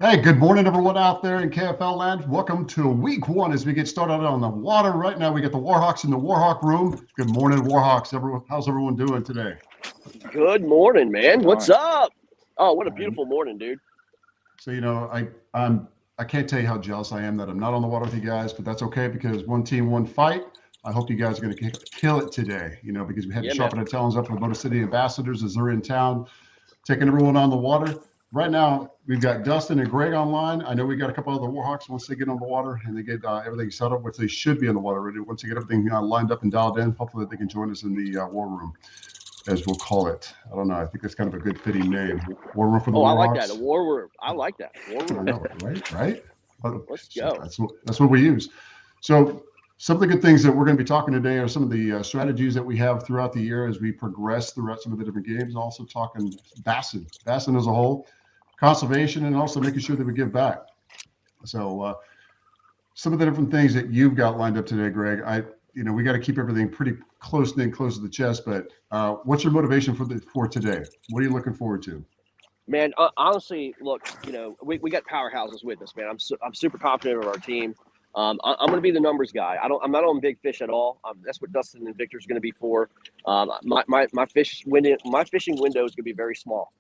Hey, good morning, everyone out there in KFL land. Welcome to week one as we get started on the water. Right now, we get the Warhawks in the Warhawk room. Good morning, Warhawks. Everyone, how's everyone doing today? Good morning, man. What's up? Oh, what a Um, beautiful morning, dude. so I can't tell you how jealous I am that I'm not on the water with you guys, but that's okay because one team, one fight. I hope you guys are going to kill it today. Because we had to Yeah, man. sharpen our talons up for the Motor City Ambassadors as they're in town, taking everyone on the water. Right now, we've got Dustin and Greg online. I know we got a couple other Warhawks once they get on the water and they get everything set up, which they should be on the water already. Once they get everything lined up and dialed in, hopefully they can join us in the war room, as we'll call it. I don't know. I think that's kind of a good fitting name. War room for the Oh, I like that. A Warhawks. war room. I like that. War I room. know, right? Right? Let's So go. that's what we use. So some of the good things that we're going to be talking today are some of the strategies that we have throughout the year as we progress throughout some of the different games. Also talking bassin as a whole, conservation, and also making sure that we give back. So some of the different things that you've got lined up today, Greg. We got to keep everything pretty close to the chest. But what's your motivation for today? What are you looking forward to? Man, honestly, look, we got powerhouses with us, man. I'm super confident of our team. I'm going to be the numbers guy. I'm not on big fish at all. That's what Dustin and Victor's going to be for. My fishing window is going to be very small.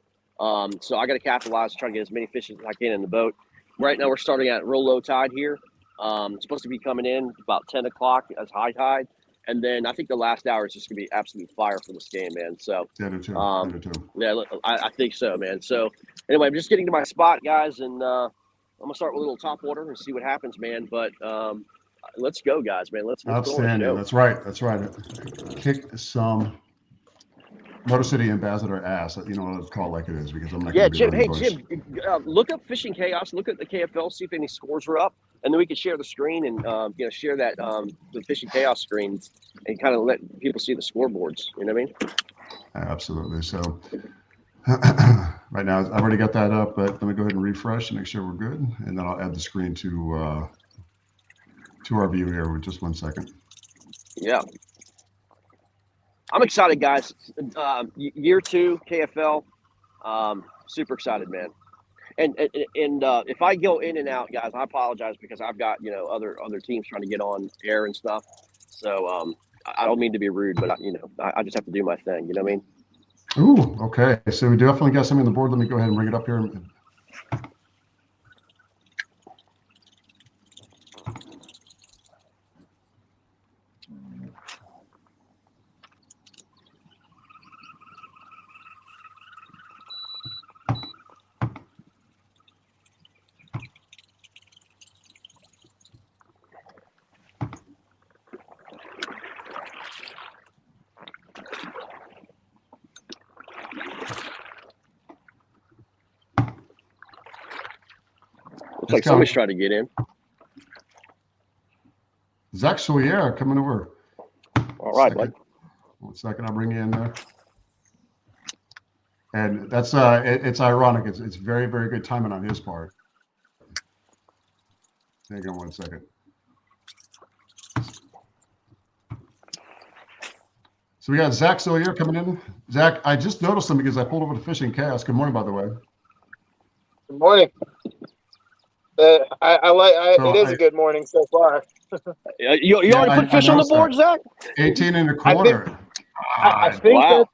So I got to capitalize, try to get as many fish as I can in the boat. Right now, we're starting at real low tide here. It's supposed to be coming in about 10 o'clock as high tide. And then I think the last hour is just going to be absolute fire for this game, man. So, Yeah, I do too. I um, do too. yeah, I think so, man. So, anyway, I'm just getting to my spot, guys, and I'm gonna start with a little top water and see what happens, man. But let's go, guys, man. Let's put on a Outstanding. show. That's right. That's right. Kick some Motor City Ambassador ass. Let's call it like it is because I'm not going Yeah, to be Jim. running Hey, voice. Jim, look up Fishing Chaos. Look at the KFL. See if any scores are up, and then we can share the screen and share that the Fishing Chaos screens and kind of let people see the scoreboards. You know what I mean? Absolutely. So right now, I've already got that up, but let me go ahead and refresh and make sure we're good, and then I'll add the screen to our view here with just 1 second. Yeah, I'm excited, guys. Year two KFL. Super excited, man. And if I go in and out, guys, I apologize because I've got other teams trying to get on air and stuff. So I don't mean to be rude, but I just have to do my thing. You know what I mean? Ooh, okay. So we definitely got something on the board. Let me go ahead and bring it up here. Looks It's like somebody's got trying to get in. Zach Solier coming over. All right, bud. Second. 1 second. I'll bring you in there. And that's it's ironic. It's very, very good timing on his part. Hang on 1 second. So we got Zach Solier coming in. Zach, I just noticed him because I pulled over to Fishing Chaos. Good morning, by the way. Good morning. I like. So It is a good morning so far. You yeah, already put I fish on the noticed board, that. Zach? 18 and a I think. quarter. I God. think Wow.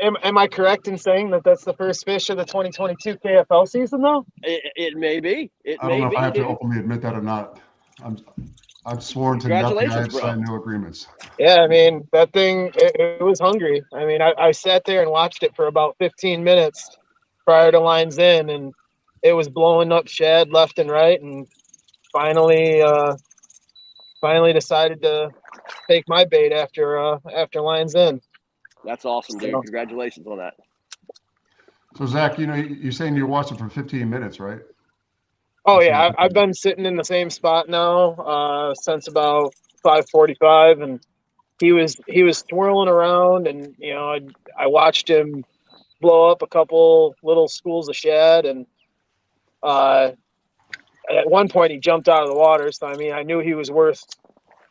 that. Am I correct in saying that that's the first fish of the 2022 KFL season, though? It may be. It I don't may know if I be, have to dude. openly admit that or not. I'm sworn to nothing. I Congratulations, have bro. signed no agreements. Yeah, I mean that thing. It was hungry. I mean, I sat there and watched it for about 15 minutes prior to lines in, and it was blowing up shad left and right, and finally, finally decided to take my bait after lines in. That's awesome, dude. So. Congratulations on that. So Zach, you're saying you're watching for 15 minutes, right? Oh Let's see yeah, what I've been sitting in the same spot now since about 5:45, and he was twirling around, and I watched him blow up a couple little schools of shad, and uh, at one point he jumped out of the water. So I mean, I knew he was worth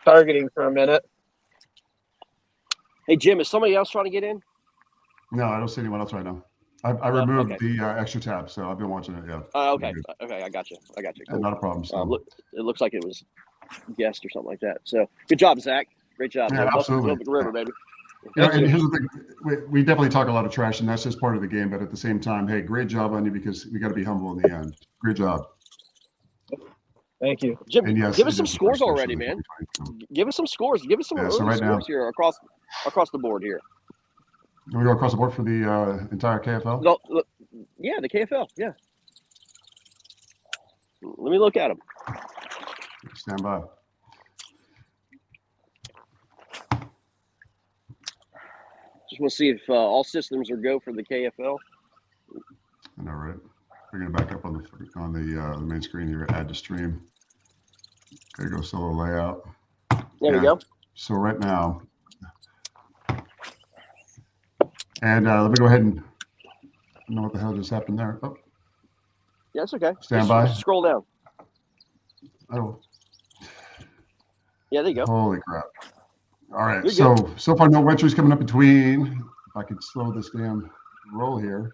targeting for a minute. Hey, Jim, is somebody else trying to get in? No, I don't see anyone else right now. I removed Okay. the extra tab, so I've been watching it. Yeah. Okay. Okay. I got you. I got you. Yeah, Cool. not a problem. So. Look, it looks like it was guest or something like that. So good job, Zach. Great job, Yeah, man. absolutely. Up the river, baby. You know, and here's the thing: we definitely talk a lot of trash, and that's just part of the game. But at the same time, hey, great job on you because we got to be humble in the end. Great job. Thank you. Jim, And yes, give us it some is the first scores fish of already, the man. 2020. Give us some scores. Give us some Yeah, so early right now- scores here across the board here. Can we go across the board for the entire KFL? No, look, yeah, the KFL. Yeah. Let me look at them. Stand by. Just want to see if all systems are go for the KFL. I know, right? We're gonna back up on the main screen here. Add to stream. Gotta go solo layout. There we go. So right now, and let me go ahead and I don't know what the hell just happened there. Oh, Yeah, it's okay. Stand by. Just scroll down. oh, Yeah, there you go. holy crap! All right, You're so far no entries coming up between. If I could slow this damn roll here.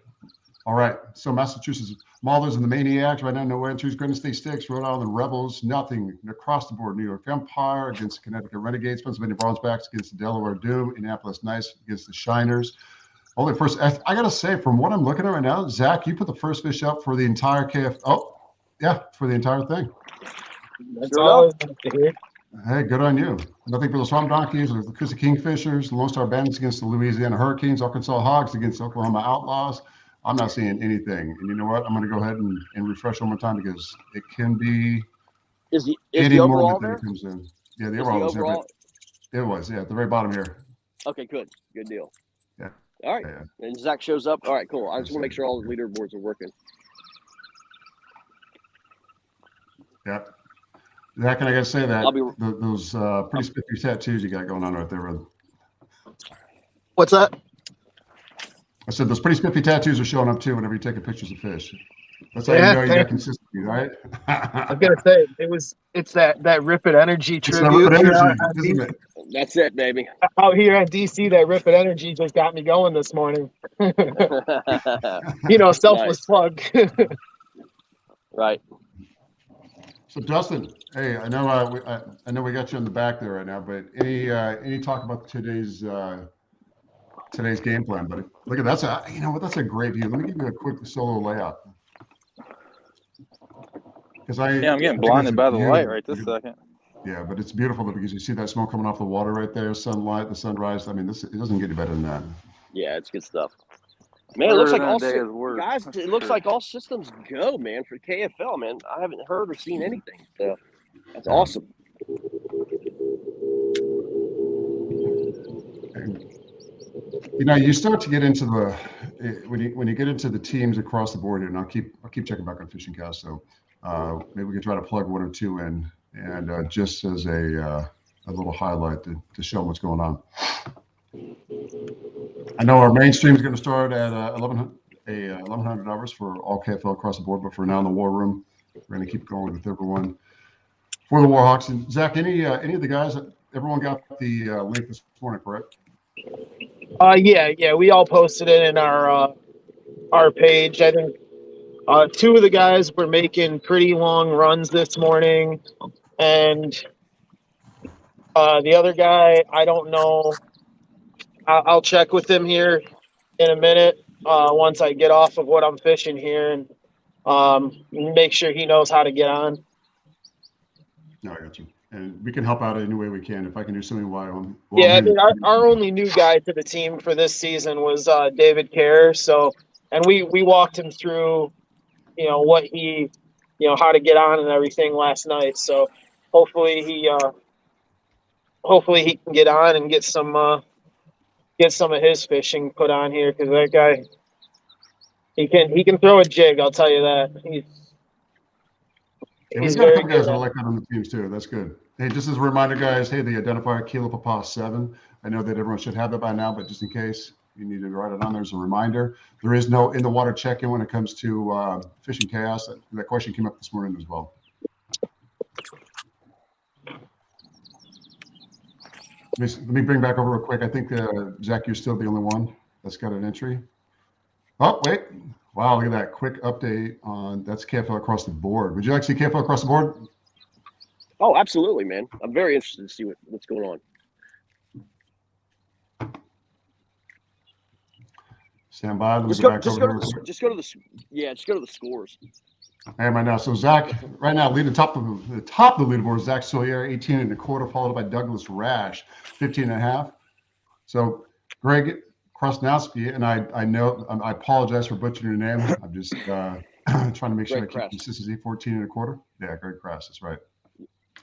All right, so Massachusetts Maulers and the Maniacs right now, no entries. Granite State Sticks, Rhode Island Rebels, nothing. Across the board, New York Empire against the Connecticut Renegades, Pennsylvania Bronzebacks against the Delaware Doom, Indianapolis Nice against the Shiners. Only first, I gotta say, from what I'm looking at right now, Zach, you put the first fish up for the entire KF. Oh, yeah, for the entire thing. That's Sure all I have to hear. Hey, good on you. Nothing for the Swamp Donkeys, the Coosa Kingfishers, the Lone Star Bandits against the Louisiana Hurricanes, Arkansas Hogs against the Oklahoma Outlaws. I'm not seeing anything. And you know what? I'm going to go ahead and refresh one more time because it can be Is the any overall moment that there? it comes in. Yeah, the Is overall the was there. overall? It was, yeah, at the very bottom here. Okay, good deal. Yeah. All right. Yeah. And Zach shows up. All right, cool. I just want to make sure all the leaderboards are working. Yeah. Zach, and I got to say that I'll be- those pretty spiffy tattoos you got going on right there, brother. What's that? I said those pretty spiffy tattoos are showing up too whenever you're taking pictures of fish. That's how Yeah, you know you got thank you. consistency, right? I was gonna say it's that Rip It Energy It's that tribute ripid here energy, on isn't it? That's it, baby. out here at DC. That Rip It Energy just got me going this morning. Selfless Nice. plug. Right. So Dustin, hey, I know we got you in the back there right now, but any talk about today's game plan, buddy? Look at that's that's a great view. Let me give you a quick solo layout. Because I'm getting think blinded it's by the light beautiful. right this second. Yeah, but it's beautiful because you see that smoke coming off the water right there, sunlight, the sunrise. I mean, it doesn't get any better than that. Yeah, it's good stuff. Man, it looks like Further than all a day's work, guys. that's It for looks sure. like all systems go, man, for KFL. Man, I haven't heard or seen anything. So that's Yeah. awesome. You start to get into when you get into the teams across the board here, and I'll keep checking back on Fishing Cast. So maybe we can try to plug one or two in, and just as a little highlight to show what's going on. I know our main stream is going to start at 1100 hours for all KFL across the board, but for now in the War Room, we're going to keep going with everyone for the Warhawks. And Zach, any of the guys, everyone got the link this morning, correct? Yeah, we all posted it in our page. I think two of the guys were making pretty long runs this morning, and the other guy, I don't know. I'll check with him here in a minute once I get off of what I'm fishing here and make sure he knows how to get on. No, I got you. And we can help out any way we can. If I can do something while Yeah, I think our only new guy to the team for this season was David Kerr. So, and we walked him through, what he, how to get on and everything last night. So hopefully he can get on and get some of his fishing put on here, because that guy, he can throw a jig. I'll tell you that. We've got a couple guys that are like that on the teams too. That's good. Hey, just as a reminder, guys, hey, the identifier Kilo Papa 7. I know that everyone should have that by now, but just in case you need to write it on there as a reminder. There is no in the water check-in when it comes to fishing chaos. That question came up this morning as well. Let me bring back over real quick. I think Zach, you're still the only one that's got an entry. Oh, wait. Wow, look at that quick update on that's KFL across the board. Would you like to see KFL across the board? Oh, absolutely, man. I'm very interested to see what's going on. Stand by. Let me Just go go, back just over go here. to the, just go to the, yeah, just go to the scores. I am right now. So Zach, right now, leading top of the leaderboard, Zach Solier, 18 and a quarter, followed by Douglas Rash, 15 and a half. So Greg Krasnowski, and I know I apologize for butchering your name. I'm just trying to make sure I keep consistency. 14 and a quarter. Yeah, Greg Krass, that's right.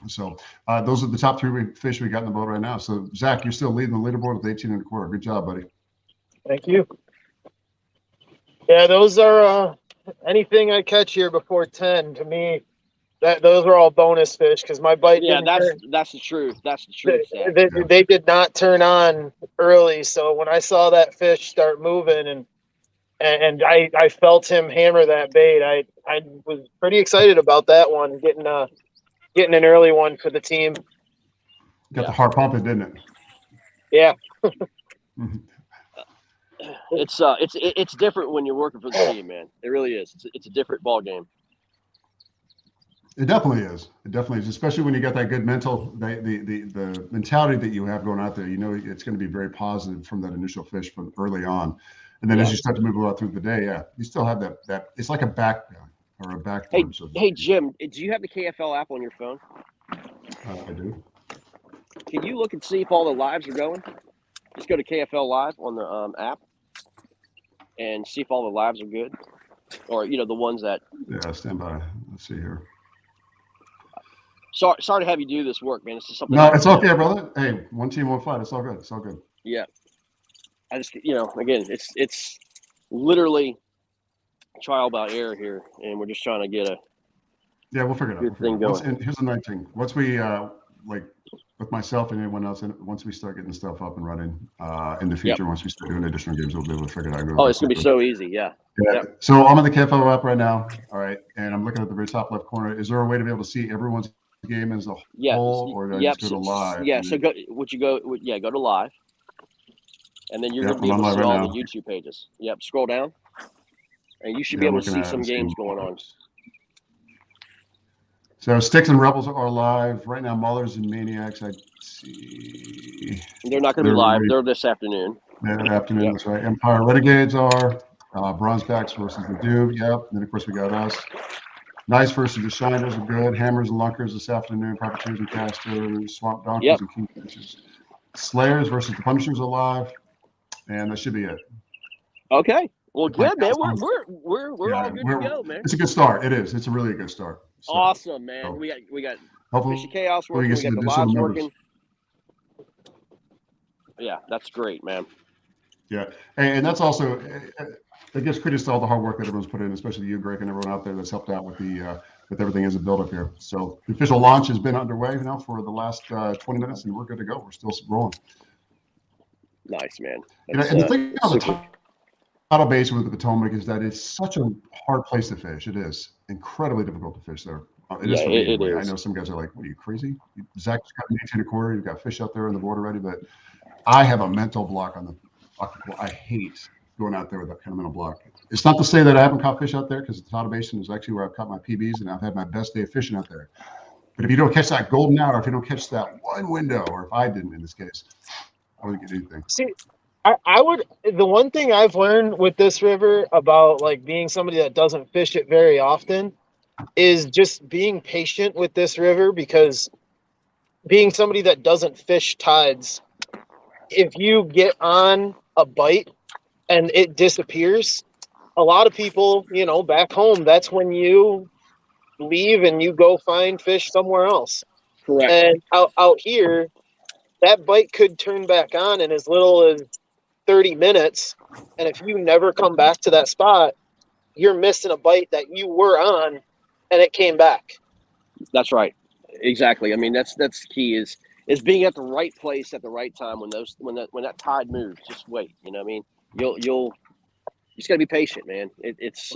So those are the top three fish we got in the boat right now. So Zach, you're still leading the leaderboard with 18 and a quarter. Good job, buddy. Thank you. Yeah, those are anything I catch here before 10 to me. Those are all bonus fish because my bite. Yeah, that's the truth. That's the truth. They did not turn on early, so when I saw that fish start moving and I felt him hammer that bait, I was pretty excited about that one, getting an early one for the team. Got the heart pumping, didn't it? Yeah. It's different when you're working for the team, man. It really is. It's a different ball game. It definitely is. It definitely is, especially when you got that good mental, the mentality that you have going out there. You know, it's going to be very positive from that initial fish from early on, and then as you start to move a lot through the day, you still have that. It's like a backbone or a backbone. Hey, Jim, do you have the KFL app on your phone? I do. Can you look and see if all the lives are going? Just go to KFL Live on the app and see if all the lives are good, or the ones that. Yeah, stand by. Let's see here. Sorry to have you do this work, man. It's just something. No, it's okay, brother. Hey, one team, one fight. It's all good. It's all good. Yeah, I just again, it's literally trial by error here, and we're just trying to get a. Yeah, we'll figure it out. Good thing going. Here's the nice thing. Once we like with myself and anyone else, and once we start getting stuff up and running in the future, once we start doing additional games, we'll be able to figure it out. Oh, it's gonna be so easy. Yeah. Yep. So I'm on the KFL app right now. All right, and I'm looking at the very top left corner. Is there a way to be able to see everyone's game as a whole, or do I just go to live? Yeah. So go to live, and then you're gonna be able to see all the YouTube pages. Yep. Scroll down, and you should be able to see some games going on. So Sticks and Rebels are live right now. Maulers and Maniacs, I see. They're not going to be live. They're this afternoon. That afternoon, that's right. Empire Renegades are. Bronzebacks versus the Doob. Yep. And then, of course, we got us. Nice versus the Shiners are good. Hammers and Lunkers this afternoon. Profiteers and Casters. Swamp Donkeys and Kingfishers. Slayers versus the Punishers are live. And that should be it. Okay. Well, good, man. We're all good to go, man. It's a good start. It is. It's a really good start. So, awesome, man. So, we got Fish of Chaos working. We got the lives working. Yeah, that's great, man. Yeah, and that's also it gives credit to all the hard work that everyone's put in, especially you, Greg, and everyone out there that's helped out with the with everything as a build-up here. So the official launch has been underway now for the last 20 minutes, and we're good to go. We're still rolling. Nice, man. And the thing on the tidal basin with the Potomac is that it's such a hard place to fish. It is incredibly difficult to fish there. It is for me anyway. I know some guys are like, "What are you crazy? Zach's got an 18 a quarter. You've got fish out there on the board already." But I have a mental block on the. I hate going out there with that kind of mental block. It's not to say that I haven't caught fish out there, because the tidal basin is actually where I've caught my PBs and I've had my best day of fishing out there. But if you don't catch that golden hour, if you don't catch that one window, or if I didn't in this case, I wouldn't get anything. See, I would. The one thing I've learned with this river about like being somebody that doesn't fish it very often is just being patient with this river, because being somebody that doesn't fish tides, if you get on a bite and it disappears, a lot of people, back home, that's when you leave and you go find fish somewhere else. Correct. And out here, that bite could turn back on in as little as 30 minutes. And if you never come back to that spot, you're missing a bite that you were on and it came back. That's right. Exactly. I mean, that's key is being at the right place at the right time when that tide moves. Just wait. You know what I mean? You just gotta be patient, man. It's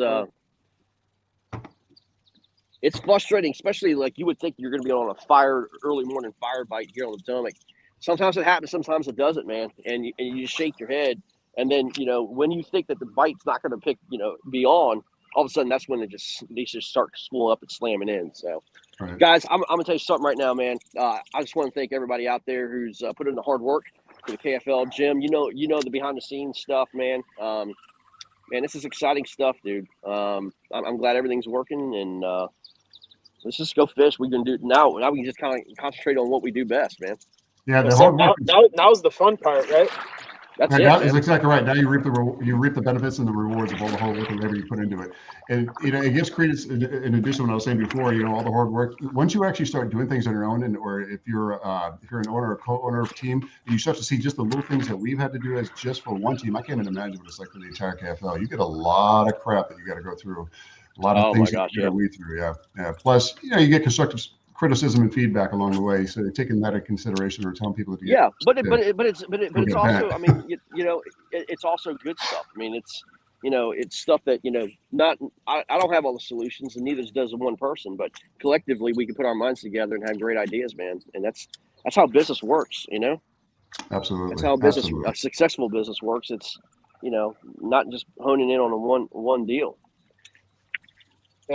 frustrating, especially like you would think you're gonna be on a early morning fire bite here on the Potomac. Sometimes it happens, sometimes it doesn't, man. And you just shake your head And then, when you think that the bite's not going to be on, all of a sudden that's when they just start spooling up and slamming in. So, Right. guys, I'm going to tell you something right now, man. I just want to thank everybody out there who's put in the hard work for the KFL. Jim, you know the behind the scenes stuff, man. Man, this is exciting stuff, dude. I'm glad everything's working, and let's just go fish. We can do now. Now we can just kind of concentrate on what we do best, man. Yeah, the So hard work. now's the fun part, right? That's Right, it, that is man. exactly right. Now you reap the benefits and the rewards of all the hard work and labor you put into it, and it gives credence. In addition to what I was saying before, all the hard work. Once you actually start doing things on your own, or if you're an owner or co-owner of a team, you start to see just the little things that we've had to do as just for one team. I can't even imagine what it's like for the entire KFL. You get a lot of crap that you got to go through, a lot of Oh, things my gosh, that you got to weed through. Yeah. Plus, you get constructive criticism and feedback along the way, so taking that into consideration or telling people to Yeah, but get it's also, I mean, it's also good stuff. I mean, it's stuff that not I don't have all the solutions, and neither does one person. But collectively, we can put our minds together and have great ideas, man. And that's how business works. Absolutely. That's how a successful business works. It's not just honing in on one deal.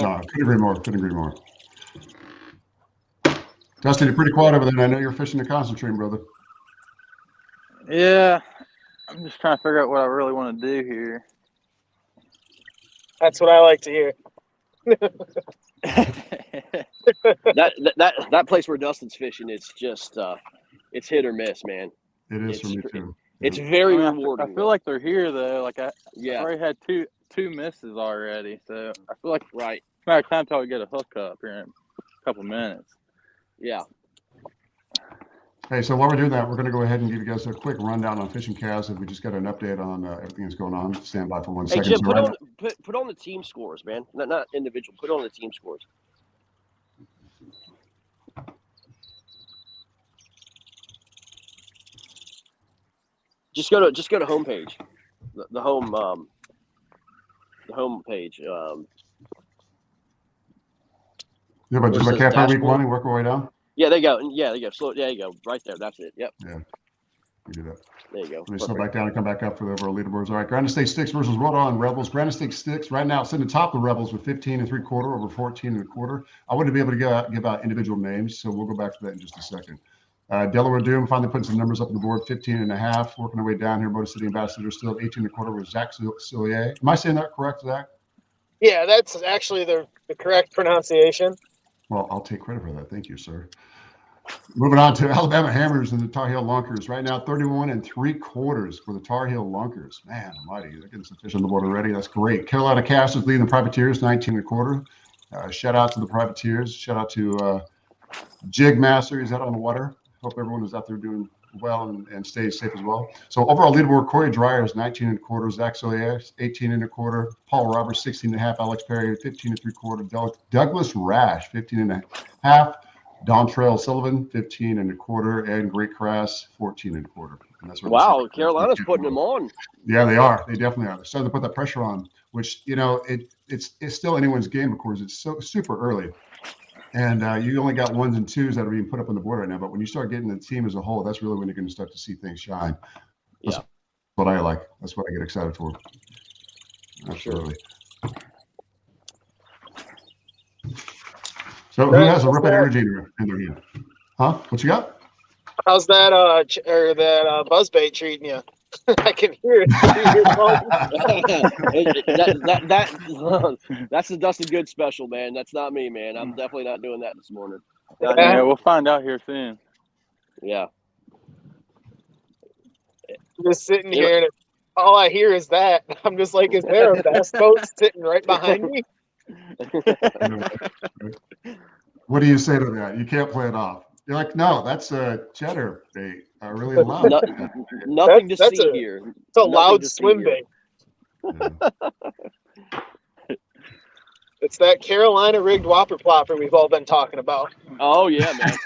No, I couldn't agree more. Dustin, you're pretty quiet over there, and I know you're fishing to concentrate, brother. Yeah, I'm just trying to figure out what I really want to do here. That's what I like to hear. that place where Dustin's fishing, it's just it's hit or miss, man. It is for me too. It's very I rewarding. I feel like they're here though. Like I've yeah, already had two misses already, so I feel like right. it's a matter of time till we get a hookup here in a couple minutes. Yeah. Hey, so while we're doing that, we're going to go ahead and give you guys a quick rundown on fishing calves. If we just got an update on everything that's going on, stand by for 1 second. Hey, Jim, So put on the team scores, man. Not individual. Put on the team scores. Just go to homepage. The home page. yeah, but just like KFL week 1 and work our way down. Yeah, there you go. Yeah, there you go. Slow. There you go. Right there. That's it. Yep. Yeah. We do that. There you go. Let me slow back down and come back up for the overall leaderboards. All right, Granite State Sticks versus Rhode Island Rebels. Granite State Sticks right now sitting atop the Rebels with 15 3/4 over 14 1/4. I wouldn't be able to give out individual names, so we'll go back to that in just a second. Delaware Doom finally putting some numbers up on the board, 15.5, working our way down here. Motor City Ambassador still 18 1/4 with Zach Cillier. Am I saying that correct, Zach? Yeah, that's actually the correct pronunciation. Well, I'll take credit for that. Thank you, sir. Moving on to Alabama Hammers and the Tar Heel Lunkers. Right now, 31 3/4 for the Tar Heel Lunkers. Man almighty, they're getting some fish on the board already. That's great. Carolina Casters leading the Privateers, 19 1/4. Shout out to the Privateers. Shout out to Jig Master. He's out on the water. Hope everyone is out there doing well and stays safe as well. So overall leaderboard, Corey Dreyer is 19 1/4. Zach Solier, 18 1/4. Paul Roberts, 16.5. Alex Perry, 15 3/4. Douglas Rash, 15.5. Don Trail Sullivan, 15 1/4, and Great Crass, 14 1/4. And that's wow, Carolina's putting them on. Yeah, they are. They definitely are. They're starting to put that pressure on, which it's still anyone's game. Of course, it's so super early, and you only got 1s and 2s that are being put up on the board right now. But when you start getting the team as a whole, that's really when you're going to start to see things shine. That's what I like. That's what I get excited for. Absolutely. So who has a rip energy in their hand? Huh? What you got? How's that buzzbait treating you? I can hear it. That's the Dustin Good special, man. That's not me, man. I'm definitely not doing that this morning. Yeah, we'll find out here soon. Yeah. Just sitting here, and all I hear is that. I'm just like, is there a bass boat sitting right behind me? What do you say to that? You can't play it off. You're like, no, that's a cheddar bait. I really love it. Nothing to see here. It's a loud swim bait. Yeah. It's that Carolina rigged whopper plopper we've all been talking about. Oh yeah, man.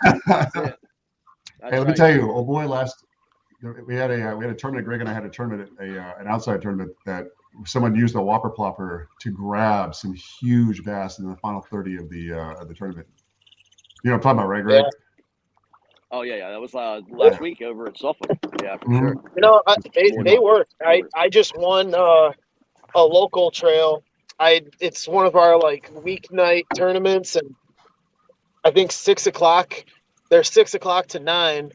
Hey, let me tell you, oh boy, we had a tournament. Greg and I had a tournament, an outside tournament that someone used a whopper plopper to grab some huge bass in the final 30 of the tournament. You know what I'm talking about, right, Greg? Oh yeah, that was last week over at Suffolk. Yeah, for sure. You know, More they than- work. I just won a local trail. It's one of our like weeknight tournaments, and I think 6 o'clock. They're 6 o'clock to 9,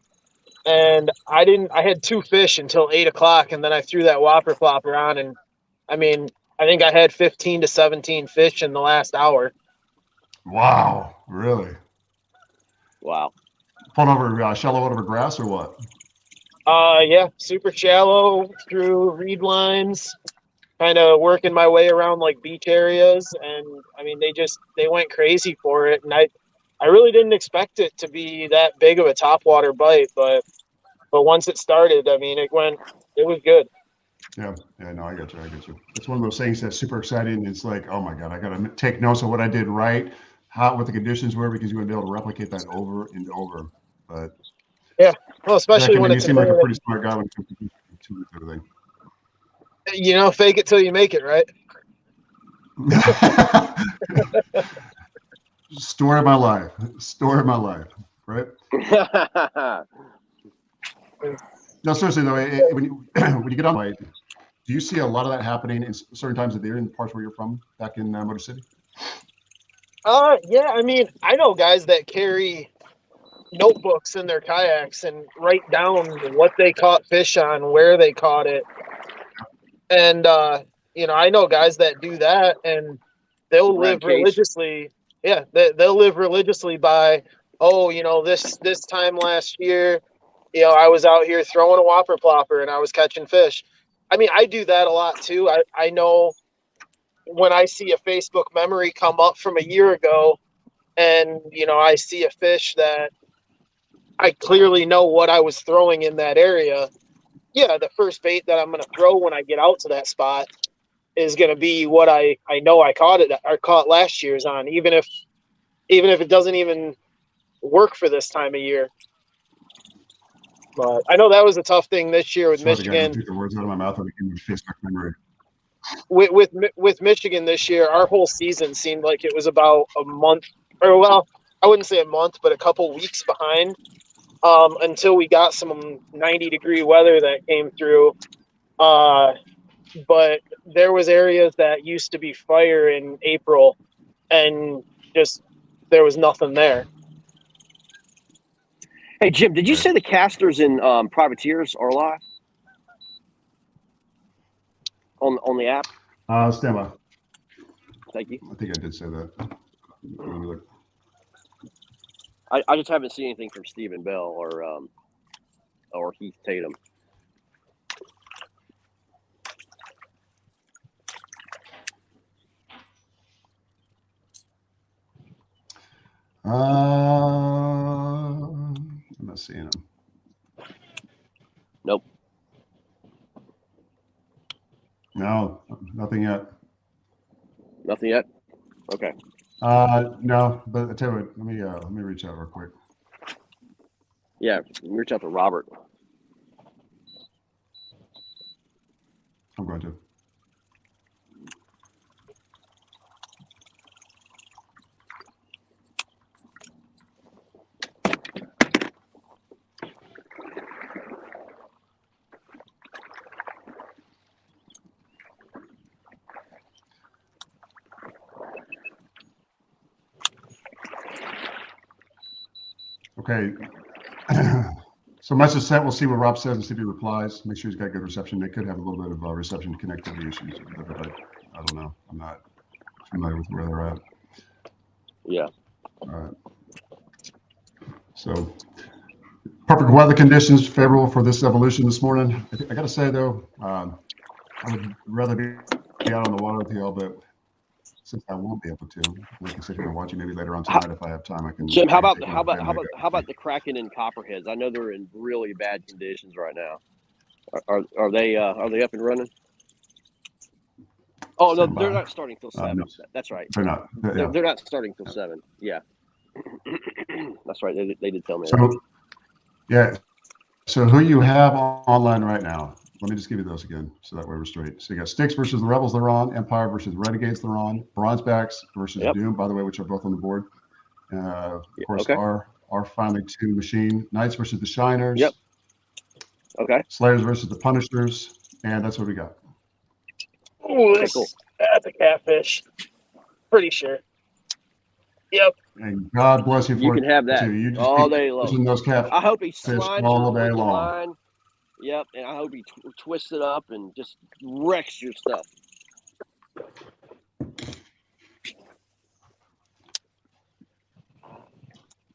and I had 2 fish until 8 o'clock, and then I threw that whopper plopper on, and I mean, I think I had 15 to 17 fish in the last hour. Wow, really? Wow. Pulling over shallow over grass or what? Yeah, super shallow through reed lines, kind of working my way around like beach areas, and I mean they went crazy for it, and I really didn't expect it to be that big of a topwater bite, but once it started, I mean it was good. Yeah, no, I get you. It's one of those things that's super exciting. It's like, oh my God, I got to take notes of what I did right, what the conditions were, because you want to be able to replicate that over and over. But Yeah, well, especially Zach, I when mean, you it's seem like a pretty smart guy when it comes to everything. fake it till you make it, right? Story of my life, right? No, seriously though, when you get on, do you see a lot of that happening in certain times of the year in the parts where you're from, back in Motor City? Yeah, I mean, I know guys that carry notebooks in their kayaks and write down what they caught fish on, where they caught it. And I know guys that do that, and they'll live religiously. Yeah, they'll live religiously by, this time last year, I was out here throwing a whopper plopper and I was catching fish. I mean, I do that a lot too. I know when I see a Facebook memory come up from a year ago, and I see a fish that I clearly know what I was throwing in that area. Yeah, the first bait that I'm going to throw when I get out to that spot is going to be what I know I caught last year's on, even if it doesn't even work for this time of year. But I know that was a tough thing this year with Michigan. Took the words out of my mouth when it came to Facebook memory. With Michigan this year, our whole season seemed like it was about a month, or well, I wouldn't say a month, but a couple weeks behind, until we got some 90-degree weather that came through. But there was areas that used to be fire in April, and just there was nothing there. Hey Jim, did you say the casters and privateers are live on the app? Stand by. Thank you. I think I did say that. Let me look. I just haven't seen anything from Stephen Bell or Heath Tatum. I'm not seeing them. Nope. No, nothing yet. Nothing yet. Okay. No, but I tell you what, let me reach out real quick. Yeah, reach out to Robert. I'm going to. Okay. So message sent. We'll see what Rob says and see if he replies. Make sure he's got good reception. They could have a little bit of reception connectivity issues. I don't know. I'm not familiar with where they're at. Yeah. All right. So perfect weather conditions favorable for this evolution this morning. I got to say though, I would rather be out on the water with y'all, but since I won't be able to, we can sit here and watch you maybe later on tonight if I have time. I can. Jim, how about the Kraken and Copperheads? I know they're in really bad conditions right now. Are they up and running? Oh no, they're not starting till 7. No, that's right. They're not. They're not starting till 7. Yeah, that's right. They did tell me. So that. Yeah. So who you have online right now? Let me just give you those again, so that way we're straight. So you got Styx versus the Rebels, they're on. Empire versus Renegades, they're on. Bronzebacks versus Doom, by the way, which are both on the board. Of course, our are finally to machine. Knights versus the Shiners. Yep. Okay. Slayers versus the Punishers. And that's what we got. Ooh, Okay, cool. that's a catfish. Pretty sure. Yep. And God bless you for You can have that too. You just all keep day long. pushing those catfish I hope he slides all your day freaking long. line. Yep, and I hope he twists it up and just wrecks your stuff.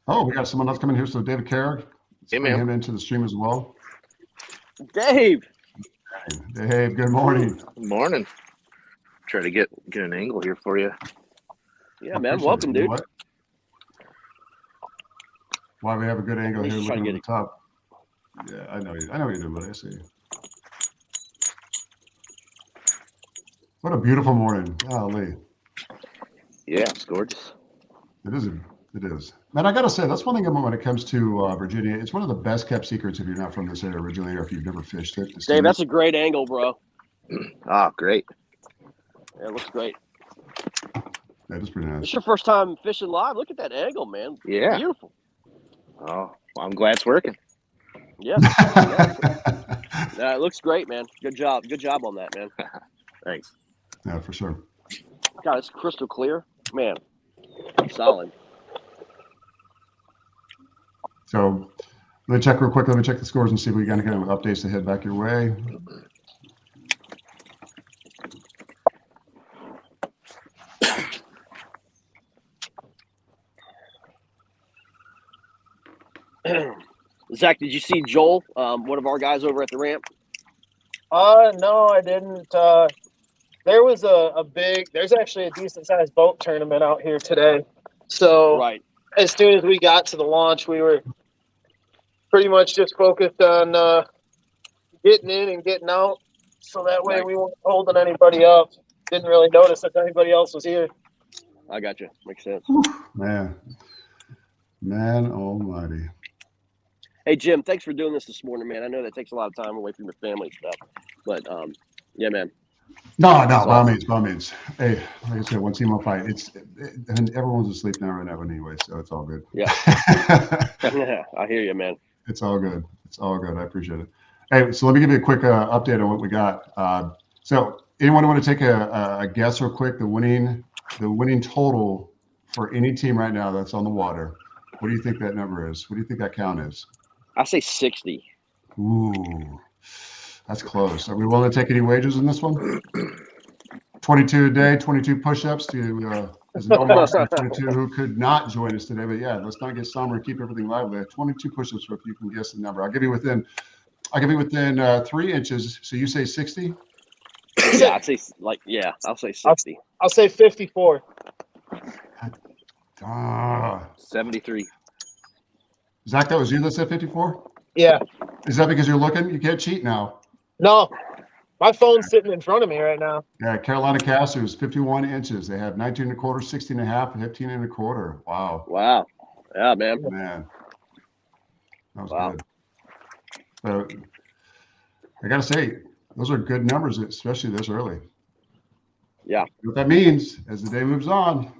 Oh, we got someone else coming here. So David Carrick, let's bring him into the stream as well. Dave. Dave, good morning. Good morning. Try to get an angle here for you. Yeah, man. Welcome, dude. Why we have a good angle here He's trying looking to at the top. Yeah, I know what you're doing, but I see you. What a beautiful morning. Golly. Yeah, it's gorgeous. It is. It is. Man, I got to say, that's one thing when it comes to Virginia. It's one of the best kept secrets if you're not from this area originally or if you've never fished it. Dave, that's a great angle, bro. Ah, great. Yeah, it looks great. That is pretty nice. It's your first time fishing live. Look at that angle, man. Yeah. Beautiful. Oh, well, I'm glad it's working. Yeah. Yeah, it looks great, man. Good job. Good job on that, man. Thanks. Yeah, for sure. God, it's crystal clear. Man, solid. So let me check real quick. Let me check the scores and see if we got any kind of updates to head back your way. Zach, did you see Joel, one of our guys over at the ramp? No, I didn't. There was there's actually a decent sized boat tournament out here today. So Right. as soon as we got to the launch, we were pretty much just focused on getting in and getting out. So that way we weren't holding anybody up. Didn't really notice if anybody else was here. I got you. Makes sense. Man almighty. Hey, Jim, thanks for doing this morning, man. I know that takes a lot of time away from your family stuff. But, yeah, man. No, by all means. Hey, like I said, one team on fight. And everyone's asleep now right now anyway, so it's all good. Yeah. Yeah, I hear you, man. It's all good. It's all good. I appreciate it. Hey, so let me give you a quick update on what we got. So anyone want to take a guess real quick? The winning total for any team right now that's on the water. What do you think that number is? What do you think that count is? I say 60. Ooh, that's close. Are we willing to take any wagers in this one? 22 a day, 22 push-ups to as no Marks 22 who could not join us today. But yeah, let's not get somber and keep everything lively. 22 push-ups, if you can guess the number. I'll give you within 3 inches. So you say 60? Yeah, I'll say 60. I'll say 54. 73. Zach, that was you that said 54? Yeah. Is that because you're looking? You can't cheat now. No, my phone's sitting in front of me right now. Yeah, Carolina Casters, 51 inches. They have 19 and a quarter, 16 and a half, and 15 and a quarter. Wow. Wow. Yeah, man. Man. That was good. So I got to say, those are good numbers, especially this early. Yeah. What that means as the day moves on.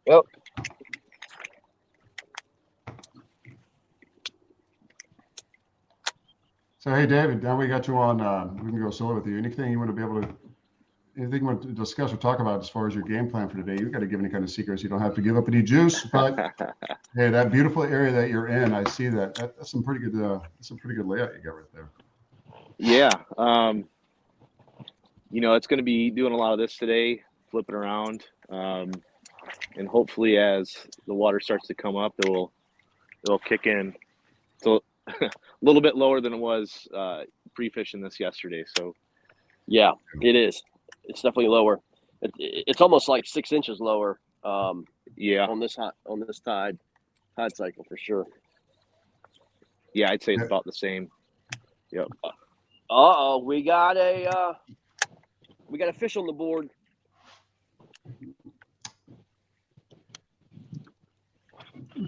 Yep. So, hey, David, now we got you on. We can go solo with you. Anything you want to discuss or talk about as far as your game plan for today? You've got to give any kind of secrets. You don't have to give up any juice, but hey, that beautiful area that you're in, I see that's some pretty good layout you got right there. Yeah. It's going to be doing a lot of this today, flipping around. And hopefully as the water starts to come up, it'll kick in. So a little bit lower than it was pre-fishing this yesterday. So Yeah, it is. It's definitely lower. It's almost like 6 inches lower. yeah, On this tide cycle for sure. yeah, I'd say it's about the same. Yep. We got a fish on the board.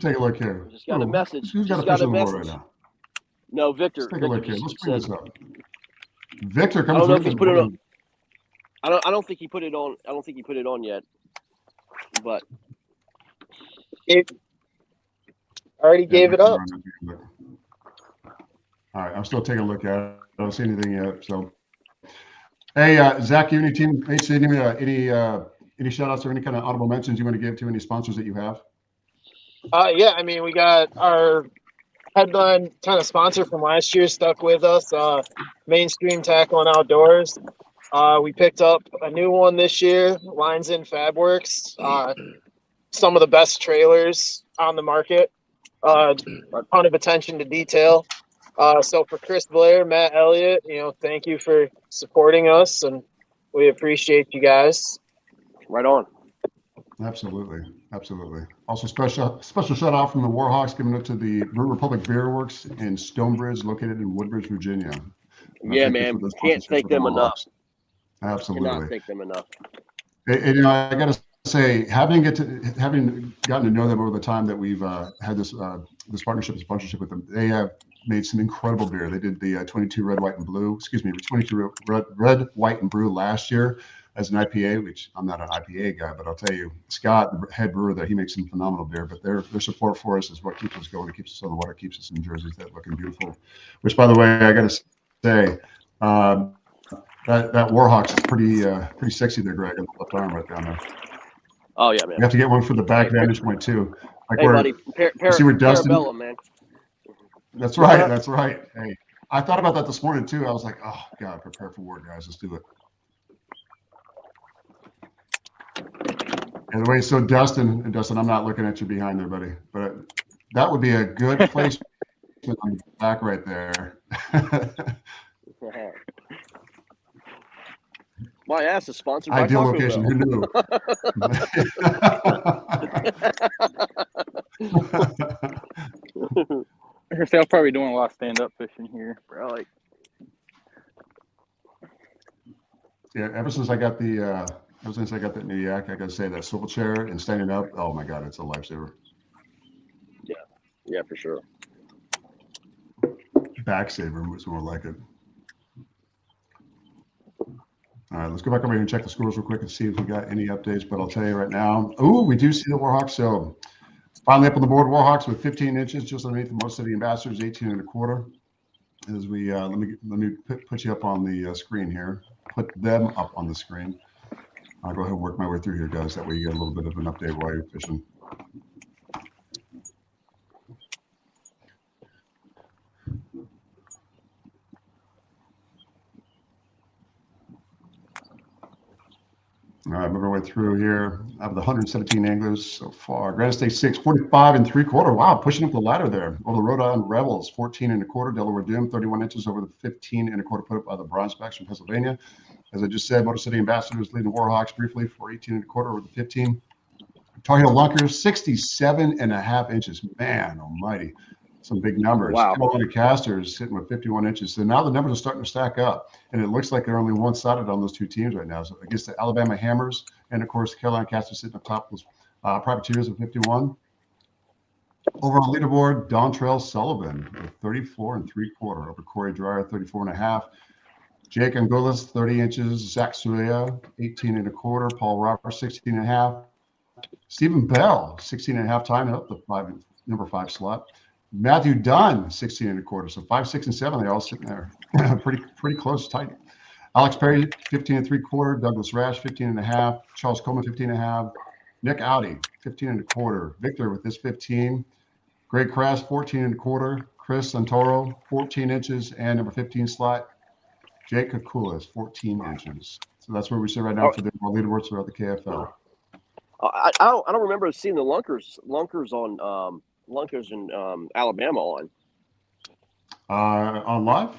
Take a look here. Just got a message. Who's got a fish on the board right now? No, Victor. Let's take a look here. Let's bring said, this up. Victor, come I don't know through. if he's put it on. I don't think he put it on. I don't think he put it on yet. But Already gave it up. All right, I'm still taking a look at it. I don't see anything yet. So, hey, Zach, you have any teammates, any shout outs or any kind of audible mentions you want to give to any sponsors that you have? Yeah, I mean, we got our headline kind of sponsor from last year stuck with us, Mainstream Tackle and Outdoors. We picked up a new one this year, Lines in Fabworks. Some of the best trailers on the market. A ton of attention to detail. So for Chris Blair, Matt Elliott, thank you for supporting us, and we appreciate you guys. Right on. Absolutely. Also, special shout out from the Warhawks, giving it to the Brew Republic Beer Works in Stonebridge, located in Woodbridge, Virginia. Yeah, man. Can't thank them enough. Absolutely. Cannot thank them enough. And, I got to say, having gotten to know them over the time that we've had this partnership, this sponsorship with them, they have made some incredible beer. They did the 22 red, white, and blue. 22 red, white, and blue last year as an IPA, which I'm not an IPA guy, but I'll tell you, Scott, the head brewer there, he makes some phenomenal beer. But their support for us is what keeps us going. It keeps us on the water, keeps us in jerseys that looking beautiful. Which, by the way, I got to say, that Warhawks is pretty sexy there, Greg, on the left arm right down there. Oh yeah, man. You have to get one for the back vantage point too. Like hey, buddy, see where Dustin. Parabellum, man. That's right. Hey, I thought about that this morning too. I was like, oh God, prepare for war, guys. Let's do it. And the way, so Dustin, I'm not looking at you behind there, buddy, but that would be a good place on the back right there. My ass is sponsored by Ideal Taco location. Bell. Who knew? They're probably doing a lot of stand-up fishing here. Really? Yeah, ever since I got that new yak, I got to say that swivel chair and standing up, oh my God, it's a lifesaver. Yeah, for sure. Backsaver was more like it. All right, let's go back over here and check the scores real quick and see if we got any updates. But I'll tell you right now, we do see the Warhawks. So finally up on the board, Warhawks with 15 inches just underneath the Motor City Ambassadors, 18 and a quarter. As we let me put you up on the screen here. Put them up on the screen. I'll go ahead and work my way through here, guys. That way you get a little bit of an update while you're fishing. All right, moving our way through here. Out of the 117 anglers so far, Granite State 6, 45 and 3/4. Wow, pushing up the ladder there. Over the Rhode Island Rebels, 14 and a quarter. Delaware Doom, 31 inches over the 15 and a quarter put up by the Bronzebacks from Pennsylvania. As I just said, Motor City Ambassadors leading the Warhawks briefly for 18 and a quarter over the 15. Tar Heel Lunkers, 67 and a half inches. Man almighty. Some big numbers. Wow. Carolina Casters sitting with 51 inches. So now the numbers are starting to stack up. And it looks like they're only one-sided on those two teams right now. So against the Alabama Hammers and, of course, the Carolina Casters sitting up top with Privateers at 51. Over on leaderboard, Dontrell Sullivan with 34 and 3/4 over Corey Dreyer, 34 and a half. Jake Angulas, 30 inches. Zach Suya, 18 and a quarter. Paul Roberts, 16 and a half. Stephen Bell, 16 and a half, time up the number 5 slot. Matthew Dunn, 16 and a quarter. So 5, 6, and 7, they're all sitting there pretty close, tight. Alex Perry, 15 and 3/4. Douglas Rash, 15 and a half. Charles Coleman, 15 and a half. Nick Audi, 15 and a quarter. Victor with this 15. Greg Crass, 14 and a quarter. Chris Santoro, 14 inches and number 15 slot. Jake Kakulas, 14 inches. So that's where we sit right now for the leaderboards throughout the KFL. I don't remember seeing the Lunkers on Lunkers in Alabama on. On live?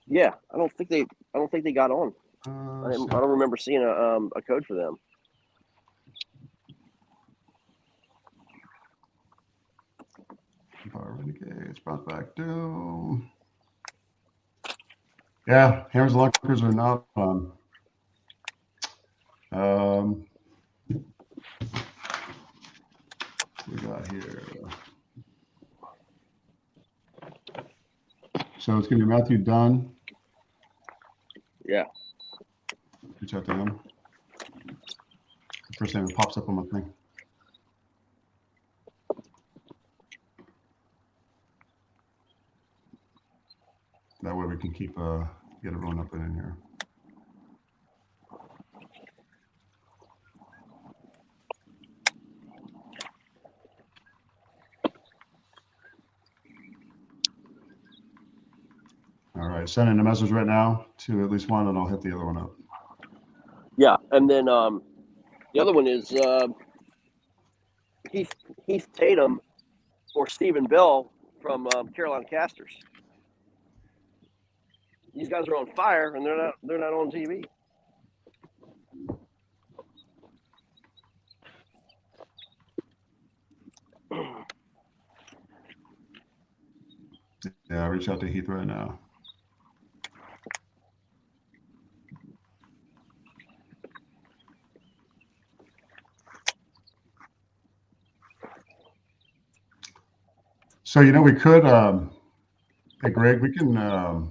Yeah, I don't think they got on. I don't remember seeing a code for them. Renegades, bounce back down. Yeah, Hammers and Lunkers are not on. We got here. So it's going to be Matthew Dunn. Yeah. Reach out to him. First name that pops up on my thing. we can keep get everyone up and in here. All right, sending a message right now to at least one, and I'll hit the other one up. Yeah, and then the other one is Heath Tatum or Stephen Bell from Carolina Casters. These guys are on fire, and they're not on TV. Yeah, I'll reach out to Heath right now. So, we could, hey, Greg, we can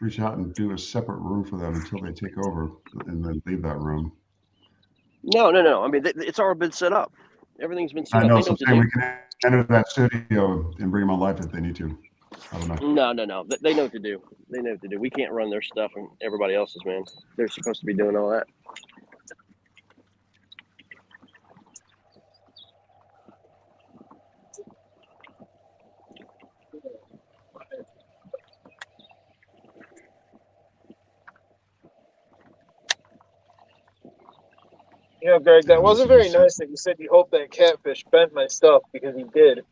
reach out and do a separate room for them until they take over and then leave that room. No. I mean, it's already been set up. Everything's been set I up. know, They so what to do. we can enter that studio and bring them on live if they need to. I don't know. No. They know what to do. They know what to do. We can't run their stuff and everybody else's, man. They're supposed to be doing all that. Greg, that wasn't very nice that you said you hope that catfish bent my stuff, because he did.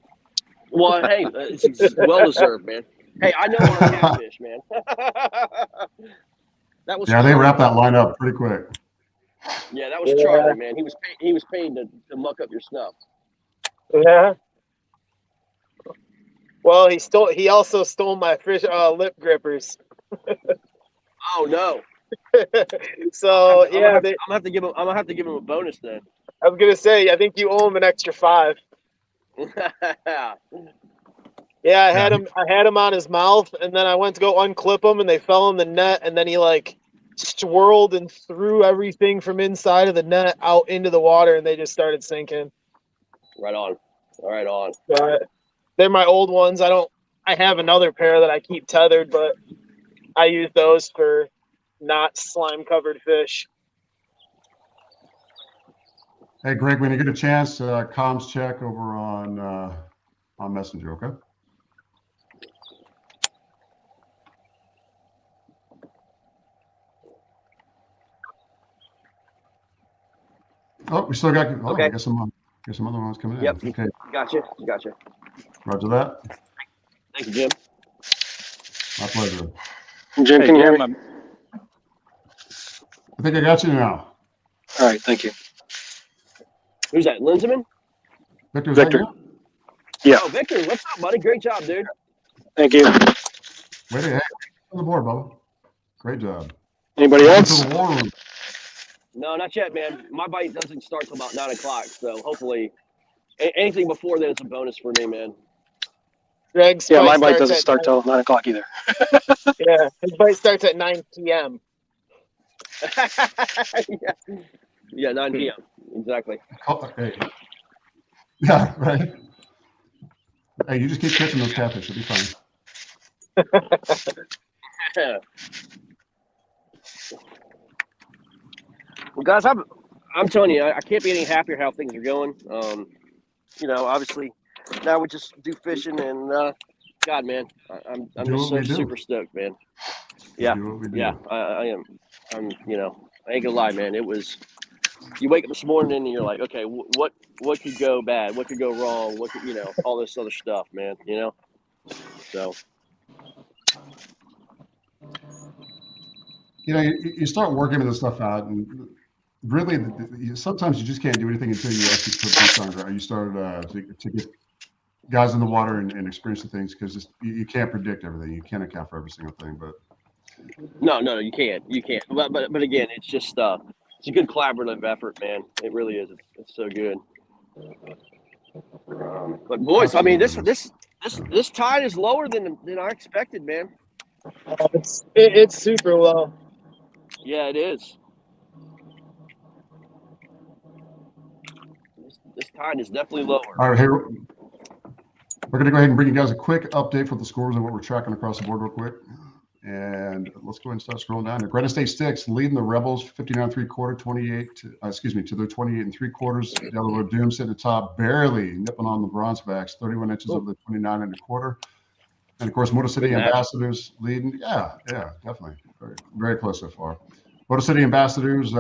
Well, hey, it's well deserved, man. Hey, I know our catfish, man. That was Yeah, they wrapped that line up pretty quick. Yeah, that was Charlie, man. He was paid to muck up your stuff. Yeah. Well, he also stole my fish lip grippers. Oh no. So I'm gonna have to give him a bonus then. I was gonna say, I think you owe him an extra 5. Yeah, I had him on his mouth, and then I went to go unclip him, and they fell in the net, and then he swirled and threw everything from inside of the net out into the water, and they just started sinking. Right on. But they're my old ones. I have another pair that I keep tethered, but I use those for not slime covered fish. Hey, Greg, when you get a chance, comms check over on Messenger, okay? Oh, we still got. Oh, okay. I guess some other ones coming in. Yep. Okay. Gotcha. Roger that. Thank you, Jim. My pleasure. Jim, can you hear me? I think I got you now. All right, thank you. Who's that? Linseman? Victor. Victor. Yeah. Oh, Victor, what's up, buddy? Great job, dude. Thank you. Wait, hey, on the board, Bubba. Great job. Anybody else? To the war room. No, not yet, man. My bite doesn't start till about 9 o'clock, so hopefully anything before then is a bonus for me, man. Greg's my bite doesn't start till 9 o'clock either. Yeah, his bite starts at 9 p.m. Yeah, 9 p.m. Exactly. Hey. Yeah, right. Hey, you just keep catching those catfish. It'll be fine. Well, guys, I'm telling you, I can't be any happier how things are going. Obviously, now we just do fishing, and God, man, I'm just so super stoked, man. Yeah, I am. I ain't gonna lie, man. It was. You wake up this morning and you're like, okay, what could go bad? What could go wrong? What could all this other stuff, man. So. You start working this stuff out, and really, sometimes you just can't do anything until you actually put boots on ground. You start to get guys in the water and experience the things, because you can't predict everything. You can't account for every single thing, but no, you can't. But again, it's just it's a good collaborative effort, man. It really is. It's so good. But boys, I mean, this tide is lower than I expected, man. It's super low. Yeah, it is. This tide is definitely lower. All right, here. We're going to go ahead and bring you guys a quick update for the scores and what we're tracking across the board real quick. And let's go ahead and start scrolling down. Granite State Sticks leading the Rebels 59 3/4, 28 to, to their 28 3/4. Delaware Doom sitting at the top, barely nipping on the Bronzebacks, 31 inches over the 29 1/4. And of course, Motor City Ambassadors leading. Yeah, definitely. Very, very close so far. Motor City Ambassadors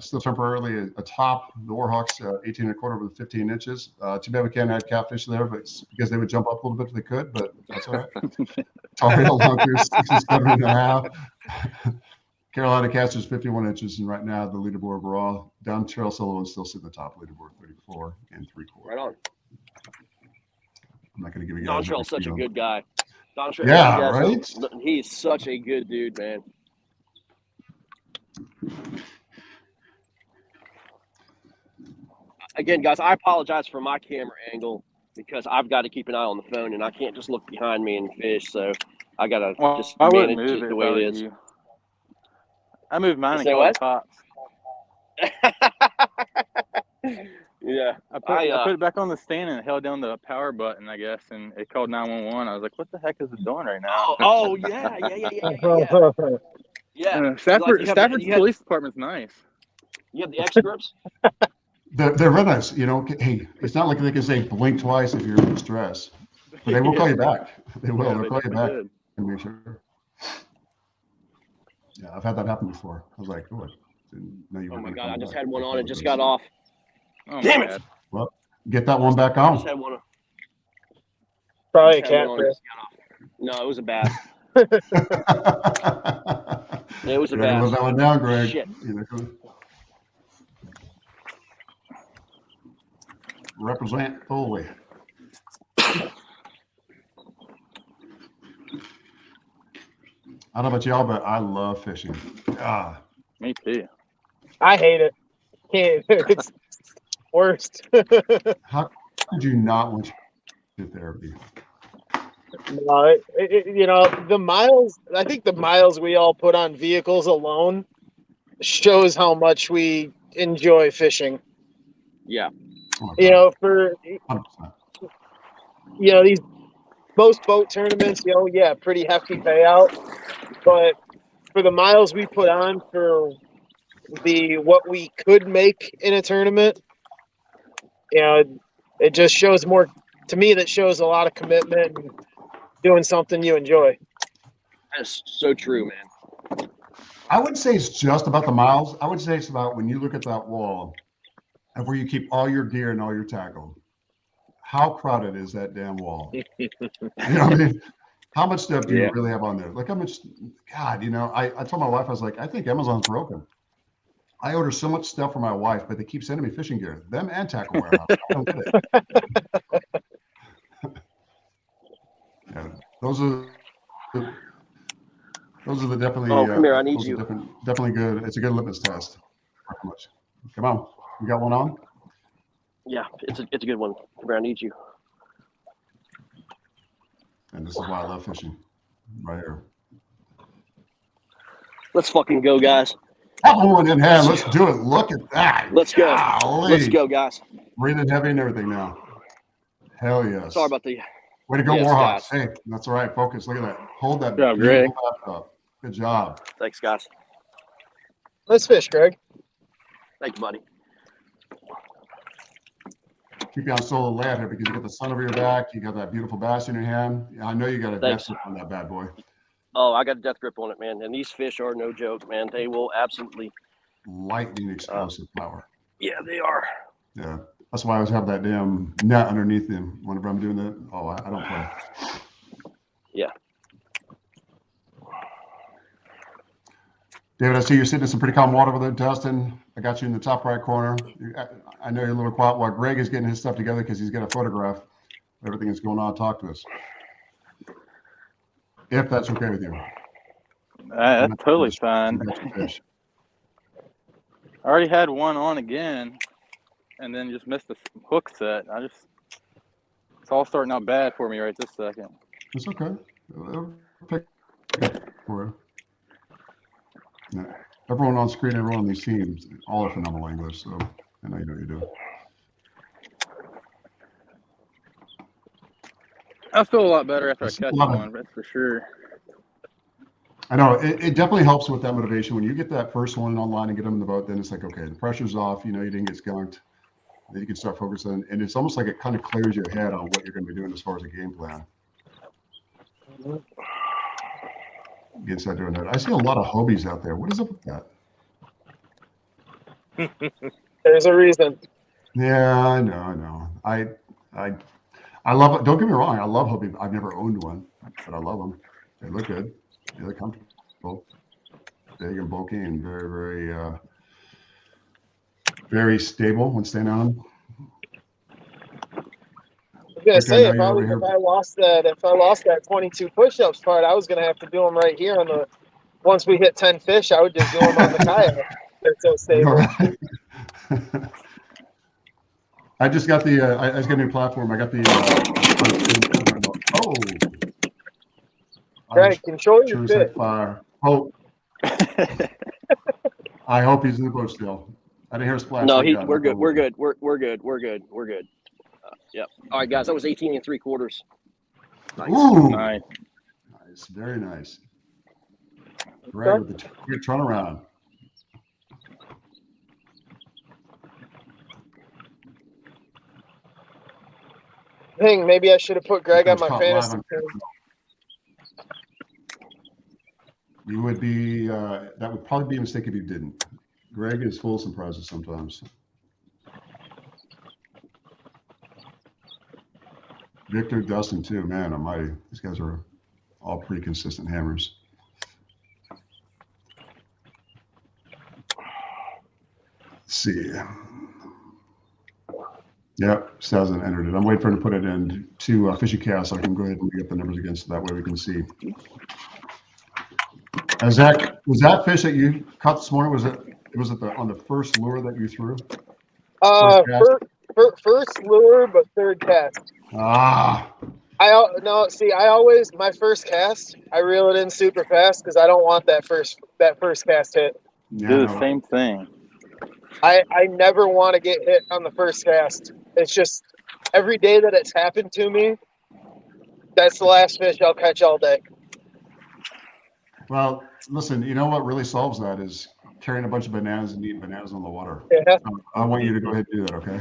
still temporarily atop the Warhawks, 18 1/4 with 15 inches. Too bad we can't add Catfish there, but it's because they would jump up a little bit if they could, but that's all right. Tar Heel Hunters, 67 1/2. Carolina Casters, 51 inches. And right now, the leaderboard overall, Down Trail Sullivan still sitting at the top leaderboard, 34 3/4. Right on. I'm not going to give you guys. Don Trail's such a good guy. Don Trail, yeah, right? He's such a good dude, man. Again, guys, I apologize for my camera angle because I've got to keep an eye on the phone and I can't just look behind me and fish. So I got to just manage it the way it is. I moved mine and what? called cops. Yeah. I put it back on the stand and held down the power button, I guess, and it called 911. I was like, what the heck is it doing right now? Oh yeah. Yeah. Stafford's police department's nice. You have the X grips? They're real nice. You know, hey, it's not like they can say blink twice if you're in distress, but they will call you back. They will. Yeah, They'll call you back did. and make sure. Yeah, I've had that happen before. I was like, oh, my God, I just had one on and just got off. Oh, damn it. Well, get that one back on. Just had one. Probably a catfish. No, it was a bass. It was a bass. bass. Live that one down, Greg. Shit. Represent fully. I don't know about y'all, but I love fishing. Me too. I hate it. Can't. It's worst. How could you not want to do therapy? No, you know, the miles. I think the miles we all put on vehicles alone shows how much we enjoy fishing. Yeah. Oh, you know, for 100%. You know, these most boat tournaments, you know, yeah, pretty hefty payout. But for the miles we put on for what we could make in a tournament, you know, it just shows more to me. That shows a lot of commitment and doing something you enjoy. That's so true, man. I wouldn't say it's just about the miles. I would say it's about when you look at that wall and where you keep all your gear and all your tackle. How crowded is that damn wall? You know what I mean? How much stuff do you really have on there? Like how much, God, you know, I told my wife, I was like, I think Amazon's broken. I order so much stuff for my wife, but they keep sending me fishing gear, them and tackle warehouse. I don't get it. Yeah, those are the definitely. Oh, come here, I need you. Definitely good. It's a good litmus test. Come on, you got one on? Yeah, it's a good one. Come here, I need you. And this is why I love fishing, right here. Let's fucking go, guys. One in hand. Let's do it. Look at that. Let's go. Golly. Let's go, guys. Breathing heavy and everything now. Hell yes. Sorry about the. Way to go, yes, Warhawks. Guys. Hey, that's all right. Focus. Look at that. Hold that. Good job, Greg. Up. Good job. Thanks, guys. Let's fish, Greg. Thank you, buddy. Keep you on solo land here because you got the sun over your back. You got that beautiful bass in your hand. I know you got a death grip on that bad boy. Oh, I got a death grip on it, man. And these fish are no joke, man. They will absolutely. Lightning explosive power. Yeah, they are. Yeah. That's why I always have that damn net underneath them whenever I'm doing that. Oh, I don't play. Yeah. David, I see you're sitting in some pretty calm water over there, Dustin. I got you in the top right corner. I know you're a little quiet while Greg is getting his stuff together because he's got a photograph of everything that's going on. Talk to us. If that's okay with you. That's totally fine. I already had one on again and then just missed the hook set. It's all starting out bad for me right this second. It's okay. It'll pick up for you. Yeah. Everyone on screen, everyone on these teams, all are phenomenal English, so I know you know what you're doing. I feel a lot better after I It's catch a lot of- one, that's for sure. I know it definitely helps with that motivation. When you get that first one online and get them in the boat, then it's like, okay, the pressure's off. You know, you didn't get skunked. Then you can start focusing, and it's almost like it kind of clears your head on what you're going to be doing as far as a game plan. Get start doing that. I see a lot of Hobies out there. What is up with that? There's a reason. Yeah, I know. I love it. Don't get me wrong. I love Hobie. I've never owned one, but I love them. They look good. They look comfortable. Big and bulky and very, very stable when standing on them. I was gonna Okay, say now you're over here. if I lost that 22 push-ups part, I was gonna have to do them right here on the. Once we hit 10 fish, I would just do them on the kayak. They're so stable. I just got the. I just got a new platform. I got the. Greg, control your Sure, fish. fire. Oh. I hope he's in the boat still. I didn't hear a splash. No, Thank God. we're good. We're good. We're good. Yep. All right, guys. That was 18 3/4. Nice. Ooh, Nice. nice, very nice. Greg with the good turnaround. Dang, maybe I should have put Greg on my Caught fantasy live team. You would be. That would probably be a mistake if you didn't. Greg is full of surprises sometimes. Victor, Dustin, too. Man, almighty. These guys are all pretty consistent hammers. Let's see. Yep, still hasn't entered it. I'm waiting for him to put it in to Fishy Cast so I can go ahead and get the numbers again so that way we can see. Zach, was that fish that you caught this morning? Was it on the first lure that you threw? First lure, but third cast. Ah. I always my first cast, I reel it in super fast because I don't want that first cast hit. Yeah, Do the same thing. I never want to get hit on the first cast. It's just every day that it's happened to me, that's the last fish I'll catch all day. Well, listen, you know what really solves that is carrying a bunch of bananas and eating bananas on the water. Yeah. I want you to go ahead and do that, okay?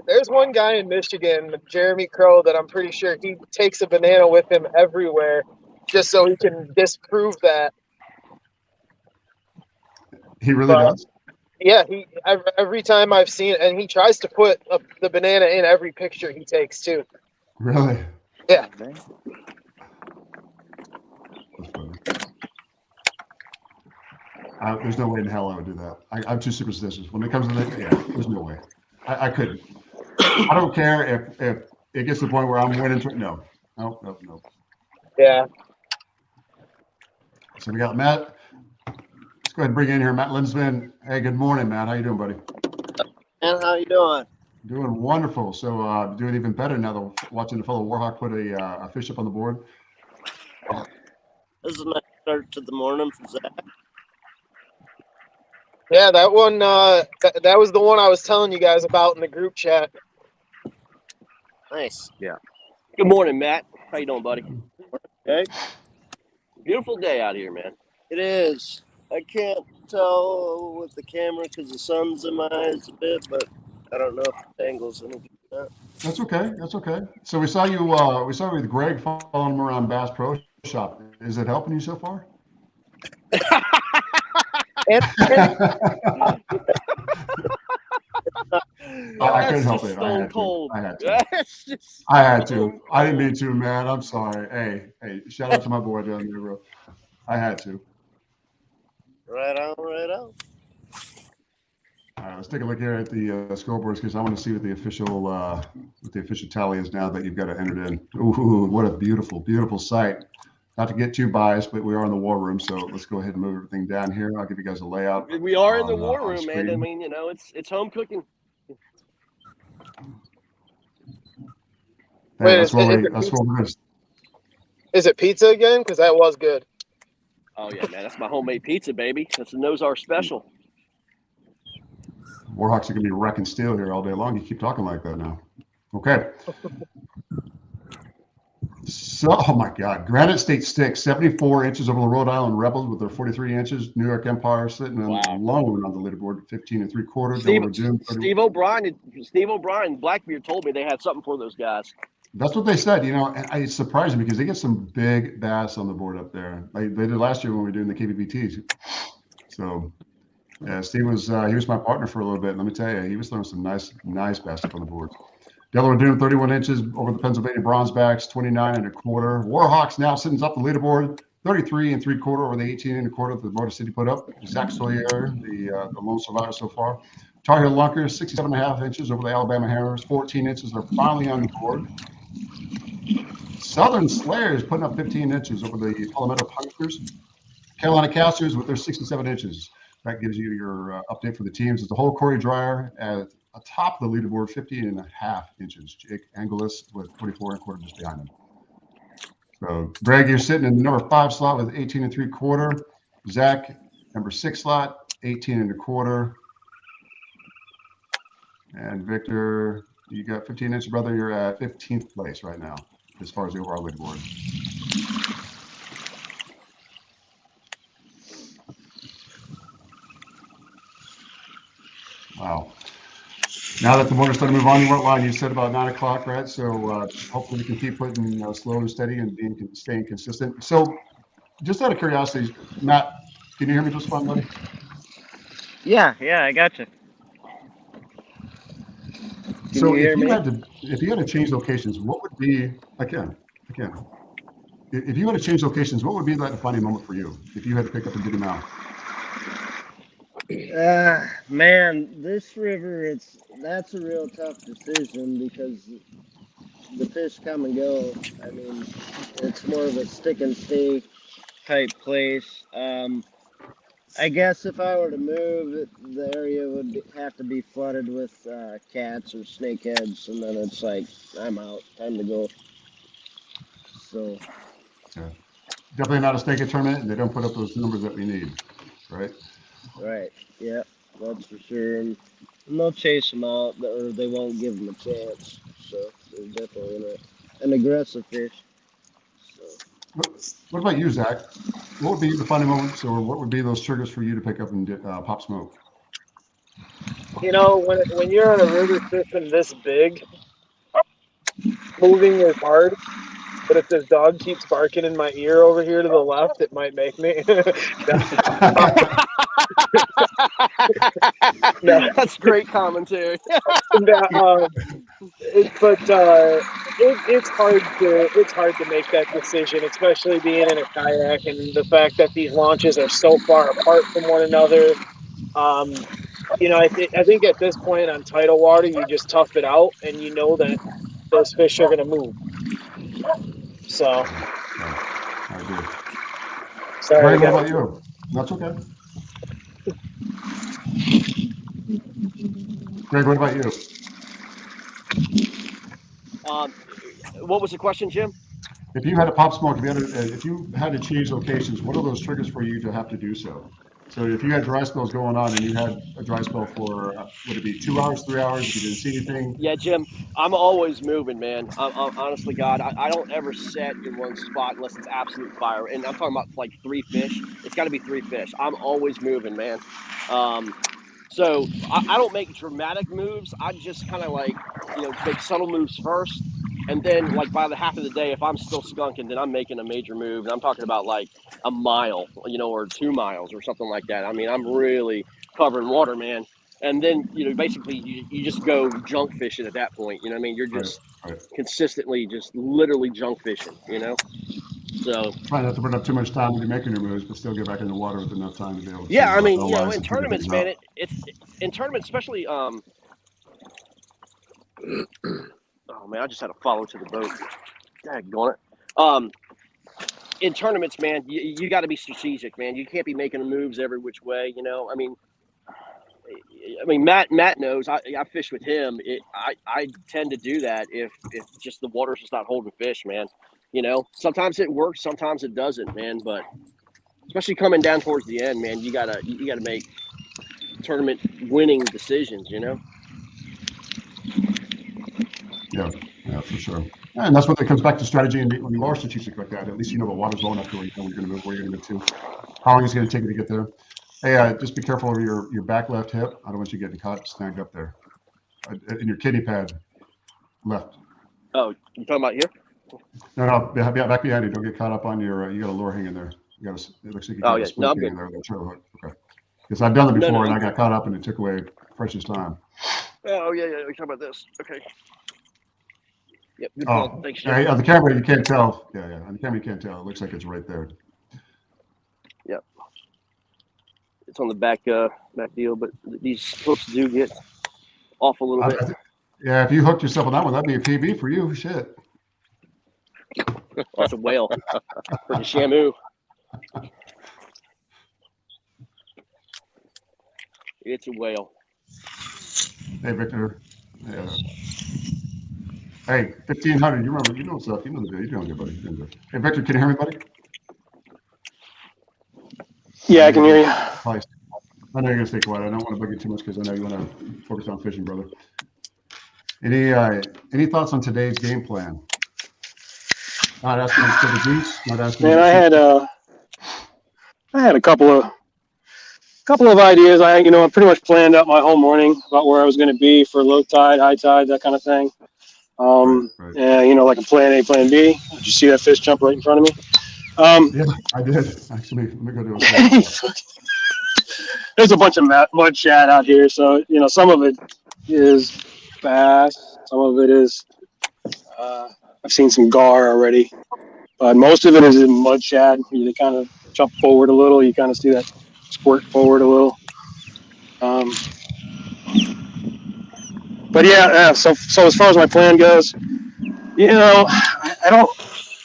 There's one guy in Michigan, Jeremy Crow, that I'm pretty sure he takes a banana with him everywhere just so he can disprove that. He really does? Yeah, every time I've seen it, and he tries to put the banana in every picture he takes too. Really? Yeah. That's funny. There's no way in hell I would do that. I'm too superstitious. When it comes to that, yeah, there's no way. I couldn't. I don't care if it gets to the point where I'm winning. No. Yeah. So we got Matt. Let's go ahead and bring in here Matt Linsman. Hey, good morning, Matt. How you doing, buddy? And how you doing? Doing wonderful. So doing even better now that watching the fellow Warhawk put a fish up on the board. This is a nice start to the morning for Zach. Yeah, that one. That was the one I was telling you guys about in the group chat. Nice. Yeah. Good morning, Matt. How you doing, buddy? Okay. Beautiful day out here, man. It is. I can't tell with the camera because the sun's in my eyes a bit, but I don't know if the angle's gonna do that. That's okay. That's okay. So we saw you. We saw you with Greg following him around Bass Pro Shop. Is it helping you so far? I couldn't help it. I had to. I had to. I didn't mean to, man. I'm sorry. Hey, shout out to my boy down there, bro. I had to. Right on. All right, let's take a look here at the scoreboards because I want to see what the official tally is now that you've got it entered in. Ooh, what a beautiful, beautiful sight. Not to get too biased, but we are in the war room, so let's go ahead and move everything down here. I'll give you guys a layout. We are in the war room, man. I mean, it's home cooking. Wait, that's what we're going to. Is it pizza again? Because that was good. Oh yeah, man, that's my homemade pizza, baby. That's the Nose special. Warhawks are going to be wrecking steel here all day long. You keep talking like that now. Okay. So, oh my God, Granite State Sticks, 74 inches over the Rhode Island Rebels with their 43 inches. New York Empire sitting Wow. alone on the leaderboard, 15 3/4. Steve, Delaware Doom, Steve O'Brien, Blackbeard told me they had something for those guys. That's what they said, you know, and it's surprising because they get some big bass on the board up there. They did last year when we were doing the KBBTs. So, yeah, Steve was he was my partner for a little bit. Let me tell you, he was throwing some nice bass up on the board. Delaware Doom, 31 inches over the Pennsylvania Bronzebacks, 29 1/4. Warhawks now sitting up the leaderboard, 33 3/4 over the 18 1/4 that the Motor City put up. Zach Sawyer, the lone survivor so far. Tar Heel Lunkers, 67 1/2 inches over the Alabama Hammers, 14 inches. They're finally on the board. Southern Slayers putting up 15 inches over the Palmetto Punishers. Carolina Casters with their 67 inches. That gives you your update for the teams. It's the whole Corey Dreyer at atop the leaderboard, 50 1/2 inches. Jake Angelis with 24 1/4 just behind him. So, Greg, you're sitting in the number 5 slot with 18 3/4. Zach, number 6 slot, 18 1/4. And Victor, you got 15 inches, brother. You're at 15th place right now as far as the overall leaderboard. Wow. Now that the motor's starting to move on, you went line. You said about 9 o'clock, right? So hopefully we can keep putting slow and steady and staying consistent. So just out of curiosity, Matt, can you hear me just fine, buddy? Yeah, I got you. So if you had to change locations, what would be again? If you had to change locations, what would be that defining moment for you if you had to pick up and get him out? Man, this river, that's a real tough decision because the fish come and go. I mean, it's more of a stick and stay type place. I guess if I were to move, the area would have to be flooded with cats or snakeheads, and then it's like, I'm out, time to go. So, yeah. Definitely not a snakehead tournament, and they don't put up those numbers that we need, right? right, yeah, that's for sure. And they'll chase them out, or they won't give them a chance. So, they're definitely an aggressive fish. So. What about you, Zach? What would be the defining moments, or what would be those triggers for you to pick up and pop smoke? You know, when you're on a river system this big, moving is hard. But if this dog keeps barking in my ear over here to the left, it might make me. No. That's great commentary. It's hard to make that decision, especially being in a kayak and the fact that these launches are so far apart from one another. You know, I think at this point on tidal water, you just tough it out, and you know that those fish are going to move. So, I agree. Sorry, Greg, what about you? That's okay. Greg, what about you? What was the question, Jim? If you had to pop smoke, if you had to change locations, what are those triggers for you to have to do so? So if you had dry spells going on and you had a dry spell for, would it be 2 hours, 3 hours, if you didn't see anything? Yeah, Jim, I'm always moving, man. I'm honestly, God, I don't ever set in one spot unless it's absolute fire. And I'm talking about like 3 fish. It's got to be 3 fish. I'm always moving, man. So I don't make dramatic moves. I just kind of like, make subtle moves first. And then, like, by the half of the day, if I'm still skunking, then I'm making a major move. And I'm talking about, like, a mile, or 2 miles or something like that. I mean, I'm really covering water, man. And then, basically, you just go junk fishing at that point. You know what I mean? You're just consistently just literally junk fishing, So try not to put up too much time when you're making your moves, but still get back in the water with enough time to be able to. Yeah, I mean, in tournaments, man, it's in tournaments, especially. Oh man, I just had to follow to the boat. Daggone it. In tournaments, man, you got to be strategic, man. You can't be making moves every which way. I mean, Matt knows. I fish with him. I tend to do that if just the water's just not holding fish, man. Sometimes it works, sometimes it doesn't, man. But especially coming down towards the end, man, you gotta make tournament winning decisions. Yeah, Yeah, for sure. And that's what it comes back to strategy. And when you are strategic like that, at least you know the water's low enough to where you know where you're going to move, where you're going to move to, how long it's going to take you to get there. Hey, just be careful of your back left hip. I don't want you getting caught snagged up there. In your kidney pad left. Oh, you talking about here? No, back behind you. Don't get caught up on your. You got a lure hanging there. You got a. It looks like you got a spoon hanging there. That trailer hook. Okay. Because I've done it before and I got caught up and it took away precious time. Oh yeah. We're talking about this. Okay. Yep. Good Oh, call. Thanks. yeah, on the camera you can't tell. Yeah. On the camera you can't tell. It looks like it's right there. Yep. It's on the back deal, but these hooks do get off a little bit. Yeah, if you hooked yourself on that one, that'd be a PB for you. Shit. That's a whale for the Shamu. It's a whale. Hey, Victor. Yeah. Hey, 1500. You remember? You know stuff. You know the deal. You're doing good, buddy. You're doing good. Hey, Victor, can you hear me, buddy? Yeah, I can hear you. Probably. I know you're gonna stay quiet. I don't want to bug you too much because I know you want to focus on fishing, brother. Any thoughts on today's game plan? Not asking for the juice. Not asking. Man, I had a couple of ideas. I pretty much planned out my whole morning about where I was going to be for low tide, high tide, that kind of thing. Right. And like a plan A, plan B. Did you see that fish jump right in front of me? Yeah, I did actually. Let me go do it. There's a bunch of mud shad out here, so some of it is bass, some of it is. I've seen some gar already, but most of it is in mud shad. You kind of jump forward a little, you kind of see that squirt forward a little. But yeah. So as far as my plan goes, I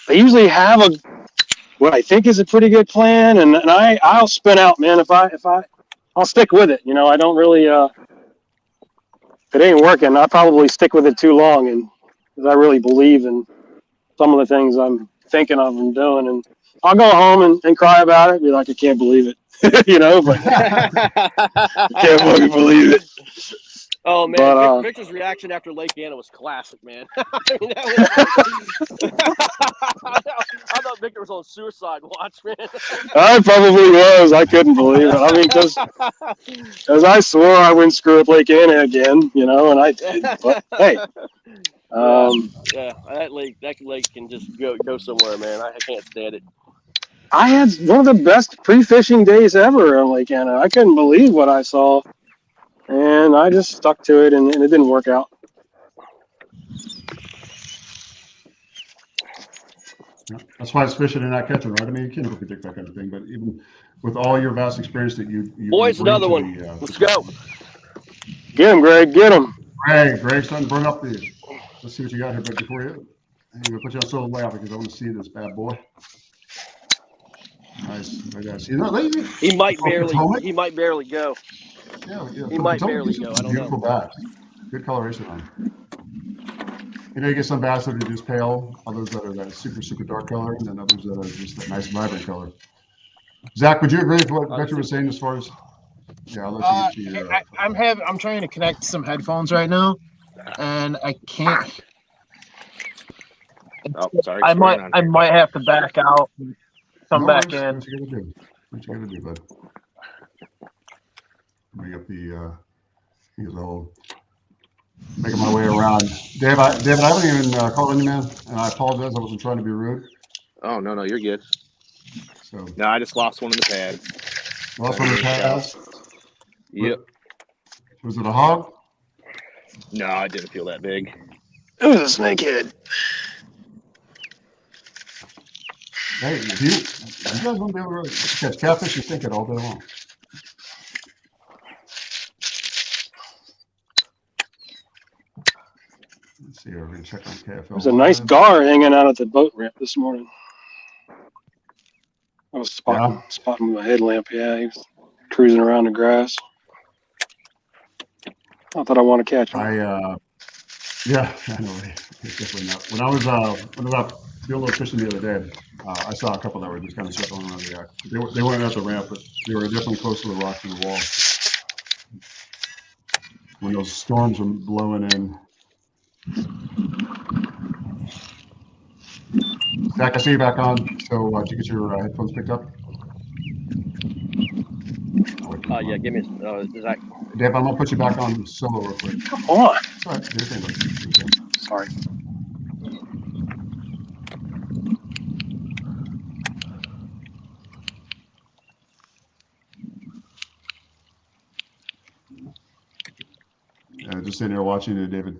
usually have what I think is a pretty good plan, and I'll spin out, man. I'll stick with it. I don't really. If it ain't working, I'll probably stick with it too long, and because I really believe in some of the things I'm thinking of and doing, and I'll go home and cry about it, be like, I can't believe it, but I can't fucking believe it. Oh man, But, Victor's reaction after Lake Anna was classic, man. I mean, that was I thought Victor was on suicide watch, man. I probably was. I couldn't believe it. I mean, because I swore I wouldn't screw up Lake Anna again, and I did. But hey, yeah, that lake can just go somewhere, man. I can't stand it. I had one of the best pre-fishing days ever on Lake Anna. I couldn't believe what I saw, and I just stuck to it, and it didn't work out. Yeah, that's why it's fishing and not catching, right? I mean, you can't predict that kind of thing, but even with all your vast experience that you boys, another one. Let's go. Get him, Greg. Get him. Greg's starting to burn up the. Let's see what you got here, but before you, I'm gonna put you on solo layout because I want to see this bad boy. Nice. He might barely go. Yeah. He might barely go. I don't Beautiful bass. Good coloration on him. You get some bass that are just pale, others that are that super, super dark color, and then others that are just that nice, vibrant color. Zach, would you agree with what Victor was saying as far as? Yeah, I'll let you get to your. I'm trying to connect some headphones right now, and I can't. Oh, sorry. I might have to back out and come back in. What you gonna do, bud? Bring up the whole. Making my way around. Dave, I haven't even called you, man, and I apologize. I wasn't trying to be rude. Oh, no, you're good. So no, I just lost one of the pads. Lost one of the pads? Yep. Was it a hog? No, I didn't feel that big. It was a snakehead. Hey, you guys won't be able to catch catfish, you think it all day long. Let's see, we're going to check on KFL. There's a nice gar hanging out at the boat ramp this morning. I was spotting with my headlamp. Yeah, he was cruising around the grass. Not that I want to catch him. Yeah, I know. It's definitely not. When I was out doing a little fishing the other day, I saw a couple that were just kind of circling around the yak. They weren't at the ramp, but they were definitely close to the rocks and the wall. When those storms were blowing in. Zach, I see you back on. So did you get your headphones picked up? Yeah, give me Zach. Dave, I'm going to put you back on solo real quick. Come on. It's all right. Do your thing, buddy. Do your thing. Sorry. Just sitting there watching you, David.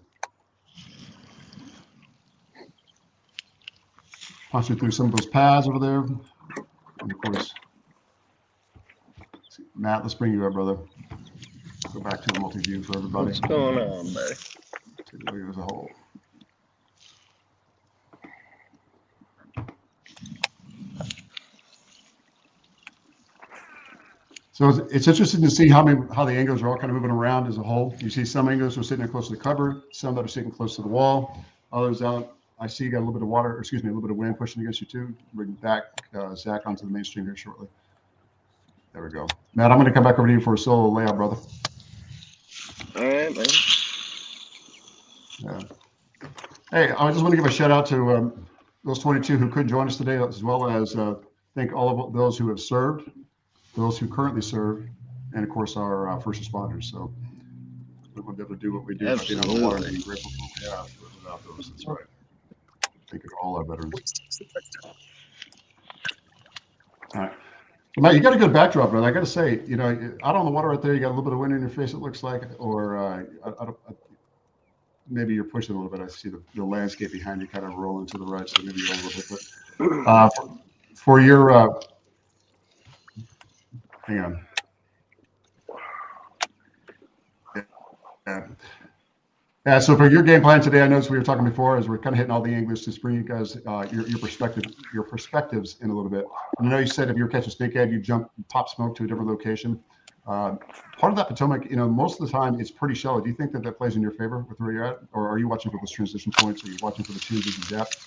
Punching through some of those pads over there. And of course, Matt, let's bring you up, brother. Go back to the multi-view for everybody. What's going on, buddy? Take a look as a whole. So it's interesting to see how the angles are all kind of moving around as a whole. You see some angles are sitting close to the cover, some that are sitting close to the wall, others out. I see you got a little bit of water, or excuse me, a little bit of wind pushing against you too. Bring back Zach onto the mainstream here shortly. There we go. Matt, I'm going to come back over to you for a solo layout, brother. All right, man. Yeah. Hey, I just want to give a shout out to those 22 who couldn't join us today, as well as thank all of those who have served, those who currently serve, and of course our first responders. So we wouldn't be able to do what we do by being on the water and being grateful for what we have without those. That's right. Thank you to all our veterans. All right. Matt, you got a good backdrop, brother. I got to say, you know, out on the water right there, you got a little bit of wind in your face, it looks like, or maybe you're pushing a little bit. I see the landscape behind you kind of rolling to the right, so maybe you're a little bit. But for your, hang on. Yeah, so for your game plan today, I noticed we were talking before as we're kind of hitting all the English to bring you guys your perspectives in a little bit. And I know you said if you were catching snakehead, you jump top smoke to a different location. Part of that Potomac, you know, most of the time it's pretty shallow. Do you think that that plays in your favor with where you're at, or are you watching for those transition points? Are you watching for the changes in depth?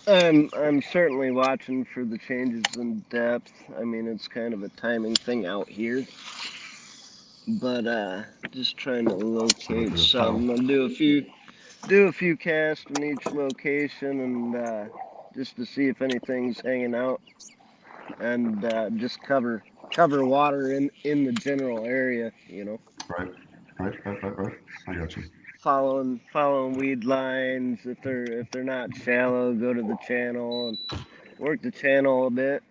I'm certainly watching for the changes in depth. I mean, it's kind of a timing thing out here. But just trying to locate something. I'll do a few casts in each location, and just to see if anything's hanging out, and just cover water in the general area. You know. Right. I got you. Following weed lines. If they're not shallow, go to the channel and work the channel a bit.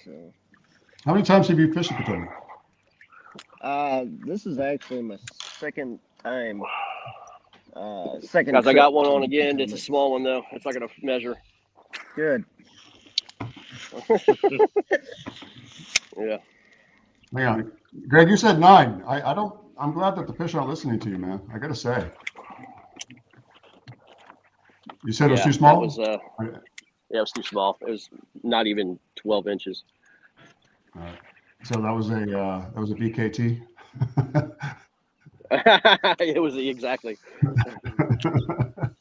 So. How many times have you fished the Potomac? This is actually my second time. Second. Guys, I got one on again. It's a small one though. It's not gonna measure. Good. Yeah. Hang on, Greg. You said 9. I don't. I'm glad that the fish aren't listening to you, man. I gotta say. You said it was too small. Yeah, it was too small. It was not even 12 inches. All right. So that was a BKT. It was exactly. That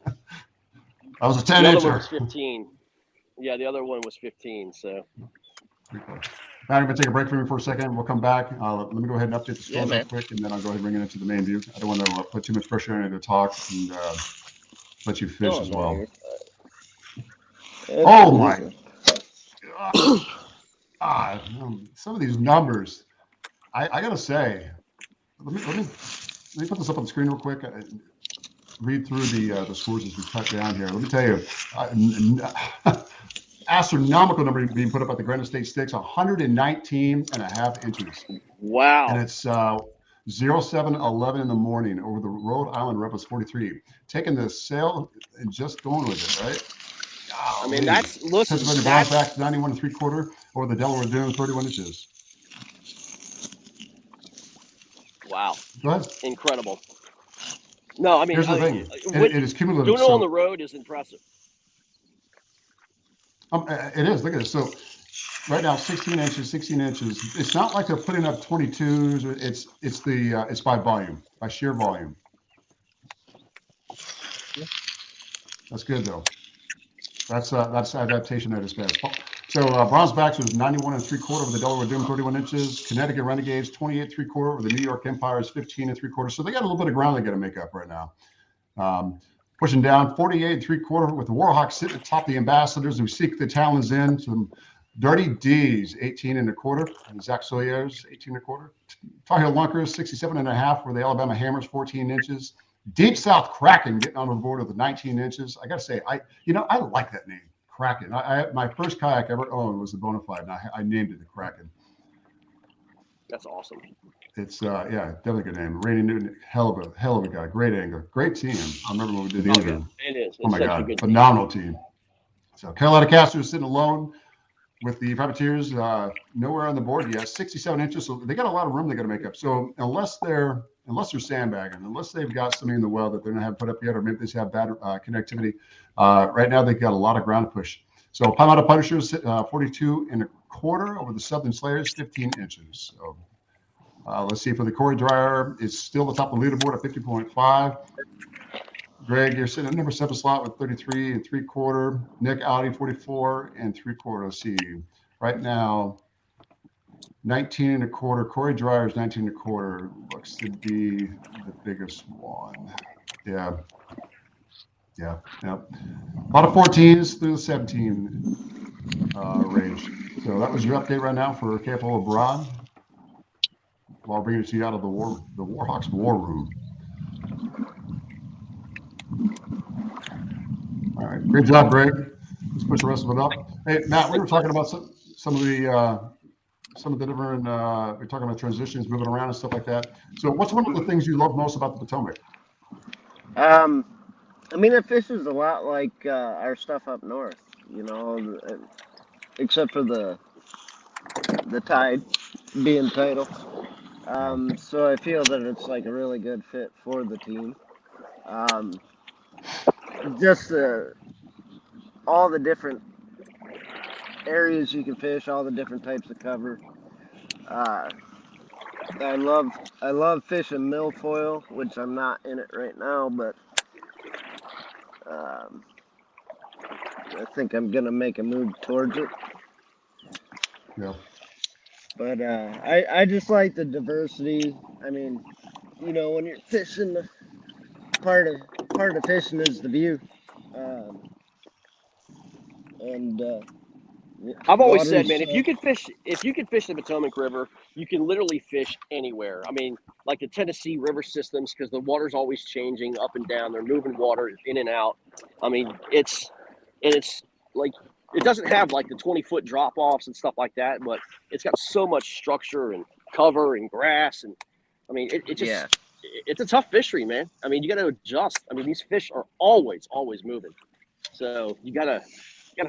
was a 10 The incher. other one was 15. Yeah, the other one was 15. So. Matt, I'm going to take a break from you for a second. We'll come back. Let me go ahead and update the store real quick, and then I'll go ahead and bring it into the main view. I don't want to put too much pressure on you to talk and let you fish as well. Oh my God! Some of these numbers, I got to say, let me put this up on the screen real quick. Read through the scores as we cut down here. Let me tell you. Astronomical number being put up at the Granite State Sticks, 119.5 inches. Wow. And it's 07:11 in the morning over the Rhode Island Rebels 43. Taking the sail and just going with it, right? I mean, that's Pennsylvania Brownback 91 3/4 over the Delaware Dune 31 inches. Wow. Go ahead. Incredible. No, I mean, Here's the thing. It is cumulative. Doing it on the road is impressive. It is. Look at this. So right now, 16 inches. It's not like they're putting up 22s. It's by volume, by sheer volume. That's good though. That's adaptation at its best. So Bronzebacks was 91 3/4 over the Delaware Dune, 31 inches. Connecticut Renegades 28 3/4 over the New York Empires, 15 3/4. So they got a little bit of ground they got to make up right now. Pushing down 48 3/4 with the Warhawks sitting atop the Ambassadors. We seek the Talons in. Some Dirty D's, 18 1/4. And Zach Sawyer's 18 1/4. Tar Heel Lunkers, 67 1/2, where the Alabama Hammers, 14 inches. Deep South Kraken getting on the board with 19 inches. I got to say, I like that name, Kraken. My first kayak ever owned was the Bonafide, and I named it the Kraken. That's awesome. It's definitely a good name. Randy Newton, hell of a guy, great angler, great team. I remember when we did the interview. It is. It's Oh my such a God, good phenomenal team. So Carolina Casters sitting alone with the Privateers, nowhere on the board yet. 67 inches, so they got a lot of room they got to make up. So unless they're sandbagging, unless they've got something in the well that they're not have put up yet, or maybe they just have bad connectivity, right now they've got a lot of ground to push. So Palmetto Punishers, 42 1/4 over the Southern Slayers, 15 inches. So let's see, for the Corey Dreyer, it's still atop the leaderboard at 50.5. Greg, you're sitting at number 7 slot with 33 3/4. Nick Audi, 44 3/4. Let's see, right now, 19 1/4. Corey Dryer's 19 1/4 looks to be the biggest one. Yeah. A lot of 14s through the 17 range. So that was your update right now for KFO Abroad. While bringing it to you out of the Warhawks War Room. All right, great job, Greg. Let's push the rest of it up. Hey, Matt, we were talking about some of the different. We're talking about transitions, moving around, and stuff like that. So, what's one of the things you love most about the Potomac? I mean, it fishes a lot like our stuff up north, except for the tide being tidal. So I feel that it's like a really good fit for the team. Just all the different areas you can fish, all the different types of cover. I love fishing milfoil, which I'm not in it right now, but I think I'm gonna make a move towards it. Yeah. But I just like the diversity. I mean, when you're fishing, part of fishing is the view. And I've always said, water's, man, if you could fish the Potomac River, you can literally fish anywhere. I mean, like the Tennessee river systems, because the water's always changing up and down. They're moving water in and out. I mean, it's like, it doesn't have like the 20-foot drop offs and stuff like that, but it's got so much structure and cover and grass. And I mean, it's a tough fishery, man. I mean, you got to adjust. I mean, these fish are always moving. So you gotta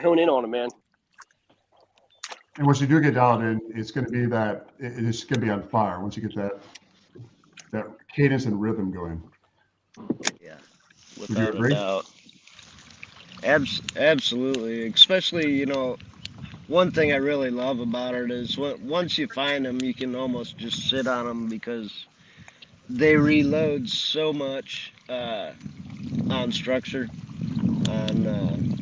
hone in on them, man. And once you do get dialed in, it's going to be it's going to be on fire once you get that cadence and rhythm going. Yeah, Would you without a agree? doubt. Absolutely. Especially, one thing I really love about it is once you find them, you can almost just sit on them because they reload so much on structure, on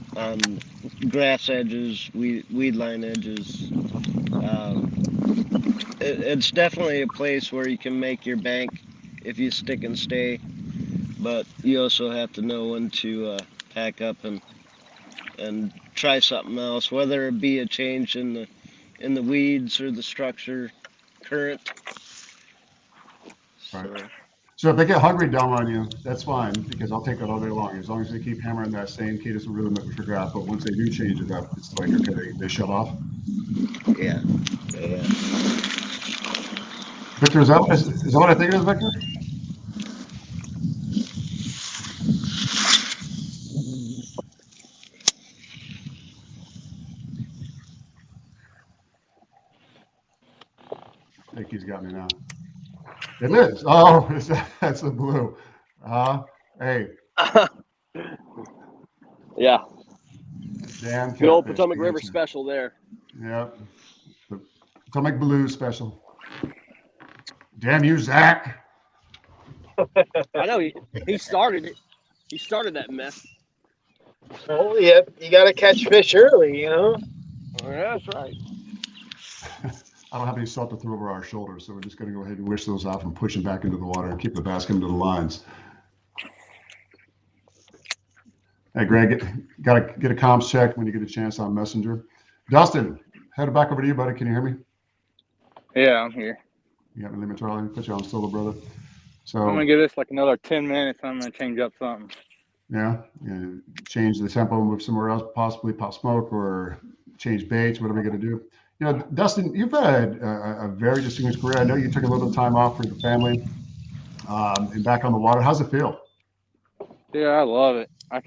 grass edges, weed line edges. It's definitely a place where you can make your bank if you stick and stay, but you also have to know when to pack up and try something else, whether it be a change in the weeds or the structure current. Right. So if they get hungry down on you, that's fine, because I'll take that all day long, as long as they keep hammering that same cadence and rhythm that we figured out. But once they do change it up, it's like, okay, they shut off. Yeah. Victor, is that what I think it is, Victor? I think he's got me now. It is. Oh, that's a blue. Hey. Yeah. Damn. Good old Potomac River special there. Yep. The Potomac Blue special. Damn you, Zach. I know he started it. He started that mess. Well, yeah, you got to catch fish early, Yeah, that's right. I don't have any salt to throw over our shoulders, so we're just going to go ahead and wish those off and push them back into the water and keep the basket into the lines. Hey, Greg, got to get a comms check when you get a chance on Messenger. Dustin, head back over to you, buddy. Can you hear me? Yeah, I'm here. You got me limit, Charlie. Put you on solo, brother. So I'm gonna give this like another 10 minutes. I'm gonna change up something. yeah, change the tempo, move somewhere else, possibly pop smoke or change baits, whatever you're going to do. You know, Dustin, you've had a very distinguished career. I know you took a little bit of time off for your family and back on the water. How's it feel? Yeah, I love it. I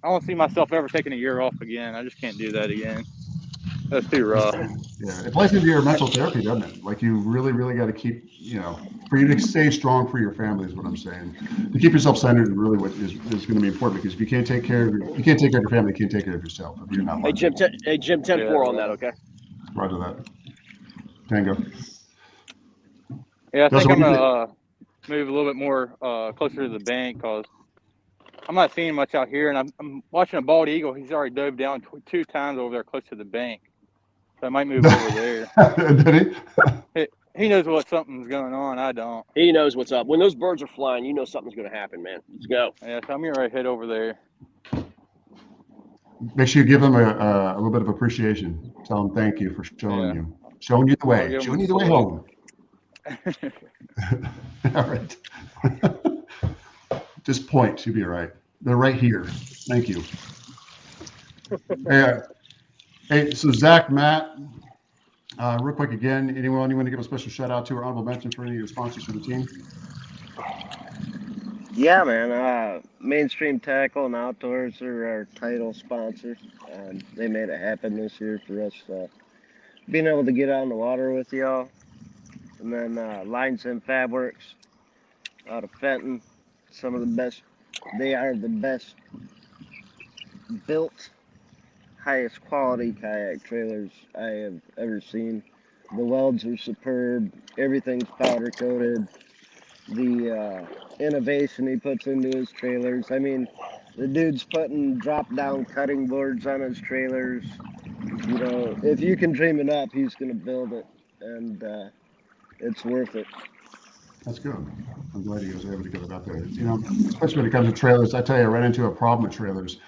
don't see myself ever taking a year off again. I just can't do that again. That's too rough. Yeah, it plays into your mental therapy, doesn't it? Like you really, really got to keep, you know, for you to stay strong for your family is what I'm saying. To keep yourself centered is really what is going to be important, because if you can't take care of your family, you can't take care of yourself. If you're not. Hey Jim, 10-4 on that, okay? Roger that. Tango. Yeah, I Dustin, think I'm what do you gonna move a little bit more closer to the bank, because I'm not seeing much out here, and I'm watching a bald eagle. He's already dove down 2 times over there close to the bank, so I might move over there. Did he? He knows something's going on. I don't. He knows what's up. When those birds are flying, you know something's going to happen, man. Let's go. Yeah, so I'm getting ready to head over there. Make sure you give them a little bit of appreciation. Tell them thank you for showing you the way, showing you the way home. All right. Just point. You'll be all right. They're right here. Thank you. Hey, so Zach, Matt, real quick again, anyone you want to give a special shout out to or honorable mention for any of your sponsors for the team? Yeah, man. Mainstream Tackle and Outdoors are our title sponsors. They made it happen this year for us being able to get on the water with y'all. And then Lines and Fab Works out of Fenton. Some of the best. They are the best built, highest quality kayak trailers I have ever seen. The welds are superb. Everything's powder coated. The innovation he puts into his trailers. I mean, the dude's putting drop-down cutting boards on his trailers. You know, if you can dream it up, he's going to build it, and it's worth it. That's good. I'm glad you guys are able to get it out there. You know, especially when it comes to trailers, I tell you, I ran into a problem with trailers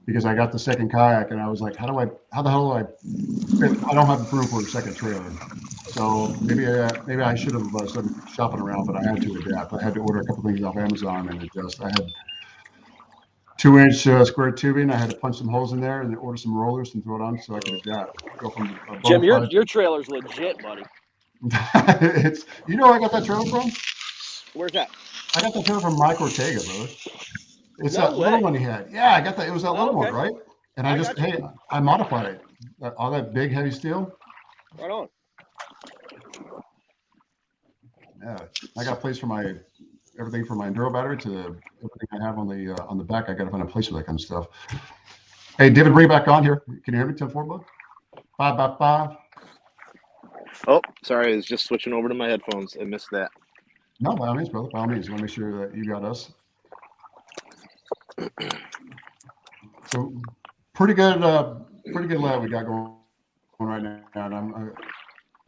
because I got the second kayak and I was like, how the hell do I don't have room for a second trailer. So maybe I should have started shopping around, but I had to adapt. I had to order a couple things off Amazon and adjust. I had 2-inch square tubing. I had to punch some holes in there and order some rollers and throw it on so I could adapt. Go from Jim, your trailer's legit, buddy. It's, you know where I got that trailer from? Where's that? I got that trailer from Mike Ortega, brother. It's No that way. little one he had. Yeah, I got that. It was that little one, Okay. right? And I modified it. All that big heavy steel. Right on. Yeah, I got a place for everything from my enduro battery to everything I have on the back. I got to find a place for that kind of stuff. Hey, David, bring it back on here. Can you hear me? 10-4, bud. 5x5. Oh, sorry. I was just switching over to my headphones. I missed that. No, by all means, brother. By all means, I want to make sure that you got us. So pretty good lad we got going right now, and I'm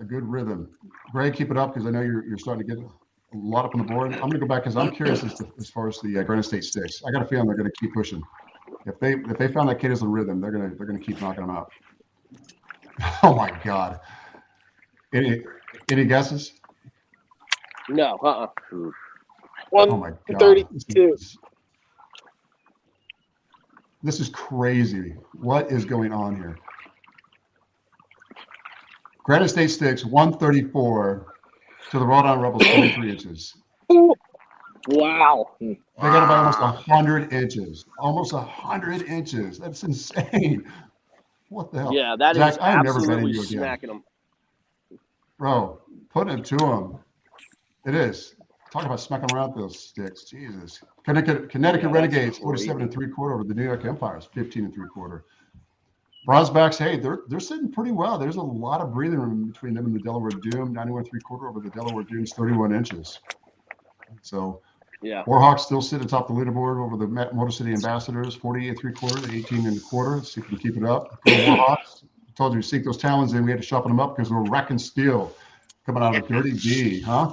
a good rhythm. Greg, keep it up because I know you're starting to get a lot up on the board. I'm going to go back because I'm curious as far as the Granite State sticks. I got a feeling they're going to keep pushing. If they found that kid as a rhythm, they're going to keep knocking them out. Oh my God! Any guesses? No. Oh my God! 132. This is crazy. What is going on here? Granite State sticks 134 to the Rhode Island Rebels 23 inches. Wow. They got about almost 100 inches. Almost 100 inches. That's insane. What the hell? Yeah, that Zach, is I'm never betting absolutely you again. smacking them. Bro, put it to them. It is. Talk about smacking around those sticks. Jesus. Connecticut Renegades 47 3/4 over the New York Empires 15 3/4. Bronzebacks, hey, they're sitting pretty well. There's a lot of breathing room between them and the Delaware Doom, 91 3/4 over the Delaware Doom's 31 inches. So Yeah. Warhawks still sit atop the leaderboard over the Motor City Ambassadors, 48 3/4, 18 1/4. See if we can keep it up. Go Warhawks. I told you to sink those talons in. We had to sharpen them up because we're wrecking steel coming out of 30D, huh?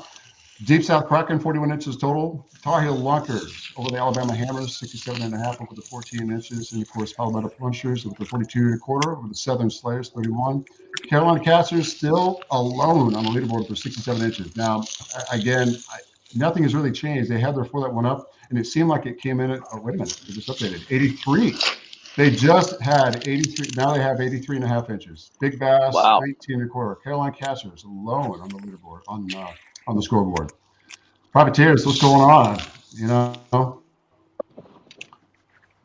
Deep South Kraken, 41 inches total. Tar Heel Lunkers over the Alabama Hammers, 67.5 over the 14 inches. And of course, Palmetto Punchers with the 42.25 over the Southern Slayers, 31. Carolina Casters still alone on the leaderboard for 67 inches. Now, again, nothing has really changed. They had their 4 that went up, and it seemed like it came in at, oh, wait a minute, they just updated, 83. They just had 83. Now they have 83.5 inches. Big Bass, Wow. 18.25. Carolina Casters alone on the leaderboard, on the scoreboard. Privateers, what's going on? You know.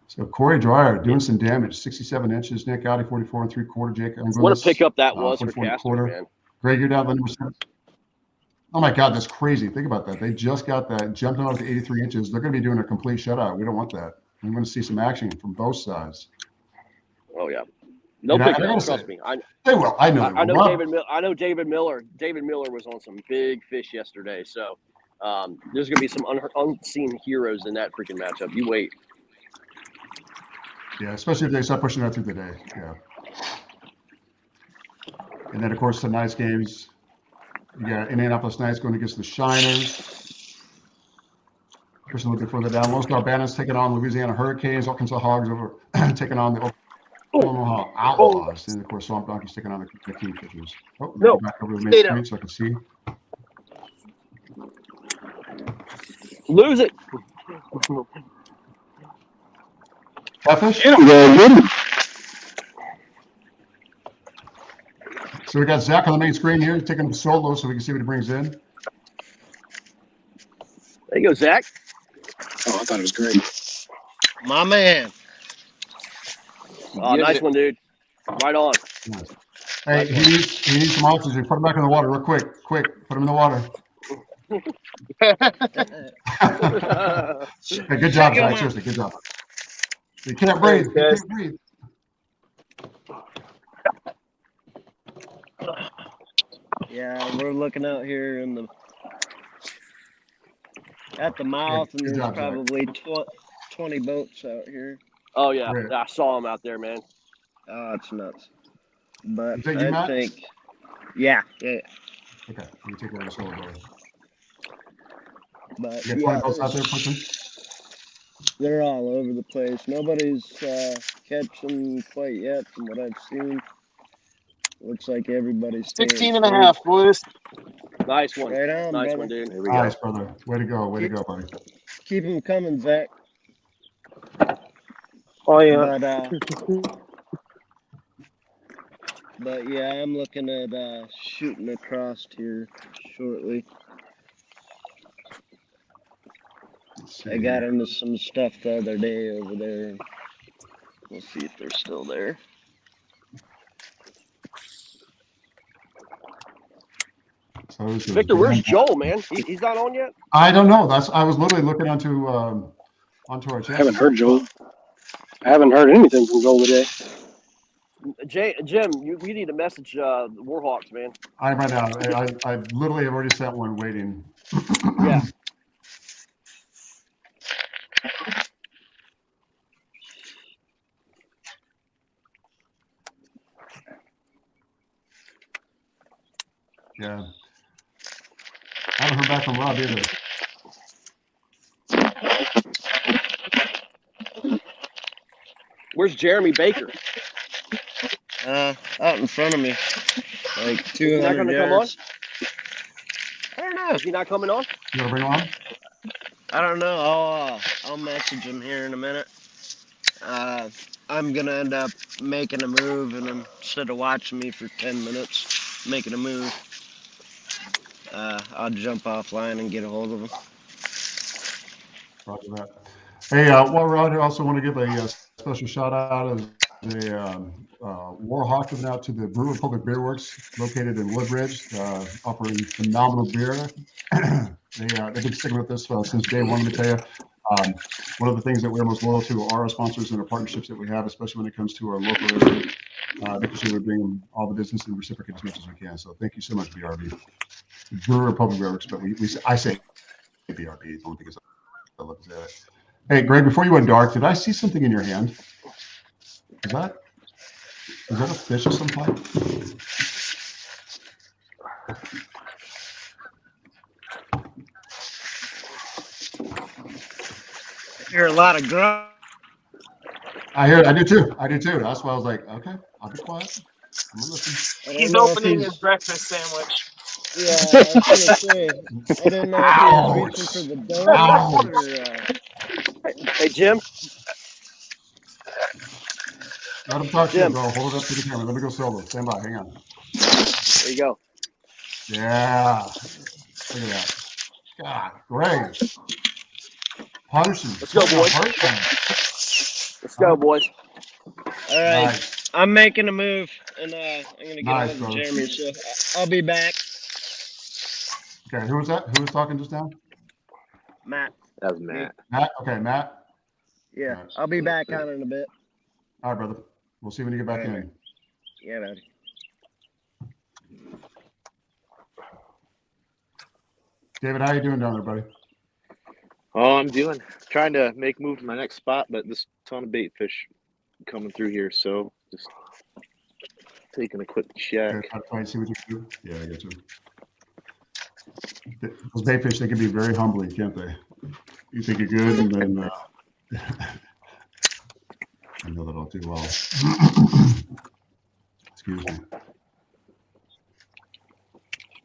So Corey Dreyer doing some damage, 67 inches. Nick Gotti, 44.75. Jake Unglis, What a pickup that was for 44.25. Casters, man. Greg, you're down the number 7. Oh my God, that's crazy. Think about that. They just got that, jumping up to 83 inches. They're going to be doing a complete shutout. We don't want that. We want to see some action from both sides. Oh yeah, no And I pickup. gotta Trust say, me. They will. I know. I know Rob, David Miller. David Miller was on some big fish yesterday. So there's going to be some unseen heroes in that freaking matchup. You wait. Yeah, especially if they start pushing that through the day. Yeah. And then, of course, the nice games. You got Indianapolis Knights going against the Shiners. Person looking further down. Lone Star Bandits taking on Louisiana Hurricanes. Arkansas Hogs over taking on the Oklahoma Outlaws. And, of course, Swamp Donkeys taking on the Kingfishers. Oh, let me go back over to the main screen so I can see. Lose it. Catfish? Get him, go, get him. So we got Zach on the main screen here, taking him solo so we can see what he brings in. There you go, Zach. Oh, I thought it was great. My man. Oh, nice one, dude. Right on. Nice. Hey, he needs some oxygen. Put him back in the water real quick. Quick, put him in the water. Hey, good job, Zach. Seriously, good job. You can't breathe. You can't breathe. Yeah, we're looking out here at the mouth, and Good there's job, Zach. probably 20 boats out here. Oh yeah, Great. I saw him out there, man. Oh, it's nuts. But Is that you, I Matt? think, yeah. Okay, let me take over the solo there. But You got 20 yeah, boats out there pushing? they're all over the place. Nobody's catching quite yet, from what I've seen. Looks like everybody's staying 16.5, boys. Nice one. Right on, Nice brother. one, dude. There we go. Nice, brother. Way to go. Way to go, buddy. Keep them coming, Zach. Oh yeah. But yeah, I'm looking at shooting across here shortly. I got into some stuff the other day over there. We'll see if they're still there. So this is Victor, good. where's Joel, man? He's not on yet? I don't know. I was literally looking onto our I channel. haven't heard Joel. I haven't heard anything from Joel today. Jim, you need to message the Warhawks, man. I'm right now. I literally have already sent one waiting. Yeah. Yeah. I haven't heard back from Rob either. Where's Jeremy Baker? Out in front of me, like Is he not 200 going to come on? yards. I don't know. Is he not coming on? You want to bring him on? I don't know. I'll message him here in a minute. I'm gonna end up making a move, and instead of watching me for 10 minutes, making a move, I'll jump offline and get a hold of him. Roger that. Hey, while we're out here, I also want to give a special shout out as a Warhawk giving out to the Brewer Public Beer Works located in Woodbridge, offering phenomenal beer. They've been sticking with us since day one, let me tell you. One of the things that we're most loyal to are our sponsors and our partnerships that we have, especially when it comes to our local area, making sure we bring them all the business and reciprocate as much as we can. So thank you so much, BRB. Brewer Public Beer Works, but I say BRB, don't think it's I love to say it. Hey, Greg, before you went dark, did I see something in your hand? Is that a fish of some type? hear a lot of grunt. I hear it. I do too. That's why I was like, okay, I'll be quiet. I'm gonna listen. I don't He's know if opening he's. his breakfast sandwich. Yeah, I was gonna say. I didn't know if he was reaching for the donuts or. Hey, Jim. Let him talk Jim. shit, bro. Hold it up to the camera. Let me go solo. Stand by. Hang on. There you go. Yeah. Look at that. God, Greg. Punishing. Let's go, boys. Let's go, boys. All right, Nice. I'm making a move, and I'm gonna get Nice, on brother. to Jeremy. So I'll be back. Okay, who was that? Who was talking just now? Matt. That was Matt. Matt? Okay, Matt. Yeah, All right. I'll be back on in a bit. All right, brother. We'll see when you get back All right. in. Yeah, buddy. David, how you doing down there, buddy? Oh, I'm trying to make move to my next spot, but there's a ton of bait fish coming through here, so just taking a quick check. Okay, try to see what you can do. Yeah, I get you. Those bait fish, they can be very humbling, can't they? You think you're good, and then I know that I'll do well. Excuse me.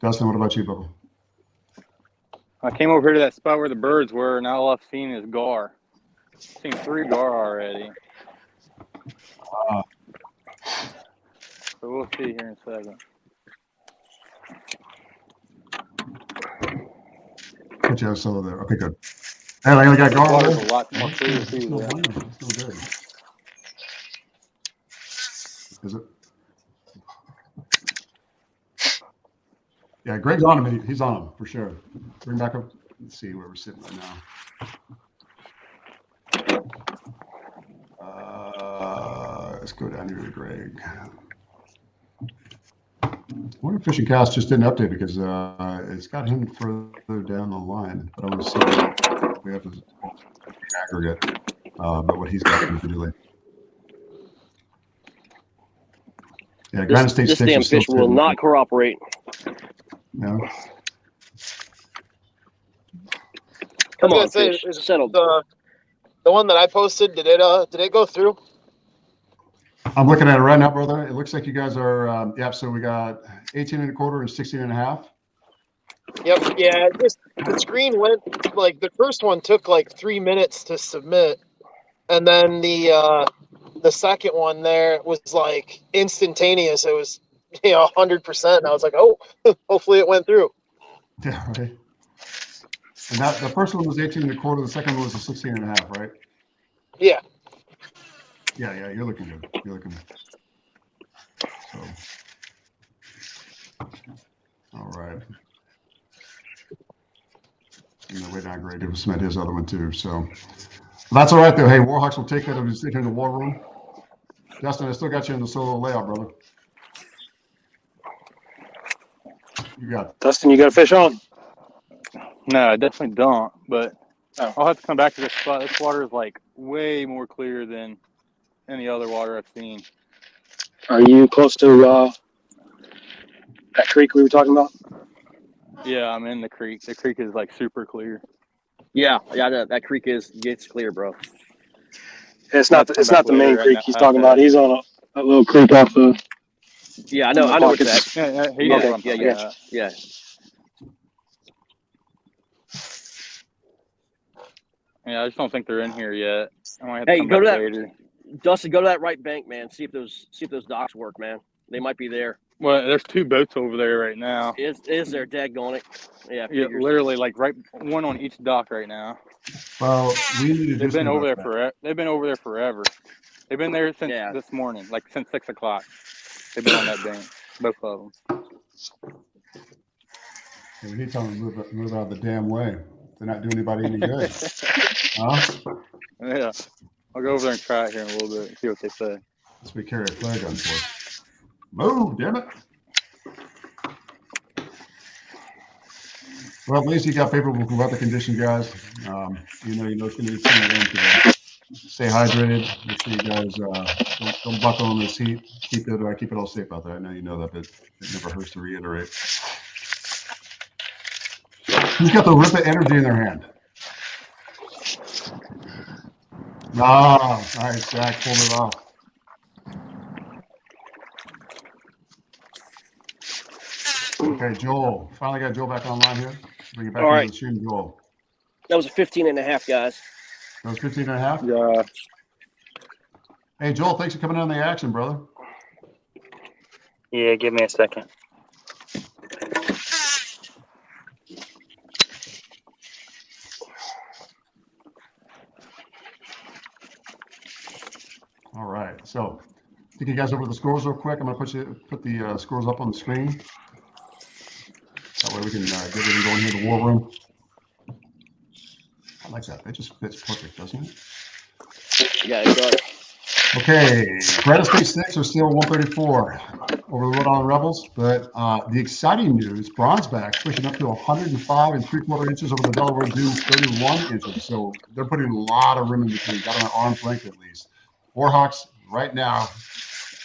Dustin, what about you, Bubba? I came over here to that spot where the birds were, and all I've seen is gar. I've seen 3 gar already. So we'll see here in a second. Put you have solo there. Okay, good. Hey, I got gar Water's there. a lot more clear That's too. no There. bueno. That's no good. Is it? Yeah, Greg's on him. He's on him for sure. Bring back up. Let's see where we're sitting right now. Let's go down here to Greg. I wonder if Fishing Cast just didn't update because it's got him further down the line. But I want to see if we have the aggregate, but what he's got individually. Yeah, Granite State This 6 damn is still fish will not cooperate. No. Come I on, was gonna fish. say, is Settle. the one that I posted, did it go through? I'm looking at it right now, brother. It looks like you guys are, so we got 18 and a quarter and 16 and a half. Yep. Yeah. The screen went like the first one took like 3 minutes to submit, and then the second one there was like instantaneous. It was 100%. And I was like, oh, hopefully it went through. Yeah, right. And that the first one was 18 and a quarter. The second one was a 16 and a half, right? Yeah. Yeah, you're looking good. You're looking so. All right. Way down grade. It was submit his other one too. So that's all right though. Hey, Warhawks will take that if you sit here in the war room. Justin, I still got you in the solo layout, brother. You got it. Dustin, you got a fish on? No, I definitely don't. But Oh. I'll have to come back to this spot. This water is like way more clear than any other water I've seen. Are you close to that creek we were talking about? Yeah, I'm in the creek. The creek is like super clear. Yeah, that creek gets clear, bro. It's not the main later creek and he's talking about. He's on a little creek off the. Yeah, I know what's that. Yeah, he Yeah, knows what I'm talking yeah. about. Yeah. Yeah, I just don't think they're in here yet. I might have Hey, to come go back to that. later. Dustin, go to that right bank, man. See if those docks work, man. They might be there. Well, there's 2 boats over there right now. Is there? Daggone it. Yeah, Yeah, figures. literally like right one on each dock right now. Well, we need to do They've been something over there about that. forever. They've been over there forever. They've been there since this morning, like since 6 o'clock. They've been on that bank, both of them. Hey, we need to tell them to move out of the damn way. They're not doing anybody any good. Huh? Yeah, I'll go over there and try it here in a little bit and see what they say. That's what we carry a flare gun for. Move, damn it. Well, at least you got favorable weather conditions, guys. You know it's going to be pretty warm today. Stay hydrated. Make sure you guys don't buckle in this heat. Keep it all safe out there. I know you know that, but it never hurts to reiterate. Who's got the rip of energy in their hand? Ah, nice, Zach pulled it off. Okay, Joel. Finally got Joel back online here. Bring it back All into right. the stream, Joel. That was a 15.5, guys. That was 15.5? Yeah. Hey, Joel, thanks for coming on the action, brother. Yeah, give me a second. All right, so take you guys over the scores real quick. I'm gonna put the scores up on the screen. That way we can get ready to go in here to the war room. I like that. That just fits perfect, doesn't it? Yeah, it does. Okay, Granite State Sticks are still 134 over the Rhode Island Rebels, but the exciting news, Bronzeback's pushing up to 105 3/4 inches over the Delaware Dunes, 31 inches. So they're putting a lot of room in between, got an arm's length at least. Warhawks right now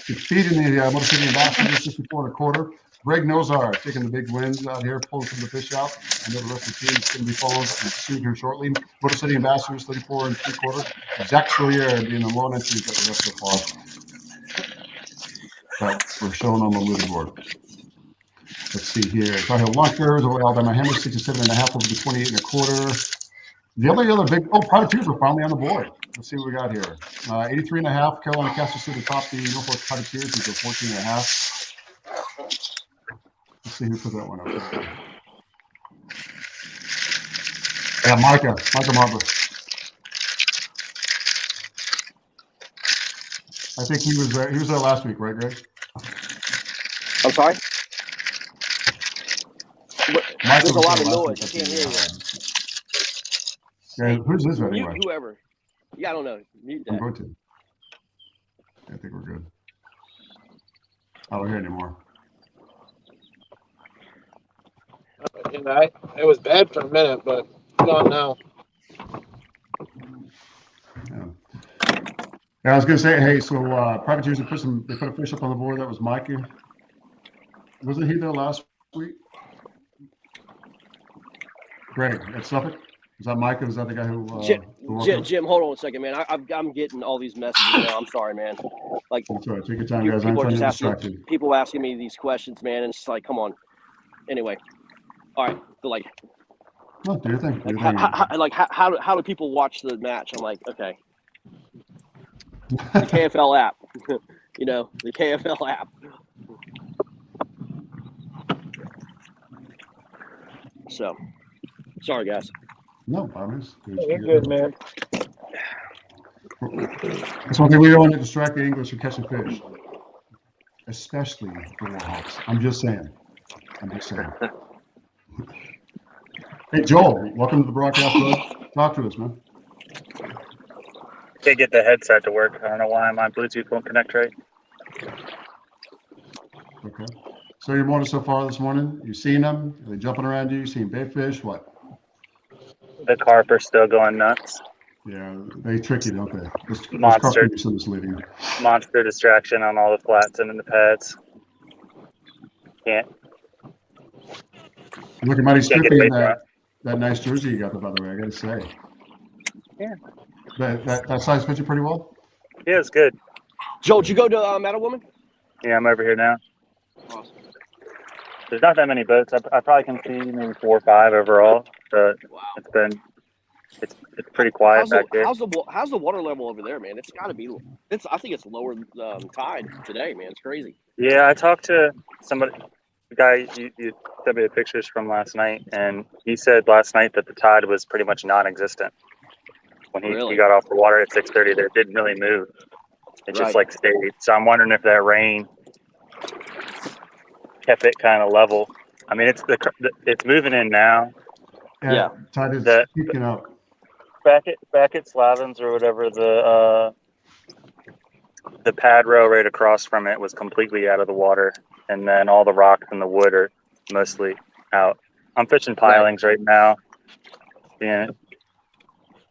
defeating the Motor City Ambassadors 64 1/4. Greg Nozar taking the big wins out here, pulling some of the fish out. I know the rest of the team is going to be following soon here shortly. Motor City Ambassadors 34 3/4. Zach Sawyer being the lone entry got the rest so far. But we're showing on the leaderboard. Let's see here. Tar Heel Lunkers over Alabama Hammers 67.5 over the 28 1/4. The only other big privateers are finally on the board. Let's see what we got here. 83.5. Carolina Castle City top the Norfolk privateers. We go 14.5. Let's see who put that one up there. Yeah, Micah Marber. I think he was there last week, right, Greg? I'm sorry? Micah There's a was lot there of last noise. I week. can't hear you. Yeah, who's this Mute anyway? whoever. Yeah, I don't know. Mute I'm that. going to. I think we're good. I don't hear anymore. And it was bad for a minute, but it's gone now. Yeah, I was going to say, hey, so privateers they put a fish up on the board. That was Micah. Wasn't he there last week? Greg at Suffolk. Is that Micah? Is that the guy who? Jim, hold on a second, man. I'm getting all these messages now. I'm sorry, man. Like, that's all right. Take your time, guys. I'm people are trying just to distract you. people asking me these questions, man, and it's like, come on. Anyway, all right. So like, No, do your thing. Do your how do people watch the match? I'm like, okay. The KFL app, you know, the KFL app. So, sorry, guys. No, promise. You're good, man. That's one thing we don't want to distract the English from catching fish, especially the Warhawks. I'm just saying. Hey, Joel, welcome to the broadcast, bud. Talk to us, man. Can't get the headset to work. I don't know why my Bluetooth won't connect right. Okay. So your morning so far this morning, you seen them? Are they jumping around you? You seen big fish? What? The carp are still going nuts. Yeah, they trick you, don't they? This Monster. carp is misleading. Monster distraction on all the flats and in the pads. Can't. Look at Mighty Can't get Strippy away in from it. that nice jersey you got there, by the way, I got to say. Yeah. That size fits you pretty well? Yeah, it's good. Joe, did you go to Metal Woman? Yeah, I'm over here now. Awesome. There's not that many boats. I probably can see maybe 4 or 5 overall, but Wow. it's pretty quiet back there. How's the water level over there, man? It's got to be. I think it's lower tide today, man. It's crazy. Yeah, I talked to somebody, the guy you sent me the pictures from last night, and he said last night that the tide was pretty much non-existent. When he got off the water at 6:30, it didn't really move. It just like stayed. So I'm wondering if that rain kept it kind of level. I mean, it's moving in now. Yeah. Tide is peaking up. Back at Slavin's or whatever, the pad row right across from it was completely out of the water, and then all the rocks and the wood are mostly out. I'm fishing pilings right now. Yeah.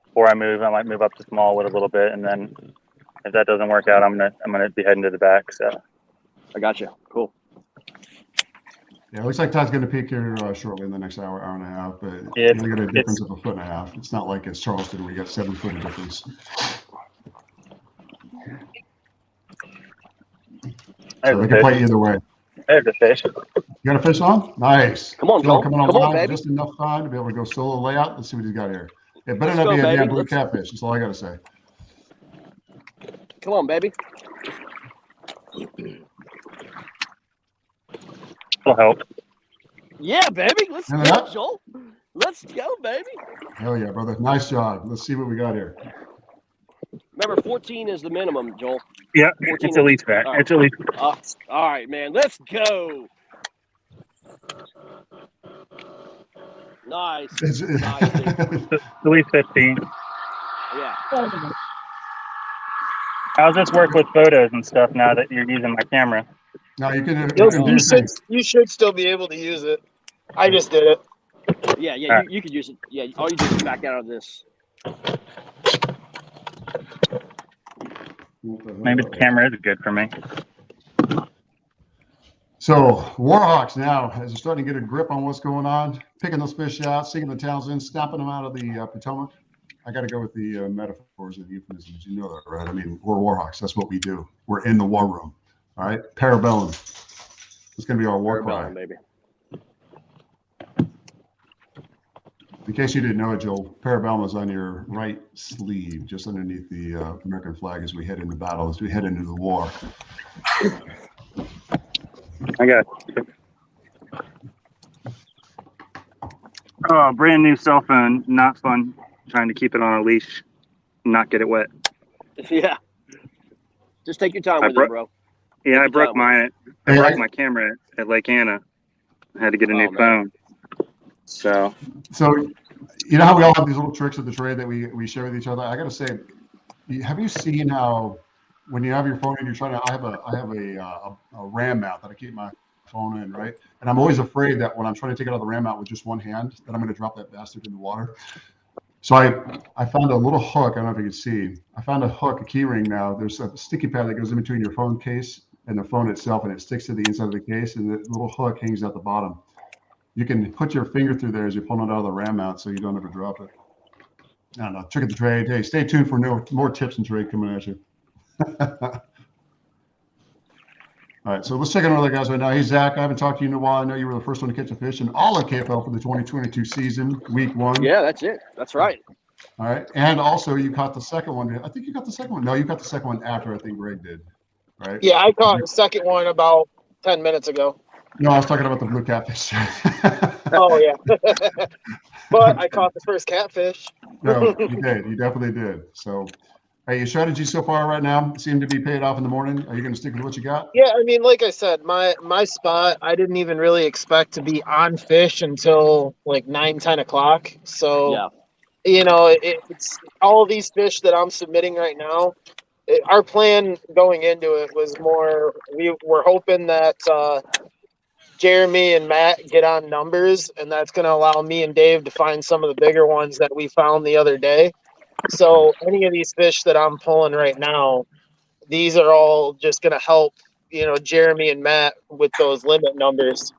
Before I move, I might move up to Smallwood a little bit, and then if that doesn't work out, I'm gonna be heading to the back. So I got you. Cool. Yeah, it looks like tide's going to peak here shortly in the next hour and a half, but yeah, you only get a difference of 1.5 feet. It's not like it's Charleston where you got 7 foot of difference. So they can play either way. There's a fish. You got a fish on? Nice. Come on, Joel. Coming on Come on, line baby. just enough time to be able to go solo layout. Let's see what he's got here. It better Let's not go, be a baby. damn blue Let's- catfish. That's all I got to say. Come on, baby. Will help. Yeah, baby. Let's Look go, at that. Joel. Let's go, baby. Hell yeah, brother. Nice job. Let's see what we got here. Remember, 14 is the minimum, Joel. Yeah, 14 it's at least that. All right. It's at least. All right, man. Let's go. Nice. It's- Nice, dude. At least 15. Yeah. How's this work with photos and stuff now that you're using my camera? Now you can do You your thing. should still be able to use it. I just did it. Yeah, All right. you could use it. Yeah, all you do is back out of this. Maybe the camera is good for me. So Warhawks now, as they're starting to get a grip on what's going on, picking those fish out, sinking the tails in, snapping them out of the Potomac. I got to go with the metaphors and euphemisms. You know that, right? I mean, we're Warhawks. That's what we do. We're in the war room. All right, Parabellum. It's going to be our war cry. Parabellum, baby. In case you didn't know it, Joel, Parabellum is on your right sleeve, just underneath the American flag as we head into battle, as we head into the war. I got Oh, brand new cell phone. Not fun trying to keep it on a leash, not get it wet. Yeah. Just take your time I with bro- it, bro. Yeah, I Good broke job. mine. I Hey, broke my camera at Lake Anna. I had to get a Oh, new man. phone. So So, you know how we all have these little tricks of the trade that we share with each other. I got to say, have you seen how when you have your phone and you're trying to? I have a RAM mount that I keep my phone in, right? And I'm always afraid that when I'm trying to take it out of the RAM mount with just one hand, that I'm going to drop that bastard in the water. So I found a little hook. I don't know if you can see. I found a hook, a key ring now. There's a sticky pad that goes in between your phone case and the phone itself, and it sticks to the inside of the case, and the little hook hangs at the bottom. You can put your finger through there as you're pulling it out of the RAM mount so you don't ever drop it. I don't know. Trick of the trade. Hey, stay tuned for more tips and trade coming at you. All right, so let's check on other guys right now. Hey, Zach, I haven't talked to you in a while. I know you were the first one to catch a fish in all of KFL for the 2022 season, week one. Yeah, that's it. That's right. All right, and also you caught the second one. I think you got the second one. No, you got the second one after I think Greg did, right? Yeah, I caught the second one about 10 minutes ago. No, I was talking about the blue catfish. Oh, yeah. But I caught the first catfish. No, you did. You definitely did. So, hey, your strategy so far right now seem to be paid off in the morning. Are you going to stick with what you got? Yeah, I mean, like I said, my spot, I didn't even really expect to be on fish until like 9, 10 o'clock. So, Yeah. you know, it's all of these fish that I'm submitting right now. Our plan going into it was more, we were hoping that Jeremy and Matt get on numbers, and that's going to allow me and Dave to find some of the bigger ones that we found the other day. So any of these fish that I'm pulling right now, these are all just going to help, you know, Jeremy and Matt with those limit numbers.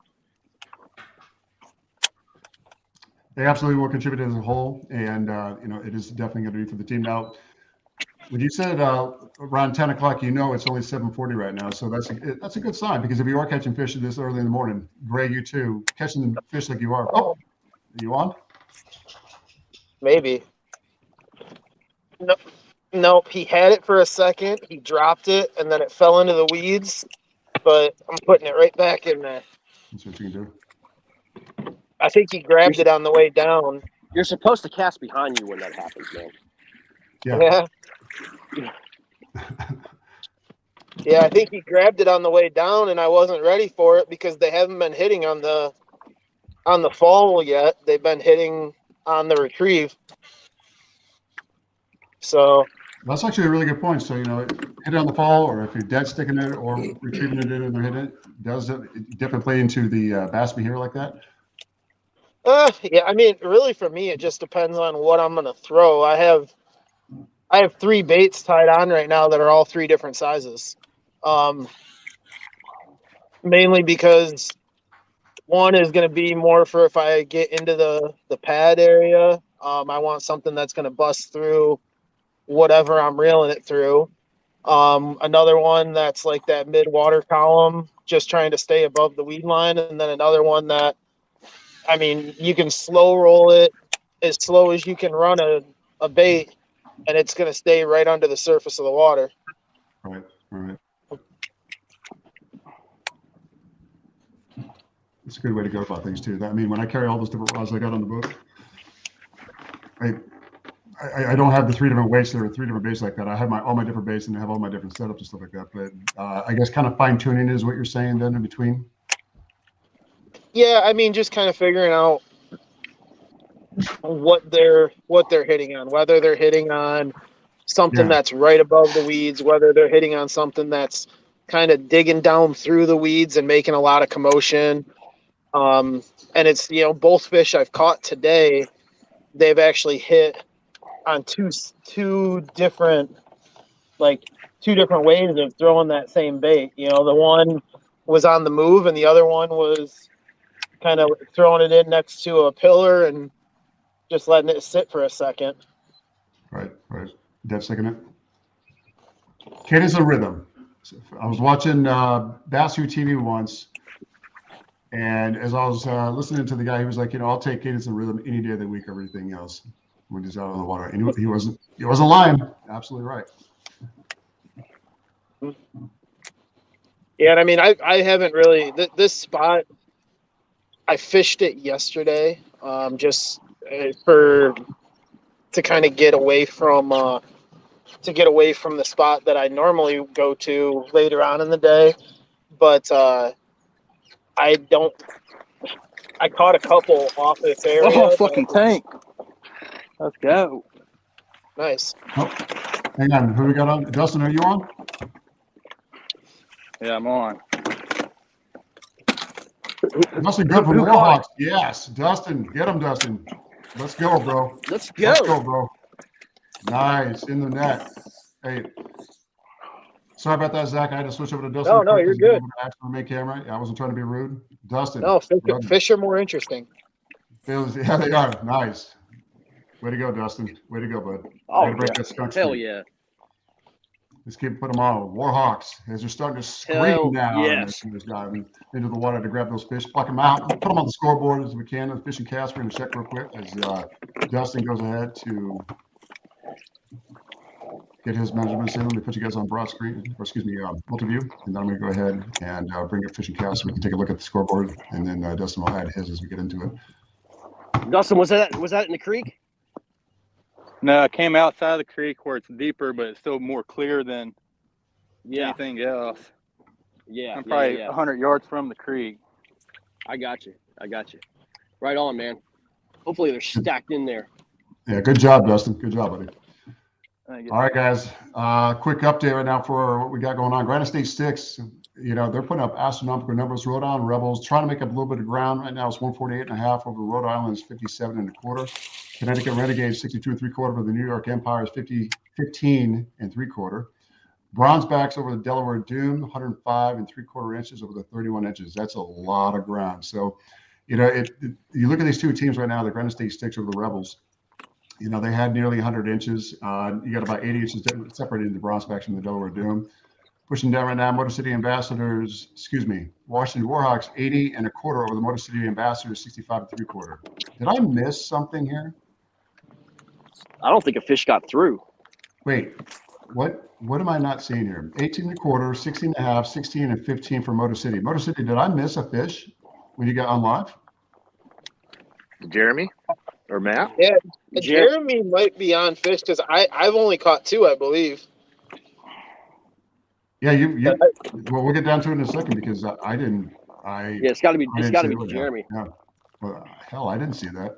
They absolutely will contribute as a whole, and you know it is definitely going to be for the team. Now, when you said around 10 o'clock, you know it's only 7:40 right now, so that's a good sign because if you are catching fish this early in the morning, Greg, you too, catching fish like you are. Oh, are you on? Maybe. No, nope. He had it for a second. He dropped it, and then it fell into the weeds. But I'm putting it right back in there. That's what you can do. I think he grabbed it on the way down. You're supposed to cast behind you when that happens, man. Yeah. Yeah, I think he grabbed it on the way down, and I wasn't ready for it because they haven't been hitting on the fall yet. They've been hitting on the retrieve. So That's actually a really good point. So, you know, hit it on the fall, or if you're dead sticking it or retrieving it in and they're hitting it, does it definitely play into the bass behavior like that? yeah, I mean, really for me, it just depends on what I'm going to throw. I have 3 baits tied on right now that are all 3 different sizes. Mainly because one is going to be more for if I get into the pad area. I want something that's going to bust through whatever I'm reeling it through. Another one that's like that mid-water column, just trying to stay above the weed line. And then another one that, I mean, you can slow roll it as slow as you can run a bait, and it's going to stay right under the surface of the water. Right, right. It's a good way to go about things too. I mean, when I carry all those different rods I got on the boat, I don't have the 3 different weights. There are 3 different baits like that. I have all my different baits and I have all my different setups and stuff like that. But I guess kind of fine tuning is what you're saying then in between. Yeah, I mean, just kind of figuring out what they're hitting on, whether they're hitting on something that's right above the weeds, whether they're hitting on something that's kind of digging down through the weeds and making a lot of commotion. And it's, both fish I've caught today, they've actually hit on two different ways of throwing that same bait. The one was on the move and the other one was kind of throwing it in next to a pillar and just letting it sit for a second. Right. Dead second it. Cadence of rhythm. So I was watching Basu TV once, and as I was listening to the guy, he was like, I'll take cadence and rhythm any day of the week, everything else when he's out on the water. And he wasn't lying. Absolutely right. Yeah, and I mean, I haven't really this spot. I fished it yesterday, just to kind of get away from the spot that I normally go to later on in the day. But I caught a couple off this area. Oh, fucking tank. Let's go. Nice. Oh, hang on. Who we got on? Dustin, are you on? Yeah, I'm on. Dustin, good from the Warhawks. Yes, Dustin. Get him, Dustin. Let's go, bro. Let's go. Let's go, bro. Nice. In the net. Hey, sorry about that, Zach. I had to switch over to Dustin. No, you're good. On the main camera. I wasn't trying to be rude. Dustin. No, fish are more interesting. Yeah, they are. Nice. Way to go, Dustin. Way to go, bud. Oh, Way to break that skunk hell streak. yeah. Let's keep putting them on. Warhawks, as they're starting to scream Hell now yes. diving into the water to grab those fish, pluck them out, put them on the scoreboard as we can. The fishing cast, we're going to check real quick as Dustin goes ahead to get his measurements in. Let me put you guys on broad screen, or excuse me, multi-view, and then I'm going to go ahead and bring up fishing cast so we can take a look at the scoreboard, and then Dustin will add his as we get into it. Dustin, was that in the creek? No, I came outside of the creek where it's deeper, but it's still more clear than anything else. Yeah. I'm probably 100 yards from the creek. I got you. Right on, man. Hopefully they're stacked in there. Yeah, good job, Dustin. Good job, buddy. Thank you. All right, guys. Quick update right now for what we got going on. Granite State Sticks, they're putting up astronomical numbers. Rhode Island Rebels trying to make up a little bit of ground. Right now it's 148.5 over Rhode Island is 57.25. Connecticut Renegades 62.75 over the New York Empire is 15.75. Bronzebacks over the Delaware Doom 105.75 inches over the 31 inches. That's a lot of ground. So, you look at these two teams right now, the Granite State Sticks over the Rebels. They had nearly 100 inches. You got about 80 inches separated the Bronzebacks from the Delaware Doom. Pushing down right now, Washington Warhawks 80.25 over the Motor City Ambassadors 65.75. Did I miss something here? I don't think a fish got through. Wait, what am I not seeing here? 18.25, 16.5, 16 and 15 for Motor City. Motor City, did I miss a fish when you got on live? Jeremy or Matt? Yeah, Jeremy might be on fish because I've only caught 2, I believe. Yeah, well, we'll get down to it in a second because I didn't. Yeah, it's got to be Jeremy. Yeah. Well, hell, I didn't see that.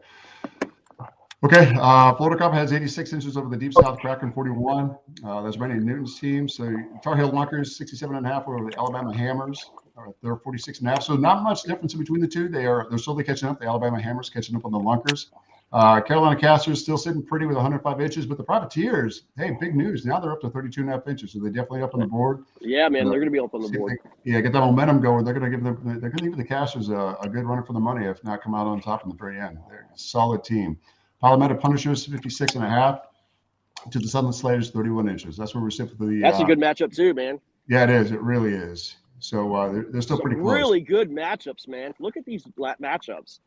Okay, Florida Cup has 86 inches over the Deep South Kraken 41. That's Randy Newton's team. So Tar Heel Lunkers 67.5 over the Alabama Hammers. They're 46.5. So not much difference in between the two. They're slowly catching up. The Alabama Hammers catching up on the Lunkers. Carolina Casters still sitting pretty with 105 inches, but the Privateers, hey, big news. Now they're up to 32.5 inches, so they're definitely up on the board. Yeah, man, they're going to be up on the board. Get that momentum going. They're going to give the Casters a good run for the money, if not come out on top in the very end. They're a solid team. Palometa Punishers 56.5. to the Southern Slaters, 31 inches. That's where we're sitting for the. That's a good matchup too, man. Yeah, it is. It really is. So they're still pretty close. Really good matchups, man. Look at these matchups.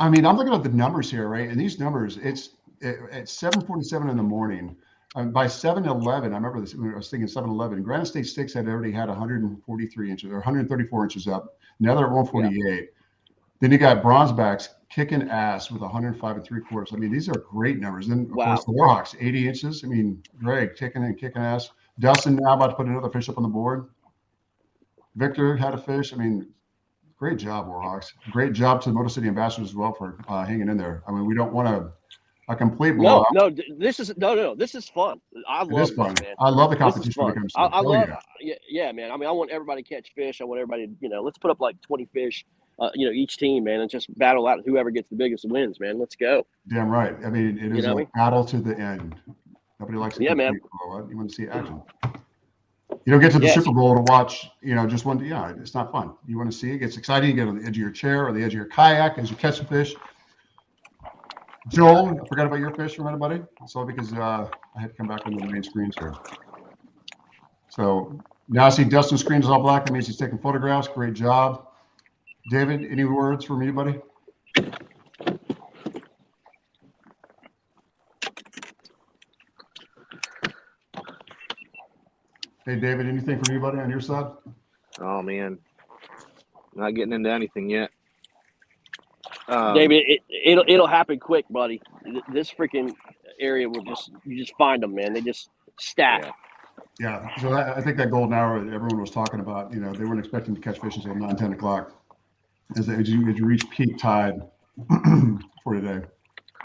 I mean, I'm looking at the numbers here, right? And these numbers, it's at 7:47 in the morning. By 7:11, I remember this. I was thinking 7:11. Granite State Sticks had already had 143 inches or 134 inches up. Now they're at 148. Yeah. Then you got Bronzebacks kicking ass with 105 3/4. I mean, these are great numbers. Then of course the Warhawks, 80 inches. I mean, Greg kicking ass. Dustin now about to put another fish up on the board. Victor had a fish. I mean, great job, Warhawks. Great job to the Motor City Ambassadors as well for hanging in there. I mean, we don't want a complete blowout. No, this is This is fun. I love it. Fun. This, man. I love the competition when it comes to I love. Yeah, man. I mean, I want everybody to catch fish. I want everybody, let's put up like 20 fish. Each team, man, and just battle out. Whoever gets the biggest wins, man. Let's go. Damn right. I mean, it is a battle to the end. Nobody likes to man. Blowout. You want to see action. You don't get to the Super Bowl to watch, just one. Yeah, it's not fun. You want to see it gets exciting. You get on the edge of your chair or the edge of your kayak as you catch the fish. Joel, I forgot about your fish from anybody. It's all because I had to come back on the main screens here. So now I see Dustin's screen is all black. That means he's taking photographs. Great job. David, any words from you, buddy? Hey, David, anything from you, buddy, on your side? Oh, man. Not getting into anything yet. David, it'll happen quick, buddy. This freaking area will you just find them, man. They just stack. Yeah. So I think that golden hour that everyone was talking about, they weren't expecting to catch fish until 9, 10 o'clock. As you reach peak tide for today.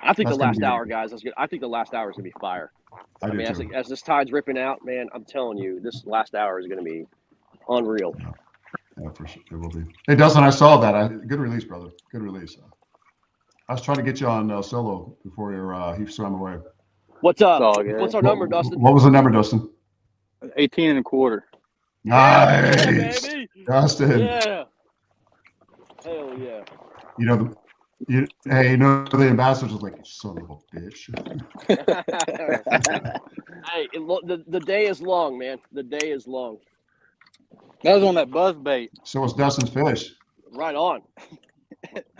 I think the last hour, guys, I think the last hour is going to be fire. I mean, as this tide's ripping out, man, I'm telling you, this last hour is going to be unreal. Yeah, for sure. It will be. Hey, Dustin, I saw that. Good release, brother. Good release. I was trying to get you on solo before he swam away. What's up? What's our number, Dustin? What was the number, Dustin? 18 1/4. Nice. Yeah, baby. Dustin. Yeah. Hell yeah. The ambassadors was like, son of a bitch. Hey, the day is long, man. The day is long. That was on that buzz bait. So was Dustin's fish. Right on.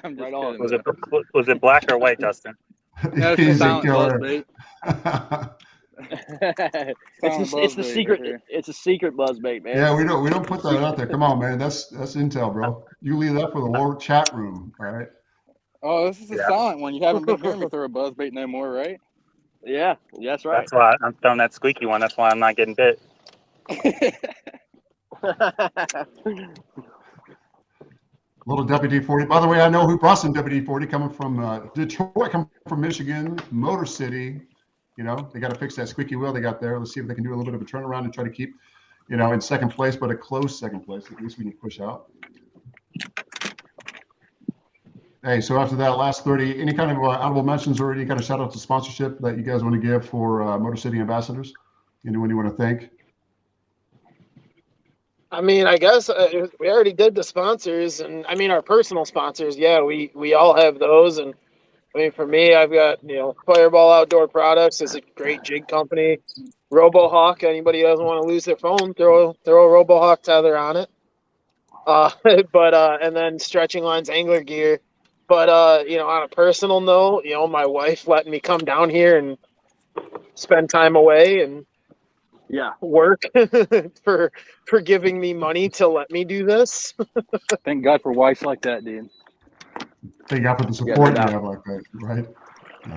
I'm just right on. Was it black or white, Dustin? No, it's a buzz bait. It's the secret. Right, it's a secret buzz bait, man. Yeah, we don't put that out there. Come on, man. That's intel, bro. You leave that for the war chat room, all right? Oh, this is a silent one. You haven't been hearing me throw a buzz bait no more, right? Yeah, that's right. That's why I'm throwing that squeaky one. That's why I'm not getting bit. Little WD-40. By the way, I know who brought some WD-40 coming from Detroit, coming from Michigan, Motor City. They got to fix that squeaky wheel they got there. Let's see if they can do a little bit of a turnaround and try to keep, in second place, but a close second place. At least we can push out. Hey, so after that last 30, any kind of honorable mentions or any kind of shout out to sponsorship that you guys want to give for Motor City Ambassadors? Anyone you want to thank? I mean, I guess we already did the sponsors, and I mean our personal sponsors. Yeah, we all have those, and I mean for me, I've got Fireball Outdoor Products is a great jig company. RoboHawk. Anybody who doesn't want to lose their phone, throw a RoboHawk tether on it. And then Stretching Lines Angler Gear. But on a personal note, my wife letting me come down here and spend time away and work for giving me money to let me do this. Thank God for wives like that, dude. Thank God for the support you have like that, right?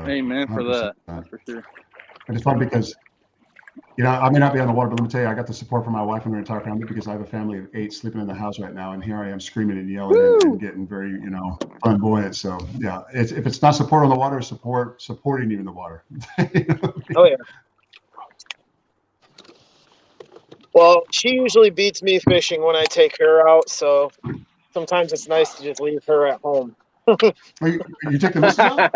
Amen for that. That's for sure. And it's fun because, I may not be on the water, but let me tell you, I got the support from my wife and her entire family because I have a family of 8 sleeping in the house right now, and here I am screaming and yelling and getting very, flamboyant. So yeah, if it's not support on the water, supporting you in the water. Oh yeah. Well, she usually beats me fishing when I take her out, so sometimes it's nice to just leave her at home. You take the missus out?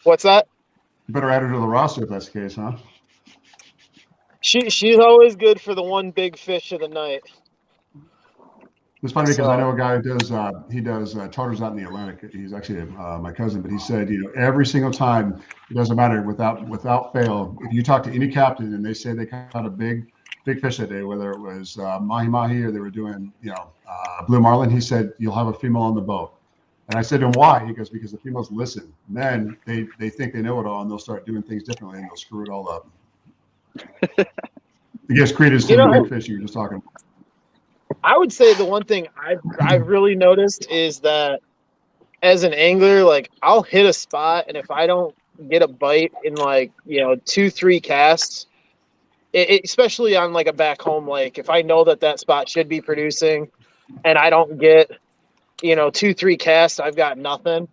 What's that? You better add her to the roster if that's the case, huh? She's always good for the one big fish of the night. It's funny because I know a guy who does charters out in the Atlantic. He's actually my cousin, but he said, every single time, it doesn't matter, without fail, if you talk to any captain and they say they caught a big fish that day, whether it was mahi or they were doing blue marlin, he said you'll have a female on the boat. And I said to him, why? He goes, because the females listen. Men, they think they know it all, and they'll start doing things differently, and they'll screw it all up. I guess credence to the big fish you were just talking about. I would say the one thing I've really noticed is that as an angler, like I'll hit a spot, and if I don't get a bite in 2-3 casts, especially on like a back home lake, if I know that spot should be producing, and I don't get 2-3 casts, I've got nothing,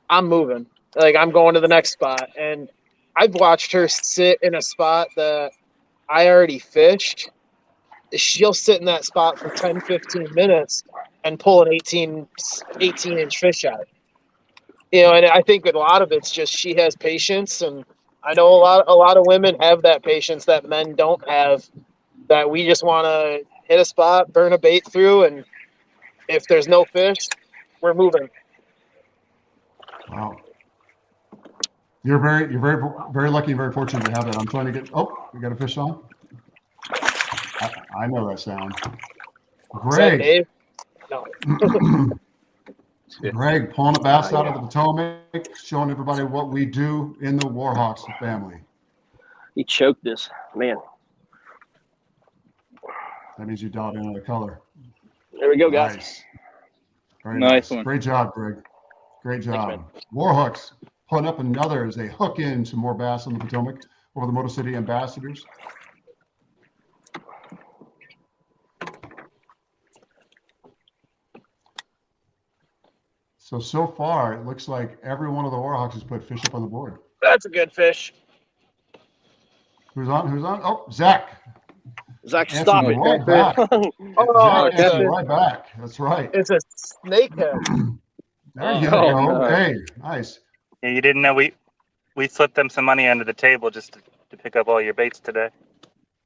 I'm moving. Like I'm going to the next spot, and I've watched her sit in a spot that I already fished. She'll sit in that spot for 10-15 minutes and pull an 18-inch fish out. And I think a lot of it's just she has patience, and I know a lot of women have that patience that men don't have, that we just want to hit a spot, burn a bait through, and if there's no fish, we're moving. Wow. You're very lucky and very fortunate to have that. I'm trying to get, we got a fish on. I know that sound. Greg. Dave? No. Greg pulling a bass out of the Potomac, showing everybody what we do in the Warhawks family. He choked this, man. That means you dialed in another color. There we go, guys. Nice. Very Nice one. Great job, Greg. Great job. Thanks, Warhawks putting up another as they hook in some more bass on the Potomac over the Motor City Ambassadors. So far, it looks like every one of the Warhawks has put fish up on the board. That's a good fish. Who's on? Oh, Zach. Zach, stop it. Right back. Zach answered right back. That's right. It's a snakehead. There you go. Hey, nice. Yeah, you didn't know we slipped them some money under the table just to pick up all your baits today.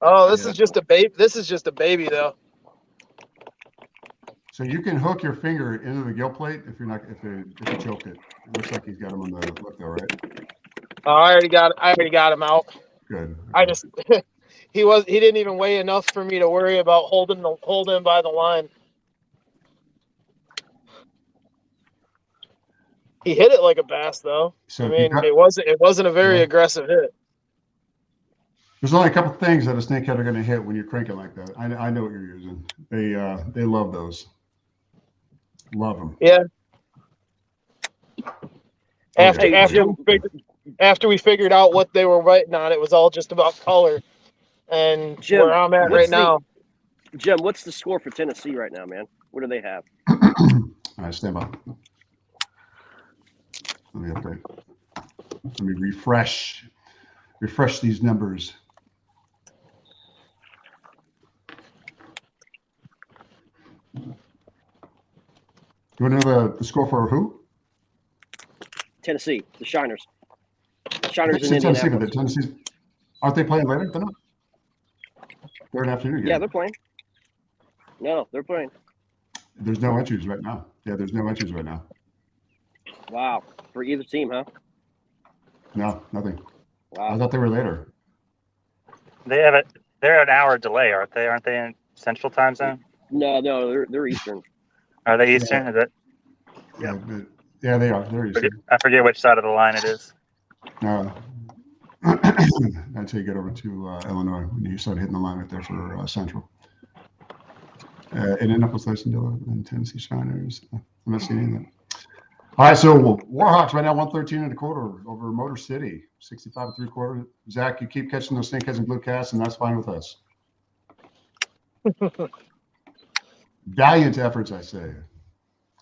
Oh, this is just a baby. This is just a baby, though. So you can hook your finger into the gill plate if you choked it. It looks like he's got him on the hook though, right? Oh, I already got him out. Good. I just he didn't even weigh enough for me to worry about holding him by the line. He hit it like a bass, though. So it wasn't a very aggressive hit. There's only a couple things that a snakehead are going to hit when you're cranking like that. I know what you're using. They love those. Love them. Yeah. After we figured out what they were writing on, it was all just about color. And Jim, where I'm at right now. Jim, what's the score for Tennessee right now, man? What do they have? All right, stand by. Let me update. Let me refresh these numbers. You want to know the score for who? Tennessee, the Shiners. Shiners in Tennessee, Indianapolis. but Tennessee's, aren't they playing later? They're not. They're an afternoon game. Yeah, they're playing. No, they're playing. There's no entries right now. Yeah, there's no entries right now. Wow. For either team, huh? No, nothing. Wow. I thought they were later. They're an hour delay, aren't they? Aren't they in Central Time Zone? No, they're Eastern. Are they Eastern? Yeah. Is it? Yeah, they are. They're Eastern. I forget which side of the line it is. Until you get over to Illinois, when you start hitting the line right there for Central. Indianapolis and Tennessee Shiners. I'm not seeing anything. All right, so Warhawks right now 113.25 over Motor City, 65 3/4. Zach, you keep catching those snakeheads and blue casts, and that's fine with us. Valiant efforts, I say.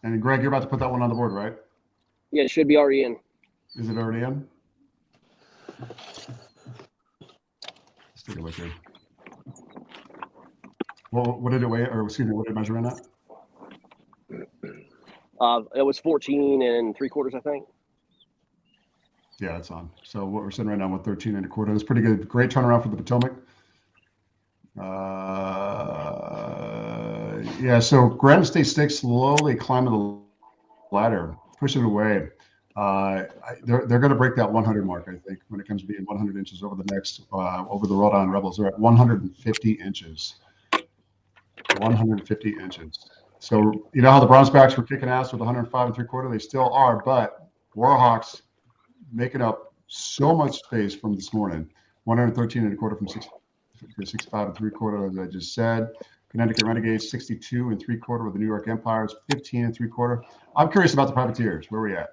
And Greg, you're about to put that one on the board, right? Yeah, it should be already in. Is it already in? Let's take a look here. Well, what did it weigh, or excuse me, what did it measure in at? It was 14 3/4, I think. Yeah, it's on. So what we're sitting right now with 13.25. That's pretty good. Great turnaround for the Potomac. Yeah, so Granite State Sticks slowly climbing the ladder, pushing away. They're going to break that 100 mark, I think, when it comes to being 100 inches over the next over the Rhode Island Rebels. They're at 150 inches. 150 inches. So you know how the Bronzebacks were kicking ass with 105 3/4? They still are, but Warhawks making up so much space from this morning. 113 1/4 from 65 3/4, as I just said. Connecticut Renegades 62 3/4 with the New York Empires 15 3/4. I'm curious about the Privateers. Where are we at?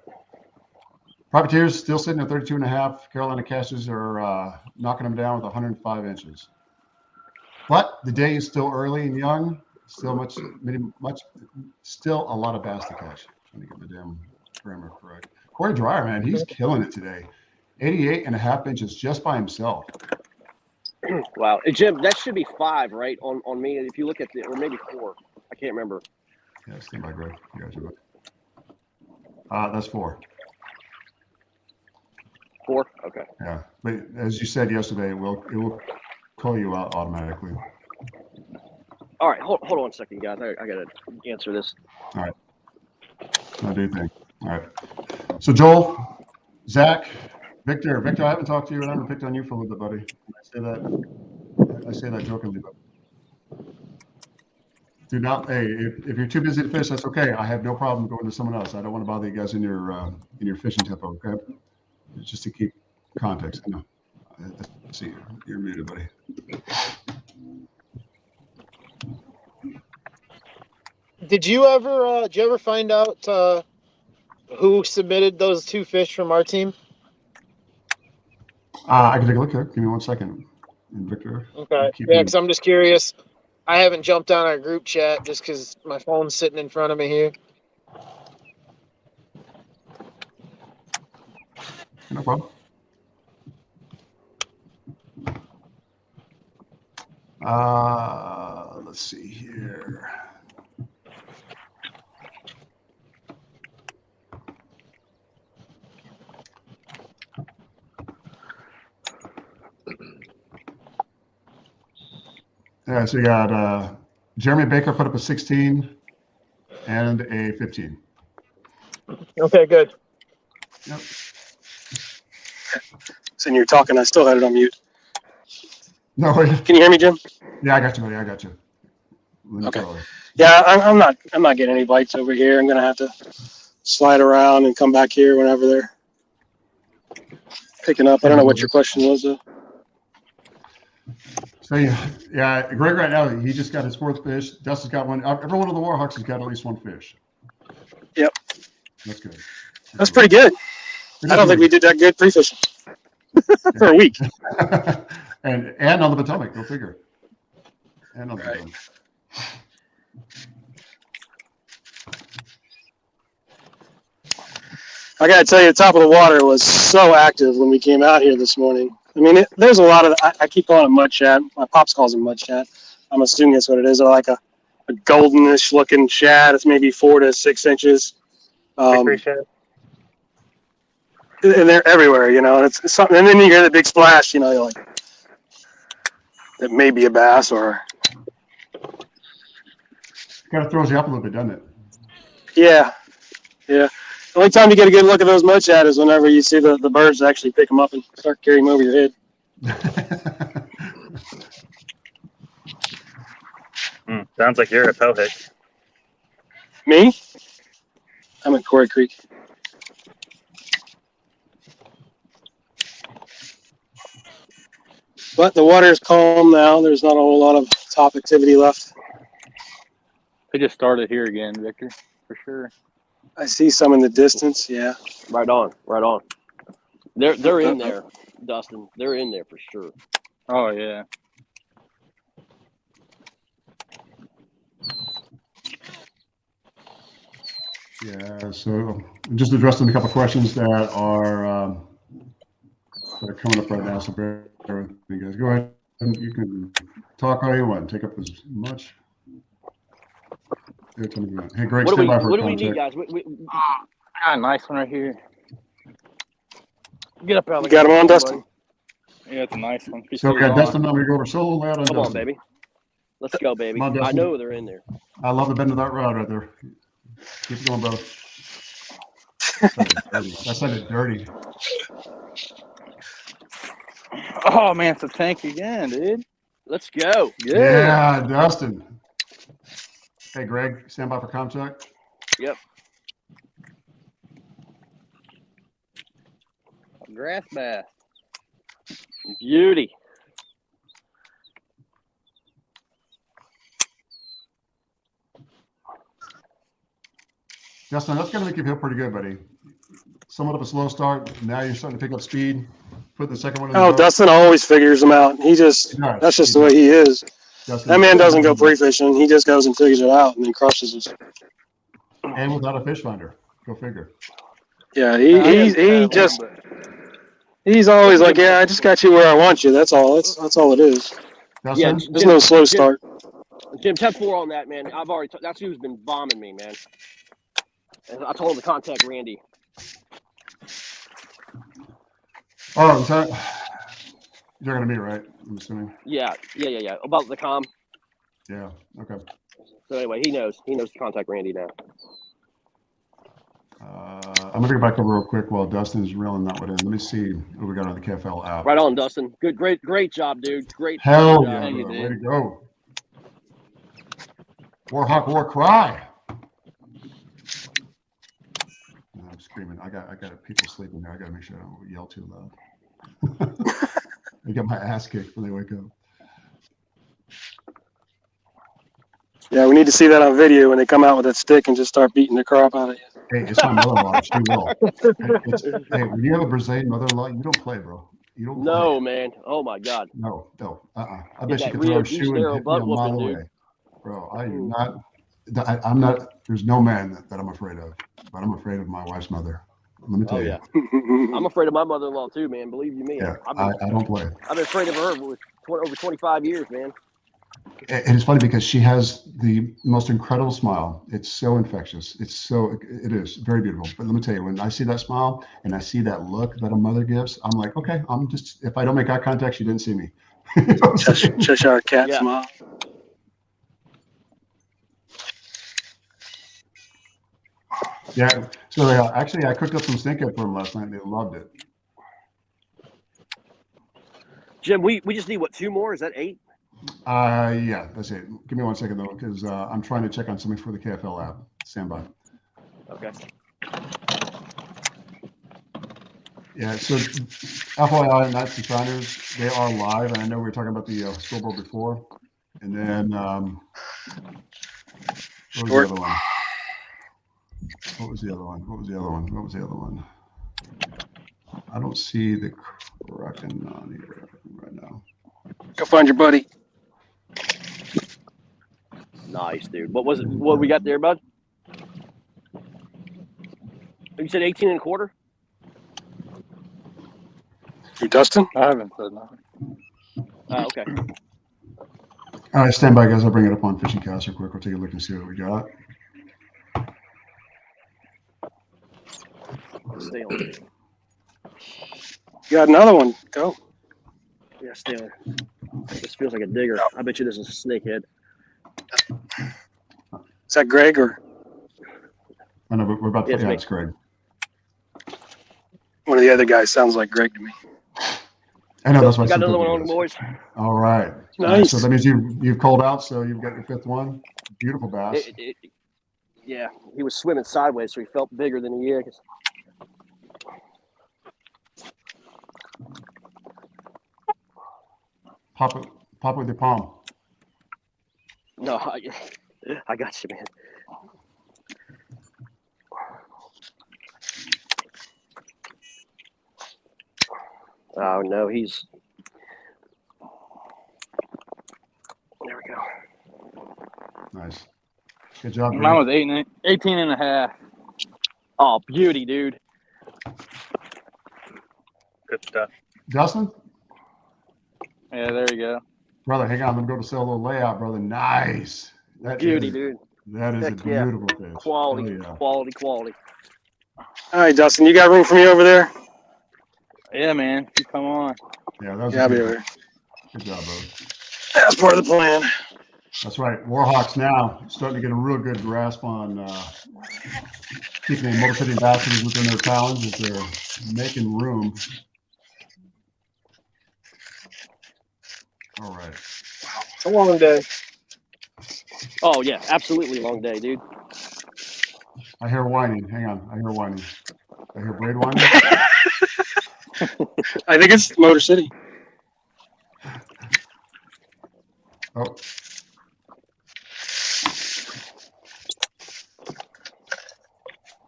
Privateers still sitting at 32.5. Carolina Caches are knocking them down with 105 inches. But the day is still early and young. Still still a lot of bass to catch. Trying to get the damn grammar correct. Corey Dreyer, man, he's killing it today. 88.5 inches just by himself. Wow. And Jim, that should be 5, right? On me. If you look at or maybe 4. I can't remember. Yeah, stand by, Greg. You got you. That's 4. 4? Okay. Yeah. But as you said yesterday, it will call you out automatically. All right. Hold on a second, guys. I got to answer this. All right. I do think. All right. So Joel, Zach, Victor, I haven't talked to you and I haven't picked on you for a little bit, buddy. I say that jokingly, but do not. Hey, if you're too busy to fish, that's okay. I have no problem going to someone else. I don't want to bother you guys in your fishing tempo. Okay, it's just to keep context. I know. I see you're muted, buddy. Did you ever find out who submitted those 2 fish from our team? I can take a look here. Give me 1 second. And Victor. Okay. Yeah, because I'm just curious. I haven't jumped on our group chat just because my phone's sitting in front of me here. No problem. Let's see here. Yeah, so you got Jeremy Baker put up a 16 and a 15. Okay, good. Yep. So you're talking, I still had it on mute. No, Can you hear me, Jim? yeah, I got you, buddy. I got you. Okay. Yeah, I'm not getting any bites over here. I'm gonna have to slide around and come back here whenever they're picking up. I don't know what your question was though. So yeah, Greg right now, he just got his 4th fish. Dustin's got one. Every one of the Warhawks has got at least 1 fish. Yep. That's good. That's pretty good. I don't think we did that good pre-fishing for a week. and on the Potomac, go figure. And on the Potomac. I gotta tell you, the top of the water was so active when we came out here this morning. I mean, there's a lot of, I keep calling it mud shad. My pops calls them mud shad. I'm assuming that's what it is. They're like a goldenish looking shad. It's maybe 4 to 6 inches. And they're everywhere, you know, and it's something. And then you hear the big splash, you know, you're like, it may be a bass or. Kind of throws you up a little bit, doesn't it? Yeah. Yeah. The only time you get a good look at those mud shad is whenever you see the birds actually pick them up and start carrying them over your head. Sounds like you're a Powhit. Me? I'm at Quarry Creek. But the water is calm now. There's not a whole lot of top activity left. They just started here again, Victor, for sure. I see some in the distance. Yeah. Right on. Right on. They're in there, Dustin. They're in there for sure. Oh, yeah. Yeah, so just addressing a couple of questions that are coming up right now. So bear with me, guys. Go ahead. You can talk all you want. Take up as much. Hey, Greg, stand by for what do we need, guys? I got a nice one right here. Get up out of the You got him on, Dustin? Yeah, it's a nice one. So we got Dustin. Now we go over solo loud on Come Dustin. on, baby. Let's go, baby. Come on, Dustin. I know they're in there. I love the bend of that rod right there. Keep it going, brother. That sounded dirty. Oh man, it's a tank again, dude. Let's go. Yeah, Dustin. Hey, Greg, stand by for contact. Yep. Grass bass. Beauty. Justin, that's going to make you feel pretty good, buddy. Somewhat of a slow start. Now you're starting to pick up speed. Put the second one in the boat. Dustin always figures them out. That's just the way he is. Dustin, That man doesn't go pre-fishing. He just goes and figures it out and then crushes us. And without a fish finder. Go figure. Yeah, he's always like, yeah, I just got you where I want you. That's all. That's all it is. Dustin? Yeah, There's no slow start. Jim, 10-4 on that, man. I've already. That's who's been bombing me, man. And I told him to contact Randy. Oh, so you're going to be right, I'm assuming. Yeah. About the comm. Yeah, okay. So anyway, he knows. He knows to contact Randy now. I'm going to go back over real quick while Dustin's reeling that one in. Let me see what we got on the KFL app. Right on, Dustin. Good, great job, dude. Great. Hell job. yeah, you, bro. dude. Way to go. Warhawk, war cry. I'm screaming. I got people sleeping there. I got to make sure I don't yell too loud. I get my ass kicked when they wake up. Yeah, we need to see that on video when they come out with that stick and just start beating the crap out of you. Hey, it's my mother-in-law. She will. Hey, when you have a Brazilian mother-in-law, you don't play, bro. You don't play. No, man. Oh my God. No. I Get bet she that could Rio throw a de shoe and Janeiro hit me butt a mile whooping, dude. away. Bro, I am not. I'm not. There's no man that I'm afraid of, but I'm afraid of my wife's mother. Let me tell Oh you. yeah. I'm afraid of my mother-in-law too, man. Believe you me. Yeah, I've I don't play. been afraid of her for over 25 years, man. And it's funny because she has the most incredible smile. It's so infectious. It is very beautiful. But let me tell you, when I see that smile and I see that look that a mother gives, I'm like, okay, if I don't make eye contact, she didn't see me. You know what I'm saying? Cheshire cat Yeah. smile. Yeah. So actually, I cooked up some snakehead for them last night. And they loved it. Jim, we just need what, 2 more? Is that 8? Yeah, that's it. Give me 1 second though, because I'm trying to check on something for the KFL app. Stand by. Okay. Yeah, so FYI, Knights and Shiners, they are live. And I know we were talking about the scoreboard before. And then, what was the other one? What was the other one? I don't see the Kraken on here right now. Go find your buddy. Nice, dude. What was it? What we got there, bud? You said 18 and a quarter? You Dustin? I haven't said nothing. Okay. All right, stand by, guys. I'll bring it up on Fishing Cast real quick. We'll take a look and see what we got. Stay on. You got another one. Go. Yeah, stay on. This feels like a digger. I bet you this is a snakehead. Is that Greg or I know, but we're about to. Yes, Yeah, mate. it's Greg. one of the other guys? Sounds like Greg to me. I know that's why. We got some another one people on the do boys. this. All right. Nice. So that means you've called out. So you've got your 5th one. Beautiful bass. Yeah, he was swimming sideways, so he felt bigger than he is. Pop it with your palm. No, I got you, man. Oh no, he's. There we go. Nice. Good job, Mine Greg. was 18 and a half. Oh, beauty, dude. Good stuff. Dustin, Yeah, there you go. brother, hang on. Let me go to sell a little layout, brother. Nice. Beauty, dude. That is Heck a yeah. beautiful fish. Quality, Oh, yeah. quality. All right, Dustin, you got room for me over there? Yeah, man. You come on. Yeah, that was Yeah, I'll be a over good, there. good job, bro. That's part of the plan. That's right. Warhawks now starting to get a real good grasp on keeping the Motor City Ambassadors within their talons as they're making room. All right. A long day. Oh yeah, absolutely long day, dude. I hear whining. Hang on. I hear whining. I hear Braid whining. I think it's Motor City. Oh.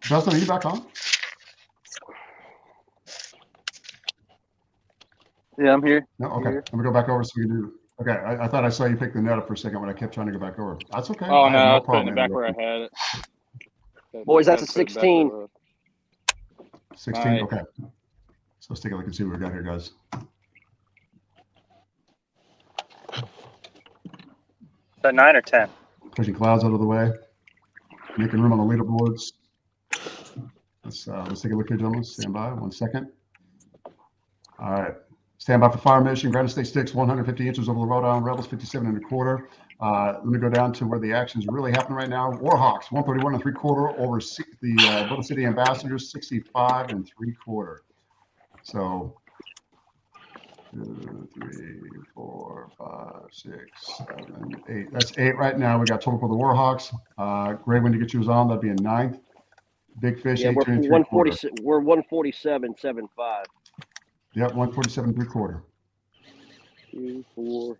Justin, are you back on? Yeah, I'm here. No, okay. Here. Let me go back over so we can do. Okay, I thought I saw you pick the net up for a second when I kept trying to go back over. That's okay. Oh I no, have I no was putting it problem back where I interrupting. had it. Boys, that's a Had to put it back 16. where it was. 16. Nice. Okay. So let's take a look and see what we got here, guys. Is that 9 or 10? Pushing clouds out of the way, making room on the leaderboards. Let's take a look here, gentlemen. Stand by 1 second. All right. Stand by for fire mission. Granite State Sticks 150 inches over the Rhode Island Rebels 57 1/4. Let me go down to where the action is really happening right now. Warhawks 131 3/4 over the Motor City Ambassadors 65 3/4. So 2, 3, 4, 5, 6, 7, 8. That's 8 right now. We got total for the Warhawks. Greg, when you get yours on, that'd be a 9th. Big Fish, Yeah, 18 we're 3/4. We're 147.75. Yep, 147 3/4. 2, 4,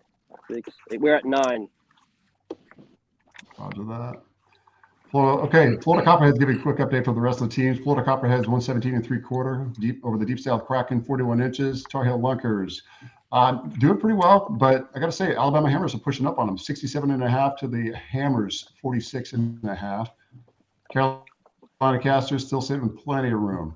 6, 8. We're at 9. Roger that. Florida Copperheads giving a quick update for the rest of the teams. Florida Copperheads 117 3/4 deep over the Deep South Kraken 41 inches. Tar Heel Lunkers doing pretty well, but I got to say Alabama Hammers are pushing up on them 67.5 to the Hammers 46.5. Carolina Casters still sitting with plenty of room.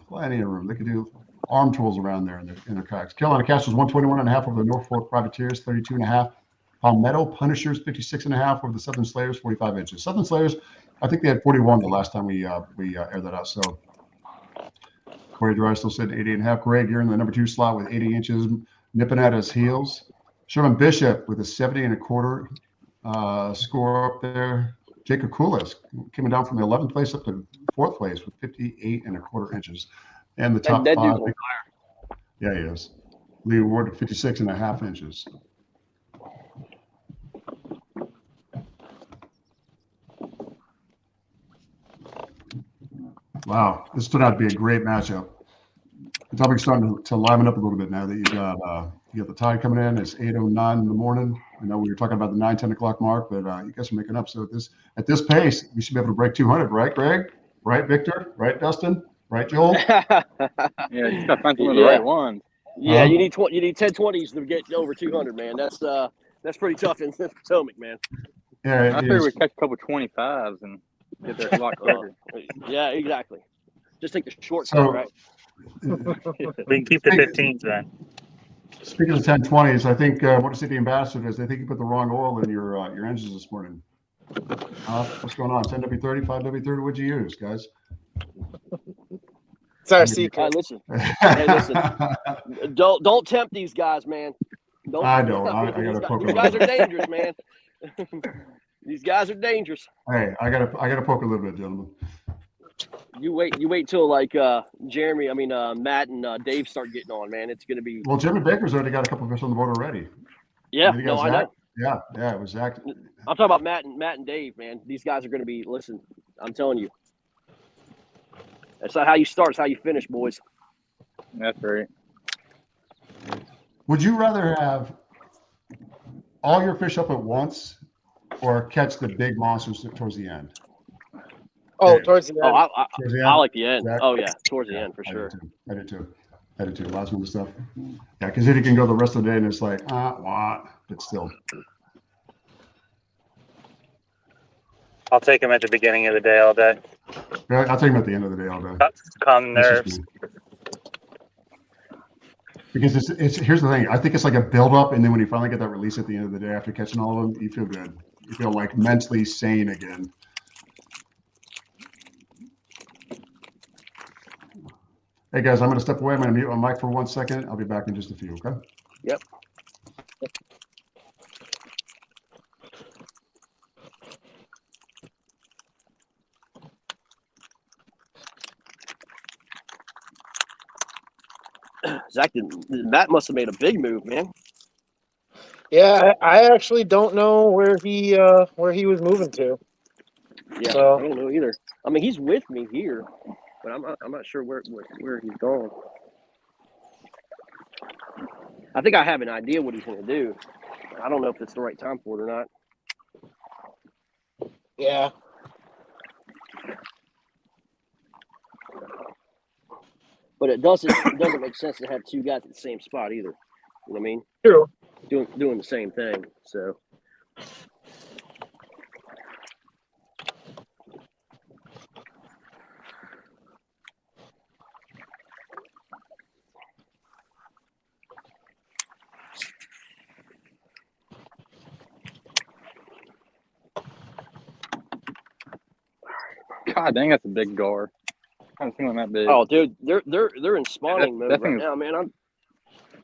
They could do arm tools around there in their cracks. Carolina Casters 121.5 over the Norfolk Privateers 32.5. Palmetto Punishers 56.5 over the Southern Slayers 45 inches. Southern Slayers, I think they had 41 the last time we aired that out. So Corey Dry still sitting 88.5. Greg, you're in the number 2 slot with 80 inches, nipping at his heels. Sherman Bishop with a 70 1/4 score up there. Jacob Koulis coming down from the 11th place up to 4th place with 58 1/4 inches. And the top That 5. dude's on Yeah, he is. Lee Ward at 56.5 inches. Wow, this turned out to be a great matchup. The topic's starting to liven up a little bit now that you got the tide coming in. It's 8:09 in the morning. I know we were talking about the 9-10 o'clock mark, but you guys are making up. So at this pace, we should be able to break 200, right, Greg? Right, Victor? Right, Dustin? Right, Joel? Yeah, you just gotta find some of the right ones. Yeah, you need 10-20s to get over 200, man. That's pretty tough in Potomac, man. Yeah, I figured we'd catch a couple 25s and get there a lot quicker. Yeah, exactly. Just take the shortcut, So, right? We can keep the 15s then. Speaking of 10-20s, I think Motor City Ambassadors, I think you put the wrong oil in your engines this morning. What's going on? 10W30, 5W30, what'd you use, guys? It's our secret. Listen. Hey, listen. Don't tempt these guys, man. I know. I gotta poke these guys are dangerous, man. These guys are dangerous. Hey, I gotta poke a little bit, gentlemen. You wait till like Matt and Dave start getting on, man. It's gonna be. Well, Jimmy Baker's already got a couple of fish on the board already. Yeah, no, I know. Yeah, it was Zach. I'm talking about Matt and Dave, man. These guys are gonna be. Listen, I'm telling you. That's not how you start; it's how you finish, boys. That's right. Would you rather have all your fish up at once, or catch the big monsters towards the end? Oh, towards the end. Towards the end? I like the end. Zach? Oh yeah, towards the end for sure. I did too. Last minute stuff. Yeah, because then you can go the rest of the day and it's like, what? But still. I'll take them at the beginning of the day all day. Yeah, I'll take them at the end of the day all day. Calm nerves. Because it's here's the thing. I think it's like a build up, and then when you finally get that release at the end of the day after catching all of them, you feel good. You feel like mentally sane again. Hey guys, I'm going to step away. I'm going to mute my mic for 1 second. I'll be back in just a few. Okay. Yep. Zach, Matt must have made a big move, man. Yeah, I actually don't know where he was moving to. Yeah, So- I don't know either. I mean, he's with me here, but I'm not sure where he's going. I think I have an idea what he's going to do. I don't know if it's the right time for it or not. Yeah. But it doesn't make sense to have two guys at the same spot either. You know what I mean? True. Doing the same thing. So God dang, that's a big gar. I haven't seen one that big. oh, dude, they're in spawning that mode thing right is- now, man.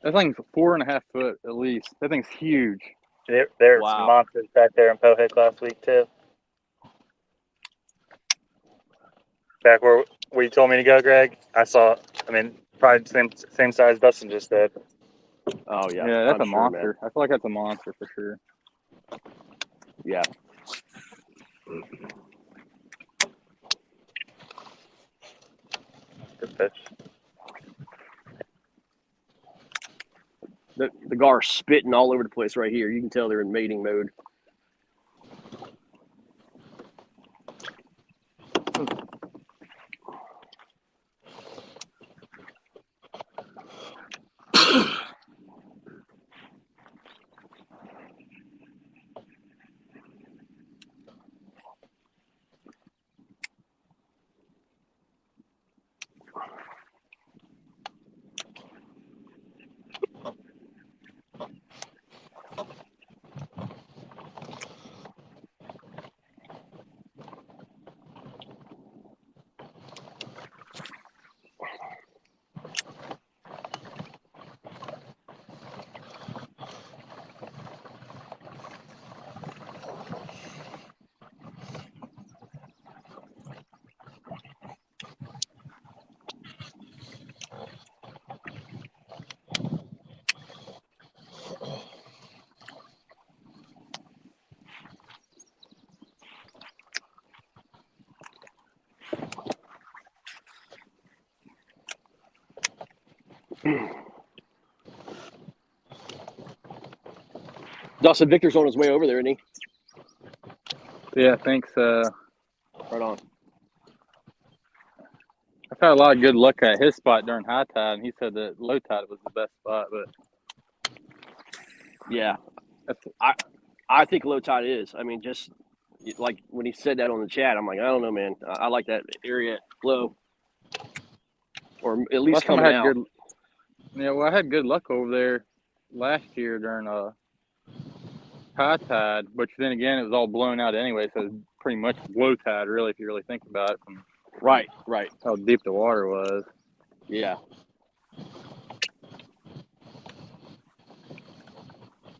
That thing's 4.5 foot at least. That thing's huge. There's Wow. monsters back there in Pohick last week too. Back where you told me to go, Greg, I saw. I mean, probably same size Dustin just said. Oh yeah, Yeah, that's I'm a sure, monster. I feel like that's a monster for sure. Man. Yeah. Good fish. The gar's spitting all over the place right here. You can tell they're in mating mode. Dustin Victor's on his way over there, isn't he? Yeah, thanks. Right on. I've had a lot of good luck at his spot during high tide, and he said that low tide was the best spot. But Yeah, that's, I think low tide is. I mean, just like when he said that on the chat, I'm like, I don't know, man. I like that area low, or at least last time coming I had out. good. Yeah, well, I had good luck over there last year during high tide, but then again, it was all blown out anyway, so it was pretty much low tide, really, if you really think about it, from Right. how deep the water was. Yeah.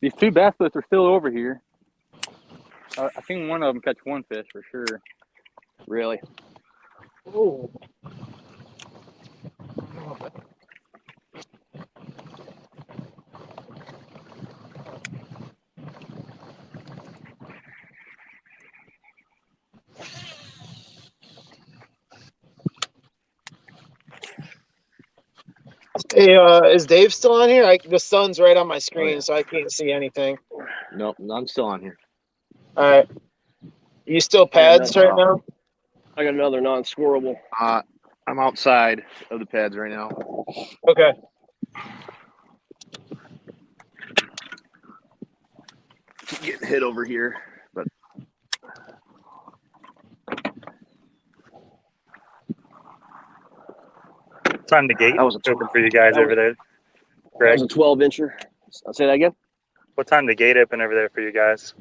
These two bass boats are still over here. I seen one of them catch one fish for sure. Really. Oh. Hey, is Dave still on here? The sun's right on my screen, so I can't see anything. Nope, I'm still on here. All right. You still pads right now? I got another non-scorable. I'm outside of the pads right now. Okay. Getting hit over here, but Time the gate That was a open for you guys that over there, that Greg. was a 12-incher. I'll say that again. What time the gate open over there for you guys?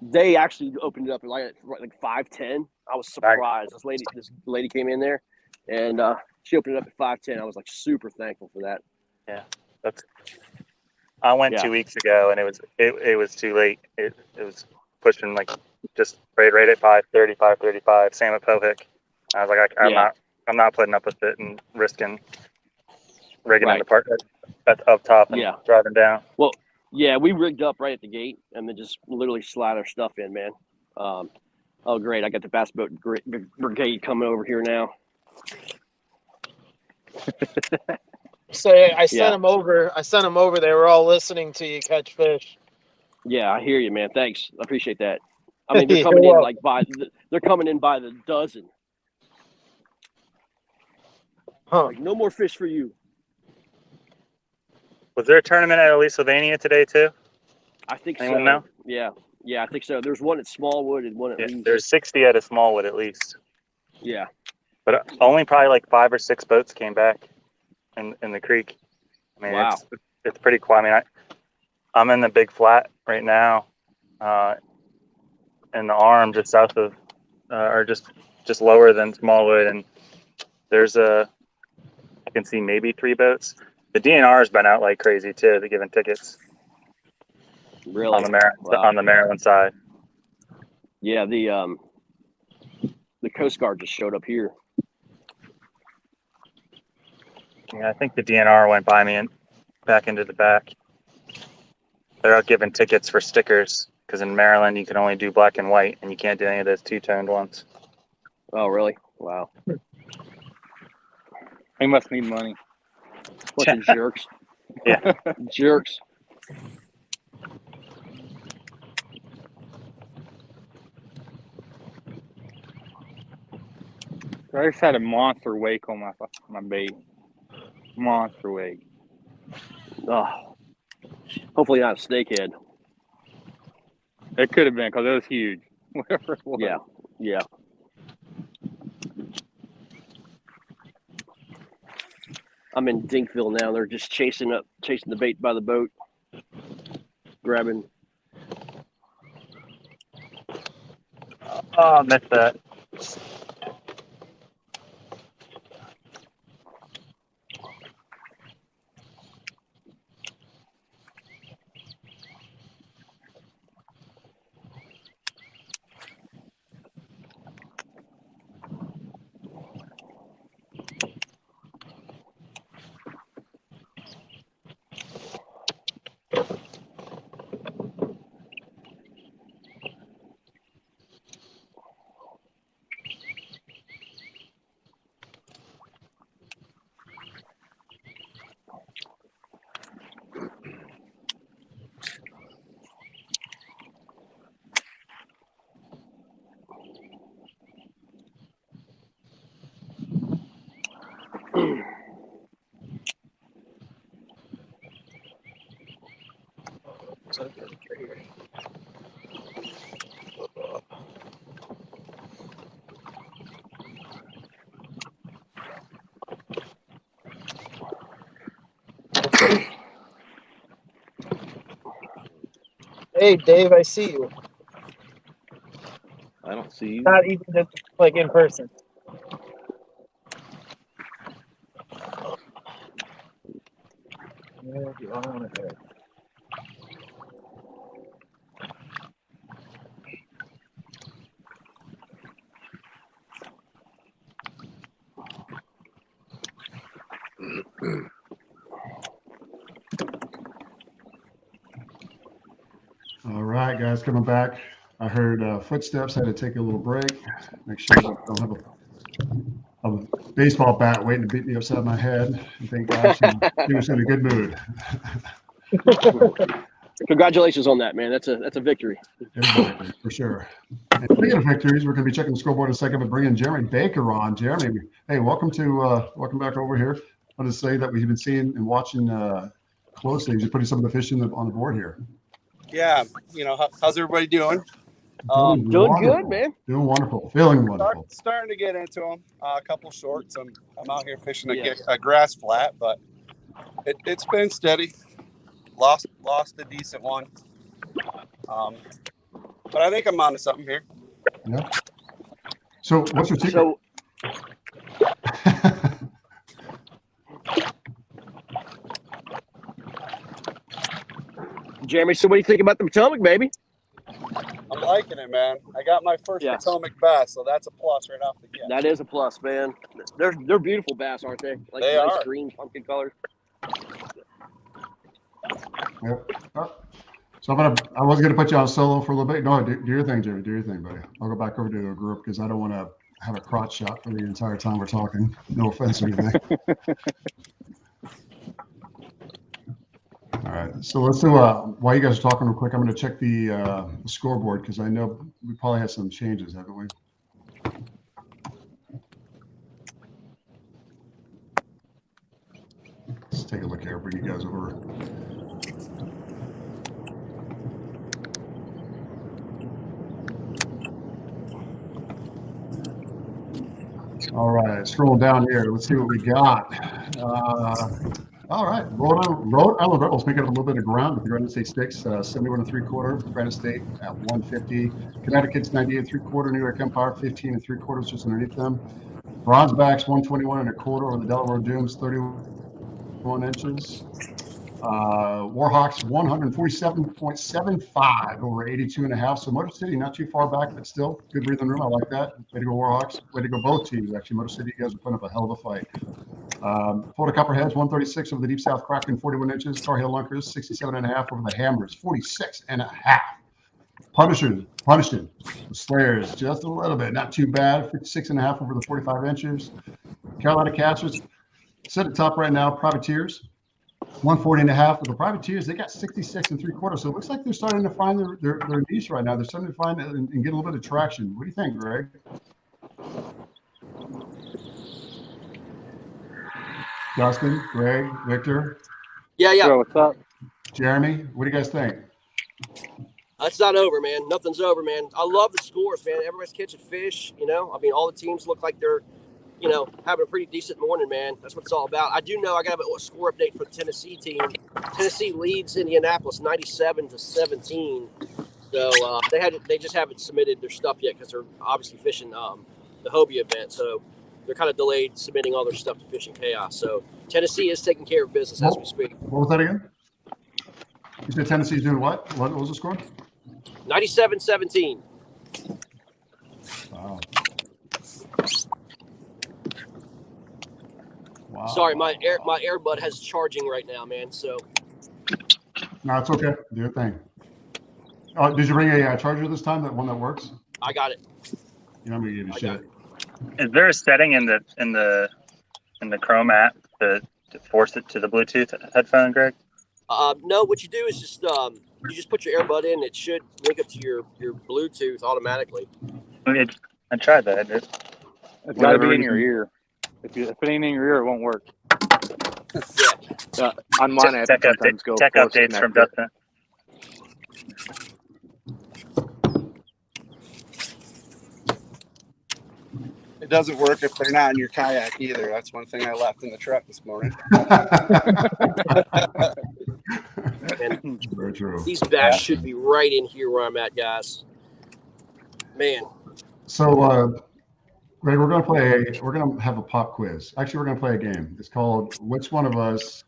They actually opened it up at like 5:10. I was surprised. This lady came in there, and she opened it up at 5:10. I was like super thankful for that. Yeah, I went Yeah. 2 weeks ago and it was too late. It was pushing like just right at 5:30, 5:35. Same at Pohick. I was like, I'm not putting up with it and risking rigging in Right. the park up top and Yeah. driving down. Well, yeah, we rigged up right at the gate and then just literally slide our stuff in, man. Oh, great! I got the Bass Boat Brigade coming over here now. So I sent Yeah. them over. They were all listening to you catch fish. Yeah, I hear you, man. Thanks, I appreciate that. I mean, they're You're coming in welcome. like they're coming in by the dozen. Huh. Like, no more fish for you. Was there a tournament at Sylvania today too? I think Anyone so. know? Yeah, I think so. There's one at Smallwood and one at Yeah, Lee's. there's 60 at a Smallwood at least, Yeah. but only probably like 5 or 6 boats came back in the creek. I mean, Wow. it's pretty quiet. I mean, I'm in the big flat right now, in the arm just south of, or just lower than Smallwood, and there's I can see maybe 3 boats. The DNR has been out like crazy too. They're giving tickets Really? on the Wow. on the Maryland side. Yeah, the Coast Guard just showed up here. Yeah, I think the DNR went by me and back into the back. They're out giving tickets for stickers because in Maryland you can only do black and white and you can't do any of those 2-toned ones. Oh, really? Wow. They must need money. Bunch of jerks. Yeah. Jerks. I just had a monster wake on my bait. Monster wake. Oh. Hopefully not a snakehead. It could have been because it was huge. Whatever it was. Yeah. Yeah. I'm in Dinkville now. They're just chasing the bait by the boat, grabbing. Oh, I missed that. Hey, Dave, I see you. I don't see you. Not even just like in person. All right, guys, coming back. I heard footsteps. Had to take a little break. Make sure I don't have a baseball bat waiting to beat me upside my head. And thank God she was in a good mood. Congratulations on that, man. That's a victory. Exactly, for sure. And speaking of victories, we're going to be checking the scoreboard in a second, but bringing Jeremy Baker on. Jeremy, hey, welcome back over here. I want to say that we've been seeing and watching closely as you're putting some of the fish on the board here. Yeah, how's everybody doing? Doing good, man. Doing wonderful. Feeling wonderful. Starting to get into them. A couple shorts. I'm out here fishing a grass flat, but it's been steady. Lost a decent one. But I think I'm onto something here. Yeah. So what's your secret? Jeremy, so what do you think about the Potomac, baby? I'm liking it, man. I got my first Yes. Potomac bass, so that's a plus right off the get. That is a plus, man. They're beautiful bass, aren't they? Like They nice are. green pumpkin color. Yep. Oh. So I was gonna put you on solo for a little bit. No, do your thing, Jimmy. Do your thing, buddy. I'll go back over to the group because I don't want to have a crotch shot for the entire time we're talking. No offense or anything. All right. So let's do while you guys are talking real quick, I'm gonna check the scoreboard because I know we probably had some changes, haven't we? Let's take a look here. Bring you guys over. All right, scroll down here. Let's see what we got. All right, Rhode Island Rebels making up a little bit of ground with the Granite State Sticks, 71 3/4. Granite State at 150. Connecticut's 98 3/4. New York Empire 15 3/4, just underneath them. Bronzebacks 121 1/4 over the Delaware Dooms, 31 inches. Warhawks 147.75 over 82.5. So Motor City not too far back, but still good breathing room. I like that. Way to go, Warhawks. Way to go, both teams. Actually, Motor City, you guys are putting up a hell of a fight. Florida Copperheads 136 over the Deep South Kraken, 41 inches. Tar Heel Lunkers 67.5 over the Hammers, 46.5. Punishing the Slayers just a little bit, not too bad. 56.5 over the 45 inches. Carolina Casters sit at top right now. Privateers 140.5 for the Privateers. They got 66 3/4. So it looks like they're starting to find their niche right now. They're starting to find it and get a little bit of traction. What do you think, Greg? Justin, Greg, Victor, Yeah. Bro, what's up? Jeremy, what do you guys think? It's not over, man. Nothing's over, man. I love the scores, man. Everybody's catching fish. You know, I mean, all the teams look like they're, you know, having a pretty decent morning, man. That's what it's all about. I do know I got a score update for the Tennessee team. Tennessee leads Indianapolis 97-17. So they just haven't submitted their stuff yet because they're obviously fishing the Hobie event. So they're kind of delayed submitting all their stuff to Fishing Chaos. So Tennessee is taking care of business as we speak. What was that again? You said Tennessee's doing what? What was the score? 97-17. Wow. Sorry, my earbud has charging right now, man. So No, it's okay. Do your thing. Did you bring a charger this time? That one that works? I got it. You know, I'm gonna give you shit. Is there a setting in the Chrome app to force it to the Bluetooth headphone, Greg? No, what you do is just you just put your earbud in. It should link up to your Bluetooth automatically. I tried that. It's got to be in your ear. If it ain't in your ear, it won't work. On mine, I Tech sometimes go tech force updates from connector. Dustin. It doesn't work if they're not in your kayak either. That's one thing I left in the truck this morning. Very true. These bass should be right in here where I'm at, guys. Man. So, Greg, we're gonna have a pop quiz. Actually, we're gonna play a game. It's called "Which One of Us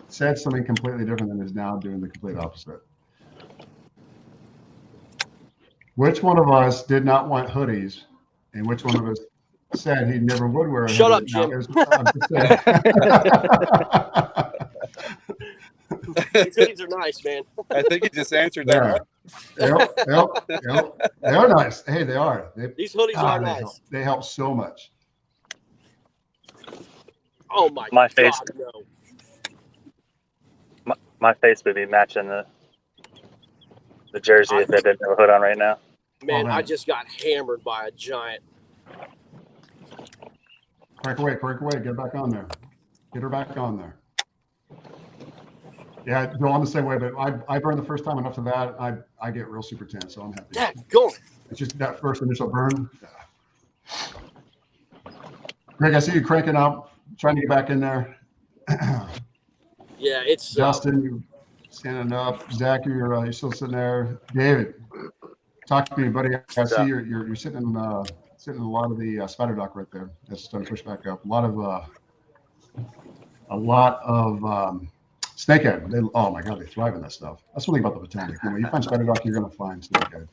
Said Something Completely Different and Is Now Doing the Complete Opposite." Which one of us did not want hoodies, and which one of us said he never would wear a hoodie? Shut up, Jim. These hoodies are nice, man. I think you just answered that. Yep. They are nice. Hey, they are. These hoodies are nice. They help so much. Oh my face. God, no. My face would be matching the jersey if I didn't have a hood on right now. Man, I just got hammered by a giant. Crank away. Get back on there. Get her back on there. Yeah, go on the same way, but I burned the first time, enough of that. I get real super tense, so I'm happy. Dad, go. It's just that first initial burn. Greg, I see you cranking up, trying to get back in there. Yeah, it's Justin, you standing up. Zach, you're still sitting there. David, talk to me, buddy. I see you're sitting in a lot of the spider dock right there. That's starting to push back up. A lot of snakehead. Oh my God, they thrive in that stuff. That's one thing about the Potomac. You find spider dock, you're going to find snakehead.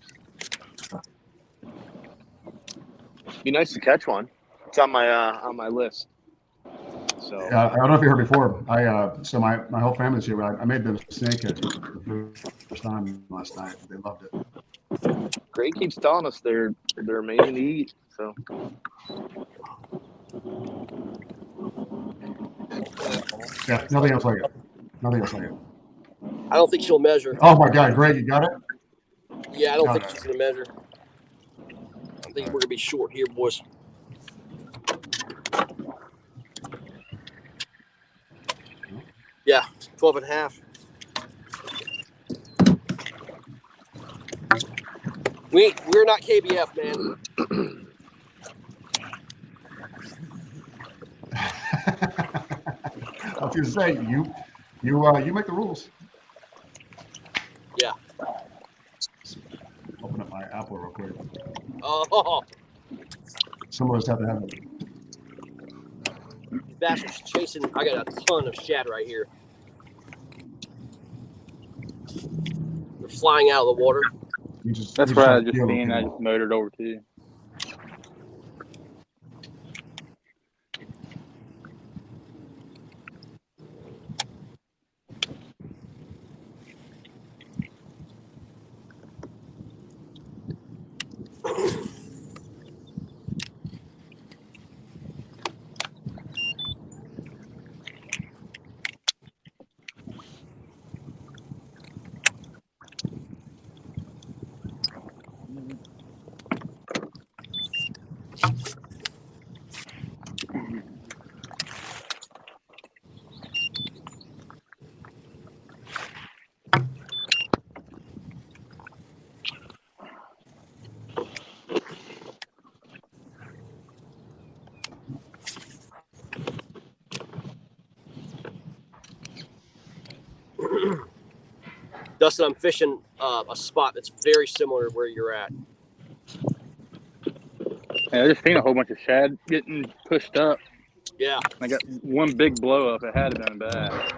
Be nice to catch one. It's on my list. So I don't know if you heard before. So my whole family's here. I made them snake catch for the first time last night. They loved it. Gray keeps telling us they're amazing to eat. So Yeah, nothing else like it. Nothing else like it. I don't think she'll measure. Oh my God, Greg, you got it? Yeah, I don't No, think no. she's gonna measure. I think we're gonna be short here, boys. Yeah, 12 and a half. We're not KBF, man. I was gonna say you make the rules. Yeah. Open up my Apple real quick. Oh, Some of us have to have it. these bastards chasing. I got a ton of shad right here. They're flying out of the water. That's what I was just seen. I just motored over to you. Dustin, I'm fishing a spot that's very similar to where you're at. Yeah, I just seen a whole bunch of shad getting pushed up. Yeah. I got one big blow up. It had to been bad.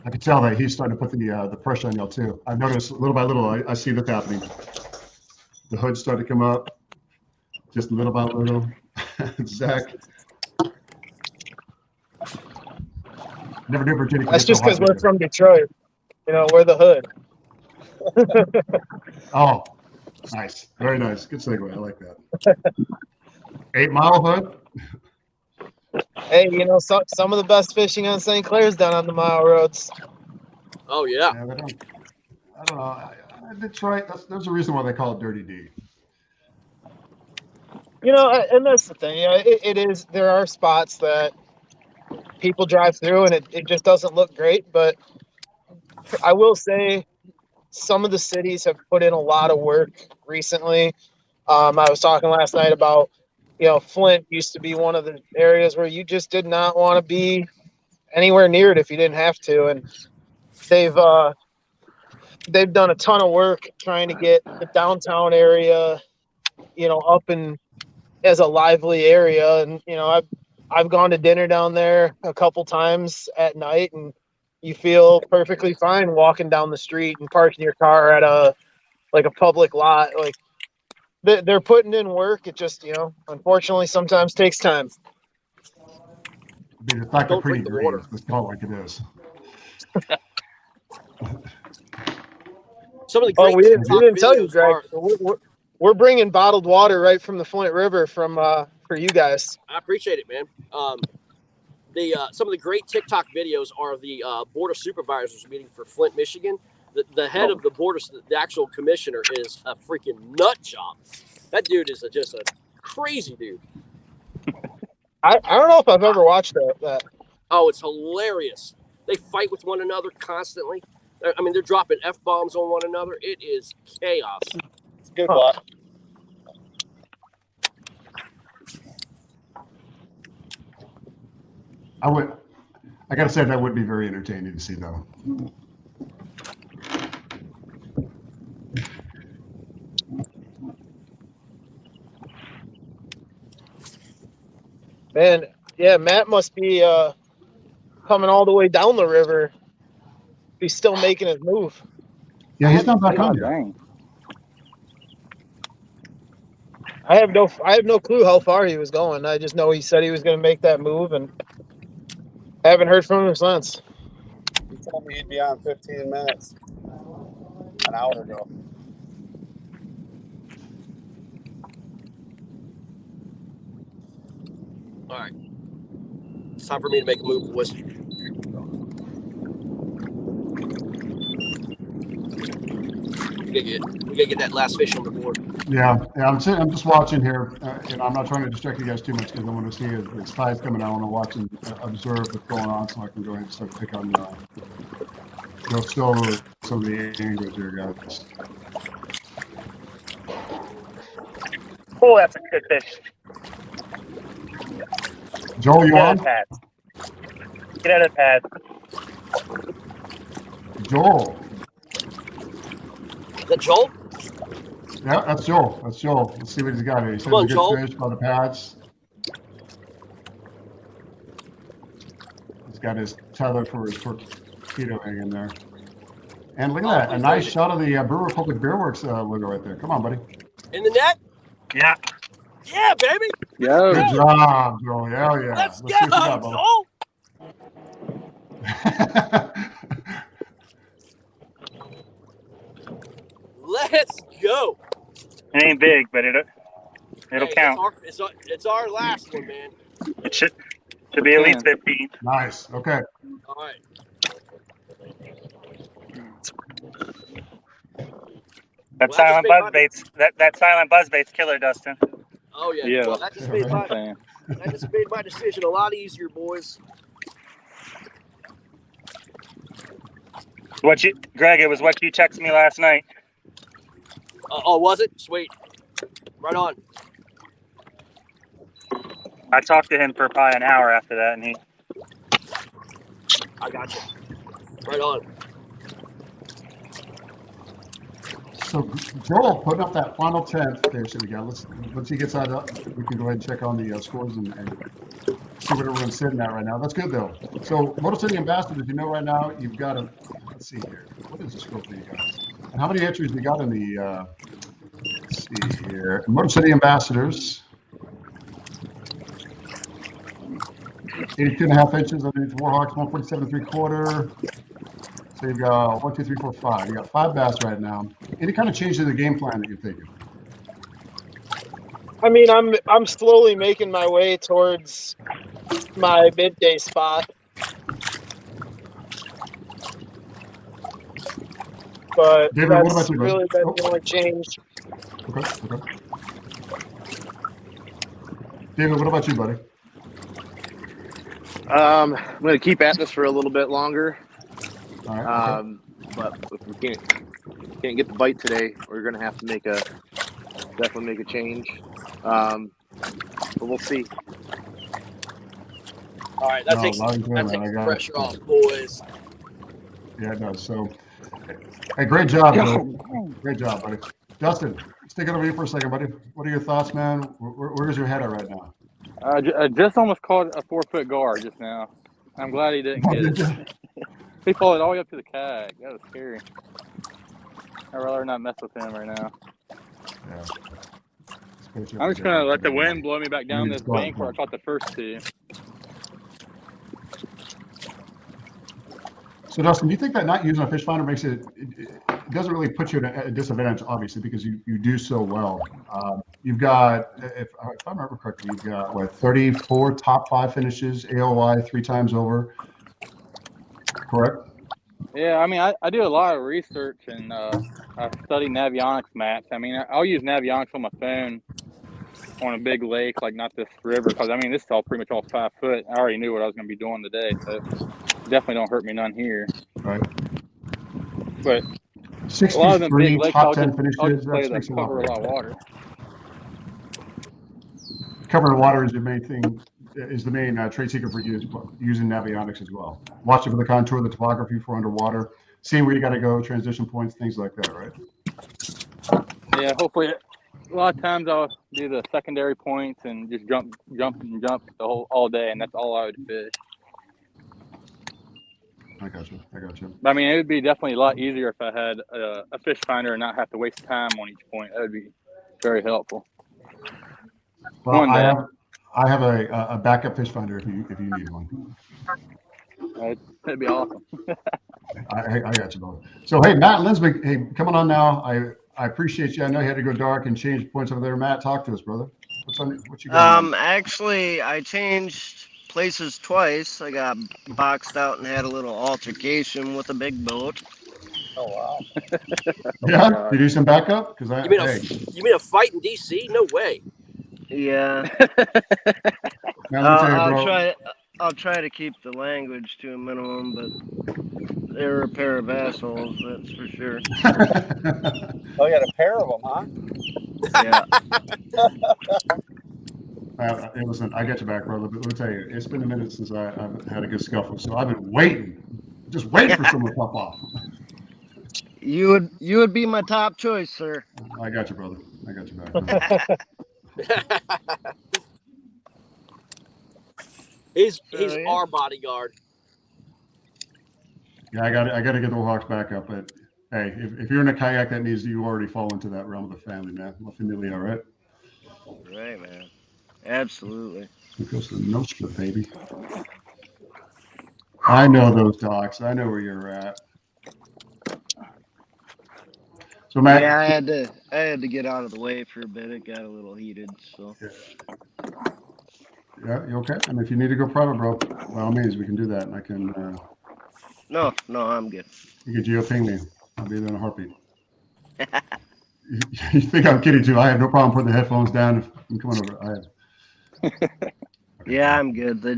I can tell that he's starting to put the pressure on y'all too. I've noticed little by little. I see that happening. The hood's starting to come up, just little by little. Zach, never knew Virginia could That's get so just because hot. we're from Detroit. You know, we're the hood. Oh, nice, very nice, good segue. I like that. 8 Mile hood. Hey, you know, some of the best fishing on St. Clair's down on the mile roads. Oh, yeah. Yeah, I don't know. Detroit. There's a reason why they call it Dirty D. You know, and that's the thing. Yeah, it is. There are spots that people drive through and it just doesn't look great. But I will say some of the cities have put in a lot of work recently. I was talking last night about, you know, Flint used to be one of the areas where you just did not want to be anywhere near it if you didn't have to. And they've done a ton of work trying to get the downtown area, you know, up and as a lively area. And, you know, I've gone to dinner down there a couple times at night, and you feel perfectly fine walking down the street and parking your car at a public lot. Like they're putting in work. It just, you know, unfortunately sometimes takes time. It's not Don't pretty drink the green. water. Let's call it like it is. Some of the Oh, great we didn't tell you, videos Greg. are. We're bringing bottled water right from the Flint River for you guys. I appreciate it, man. Some of the great TikTok videos are the Board of Supervisors meeting for Flint, Michigan. The head of the board, the actual commissioner, is a freaking nut job. That dude is just a crazy dude. I don't know if I've ever watched that. Oh, it's hilarious. They fight with one another constantly. I mean, they're dropping F-bombs on one another. It is chaos. it's a good one. I got to say that would be very entertaining to see, though. Man, yeah, Matt must be coming all the way down the river. He's still making his move. Yeah, he's not back Oh, on yet. dang. I have no clue how far he was going. I just know he said he was going to make that move, and I haven't heard from him since. He told me he'd be on 15 minutes. An hour ago. All right. It's time for me to make a move, boys. We gotta get that last fish on the board. Yeah. I'm just watching here, and I'm not trying to distract you guys too much because I want to see as tide's coming out. I want to watch and observe what's going on, so I can go ahead and start to pick on go still over some of the angles here, guys. Oh, that's a good fish. Joel, you Get out on? of the pads. Get out of the pads. Joel. Is that Joel? Yeah, that's Joel. Let's see what he's got here. He says Come on, a good Joel. fish by the pads. He's got his tether for his torpedo hanging there. And look at that, a nice shot of the Brewer Republic Beer Works logo right there. Come on, buddy. In the net? Yeah. Yeah, baby. Yo. Good job, Joel. Hell yeah. Let's see what you go, got, brother. Joel. Let's go. It ain't big, but it'll Hey, count. It's our last one, man. It should be at least 15. Nice. Okay. All right. That Well, silent that buzz bait's that silent buzz bait's killer, Dustin. Oh yeah. Yeah. Well, that just made my decision a lot easier, boys. Greg, it was what you texted me last night. Oh, was it? Sweet. Right on. I talked to him for probably an hour after that, and I got you. Right on. So Joel putting up that final 10th there, so we got. Once he gets that up, we can go ahead and check on the scores and see what everyone's sitting at right now. That's good though. So Motor City Ambassadors, you know right now you've got a. Let's see here. What is the score for you guys? And how many entries we got in the? Let's see here. Motor City Ambassadors. 82.5 inches underneath Warhawks, 147 3/4. So you've got 1, 2, 3, 4, 5. You got 5 bass right now. Any kind of change to the game plan that you're thinking? I mean, I'm slowly making my way towards my midday spot. But David, what that's about you, bud? really been the only change. Okay. David, what about you, buddy? I'm going to keep at this for a little bit longer. All right. Okay. But if we can't get the bite today, we're going to have to definitely make a change. But we'll see. All right, that takes the pressure off, boys. Yeah, it does. So, hey, great job, Joe. Great job, buddy. Justin, let's take it over you for a second, buddy. What are your thoughts, man? Where's your head at right now? I just almost caught a 4-foot guard just now. I'm glad he didn't get it. He followed all the way up to the kayak. That was scary. I'd rather not mess with him right now. Yeah. I'm just going to let the wind blow me back down this bank where I caught the first 2. So, Dustin, do you think that not using a fish finder makes it doesn't really put you at a disadvantage, obviously, because you do so well? You've got, if I remember correctly, you've got, 34 top 5 finishes, AOY 3 times over, correct? Yeah, I mean, I do a lot of research and I study navionics maps. I mean, I'll use navionics on my phone on a big lake, like not this river, because, I mean, this is all pretty much all 5 foot. I already knew what I was going to be doing today, so definitely don't hurt me none here. Right. But 63 a lot of them big lakes, top I'll 10 just finishes. play That the makes a lot. cover a lot of water. Covering water is your main thing is the main trade secret for using Navionics as well. Watching for the contour, the topography for underwater, seeing where you got to go, transition points, things like that, right? Yeah, hopefully. A lot of times I'll do the secondary points and just jump all day, and that's all I would fish. I got you. But I mean, it would be definitely a lot easier if I had a fish finder and not have to waste time on each point. That would be very helpful. Well, One day. I have a backup fish finder if you need one. That'd be awesome. I got you, brother. So hey, Matt Linsman, hey, coming on now. I appreciate you. I know you had to go dark and change points over there. Matt, talk to us, brother. What you got? Actually, I changed places twice. I got boxed out and had a little altercation with a big boat. Oh wow. Yeah, you do some backup because You mean a fight in DC? No way. Yeah. Now, let me tell you, bro. I'll try to keep the language to a minimum, but they're a pair of assholes, that's for sure. Oh, you had a pair of them, huh? Yeah. Listen, I got your back, brother. But let me tell you, it's been a minute since I've had a good scuffle, so I've been waiting, just waiting for someone to pop off. You would be my top choice, sir. I got you, brother. I got your back. He's our bodyguard. Yeah, I got to get the Warhawks back up. But hey, if you're in a kayak, that means you already fall into that realm of the family, man. La familia, right? Right, man. Absolutely. It goes to the Nostra, baby. I know those docks. I know where you're at. So Matt, yeah, I had to get out of the way for a bit. It got a little heated, so. Yeah, you okay? I mean, if you need to go private, bro, by all means, we can do that. And I can. No, I'm good. You can geo-ping me. I'll be there in a heartbeat. You think I'm kidding too? I have no problem putting the headphones down if I'm coming over. Yeah, I'm good. They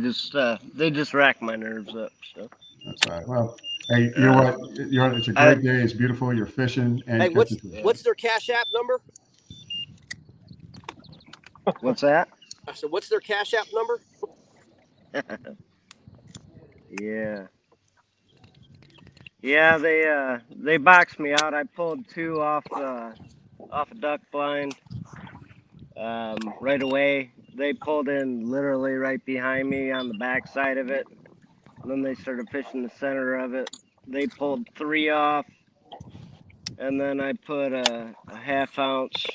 just rack my nerves up. So. That's all right. Well, hey, you know what? It's a great day. It's beautiful. You're fishing. And hey, what's their Cash App number? What's that? I said, what's their Cash App number? Yeah. Yeah, they boxed me out. I pulled two off a duck blind right away. They pulled in literally right behind me on the back side of it. And then they started fishing the center of it. They pulled three off. And then I put a half ounce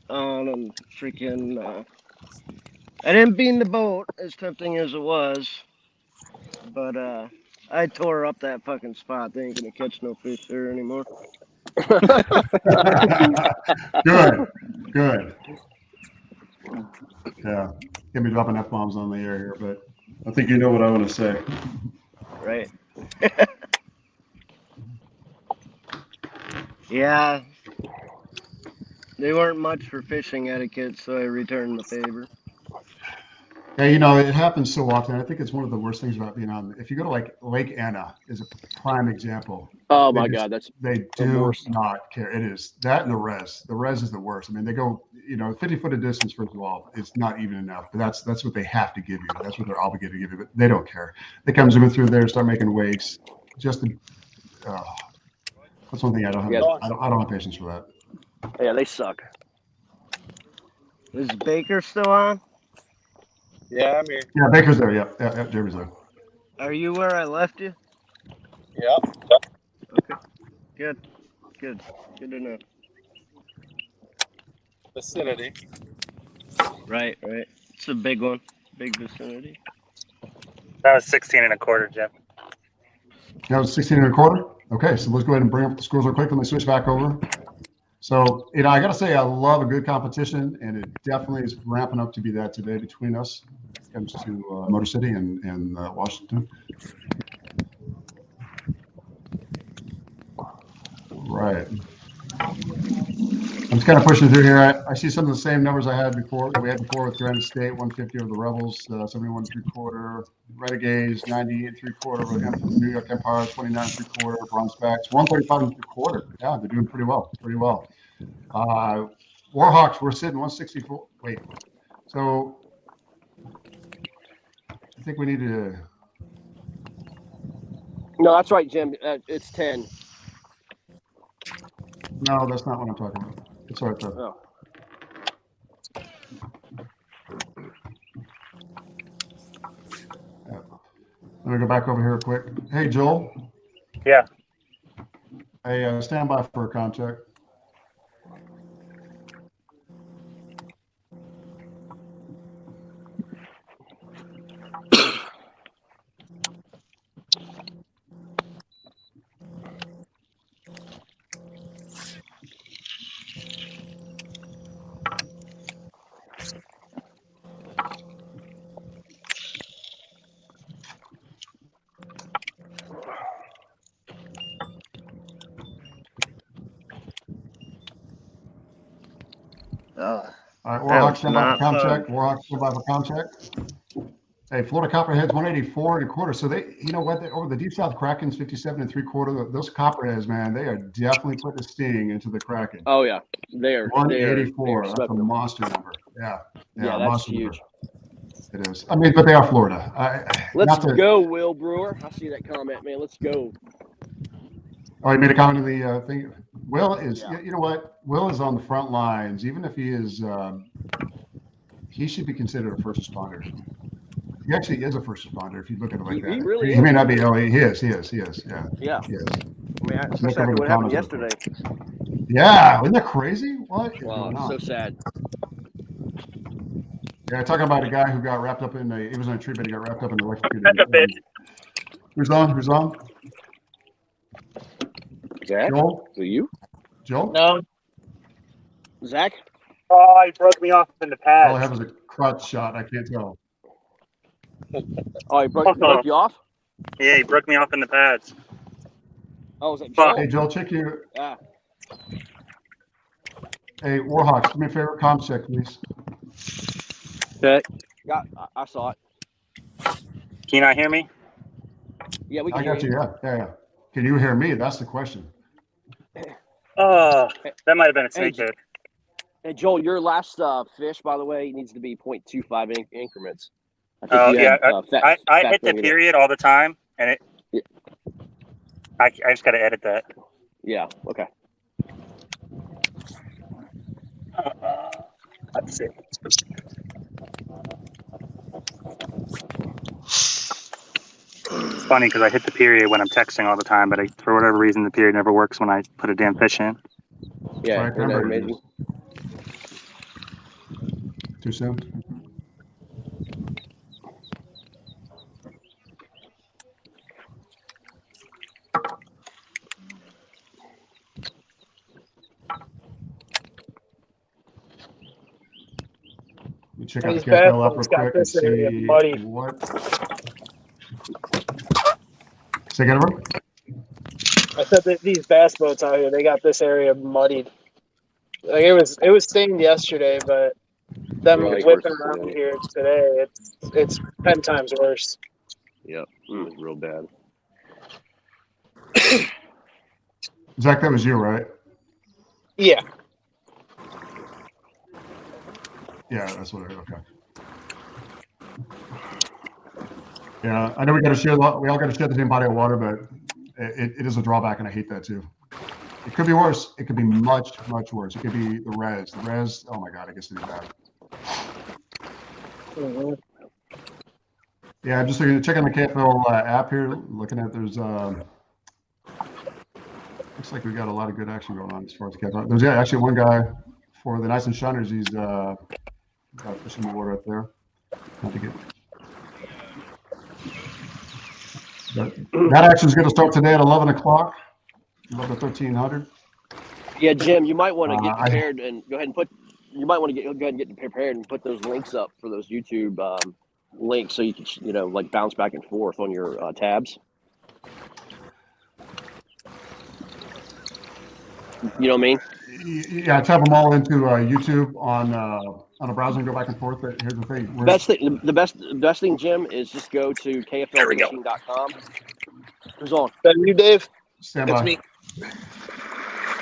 on and freaking... I didn't bean the boat, as tempting as it was. But I tore up that fucking spot. They ain't gonna catch no fish there anymore. Good. Yeah, get me dropping F-bombs on the air here, but I think you know what I want to say. Right. Yeah. They weren't much for fishing etiquette, so I returned the favor. Yeah, you know, it happens so often. I think it's one of the worst things about being on. If you go to like Lake Anna, is a prime example. Oh my God, they do not care. It is that and the res. The res is the worst. I mean, they go, 50-foot of distance. First of all, it's not even enough. But that's what they have to give you. That's what they're obligated to give you. But they don't care. They come zooming through there, start making wakes. Just that's one thing I don't have. I don't have patience for that. Yeah, they suck. Is Baker still on? Yeah, I'm here. Yeah, Baker's there. Yeah, Jeremy's there. Are you where I left you? Yep. Okay. Good to know. Vicinity. Right. It's a big one. Big vicinity. That was 16 1/4, Jim. That was 16 1/4. Okay, so let's go ahead and bring up the scores real quick. Let me switch back over. So, I got to say, I love a good competition, and it definitely is ramping up to be that today between us when it comes to Motor City and Washington. Right. I'm just kind of pushing through here. I see some of the same numbers we had before with Granite State, 150 over the Rebels, 71 3/4, Renegades, 98 3/4, New York Empire, 29 3/4, Bronze Backs, 135 3/4. Yeah, they're doing pretty well. Warhawks, we're sitting 164. Wait, so think we need to. No, that's right, Jim. It's 10. No, that's not what I'm talking about. It's right there. Oh. Let me go back over here quick. Hey, Joel. Yeah. Hey, stand by for a contact. All right, Warhawks, stand by for contact. Warhawks, stand by for contact. Hey, Florida Copperheads 184.25. So they, you know what? Over the Deep South Krakens 57.75. Those Copperheads, man, they are definitely putting a sting into the Kraken. Oh yeah, they are 184. That's a monster number. Yeah, that's monster huge. Number. It is. I mean, but they are Florida. Let's go, Will Brewer. I see that comment, man. Let's go. Oh, he made a comment in the thing. Will is, you know what? Will is on the front lines. Even if he is, he should be considered a first responder. He actually is a first responder if you look at it like that. He really he is. may not be. Oh, he is. Yeah. Yeah. He is. I mean, especially after what happened yesterday. Yeah, isn't that crazy? What? Wow, so sad. Yeah, talking about a guy who got wrapped up in he was on a tree, but he got wrapped up in the electrocuted. Who's on? Zach? Joel? Is it you? Joel? No. Zach? Oh, he broke me off in the pads. All I have is a crotch shot. I can't tell. Oh, he broke you off? Yeah, he broke me off in the pads. Oh, was that Joel? Hey, Joel, check your. Yeah. Hey, Warhawks, do me a favor, comm check, please. Okay. Yeah, I saw it. Can you not hear me? Yeah, we can I got you. Yeah. Can you hear me? That's the question. Oh, that might have been a snakehead. Hey, Joel, your last fish, by the way, needs to be 0.25 increments. I hit the period all the time, and I just got to edit that. Yeah. Okay. Let's see. It's funny because I hit the period when I'm texting all the time, but for whatever reason, the period never works when I put a damn fish in. Yeah. Isn't that amazing? Too soon? You check out the KFL up real quick and see what. Say again, over? I said that these bass boats out here, they got this area muddied. Like it was stained yesterday, but them whipping around here today, it's 10 times worse. Yep, it was real bad. Zach, that was you, right? Yeah. Yeah, that's what I heard. Okay. Yeah, I know we got to share. We all got to share the same body of water, but it is a drawback, and I hate that too. It could be worse. It could be much worse. It could be the res. The res. Oh my God, I guess it's bad. Mm-hmm. Yeah, I'm just checking the KFL app here. Looking at there's. Looks like we got a lot of good action going on as far as the KFL. There's actually one guy for the Nice and Shiners. He's got fish in the water up there. Not to get. But that action is going to start today at 11 o'clock, 11 to 1300. Yeah, Jim, you might want to get prepared and go ahead and put. You might want to go ahead and get prepared and put those links up for those YouTube links, so you can like bounce back and forth on your tabs. You know what I mean? Yeah, type them all into YouTube on a browser and go back and forth. But here's the thing: the best thing, Jim, is just go to kflfishing.com. Who's on? That you, Dave? Stand by. That's me.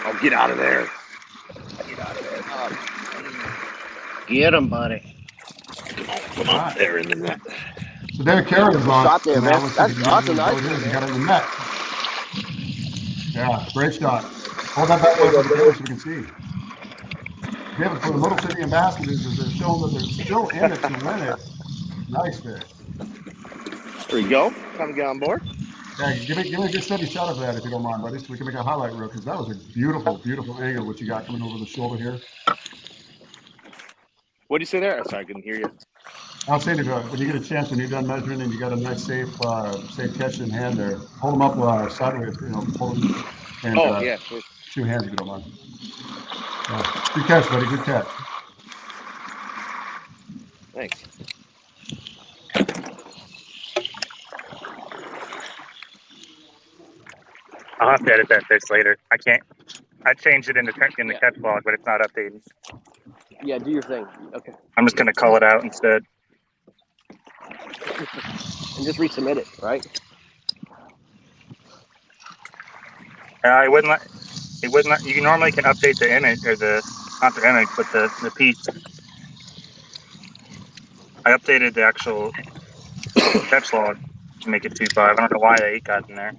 I'll get out of there. Get him, buddy. Come on, there in the net. So David Carey is on. Shot there, Now man. let's see if he That's a can nice go here. one, He got man. it in the net. Yeah, great shot. Hold that back there for the camera so we can see. David, for the Little City ambassadors, is they're showing that they're still in it to win it. Nice fish. There we go. Time to get on board. Yeah, give me a good steady shot of that if you don't mind, buddy, so we can make a highlight reel, because that was a beautiful, beautiful angle what you got coming over the shoulder here. What did you say there? Sorry, I couldn't hear you. I'll say to go when you get a chance, when you're done measuring and you got a nice safe catch in hand there, hold them up sideways, hold them and Yeah. 2 hands if you don't mind. Yeah. Good catch, buddy. Good catch. Thanks. I'll have to edit that fish later. I can't. I changed it in the catch log, but it's not updated. Yeah, do your thing. Okay. I'm just gonna call it out instead. And just resubmit it, right? It wouldn't let. It wouldn't let. You normally can update the image or not the image, but the piece. I updated the actual catch log to make it 2.5. I don't know why the 8 got in there.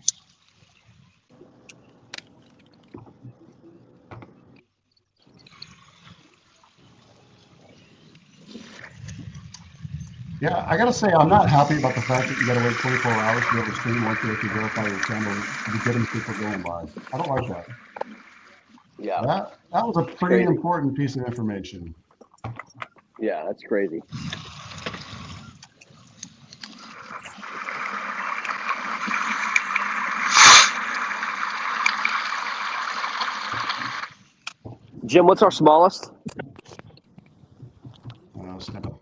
Yeah, I gotta say, I'm not happy about the fact that you gotta wait 24 hours to be able to stream once you actually verify your channel to be getting people going live. I don't like that. Yeah. That was a pretty important piece of information. Yeah, that's crazy. Jim, what's our smallest? Step up.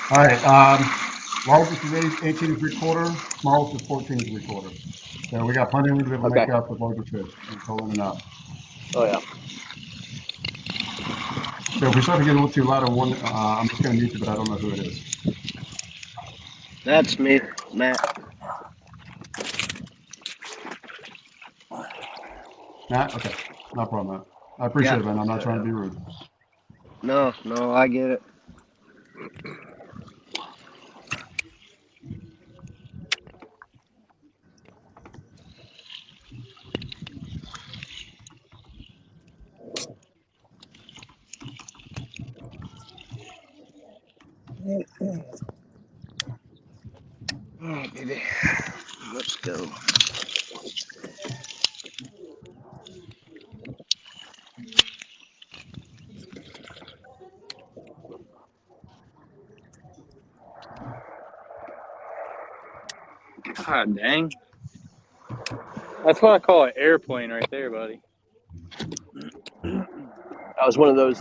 All right. Largest is 18 3/4. Smallest is 14 3/4. So we got plenty of room to be able to make out the larger fish. We pull in and out. Oh yeah. So if we start to get a little too loud on one, I'm just going to mute you, but I don't know who it is. That's me, Matt. Matt? Okay. No problem, Matt. I appreciate it, man. I'm not trying to be rude. No, I get it. Oh, baby. Let's go. God dang. That's what I call an airplane right there, buddy. That was one of those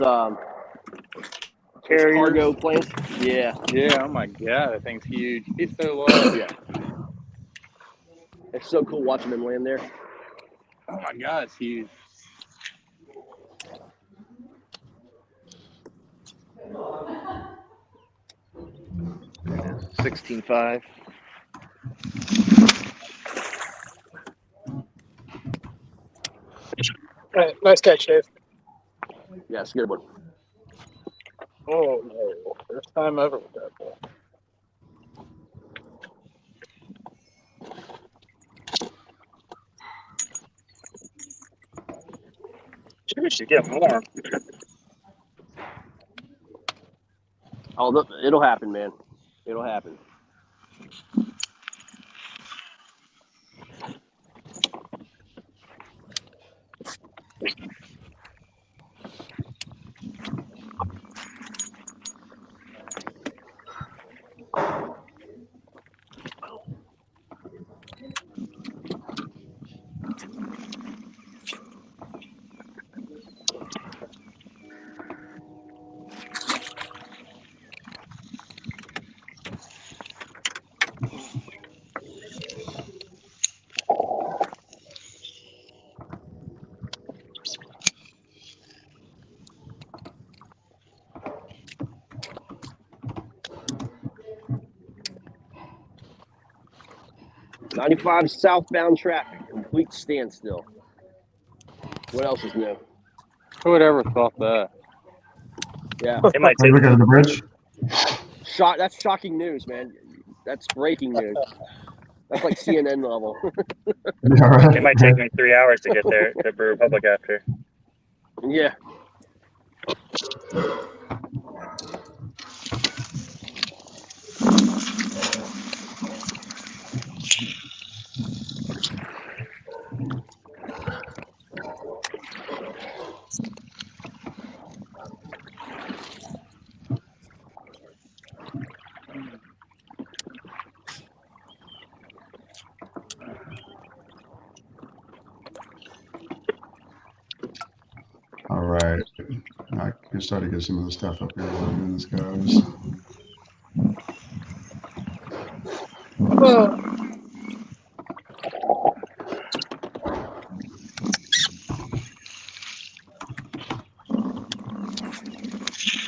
cargo planes. Yeah. Yeah, oh my God, that thing's huge. He's so low. Yeah. It's so cool watching them land there. Oh my God, it's huge. Yeah, 16.5. Right, nice catch, Dave. Yeah, it's a good one. Oh no, first time ever with that ball. We should get more. Oh, it'll happen, man. It'll happen. 95 southbound traffic, complete standstill. What else is new? Who would ever thought that? Yeah, It might Maybe take because of the bridge. that's shocking news, man. That's breaking news. That's like CNN level. Yeah, right. it might take me 3 hours to get there to Brew Republic after. Yeah. All right. I can start to get some of the stuff up here when this goes.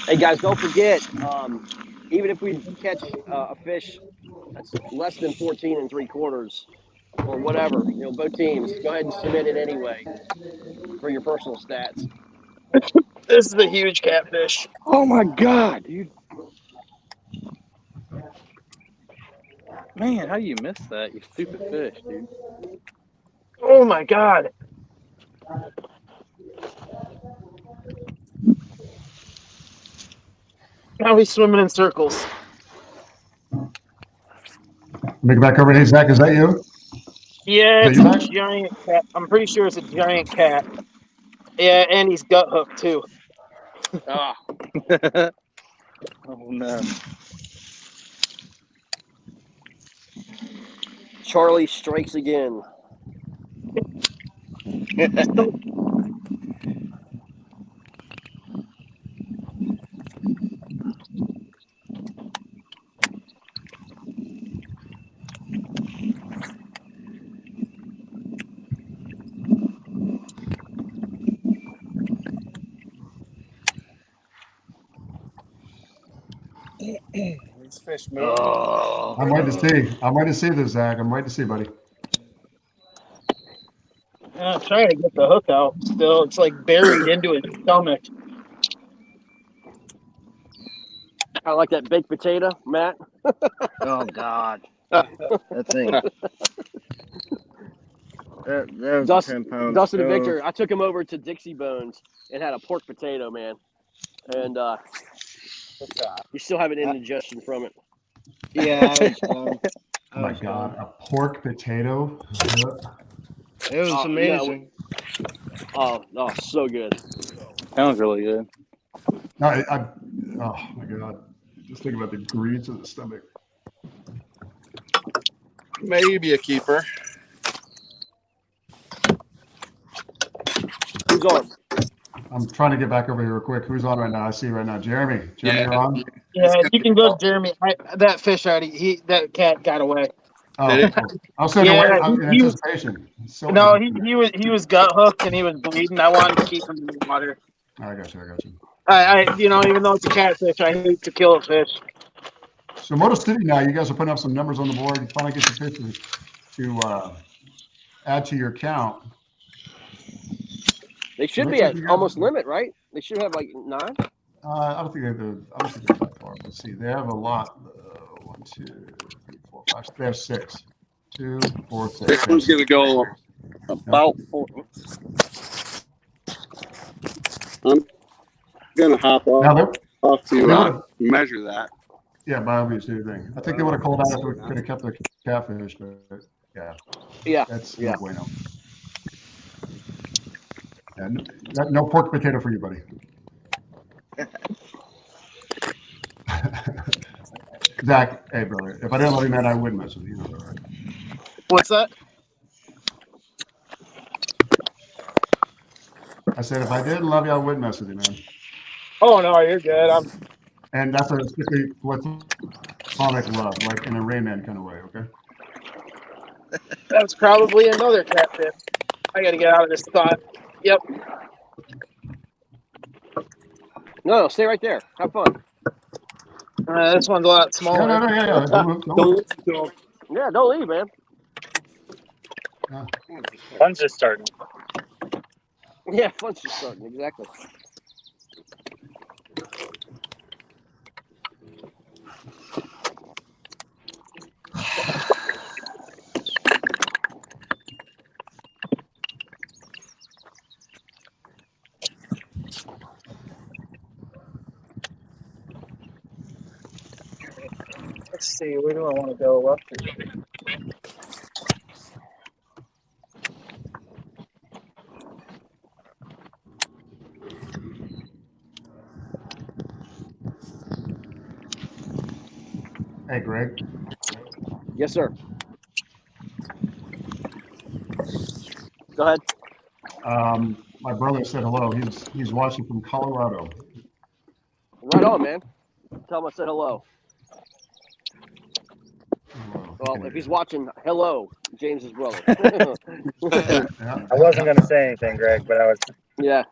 Hey guys, don't forget. Even if we catch a fish that's less than 14 3/4 or whatever, both teams, go ahead and submit it anyway for your personal stats. This is a huge catfish. Oh my God, dude! Man, how do you miss that? You stupid fish, dude. Oh my God. Now he's swimming in circles. Make it back over. Hey, Zach, is that you? Yeah, Is it's that a you, Zach? giant cat. I'm pretty sure it's a giant cat. Yeah, and he's gut hooked too. Ah, Oh no. Charlie strikes again. These fish move. Oh, I'm waiting to see. I'm waiting to see this, Zach. I'm waiting to see, buddy. I'm trying to get the hook out. Still, it's like buried into his stomach. I like that baked potato, Matt. Oh God, that thing. That was Dustin, a 10-pound Dustin and stove. Victor. I took him over to Dixie Bones and had a pork potato, man, and you still have an indigestion from it. Yeah, it was fun. Oh my God, a pork potato. It was amazing. Oh, so good. Sounds really good. No, oh my God. Just think about the grease in the stomach. Maybe a keeper. Who's on? I'm trying to get back over here real quick. Who's on right now? I see right now. Jeremy. Jeremy, Yeah. you're on? Yeah, you can go, Jeremy. That fish already. That cat got away. Oh, Did it? cool. I was sitting Yeah, away in he was- anticipation. So No, he was gut hooked and he was bleeding. I wanted to keep him in the water. I got you. I got you. Even though it's a catfish, I hate to kill a fish. So Motor City now, you guys are putting up some numbers on the board. You finally get your fish to add to your count. They should Looks be like at you got- almost limit, right? They should have like 9. I don't think they're that far. Let's see. They have a lot. 1, 2, 3, 4, 5. They have 6. 2, 4, 6. This one's gonna go about 4. I'm gonna hop Now off they to would've- measure that. yeah, by all means, do your thing. I think they would have called out if we could have kept the catfish, but Yeah. that's Yeah. no bueno. Yeah, no pork potato for you, buddy. Zach, hey brother, if I didn't love you, man, I wouldn't mess with you. All right. What's that? I said if I didn't love you, I wouldn't mess with you, man. Oh no, you're good. And that's a strictly platonic love, like in a Rayman kind of way, okay? That's probably another catfish. I got to get out of this spot. Yep. No, stay right there. Have fun. This one's a lot smaller. No, yeah. Don't move. Yeah, don't leave, man. Fun's just starting. Yeah, fun's just starting. Exactly. Let's see, where do I want to go? Left or Hey, Greg. Yes, sir. Go ahead. My brother said hello. He's watching from Colorado. Right on, man. Tell him I said hello. Well, if he's watching, hello, James's brother. Yeah. I wasn't going to say anything, Greg, but I was Yeah.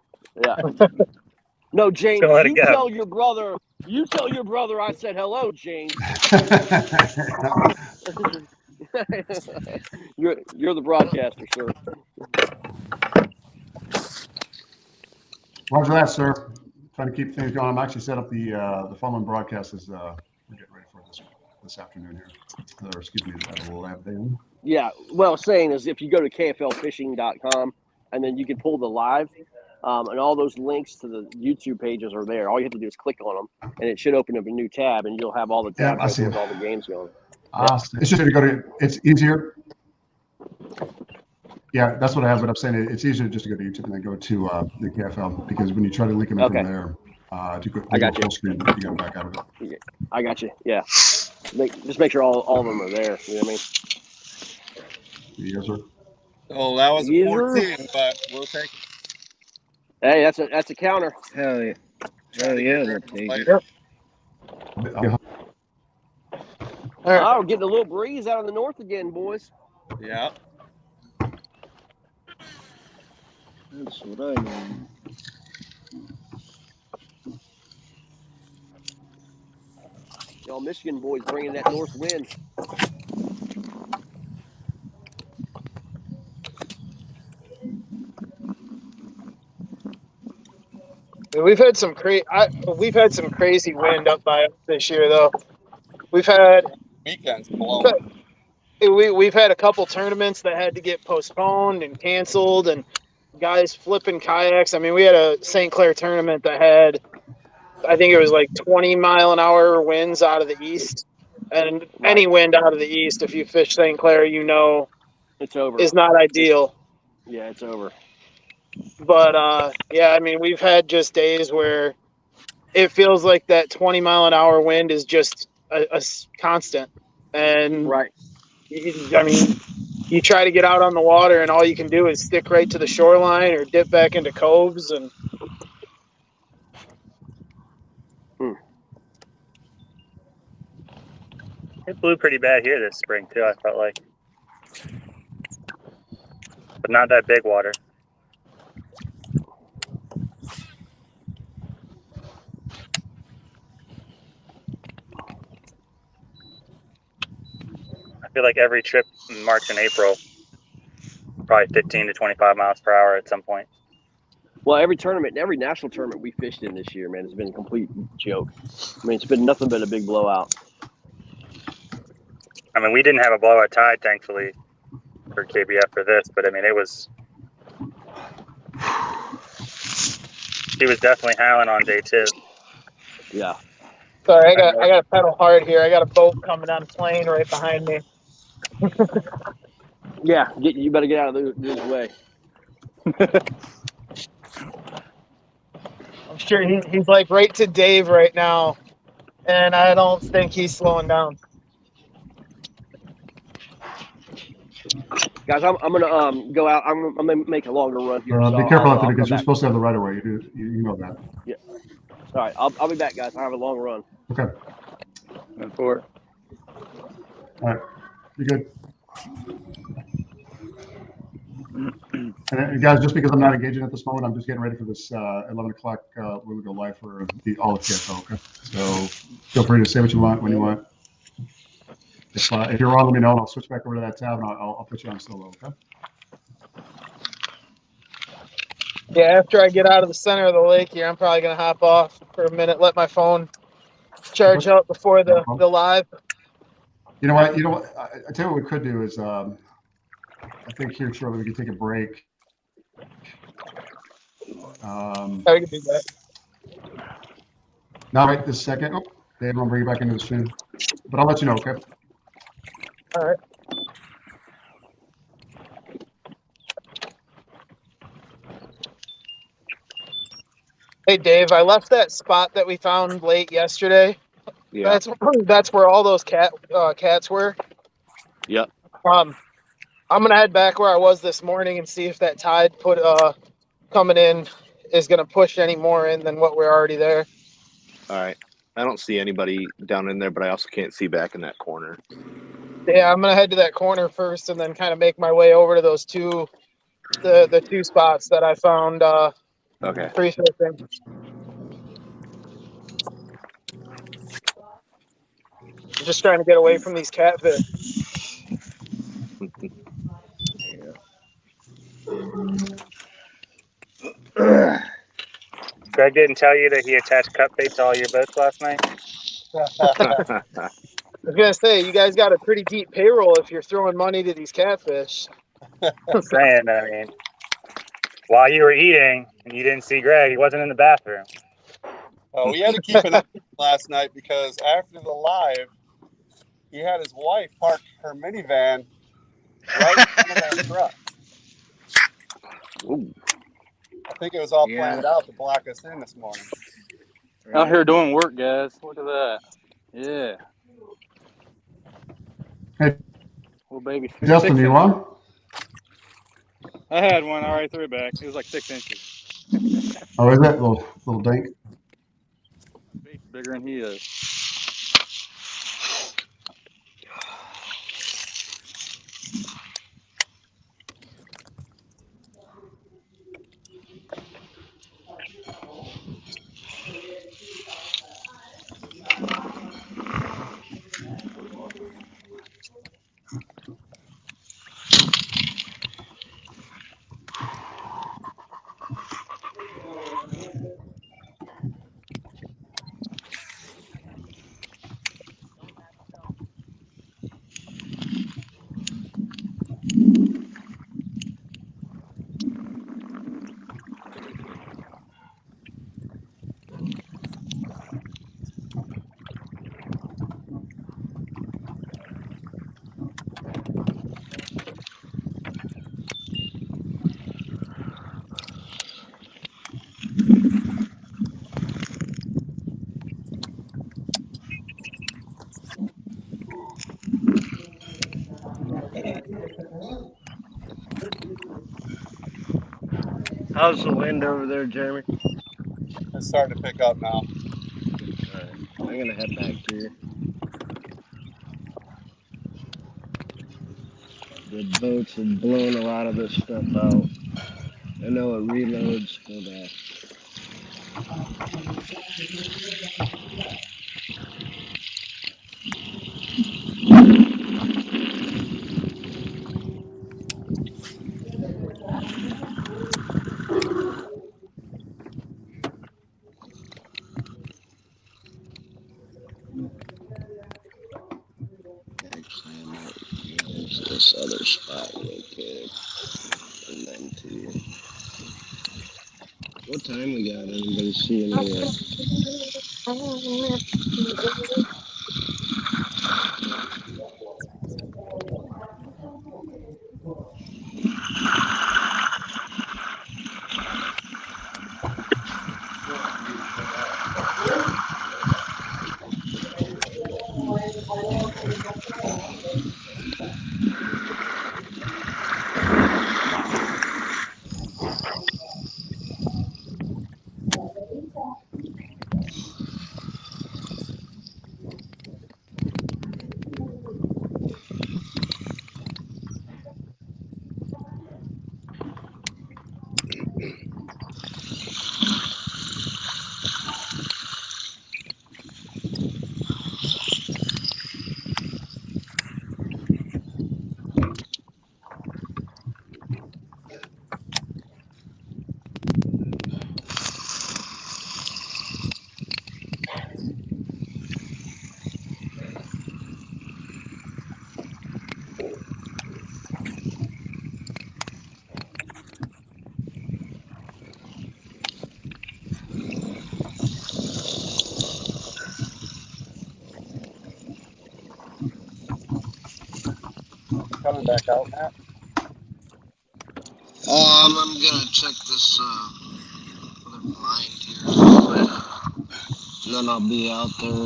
No, James, gonna let it you go. tell your brother. You tell your brother I said hello, James. You're the broadcaster, sir. Roger that, sir. Trying to keep things going. I'm actually set up the following broadcast is we're getting ready for this afternoon here. Or excuse me, at 11. Yeah. Well, saying is if you go to kflfishing.com and then you can pull the live, and all those links to the YouTube pages are there. All you have to do is click on them, and it should open up a new tab, and you'll have all the tabs I see with it. all the games going. It's just to go to. It's easier. Yeah, that's what I have. But I'm saying it's easier just to go to YouTube and then go to the KFL, because when you try to link them in from there, to go full screen, you got to back out of it. Yeah, I got you. Yeah. Just make sure all of them are there. You know what I mean? Yes, sir. Oh, that was a Yes, 14, but we'll take it. Hey, that's a counter. Hell yeah. Try to yeah, get they're rid of taking them it. later. All right. Oh, we're getting a little breeze out of the north again, boys. Yeah. That's what I mean. Y'all Michigan boys bringing that north wind. We've had some crazy wind up by us this year, though. We've had Weekend's blowing. we've had a couple tournaments that had to get postponed and canceled, and guys flipping kayaks. I mean, we had a St. Clair tournament that had, I think it was like 20-mile-an-hour winds out of the east, and any wind out of the east, if you fish St. Clair, you know it's over. Is not ideal. Yeah, it's over. But yeah, I mean, we've had just days where it feels like that 20-mile-an-hour wind is just a constant. And right. I mean, you try to get out on the water and all you can do is stick right to the shoreline or dip back into coves. And It blew pretty bad here this spring too, I felt like. But not that big water. I feel like every trip in March and April, probably 15 to 25 miles per hour at some point. Well, every tournament, every national tournament we fished in this year, man, has been a complete joke. I mean, it's been nothing but a big blowout. I mean, we didn't have a blowout tide, thankfully, for KBF for this, but I mean, it was. He was definitely howling on day 2. Yeah. sorry, I got to pedal hard here. I got a boat coming on a plane right behind me. Yeah, you better get out of this way. I'm sure he's like right to Dave right now, and I don't think he's slowing down. Guys, I'm gonna go out. I'm gonna make a longer run here. So Be careful I'll out there, because come you're back. supposed to have the right of way. You know that. Yeah. All right, I'll be back, guys. I have a long run. Okay. And 4. All right. You good? And guys, just because I'm not engaging at this moment, I'm just getting ready for this 11 o'clock where we go live for all of KFL. Okay. So feel free to say what you want when you want. If you're wrong, let me know, and I'll switch back over to that tab, and I'll put you on solo. Okay. Yeah, after I get out of the center of the lake here, I'm probably gonna hop off for a minute, let my phone charge up before the live. You know what? I tell you what we could do is, I think here shortly we could take a break. I can do that. Not right this second. Oh, Dave, I'll bring you back into the stream, but I'll let you know. Okay. All right. Hey, Dave, I left that spot that we found late yesterday. Yeah. That's where all those cats were. Yep. I'm gonna head back where I was this morning and see if that tide coming in is gonna push any more in than what we're already there. All right. I don't see anybody down in there, but I also can't see back in that corner. Yeah, I'm gonna head to that corner first and then kind of make my way over to those the two spots that I found Okay. free fishing. I'm just trying to get away from these catfish. Greg didn't tell you that he attached cut bait to all your boats last night? I was gonna say, you guys got a pretty deep payroll if you're throwing money to these catfish. I'm saying, I mean, while you were eating and you didn't see Greg, he wasn't in the bathroom. We had to keep an eye on him last night because after the live, he had his wife park her minivan right in front of our truck. Ooh. I think it was all planned out to block us in this morning. Out here doing work, guys. Look at that. Yeah. Hey, Little baby. Justin, you on? I had one. I already threw it back. It was like 6 inches. Oh, is that little dink? Bait's bigger than he is. How's the wind over there, Jeremy? It's starting to pick up now. All right, I'm gonna head back here. The boats have blown a lot of this stuff out. I know it reloads, but actually I might use this other spot real quick, and then to. What time we got? Anybody see any? coming back out, Matt? I'm gonna check this other blind here real quick. And then I'll be out there.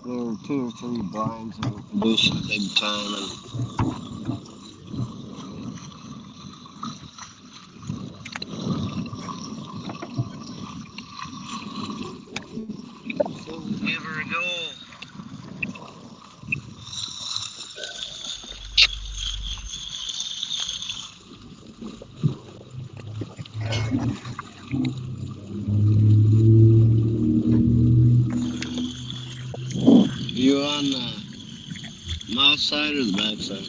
There are 2 or 3 blinds that are producing big time, and so we'll give her a go. You on the mouth side or the back side?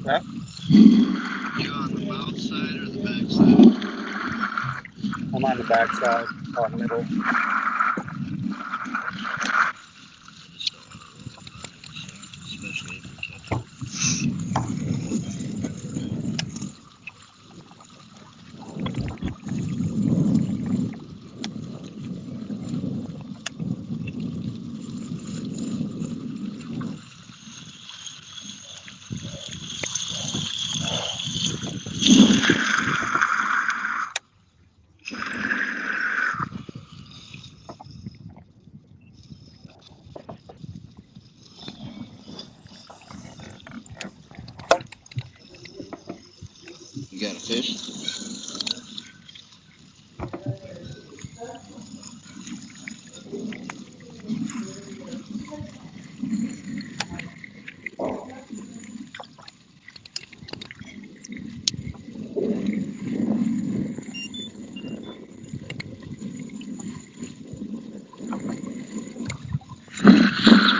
Huh? You on the mouth side or the back side? I'm on the back side, middle. Just don't want to roll the body, especially if you catch it. You got a fish?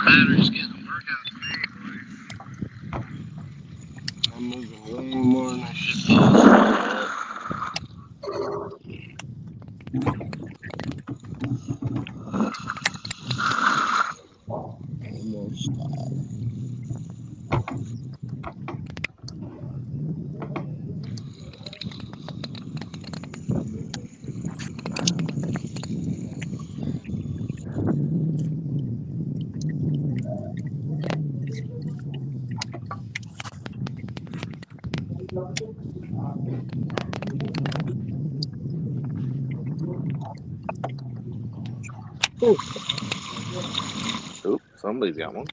Battery's getting work out today, boy. I'm moving way more than I should be. Almost. Oop, somebody's got one.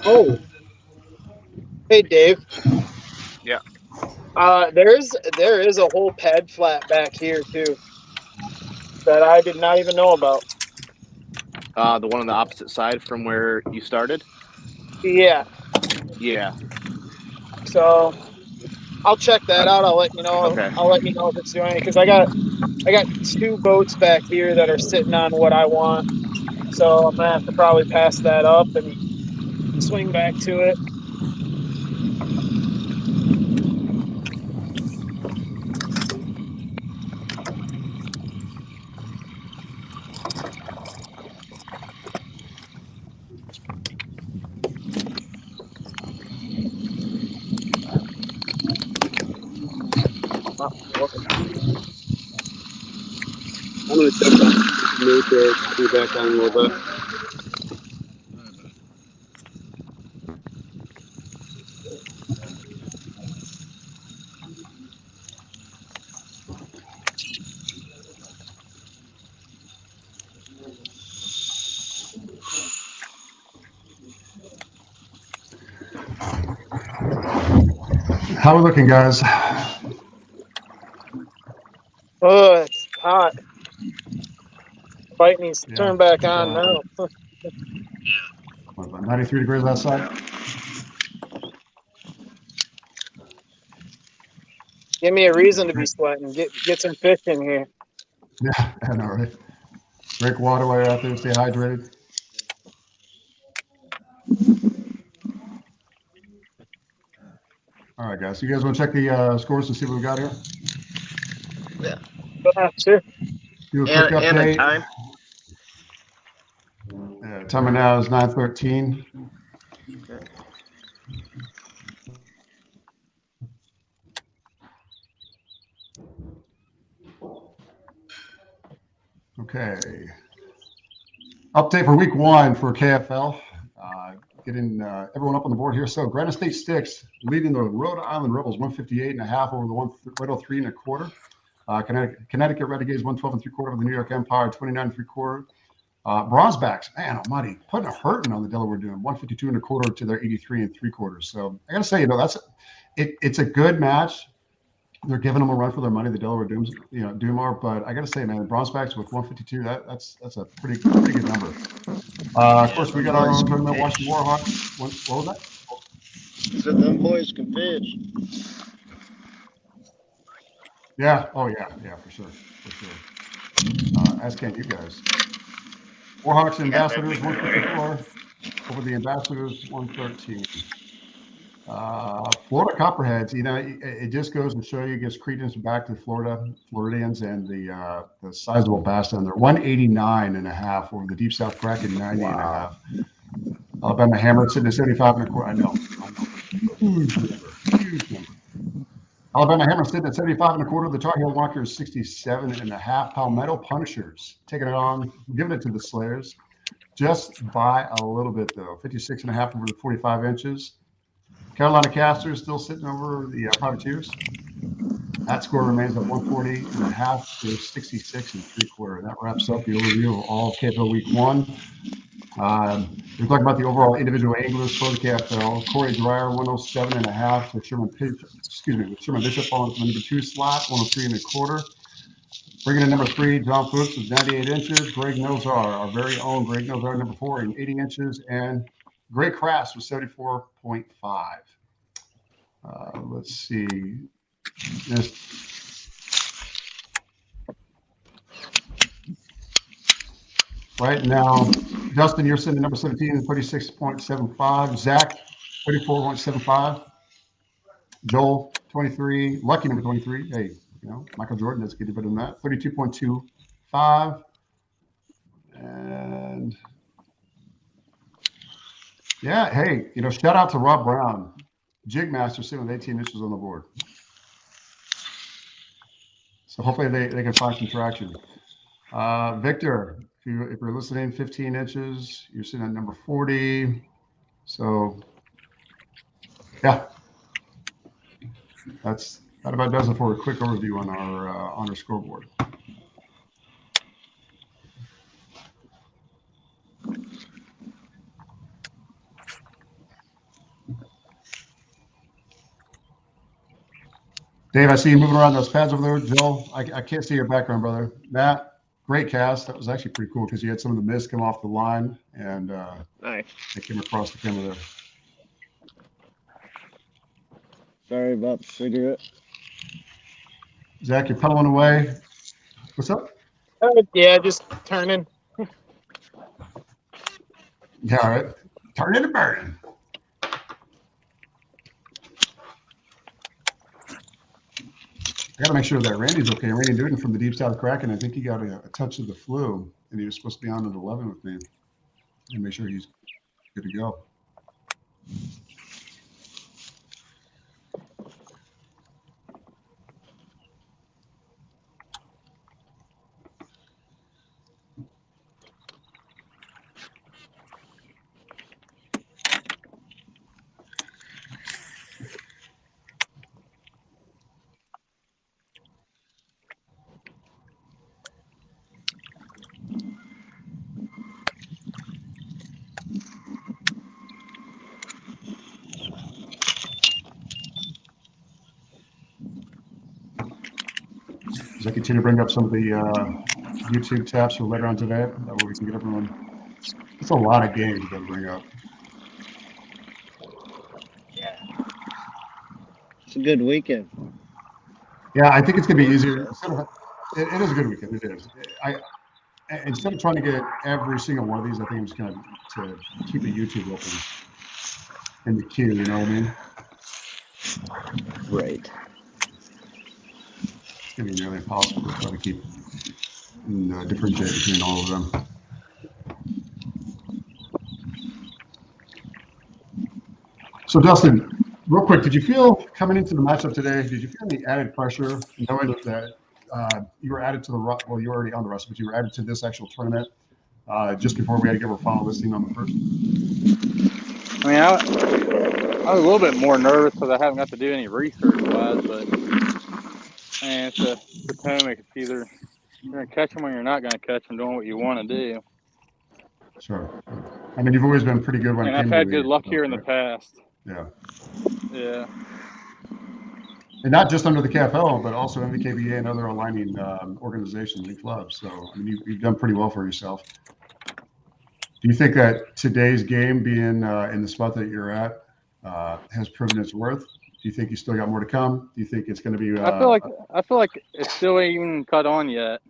Oh, hey Dave. Yeah. There is a whole pad flat back here too that I did not even know about. The one on the opposite side from where you started? Yeah. Yeah. So I'll check that out. I'll let you know. Okay. I'll let you know if it's doing it because I got 2 boats back here that are sitting on what I want. So I'm gonna have to probably pass that up and swing back to it. I'm going to jump on mute there. Be back on a little bit. How are we looking, guys? Oh, it's hot. Fight needs to Yeah. turn back on now. What, about 93 degrees outside? Give me a reason to be sweating. Get some fish in here. Yeah, I know, right? Drink water while you're out there. Stay hydrated. All right, guys. So you guys want to check the scores and see what we got here? Yeah, sure. Do a quick And a update. time. Timer now is 9:13. Okay. Update for week 1 for KFL. Getting everyone up on the board here. So Granite State Sticks leading the Rhode Island Rebels 158.5 over the 103.25. Connecticut Renegades 112.75 over the New York Empire 29.75. Bronzebacks, man almighty, putting a hurting on the Delaware Doom 152.25 to their 83.75. So I gotta say, it's a good match. They're giving them a run for their money, the Delaware Dooms, Doom are. But I got to say, man, Bronzebacks with 152, that's a pretty good number. Of course, we got our own tournament, Washington Warhawks. What was that? So them boys can fish. Yeah. Oh, yeah, for sure. As can you guys. Warhawks Ambassadors 154 over the Ambassadors 113. Florida Copperheads, it just goes to show you, gives credence back to Floridians and the sizable bass down there. 189.5 over the Deep South Kraken 90.5. Alabama Hammer sitting at 75.25. I know. Huge number. Alabama Hammer sitting at 75.25. The Tar Heel Walkers 67.5. Palmetto Punishers taking it on, giving it to the Slayers, just by a little bit though. 56.5 over the 45 inches. Carolina Casters still sitting over the Privateers. That score remains at 140.5 to 66.75. That wraps up the overview of all of KFL Week 1. We're talking about the overall individual anglers for the KFL. Corey Dreyer 107.5 with Sherman Bishop falling from the number 2 slot, 103.25. Bringing in number 3, John Fuchs with 98 inches. Greg Nozar, our very own Greg Nozar, number 4, in 80 inches, and Greg Crass with 74.5. Let's see. Right now, Justin, you're sitting at number 17, 36.75. Zach, 34.75. Joel, 23. Lucky number 23. Hey, Michael Jordan, let's get a bit of that. 32.25. And yeah, hey, shout out to Rob Brown. Jig Master sitting with 18 inches on the board. So hopefully they can find some traction. Victor, if you're listening, 15 inches, you're sitting at number 40. So yeah, that about does it for a quick overview on our scoreboard. Dave, I see you moving around those pads over there. Joel, I can't see your background, brother. Matt, great cast. That was actually pretty cool because you had some of the mist come off the line and Nice. they came across the camera there. Sorry about the cigarette. Zach, you're pedaling away. What's up? Yeah, just turning. Yeah, all right. Turn into burning. I got to make sure that Randy's okay. Randy Newton from the Deep South Kraken, I think he got a touch of the flu, and he was supposed to be on at 11 with me. And make sure he's good to go. As I continue to bring up some of the YouTube tabs for later on today, that way we can get everyone. It's a lot of games to bring up. Yeah. It's a good weekend. Yeah, I think it's going to be easier. It is a good weekend. It is. Instead of trying to get every single one of these, I think I'm just going to keep a YouTube open in the queue. You know what I mean? Right. It's going to be nearly impossible to try to keep and differentiate between all of them. So, Dustin, real quick, did you feel coming into the matchup today? Did you feel any added pressure knowing that you were added to the well, you were already on the roster, but you were added to this actual tournament just before we had to give our final listing on the first? I mean, I was a little bit more nervous because I haven't got to do any research wise, but man, it's a Potomac. It's either you're gonna catch them or you're not gonna catch them doing what you want to do. Sure. I mean, you've always been pretty good when And it I've came had to good luck stuff, here in right? the past. Yeah. Yeah. And not just under the KFL, but also MVKBA and other aligning organizations and clubs. So, I mean, you've done pretty well for yourself. Do you think that today's game, being in the spot that you're at, has proven its worth? Do you think you still got more to come? Do you think it's going to be? I feel like it's still ain't even cut on yet.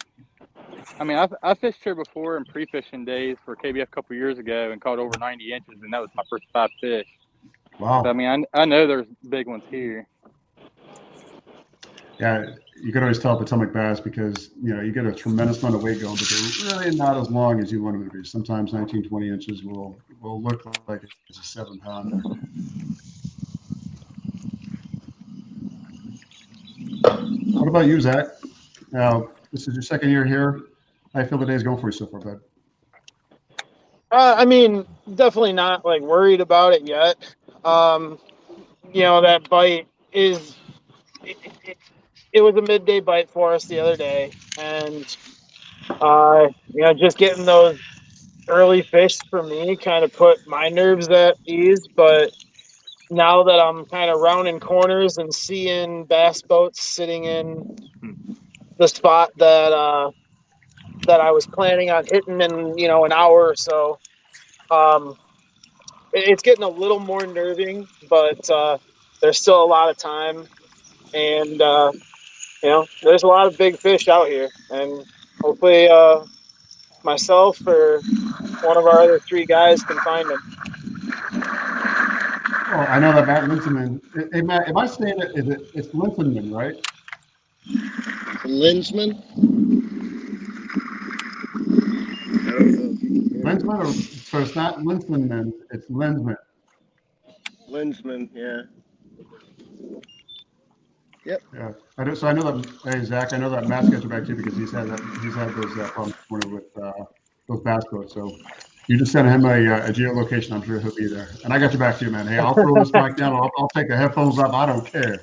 I mean, I fished here before in pre-fishing days for KBF a couple years ago and caught over 90 inches, and that was my first 5 fish. Wow. So, I mean, I know there's big ones here. Yeah, you can always tell Potomac bass because, you know, you get a tremendous amount of weight going, but they're really not as long as you want them to be. Sometimes 19, 20 inches will look like it's a 7-pounder. What about you, Zach? Now, this is your second year here. How do you feel the day's going for you so far, bud? I mean, definitely not like worried about it yet. You know, that bite is it was a midday bite for us the other day, and you know, just getting those early fish for me kind of put my nerves at ease. But now that I'm kind of rounding corners and seeing bass boats sitting in the spot that I was planning on hitting in, you know, an hour or so, it's getting a little more nerving, but there's still a lot of time, and you know, there's a lot of big fish out here, and hopefully myself or one of our other 3 guys can find them. Oh, I know that Matt Linseman. Hey, Matt, am I saying it? It's Linseman, right? Linsman? Linsman, so it's not Linseman, it's Linsman. Linsman, yeah. Yep. Yeah, I know that. Hey, Zach, I know that Matt's got your back too because he's had those problems with those bass boats. So you just send him a geolocation. I'm sure he'll be there. And I got your back too, man. Hey, I'll throw this mic down. I'll take the headphones off. I don't care.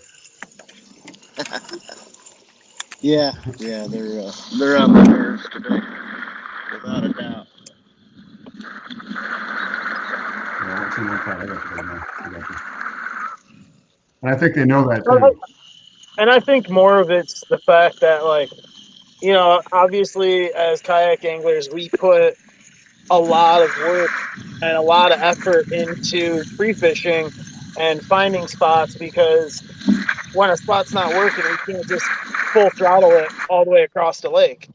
Yeah, they're on the nerves today, without a doubt. Yeah, let's see one part. I got you, man. I got you. And I think they know that too. And I think more of it's the fact that, like, you know, obviously as kayak anglers, we put a lot of work and a lot of effort into pre-fishing and finding spots, because when a spot's not working, we can't just full throttle it all the way across the lake.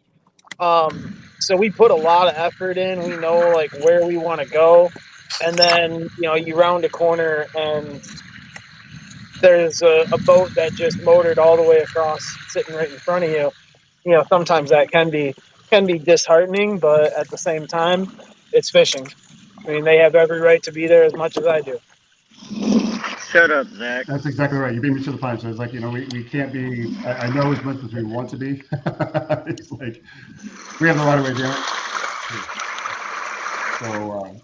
So we put a lot of effort in. We know like where we want to go, and then, you know, you round a corner and there's a boat that just motored all the way across, sitting right in front of you. You know, sometimes that can be disheartening, but at the same time, it's fishing. I mean, they have every right to be there as much as I do. Shut up, Zach. That's exactly right. You beat me to the punch. So it's like, we can't be, I know as much as we want to be. It's like, we have the right of way, damn it. So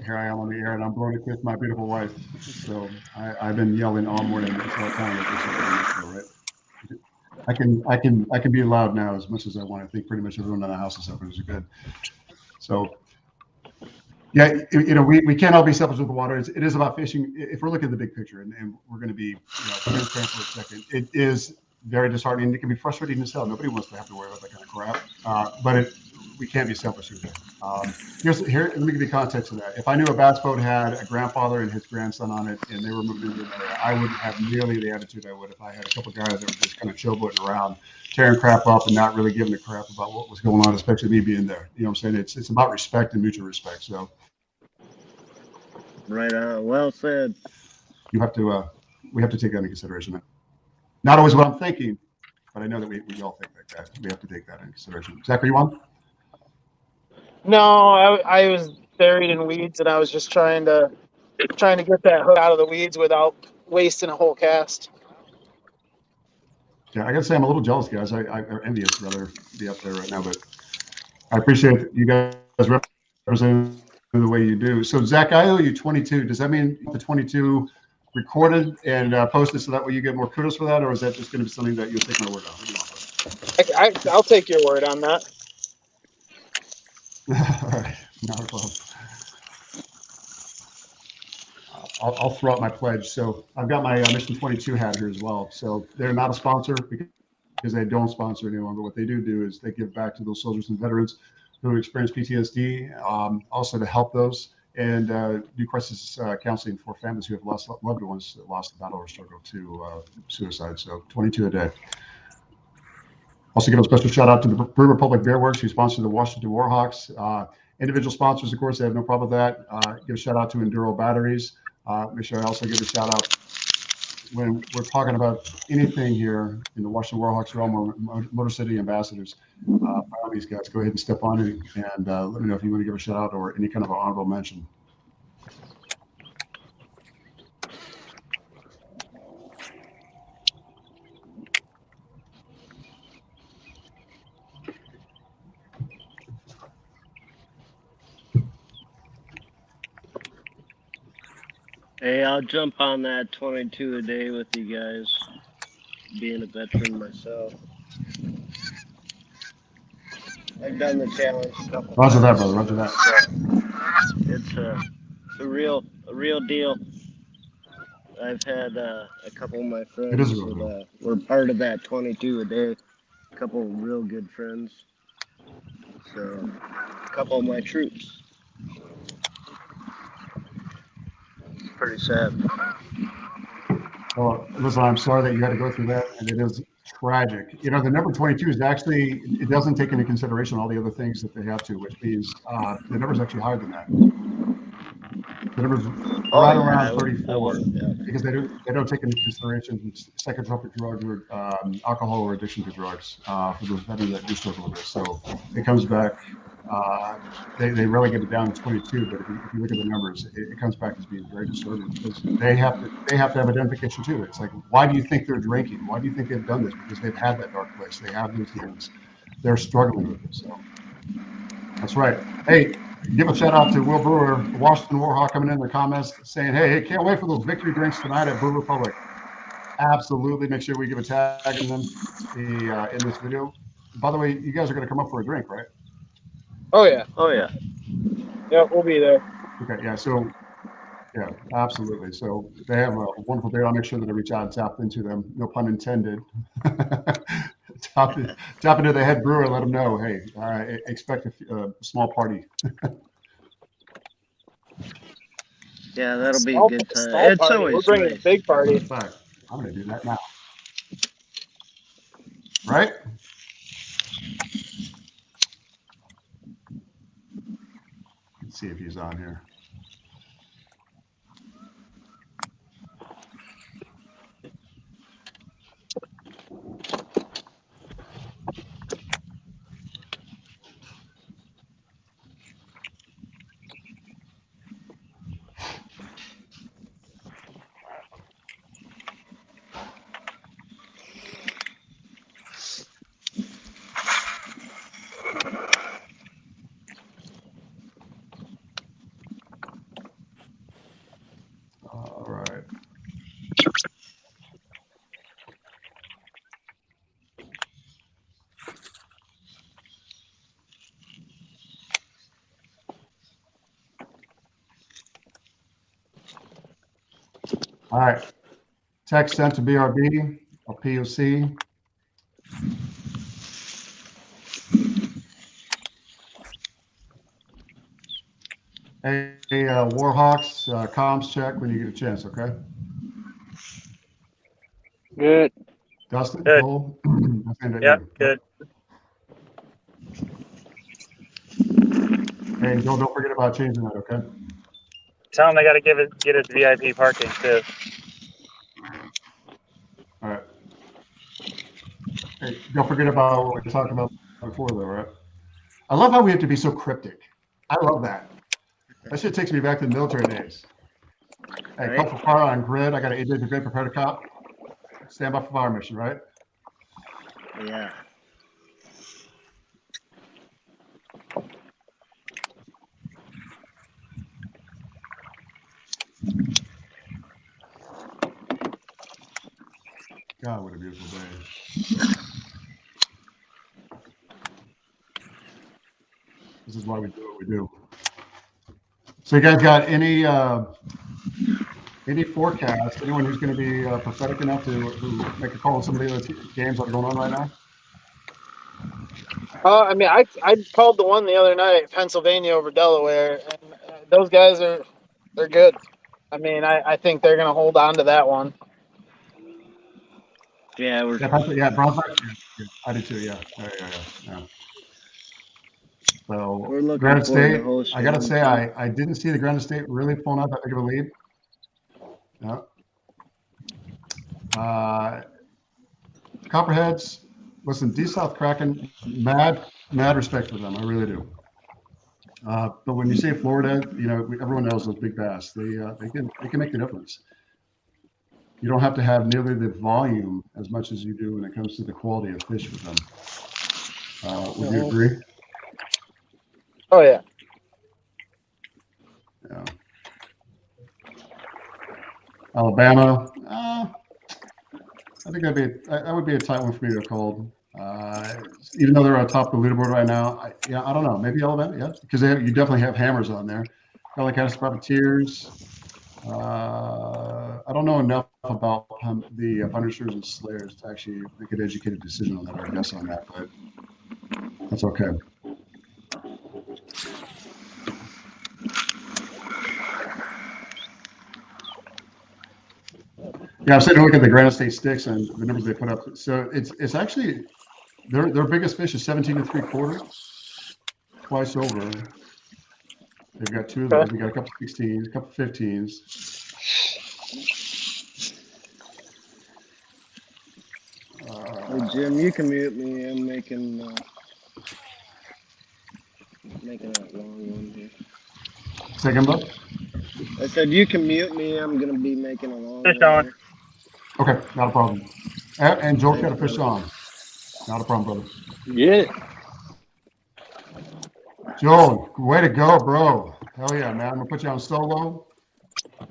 here I am on the air and I'm blowing a kiss my beautiful wife. So I've been yelling all morning. It's all time like this a couple minutes ago, right? I can be loud now as much as I want. I think pretty much everyone in the house is up, which is good. So yeah, we can't all be selfish with the water. It is about fishing. If we're looking at the big picture, and we're going to be transparent for a second, it is very disheartening. It can be frustrating as hell. Nobody wants to have to worry about that kind of crap. But we can't be selfish with it. Let me give you context of that. If I knew a bass boat had a grandfather and his grandson on it, and they were moving into an area, I wouldn't have nearly the attitude I would if I had a couple guys that were just kind of showboating around, tearing crap up, and not really giving a crap about what was going on, especially me being there. You know what I'm saying? It's about respect and mutual respect. So. Right on. Well said. We have to take that into consideration. Not always what I'm thinking, but I know that we all think like that. We have to take that into consideration. Zach, are you on? No, I was buried in weeds, and I was just trying to get that hook out of the weeds without wasting a whole cast. Yeah, I gotta say I'm a little jealous, guys. I envious rather be up there right now, but I appreciate you guys representing the way you do. So Zach, I owe you 22. Does that mean the 22 recorded and posted so that way you get more kudos for that, or is that just going to be something that you'll take my word on? I'll take your word on that. All right, not a problem. I'll throw out my pledge. So I've got my Mission 22 hat here as well. So they're not a sponsor because they don't sponsor anyone, but what they do is they give back to those soldiers and veterans who experience PTSD, also to help those, and do crisis counseling for families who have lost loved ones that lost the battle or struggle to suicide. So 22 a day. Also give a special shout out to the Brewer Public Bear Works, who sponsored the Washington Warhawks. Individual sponsors, of course, they have no problem with that. Give a shout out to Enduro Batteries. Make sure I also give a shout out when we're talking about anything here in the Washington Warhawks realm or Motor City ambassadors. By all these guys, go ahead and step on it and let me know if you want to give a shout out or any kind of an honorable mention. Hey, I'll jump on that 22 a day with you guys, being a veteran myself. I've done the challenge a couple Roger times. that, brother. Roger that. It's a real deal. I've had a couple of my friends It is a real deal. were part of that 22 a day. A couple of real good friends. So, a couple of my troops. Pretty sad. Well, listen, I'm sorry that you had to go through that, and it is tragic. The number 22 is actually, it doesn't take into consideration all the other things that they have to, which means the number is actually higher than that. The number's right around 34 because they don't take into consideration psychotropic drugs or alcohol or addiction to drugs for those veterans that do struggle with this. So it comes back. They really get it down to 22, but if you look at the numbers, it comes back as being very disturbing because they have to have identification too. It's like, why do you think they're drinking? Why do you think they've done this? Because they've had that dark place. They have those demons. They're struggling with it. So that's right. Hey, give a shout out to Will Brewer, Washington Warhawk, coming in the comments saying, hey, can't wait for those victory drinks tonight at Brewer Republic. Absolutely. Make sure we give a tag in them in this video. By the way, you guys are going to come up for a drink, right? Oh yeah. Oh yeah. Yeah, we'll be there. Okay. Yeah. So, yeah, absolutely. So they have a wonderful day. I'll make sure that I reach out and tap into them. No pun intended. tap into the head brewer and let them know, hey, expect a small party. Yeah, that'll be a good time. It's party. always We're bringing nice. a big party. In fact, I'm going to do that now. Right? Let's see if he's on here. All right. Text sent to BRB or POC. Hey, Warhawks, comms check when you get a chance, okay? Good. Dustin, Good. Cole, Yep, good. Hey, Joel, don't forget about changing that, okay? Tell them they got to get us VIP parking too. All right. Hey, don't forget about what we talked about before, though, right? I love how we have to be so cryptic. I love that. That shit takes me back to the military days. Hey, Right. call for fire on grid. I got an AJ Brigade prepared to cop. Stand by for fire mission, right? Yeah. God, what a beautiful day. This is why we do what we do. So you guys got any forecast? Anyone who's going to be prophetic enough to make a call on some of the other games that are going on right now? I mean, I called the one the other night, Pennsylvania over Delaware, and those guys they're good. I mean, I think they're gonna hold on to that one. Yeah, we're Yeah, Bronx. Yeah, I do too. Yeah. So we're looking Granite forward State, to hosting I got to them, say, too. I didn't see the Granite State really pulling out that big of a lead. Yeah. Copperheads, listen, D South Kraken, mad respect for them. I really do. But when you say Florida, everyone knows those big bass. They can make the difference. You don't have to have nearly the volume as much as you do when it comes to the quality of fish with them. Would you agree? Oh yeah. Yeah. Alabama, I think that would be a tight one for me to have called. Even though they're on top of the leaderboard right now, I don't know. Maybe Alabama, yeah, because you definitely have hammers on there. Valley County Profiteers. I don't know enough about the punishers and slayers to actually make an educated decision on that or guess on that, but that's okay. Yeah, I'm saying look at the Granite State sticks and the numbers they put up. So it's actually their biggest fish is 17 3/4, twice over. They've got two of those. They got a couple 16s, a couple 15s. Hey, Jim, you can mute me. I'm making that long one here. Second look. I said you can mute me. I'm gonna be making a long Fish one on. here. Okay, not a problem. And Joel got a Thanks, fish brother. on. Not a problem, brother. Get it. Joel, way to go, bro. Hell yeah, man. I'm gonna put you on solo. At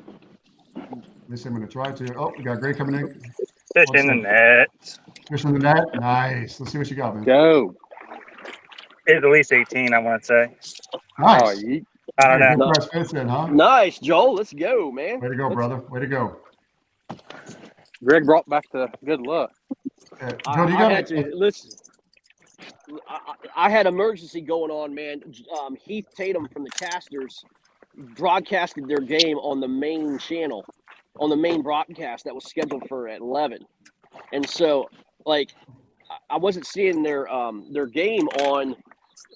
least I'm gonna try to. Oh, we got Gray coming in. Fish What's in the that? net. Fish in the net. Nice. Let's see what you got, man. Go. It's at least 18, I want to say. Nice. Oh, you, I don't Hey, know. good price fish then, huh? Nice, Joel. Let's go, man. Way to go, brother. Way to go. Greg brought back the good luck. Joe, do you I got had to listen. I had emergency going on, man. Heath Tatum from the Casters broadcasted their game on the main channel, on the main broadcast that was scheduled for at 11. And so, like, I wasn't seeing their game on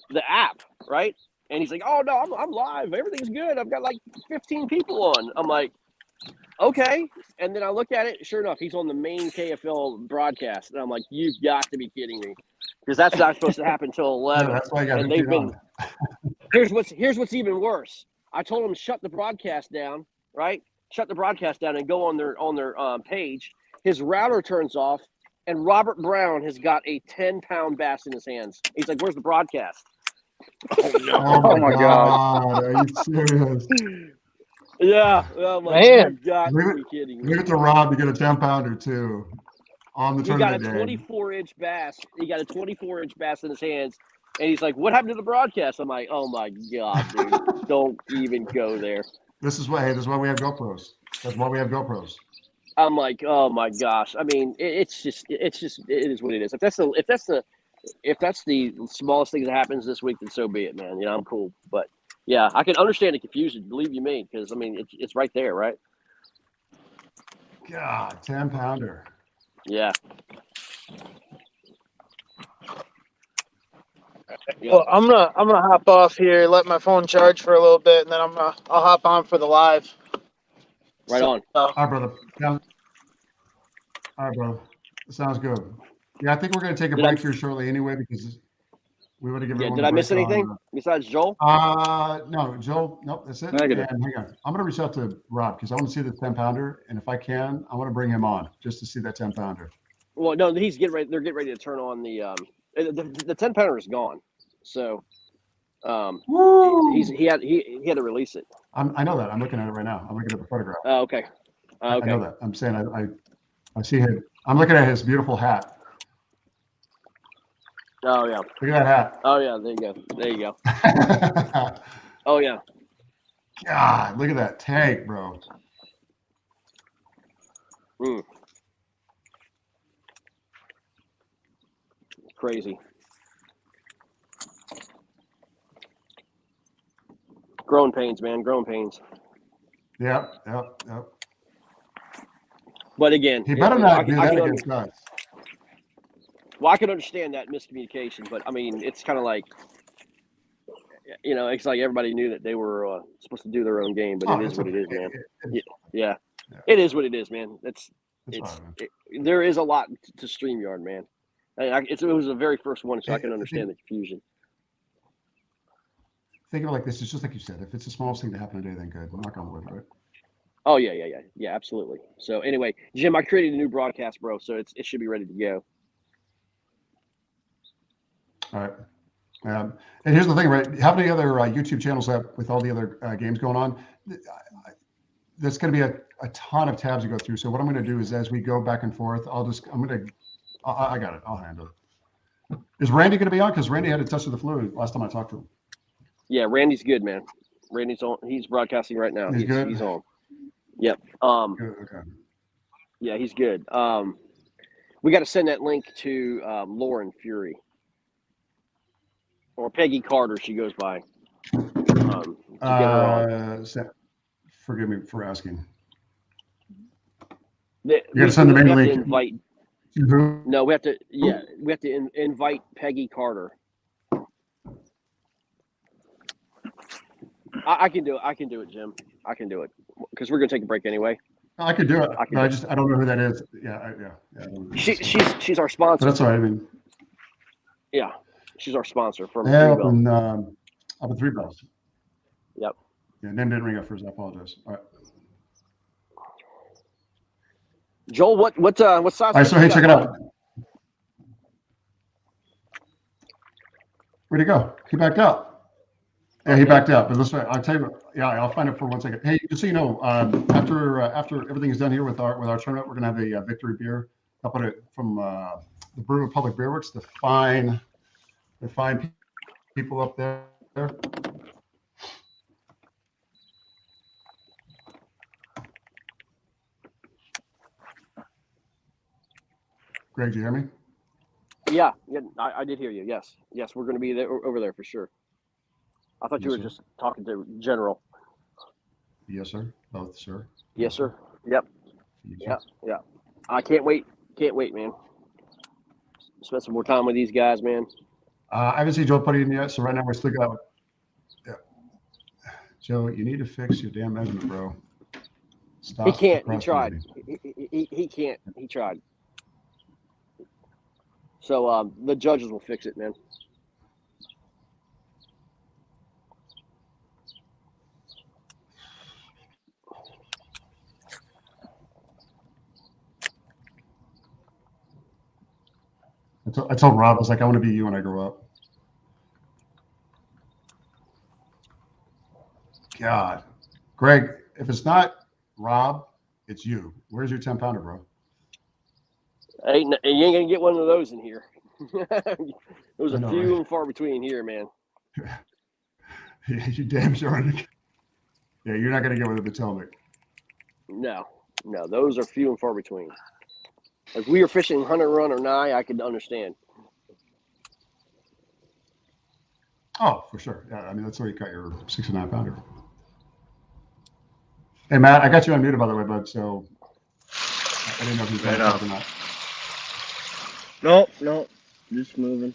the app, right? And he's like, "Oh no, I'm live. Everything's good. I've got like 15 people on." I'm like, "Okay." And then I look at it. Sure enough, he's on the main KFL broadcast, and I'm like, "You've got to be kidding me," because that's not supposed to happen until 11. Yeah, that's why you got And to they've on. been. Here's what's even worse. I told them shut the broadcast down, right? Shut the broadcast down and go on their page. His router turns off, and Robert Brown has got a 10-pound bass in his hands. He's like, "Where's the broadcast?" Oh no! Oh my God. Are you serious? Yeah, I'm like, Man. you got Leave to it- be kidding me. Leave it to Rob to get a 10-pounder too on the He got a tournament day. 24-inch bass. He got a 24-inch bass in his hands, and he's like, "What happened to the broadcast?" I'm like, "Oh my God, dude, don't even go there." This is why we have GoPros. That's why we have GoPros. I'm like, oh my gosh. I mean, it is what it is. If that's the smallest thing that happens this week, then so be it, man. You know, I'm cool. But yeah, I can understand the confusion. Believe you me, because I mean, it's right there, right? God, 10-pounder. Yeah. Well, I'm gonna hop off here, let my phone charge for a little bit, and then I'll hop on for the live. Right on. All right, brother. All right, brother. Sounds good. Yeah, I think we're going to take a break here shortly anyway because we want to give everyone Did a I break miss anything besides Joel? No, Joel. Nope, that's it. Negative. And hang on. I'm going to reach out to Rob because I want to see the 10-pounder, and if I can, I want to bring him on just to see that 10-pounder. Well, no, he's getting ready. They're getting ready to turn on the 10-pounder is gone, so he had to release it. I know that. I'm looking at it right now. I'm looking at the photograph. Oh, okay. I know that. I'm saying I see him. I'm looking at his beautiful hat. Oh yeah. Look at that hat. Oh yeah. There you go. Oh yeah. God, look at that tank, bro. Crazy. Growing pains, man. Growing pains. Yep. But again, He better not do that against us. Well, I can understand that miscommunication, but I mean, it's kind of like, you know, it's like everybody knew that they were supposed to do their own game, but it is what it is, man. Yeah, it is what it is, man. There is a lot to StreamYard, man. It was the very first one, so I can understand the confusion. Think of it like this. It's just like you said. If it's the smallest thing to happen today, then good. Knock on wood, right? Oh yeah, absolutely. So anyway, Jim, I created a new broadcast, bro, so it should be ready to go. All right. And here's the thing, right? How many other YouTube channels have with all the other games going on? There's going to be a ton of tabs to go through. So what I'm going to do is as we go back and forth, I got it. I'll handle it. Is Randy going to be on? Because Randy had a touch of the flu last time I talked to him. Yeah, Randy's good, man. Randy's on. He's broadcasting right now. He's good. He's on. Yep. Good, okay. Yeah, he's good. We got to send that link to Lauren Fury or Peggy Carter. She goes by. To get her on. Forgive me for asking. You got to send the main link. Invite. No, we have to. Yeah, we have to invite Peggy Carter. I can do it. I can do it, Jim. I can do it because we're gonna take a break anyway. I could do it. I don't know who that is. Yeah. She's our sponsor. But that's all right. I mean, yeah, she's our sponsor for up in Three Bells. Yep. Yeah, name didn't ring up first. I apologize. All right. Joel, what size? All right, so hey, check it out. Where'd he go? He backed out. Yeah, he backed out. But listen, I'll tell you. Yeah, I'll find it for 1 second. Hey, just so you know, after everything is done here with our tournament, we're gonna have a victory beer. I'll put it from the Brew Republic Beer Works. The fine people up there. Greg, do you hear me? Yeah, I did hear you. Yes, we're going to be there over there for sure. I thought you were just talking to General. Yes, sir. Both, sir. Yes, sir. Yep. Yes, Yeah. I can't wait. Can't wait, man. Spend some more time with these guys, man. I haven't seen Joe put it in yet, so right now we're still got. Yeah. Joe, you need to fix your damn measurement, bro. Stop. He can't. He tried. He can't. He tried. So the judges will fix it, man. I told Rob, I was like, I want to be you when I grow up. God. Greg, if it's not Rob, it's you. Where's your 10-pounder, bro? You ain't gonna get one of those in here. There's a few and far between here, man. You damn sure. Yeah, you're not gonna get one of the Potomac. No. No, those are few and far between. If we were fishing hunter run or nigh, I could understand. Oh, for sure. Yeah, I mean, that's where you cut your 6.5 pounder. Hey, Matt, I got you unmuted, by the way, bud. So I didn't know if you Right were on. or not. Nope. Just moving.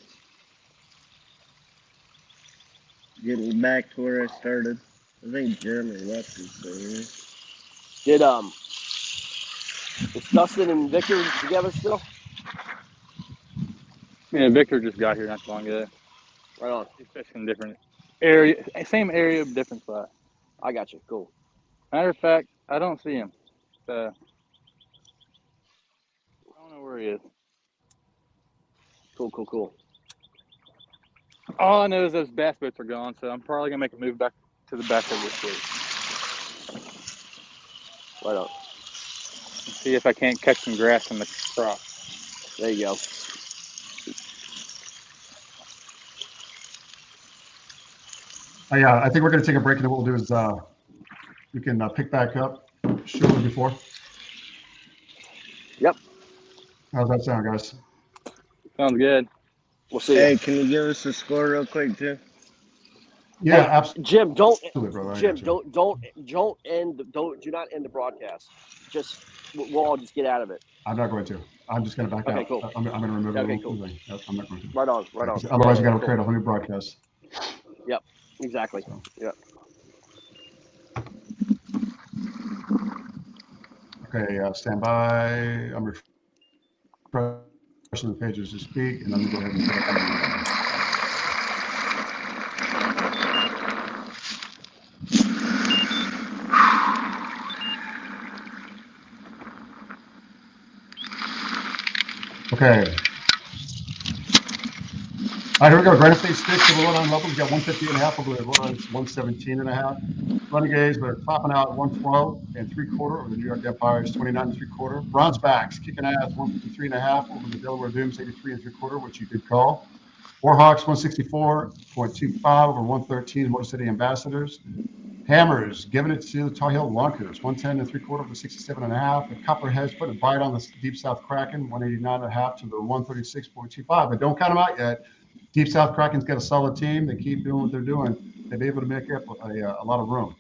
Getting back to where I started. I think Jeremy left his thing. Is Dustin and Victor together still? Yeah, Victor just got here not too long ago. Right on. He's fishing different area, same area, different spot. I got you. Cool. Matter of fact, I don't see him. I don't know where he is. Cool. All I know is those bass boats are gone, so I'm probably gonna make a move back to the back of this week. Right on. See if I can't catch some grass in the crop. There you go. Yeah, I think we're going to take a break, and then what we'll do is we can pick back up shortly before. Yep. How's that sound, guys? Sounds good. We'll see. Hey, can you give us a score real quick, too? Yeah, Hey, absolutely, Jim, brother. I Jim, got you. do not end the broadcast. Just we'll all just get out of it. I'm not going to. I'm just going to back Okay, out. cool. I'm going to remove Okay, it. cool. Nope, I'm not going to. Right on. Otherwise, we got to Cool. create a whole new broadcast. Yep. Exactly. So. Yep. Okay, stand by. I'm refreshing the pages to speak, and I'm going to go ahead and put up. Okay. All right, here we go. Granite State sticks over on level. We got 150.5 over the Rhode Island 117.5. Renegades, they're topping out 112 and 3/4 over the New York Empires 29 and 3/4. Bronzebacks kicking ass 153.5 over the Delaware Dooms 83 and 3/4, which you did call. Warhawks 164.25 over 113 Motor City Ambassadors. Hammers giving it to the Tar Heel Lunkers 110 and 3/4 over 67.5. And Copperheads putting a bite on the Deep South Kraken 189.5 to the 136.25. But don't count them out yet. Deep South Kraken's got a solid team. They keep doing what they're doing. They'll be able to make up a lot of room.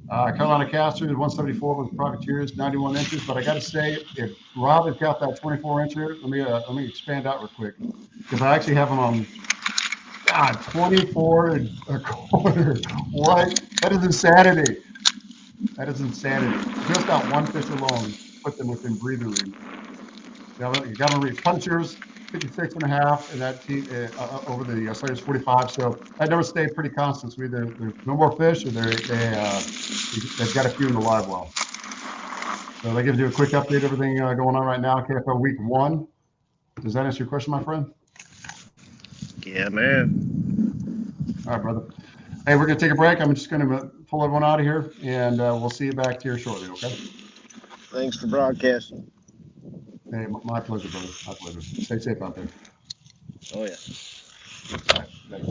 Carolina Casters 174 with Privateers 91 inches. But I got to say, if Rob has got that 24 incher, let me expand out real quick, because I actually have them on 24.25. What? That is insanity. Just that one fish alone put them within breathing room. You got to read Punchers 56.5, and that team over the Slayers 45. So that number stayed pretty constant. So either there's no more fish, or they've got a few in the live well. So that gives you a quick update. Everything going on right now. KFL Week 1. Does that answer your question, my friend? Yeah, man. All right, brother. Hey, we're going to take a break. I'm just going to pull everyone out of here, and we'll see you back here shortly, okay? Thanks for broadcasting. Hey, my pleasure, brother. My pleasure. Stay safe out there. Oh, yeah. All right. Thanks.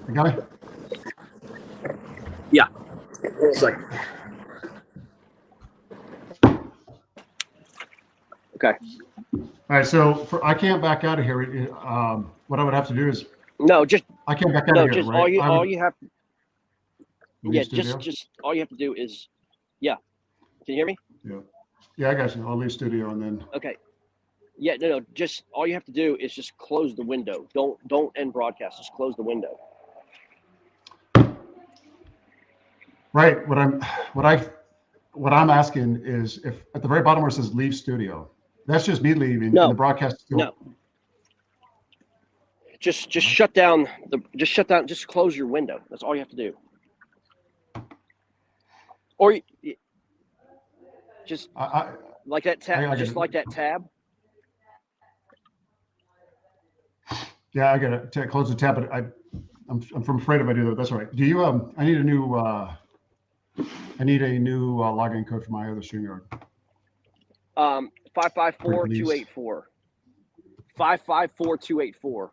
I got it. Yeah. 1 second. Okay. All right. So I can't back out of here. What I would have to do is No, just I can't back out no, of here, just right? all you have. Leave Yeah, studio? just all you have to do is, yeah. Can you hear me? Yeah. Yeah, I got you. I'll leave studio and then. Okay. Yeah, no. Just all you have to do is just close the window. Don't end broadcast. Just close the window. Right. What I'm asking is if at the very bottom where it says leave studio, that's just me leaving No. and the broadcast still. No. Just shut down just close your window. That's all you have to do. Or just like that tab, just like that tab. Yeah, I got to close the tab, but I'm afraid if I do that. That's all right. Do you I need a new login code for my other StreamYard. 554-284. 554-284.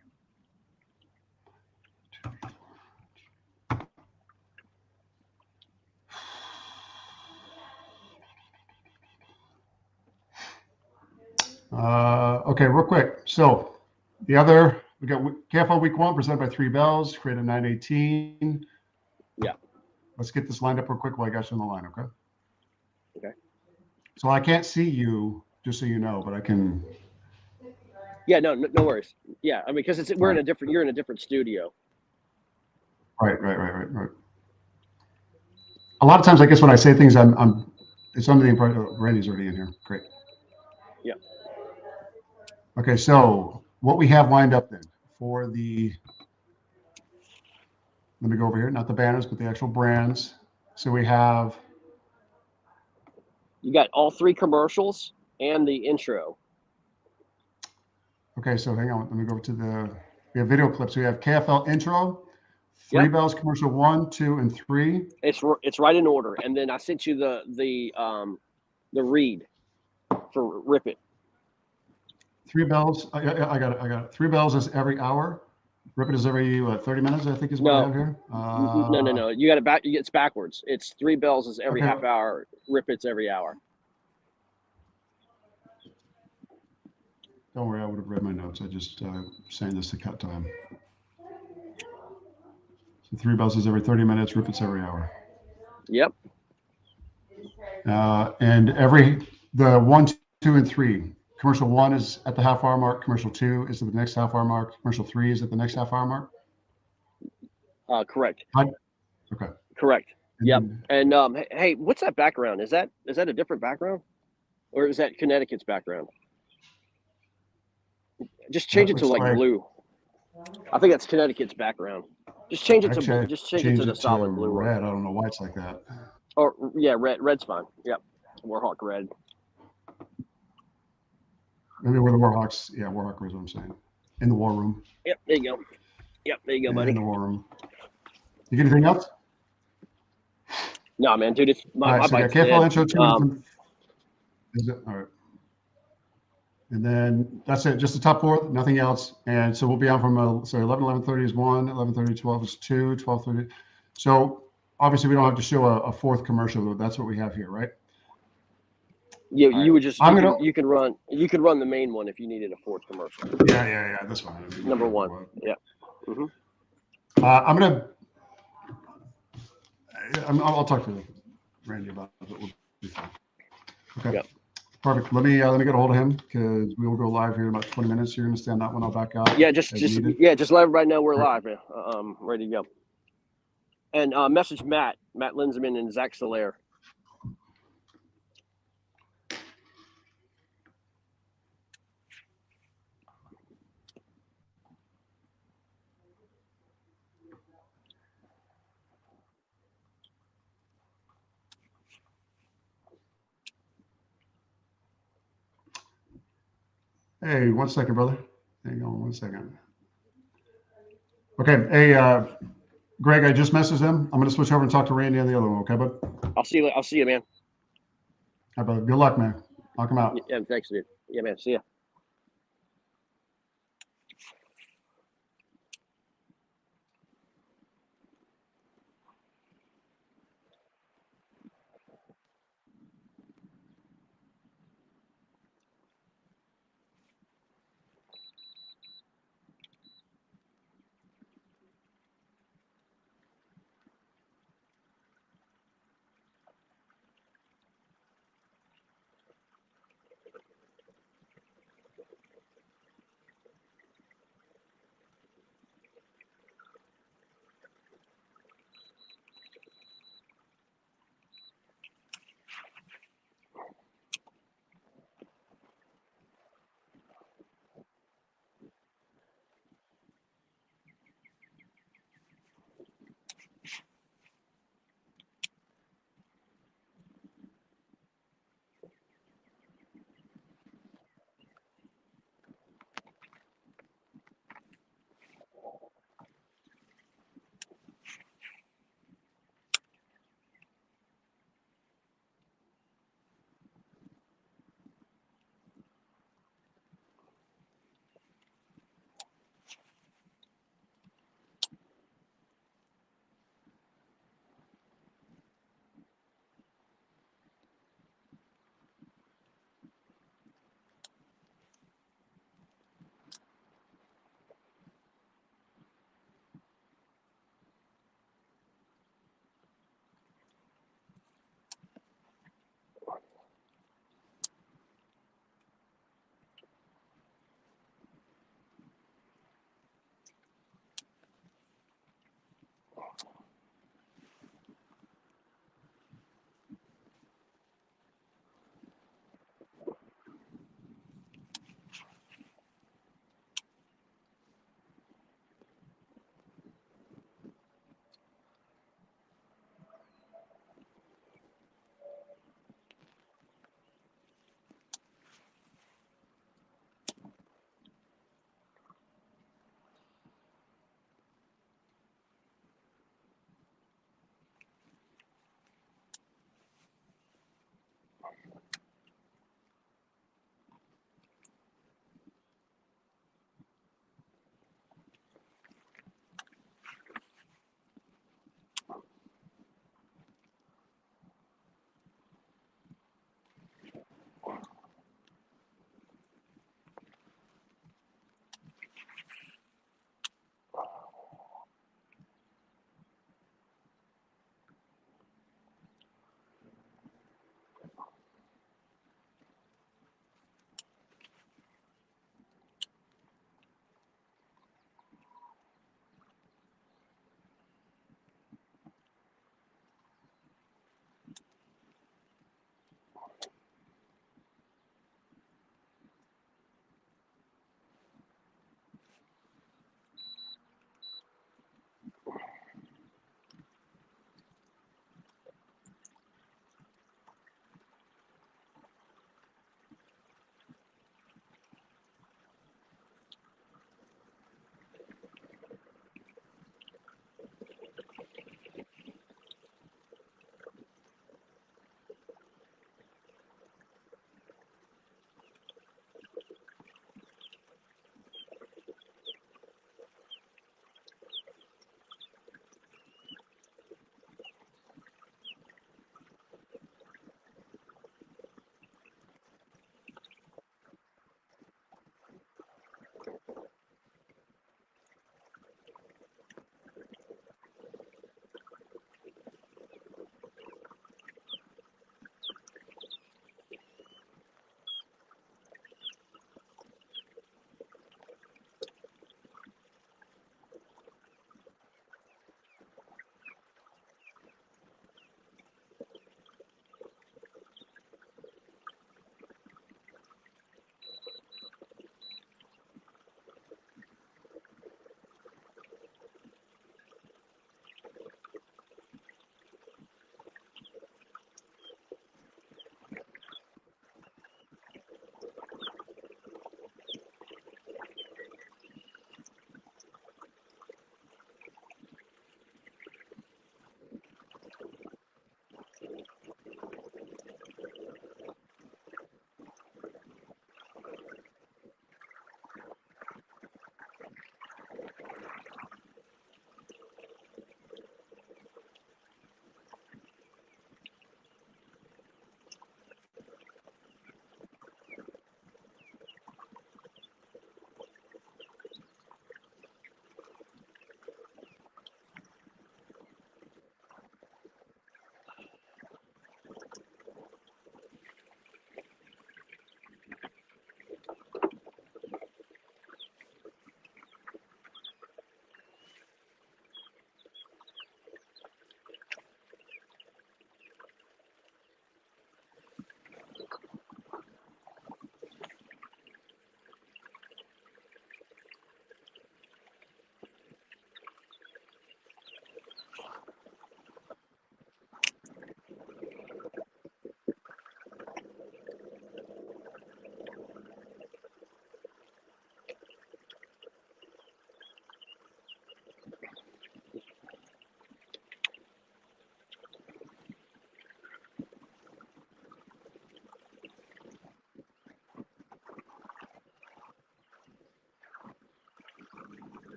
Okay, real quick. So we got KFL week 1 presented by 3 Bells, created 918. Yeah. Let's get this lined up real quick while I got you on the line, okay? Okay. So I can't see you, just so you know, but I can. Yeah, no worries. Yeah, I mean, because you're in a different studio. Right. A lot of times, I guess when I say things, it's under the impression Randy's already in here. Great. Yeah. Okay, so what we have lined up then for let me go over here, not the banners, but the actual brands. So we have. You got all 3 commercials and the intro. Okay, so hang on. Let me go over we have video clips. We have KFL intro, 3 Bells commercial 1, 2, and 3. It's right in order, and then I sent you the read for Rip It. 3 Bells. I got it. 3 Bells is every hour. Rip It is every 30 minutes. I think is what I have here. No. You got it back. It's backwards. It's 3 Bells is every half hour. Rip It's every hour. Don't worry, I would have read my notes. I just saying this to cut time. So 3 Bells is every 30 minutes. Rip It's every hour. Yep. And the 1, 2, and 3. Commercial 1 is at the half hour mark. Commercial 2 is at the next half hour mark. Commercial 3 is at the next half hour mark. Correct. Okay. Correct. Yep. And hey, what's that background? Is that a different background, or is that Connecticut's background? Just change it to like blue. I think that's Connecticut's background. Just change it to the solid blue. Red. I don't know why it's like that. Or yeah, red's fine. Yep. Warhawk red. Maybe we're the Warhawks. Yeah, Warhawk is what I'm saying. In the war room. Yep, there you go. Yep, there you go, buddy. In the war room. You get anything else? No, man, dude, it's my bike's dead. KFL intro 2. Is it? All right. And then that's it. Just the top 4, nothing else. And so we'll be on from 11:30 is 1, 11:30, 12 is 2, 12:30. So obviously we don't have to show a 4th commercial. That's what we have here, right? Yeah, you would just you can run the main one if you needed a 4th commercial. Yeah. This one. Number 1. Yeah. Mm-hmm. I'll talk to Randy about it. Okay. Yep. Perfect. Let me get a hold of him because we will go live here in about 20 minutes. You're going to stand that one. I'll back out. Yeah, just let everybody know we're live, man. Ready to go. And message Matt Linsman and Zach Solaire. Hey, 1 second, brother. Hang on 1 second. Okay. Hey, Greg, I just messaged him. I'm going to switch over and talk to Randy on the other one. Okay, bud? I'll see you, man. All right, brother. Good luck, man. I'll come out. Yeah, thanks, dude. Yeah, man. See ya.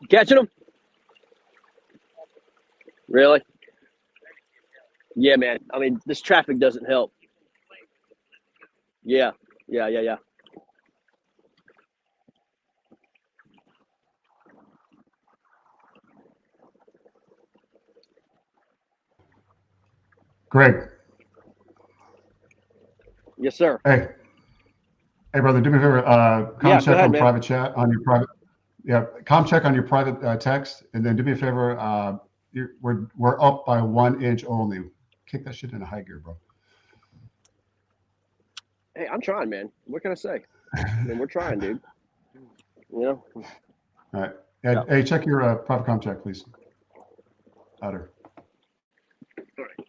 Catching them? Really? Yeah, man. I mean, this traffic doesn't help. Yeah. Greg. Yes, sir. Hey, brother, do me a favor. Yeah, Check go ahead, on man. private chat on your private. Yeah, check on your private text, and then do me a favor. We're up by 1 inch only. Kick that shit into high gear, bro. Hey, I'm trying, man. What can I say? I mean, we're trying, dude. You know. All right. Yeah. Hey, check your private com check, please. Outer. All right.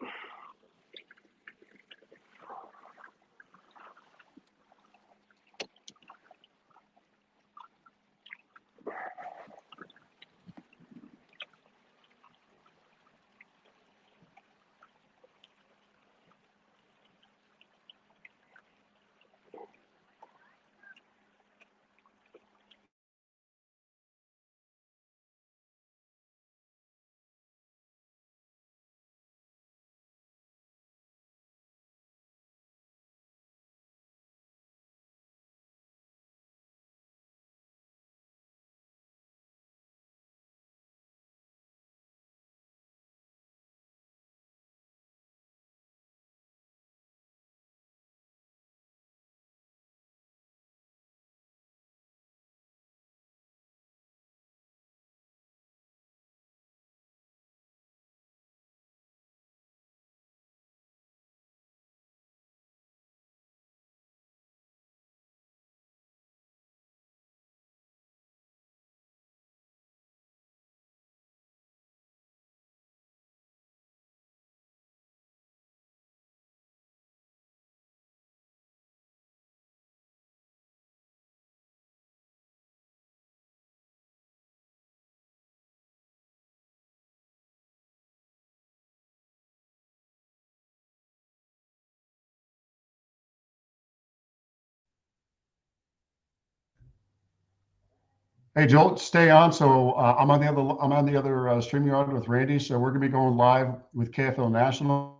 Hey, Joel, stay on. So I'm on the other StreamYard with Randy. So we're gonna be going live with KFL National.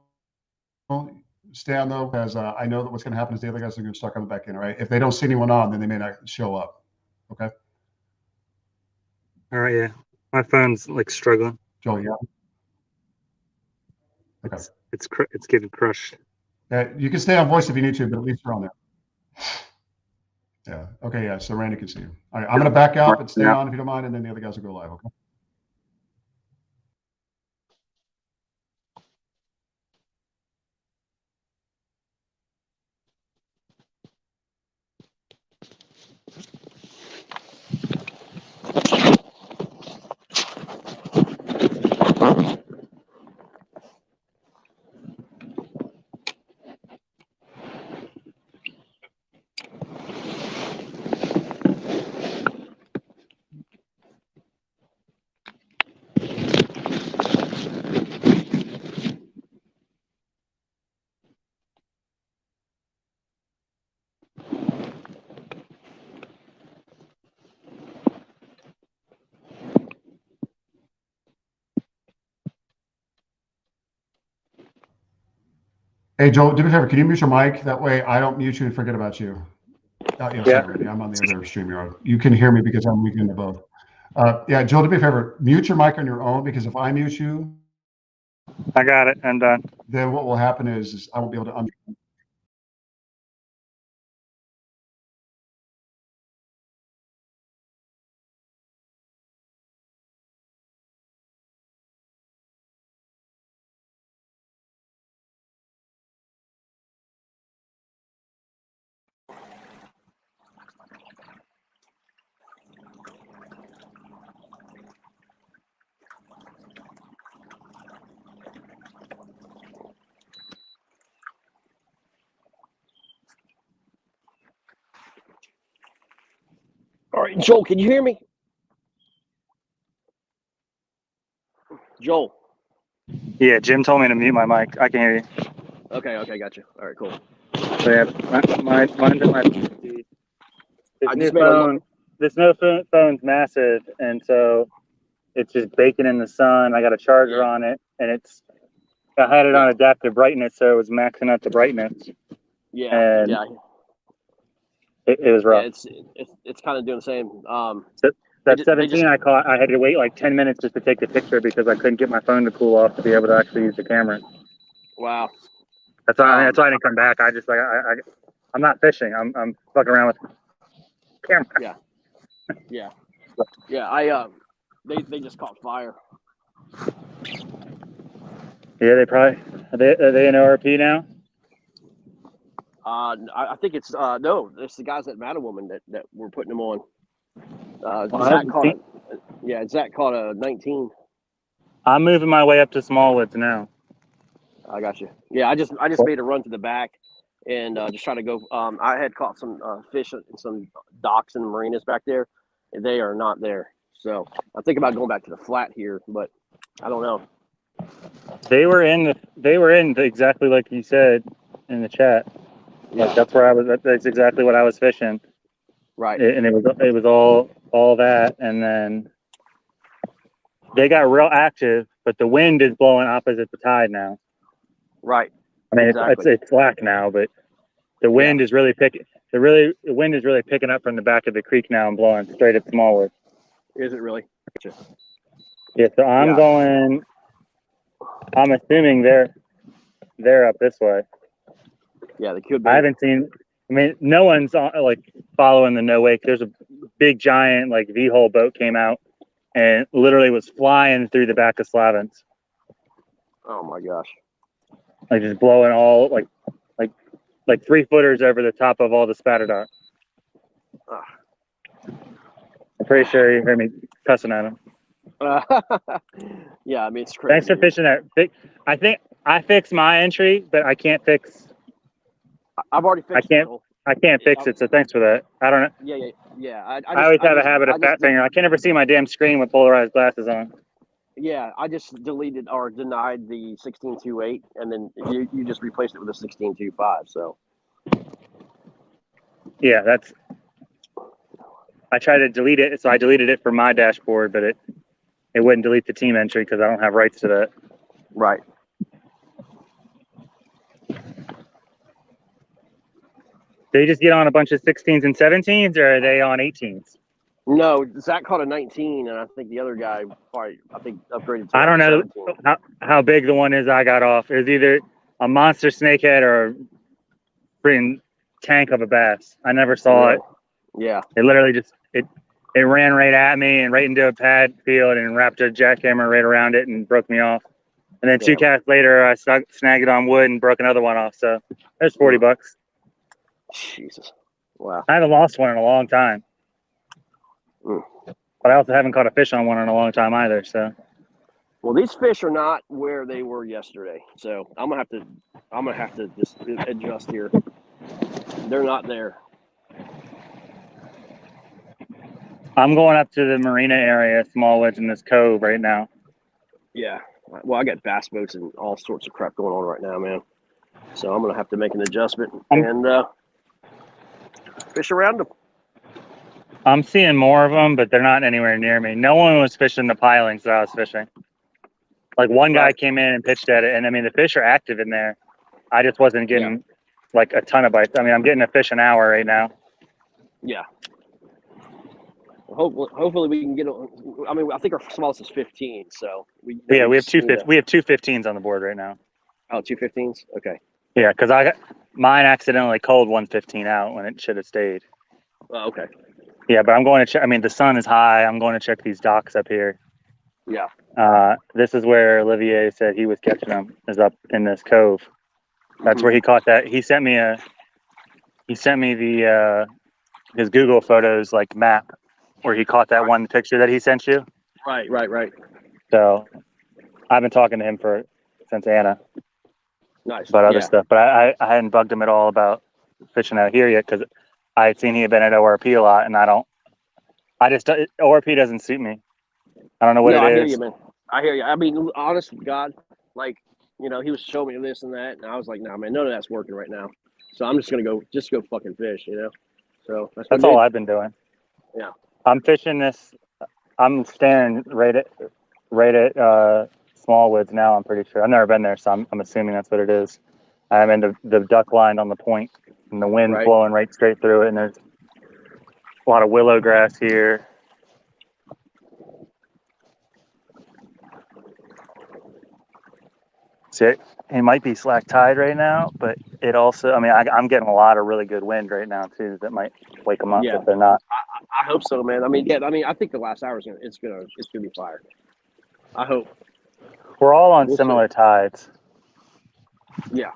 Stay on though, because I know that what's gonna happen is the other guys are gonna start coming back in. All right. If they don't see anyone on, then they may not show up. Okay. All right, yeah. My phone's like struggling. Joel, yeah. Okay. It's getting crushed. You can stay on voice if you need to, but at least you're on there. Yeah. Okay. Yeah. So Randy can see you. All right. I'm gonna back out, but stay on if you don't mind, and then the other guys will go live. Okay. Hey, Joel, do me a favor. Can you mute your mic? That way I don't mute you and forget about you. Yeah, sorry, Randy. I'm on the other StreamYard. You can hear me because I'm muting to both. Yeah, Joel, do me a favor. Mute your mic on your own, because if I mute you, I got it. I'm done. then what will happen is I won't be able to unmute. All right, Joel, can you hear me? Joel. Yeah, Jim told me to mute my mic. I can hear you. Okay, got you. All right, cool. So yeah, mine's at my PC. I just made a This new phone's massive, and so it's just baking in the sun. I got a charger on it, and I had it on adaptive brightness, so it was maxing out the brightness. Yeah, And yeah. It was rough. Yeah, it's kind of doing the same. That 17 I caught, I had to wait like 10 minutes just to take the picture because I couldn't get my phone to cool off to be able to actually use the camera. Wow. That's why I didn't come back. I just I'm not fishing. I'm fucking around with camera. Yeah. They just caught fire. Yeah, they probably are they in ORP now? I think it's no, it's the guys at Mattawoman that were putting them on. Well, Zach caught a 19. I'm moving my way up to Smallwoods now. I got you. Yeah, I just made a run to the back and just trying to go. I had caught some fish in some docks and marinas back there, and they are not there. So I'm thinking about going back to the flat here, but I don't know. They were in exactly like you said in the chat. Yeah. Like that's where I was. That's exactly what I was fishing. Right. And it was all that, and then they got real active, but the wind is blowing opposite the tide now. Right. I mean, Exactly. it's slack now, but the wind is really picking. The wind is really picking up from the back of the creek now and blowing straight at Smallwood. Is it really? Gotcha. Yeah, so I'm going. I'm assuming they're up this way. Yeah, they could be. I haven't seen. I mean, no one's like following the no wake. There's a big giant like V-hole boat came out and literally was flying through the back of Slavens. Oh my gosh! Like just blowing all like 3-footers over the top of all the spatter dock. I'm pretty sure you heard me cussing at him. Yeah, I mean it's crazy. Thanks for fishing that. I think I fixed my entry, but I can't fix. I've already fixed it. I can't fix it, so thanks for that. I don't know. Yeah. I always have a habit of fat finger. I can't ever see my damn screen with polarized glasses on. Yeah, I just deleted or denied the 16.28, and then you just replaced it with a 16.25. So. Yeah, I tried to delete it, so I deleted it from my dashboard, but it wouldn't delete the team entry because I don't have rights to that. Right. They just get on a bunch of 16s and 17s, or are they on 18s? No, Zach caught a 19, and I think the other guy probably upgraded to. I don't know 17. how big the one is I got off. It was either a monster snakehead or a freaking tank of a bass. I never saw it. Yeah. It literally just it ran right at me and right into a pad field and wrapped a jackhammer right around it and broke me off. And then 2 casts later, I snagged it on wood and broke another one off. So there's $40. Jesus. Wow. I haven't lost one in a long time. But I also haven't caught a fish on one in a long time either. So. Well, these fish are not where they were yesterday. So I'm gonna have to just adjust here. They're not there. I'm going up to the marina area, Smallwoods, in this cove right now. Yeah. Well, I got bass boats and all sorts of crap going on right now, man. So I'm gonna have to make an adjustment and fish around them. I'm seeing more of them, but they're not anywhere near me. No one was fishing the pilings that I was fishing. Like one guy came in and pitched at it, and I mean the fish are active in there. I just wasn't getting like a ton of bites. I mean, I'm getting a fish an hour right now. Yeah. Hopefully we can get. I mean, I think our smallest is 15. So we have two 15s on the board right now. Oh, 2 15s. Okay. Yeah, because I got mine accidentally culled 115 out when it should have stayed. Oh, okay. Yeah, but I'm going to check. I mean, the sun is high. I'm going to check these docks up here. Yeah. This is where Olivier said he was catching them. Is up in this cove. That's where he caught that. He sent me the his Google Photos like map where he caught that one picture that he sent you. Right. So I've been talking to him since Anna. Nice. About other stuff, but I hadn't bugged him at all about fishing out here yet because I had seen he had been at ORP a lot, and ORP doesn't suit me. I don't know what it is. I hear you, man. I hear you. I mean, honest to God, like, he was showing me this and that, and I was like, nah, man, none of that's working right now. So I'm just gonna go fucking fish, So that's all I've been doing. Yeah. I'm fishing this. I'm staring right at Smallwoods now. I'm pretty sure. I've never been there, so I'm assuming that's what it is. I'm in the duck line on the point, and the wind blowing right straight through it, and there's a lot of willow grass here. See, it might be slack tide right now, but it also, I mean, I'm getting a lot of really good wind right now too. That might wake them up if they're not. I hope so, man. I mean, I think the last hour it's gonna be fire. I hope. We're all on similar tides. Yeah.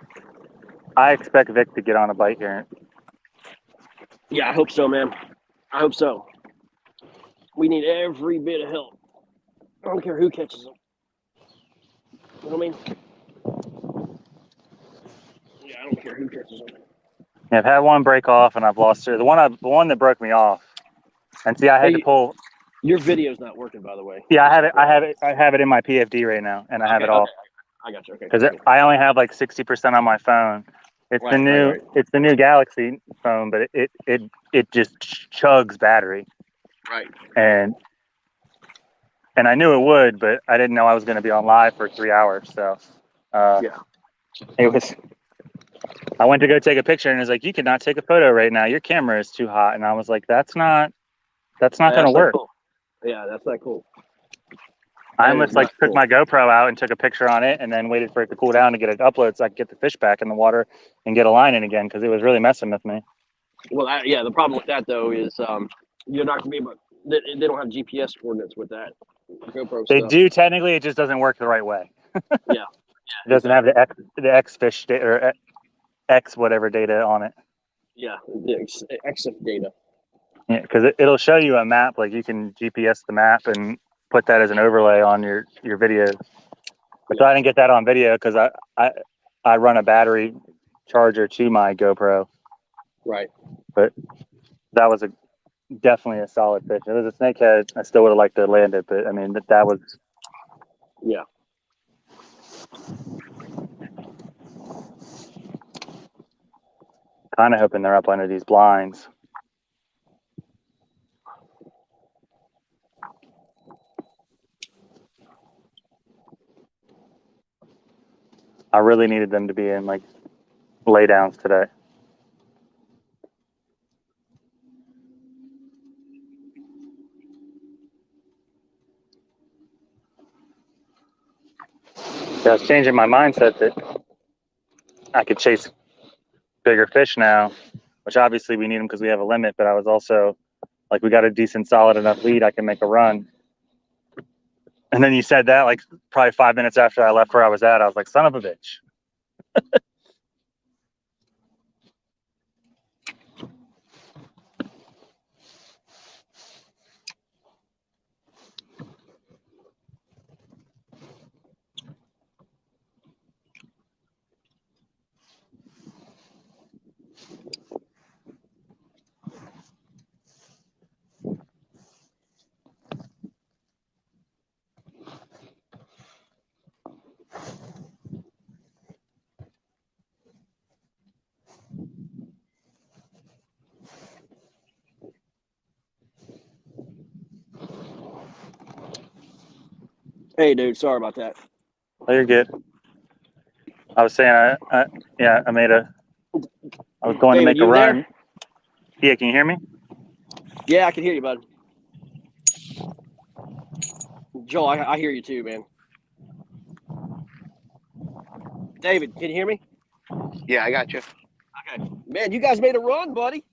I expect Vic to get on a bite here. Yeah, I hope so, man. I hope so. We need every bit of help. I don't care who catches them. You know what I mean? Yeah, I don't care who catches them. Yeah, I've had one break off, and I've lost two. The one that broke me off, and see, I had to pull. Your video's not working, by the way. Yeah, I have it in my PFD right now, and I have it off. I got you. Okay. Because I only have like 60% on my phone. It's Right, the new right. it's the new Galaxy phone, but it just chugs battery. Right. And I knew it would, but I didn't know I was going to be on live for 3 hours. So yeah, it was. I went to go take a picture, and it's like, you cannot take a photo right now. Your camera is too hot. And I was like, that's not going to work. Cool. Yeah, that's not cool. I almost took my GoPro out and took a picture on it, and then waited for it to cool down to get it uploaded so I could get the fish back in the water and get a line in again, because it was really messing with me. Well, the problem with that though is you're not gonna be able. They don't have GPS coordinates with that GoPro They stuff. do technically. It just doesn't work the right way. Yeah. It doesn't have the X fish or X whatever data on it. Yeah, the EXIF data. Yeah, because it'll show you a map. Like, you can GPS the map and put that as an overlay on your videos. But I didn't get that on video because I run a battery charger to my GoPro. Right. But that was definitely a solid fish. If it was a snakehead, I still would have liked to land it. But I mean, that was. Yeah. Kind of hoping they're up under these blinds. I really needed them to be in like laydowns today. So I was changing my mindset that I could chase bigger fish now, which obviously we need them because we have a limit, but I was also like, we got a decent solid enough lead, I can make a run. And then you said that like probably 5 minutes after I left where I was at. I was like, son of a bitch. Hey, dude, sorry about that. Oh, you're good. I was saying, I was going David, to make a you run. there? Yeah, can you hear me? Yeah, I can hear you, bud. Joel, I hear you too, man. David, can you hear me? Yeah, I got you. Okay. Man, you guys made a run, buddy.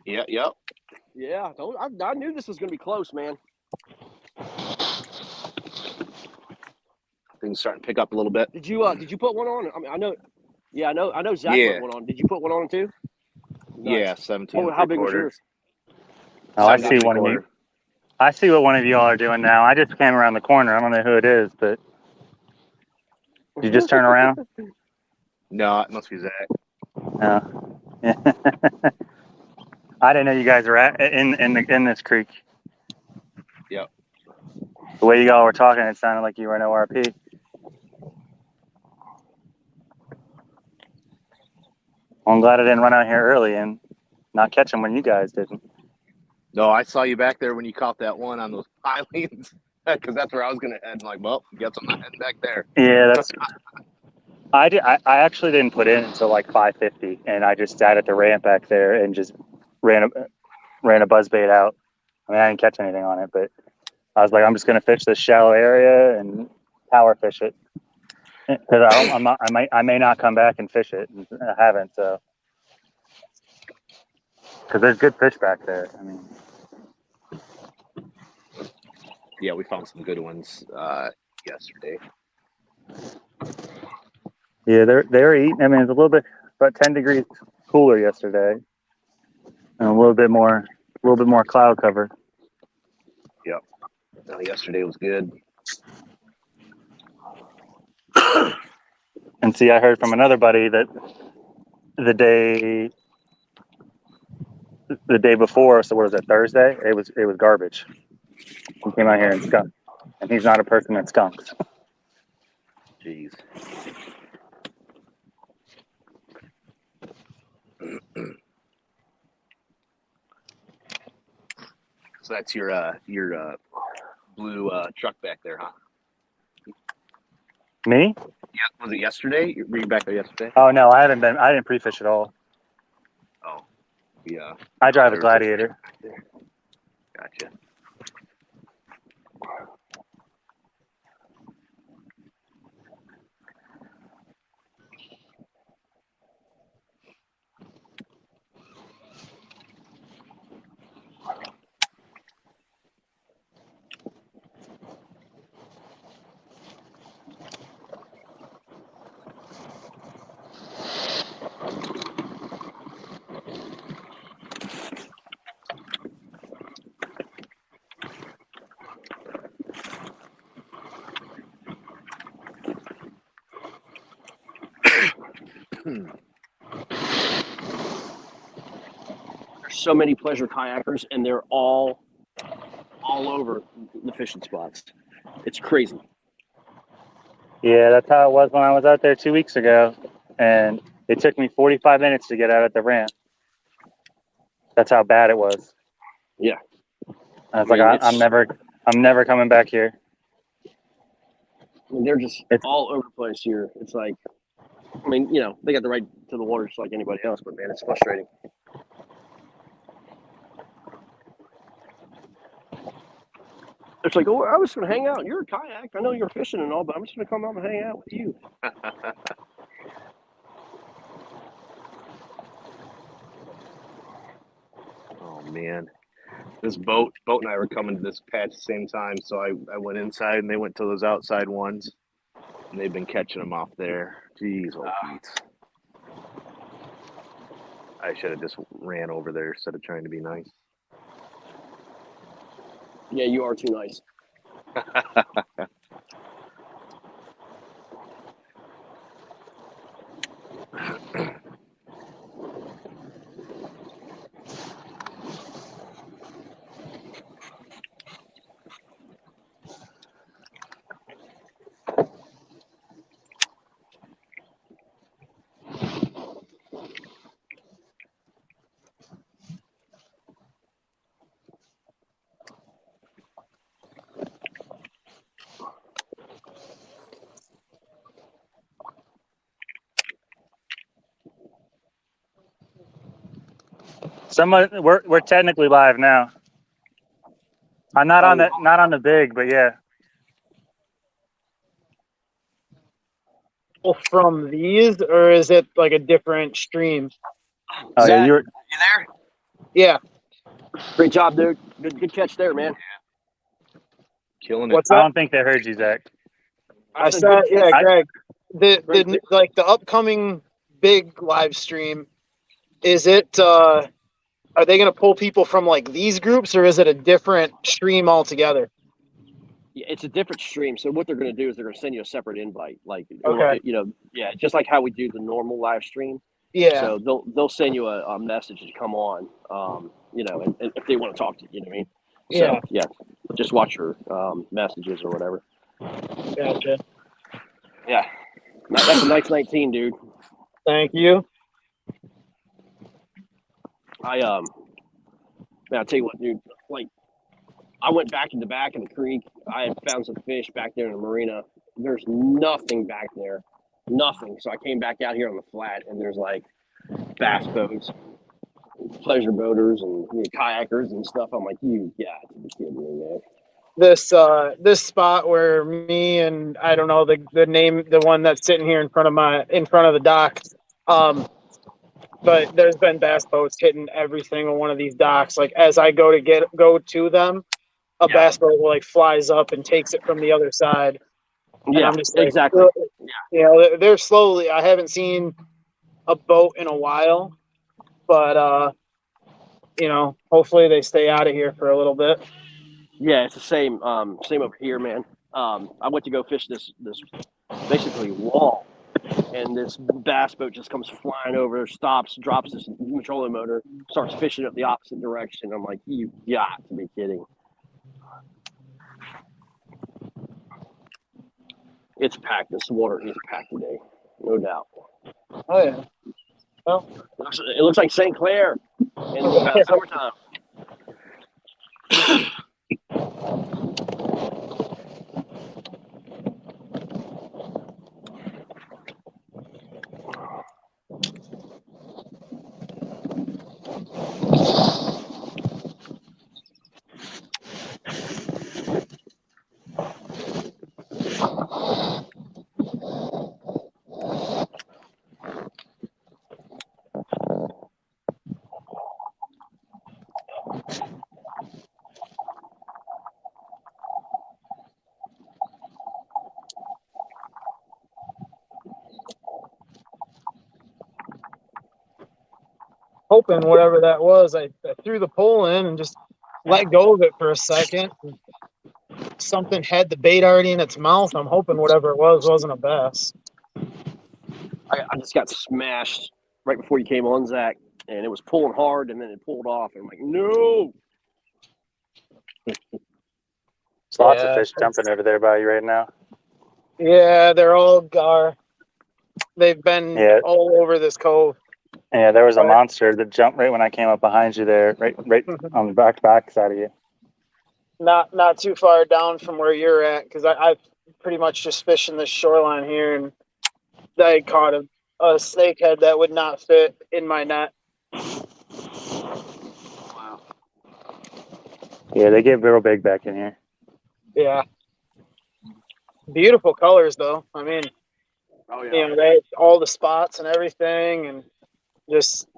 Yep. Yeah, I knew this was going to be close, man. Things starting to pick up a little bit. Did you put one on? I mean, I know Zach put one on. Did you put one on too? Nice. Yeah, 17. How big was yours? Oh, I see one of you. I see what one of y'all are doing now. I just came around the corner. I don't know who it is, but did you just turn around? No, it must be Zach. No. I didn't know you guys were in this creek. Yep. The way you all were talking, it sounded like you were in ORP. Well, I'm glad I didn't run out here early and not catch them when you guys didn't. No, I saw you back there when you caught that one on those pilings, because that's where I was going to head. I'm like, well, guess I'm not heading back there. Yeah, that's. I actually didn't put in until like 5:50, and I just sat at the ramp back there and just ran a buzzbait out. I mean, I didn't catch anything on it, but I was like, I'm just going to fish this shallow area and power fish it, because I may not come back and fish it. And I haven't, so because there's good fish back there. I mean, yeah, we found some good ones yesterday. Yeah, they're eating. I mean, it's a little bit. about 10 degrees cooler yesterday, and a little bit more cloud cover. Yep. No, yesterday was good. And see, I heard from another buddy that the day before, so what was it, Thursday? It was garbage. He came out here and skunked, and he's not a person that skunks. Jeez. So that's your blue truck back there, huh? Me? Yeah. Was it yesterday? Were you back there yesterday? Oh no, I didn't pre-fish at all. Oh, yeah. I drive a There's Gladiator. Gotcha. There's so many pleasure kayakers, and they're all over the fishing spots. It's crazy. Yeah, that's how it was when I was out there 2 weeks ago, and it took me 45 minutes to get out at the ramp. That's how bad it was. Yeah. I was I'm never coming back here. I mean, they're just all over the place here. It's like, I mean, you know, they got the right to the water just like anybody else, but man, it's frustrating. It's like, oh, I was going to hang out. You're a kayak. I know you're fishing and all, but I'm just going to come out and hang out with you. Oh man, this boat and I were coming to this patch at the same time, so I went inside and they went to those outside ones, and they've been catching them off there. Jeez, oh Pete. I should have just ran over there instead of trying to be nice. Yeah, you are too nice. We're technically live now. I'm not on the big, but yeah. From these, or is it like a different stream? Oh Zach, yeah, you there? Yeah. Great job, dude. Good catch there, man. Killing it. What's I that? don't think they heard you, Zach. I said, yeah, Greg. Great. The upcoming big live stream, is it? Are they going to pull people from like these groups, or is it a different stream altogether? It's a different stream. So what they're going to do is they're going to send you a separate invite, like, Okay. you know, yeah, just like how we do the normal live stream. Yeah. So they'll send you a message to come on, you know, and if they want to talk to you, you know what I mean? So, yeah, just watch your messages or whatever. Gotcha. Yeah, that's a nice 19, dude. Thank you. Man, I'll tell you what, dude. Like, I went back in the back of the creek. I had found some fish back there in the marina. There's nothing back there, nothing. So I came back out here on the flat, and there's like bass boats, pleasure boaters, and kayakers and stuff. I'm like, you got to be kidding me, man. This spot where me and I don't know the name, the one that's sitting here in front of the dock. But there's been bass boats hitting every single one of these docks. Like as I go to them, a bass boat like flies up and takes it from the other side. And Yeah, I'm just like, exactly. you know, they're slowly. I haven't seen a boat in a while, but hopefully they stay out of here for a little bit. Yeah, it's the same. Same over here, man. I went to go fish this basically wall, and this bass boat just comes flying over, stops, drops this trolling motor, starts fishing up the opposite direction. I'm like, you got to be kidding! It's packed. This water is packed today, no doubt. Oh yeah. Well, It looks like St. Clair in the summertime. hoping whatever that was, I threw the pole in and just let go of it for a second. Something had the bait already in its mouth. I'm hoping whatever it was wasn't a bass. I just got smashed right before you came on, Zach, and it was pulling hard, and then it pulled off. And I'm like, no. There's lots of fish jumping over there by you right now. Yeah, they're all gar. They've been all over this cove. Yeah, there was a monster that jumped right when I came up behind you there, right on the back side of you. Not too far down from where you're at, because I pretty much just fishing this shoreline here, and I caught a snakehead that would not fit in my net. Wow. Yeah, they get real big back in here. Yeah. Beautiful colors, though. I mean, they all the spots and everything, and just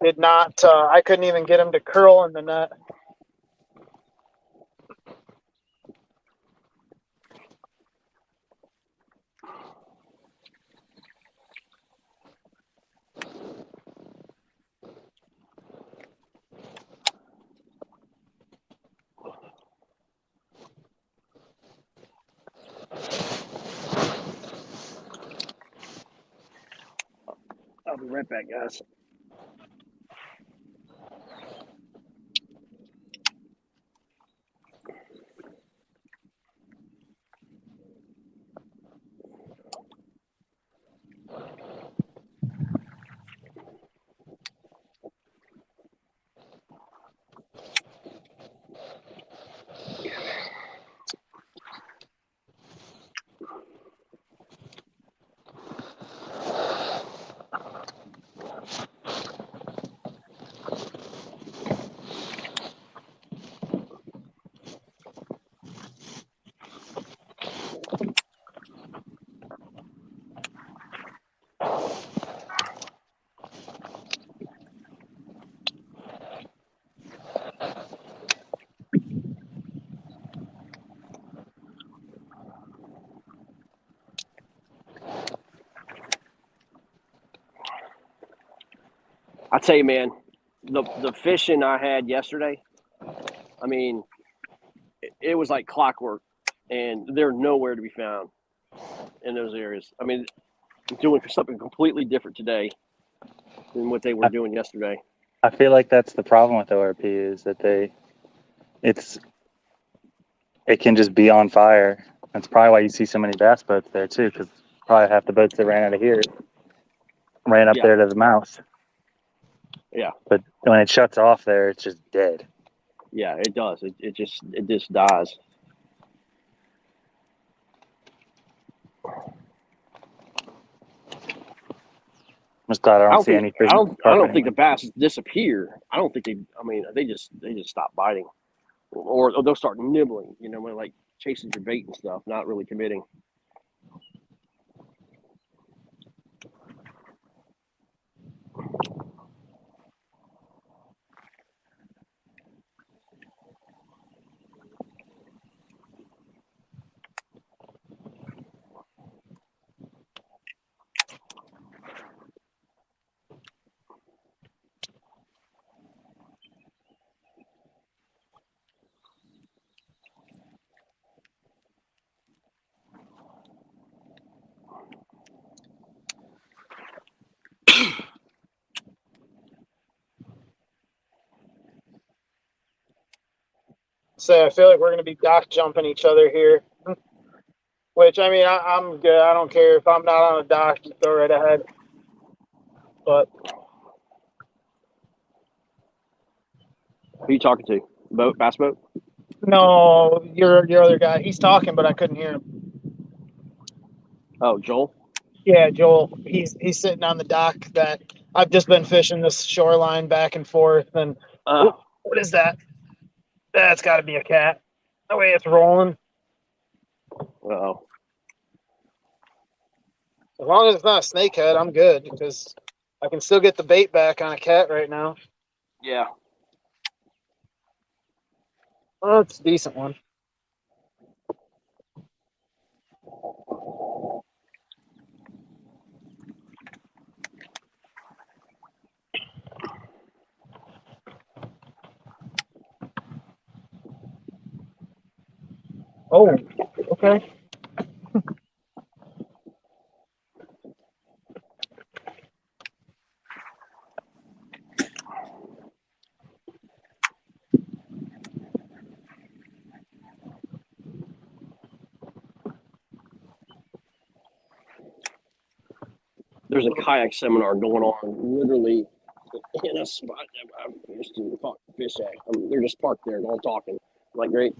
did not. I couldn't even get them to curl in the net. I'll be right back, guys. I tell you, man, the fishing I had yesterday, I mean, it was like clockwork, and they're nowhere to be found in those areas. I mean, doing something completely different today than what they were doing yesterday. I feel like that's the problem with ORP is that it can just be on fire. That's probably why you see so many bass boats there too, because probably half the boats that ran out of here ran up there to the mouth. Yeah. But when it shuts off there, it's just dead. Yeah, it does. It just dies. I'm just glad I don't see any fish. I don't think the bass disappear. I don't think they. I mean, they just stop biting, or they'll start nibbling. When like chasing your bait and stuff, not really committing. So I feel like we're gonna be dock jumping each other here. Which I mean, I'm good. I don't care if I'm not on a dock. You go right ahead. But Who are you talking to? Boat, bass boat? no, your other guy. He's talking, but I couldn't hear him. Oh, Joel. Yeah, Joel. He's sitting on the dock that I've just been fishing this shoreline back and forth. And Oh, what is that? That's got to be a cat. The way it's rolling. oh. As long as it's not a snakehead, I'm good because I can still get the bait back on a cat right now. Yeah. Oh, it's a decent one. Oh, okay. There's a kayak seminar going on literally in a spot that I used to fish at. They're just parked there, all talking. Like, great.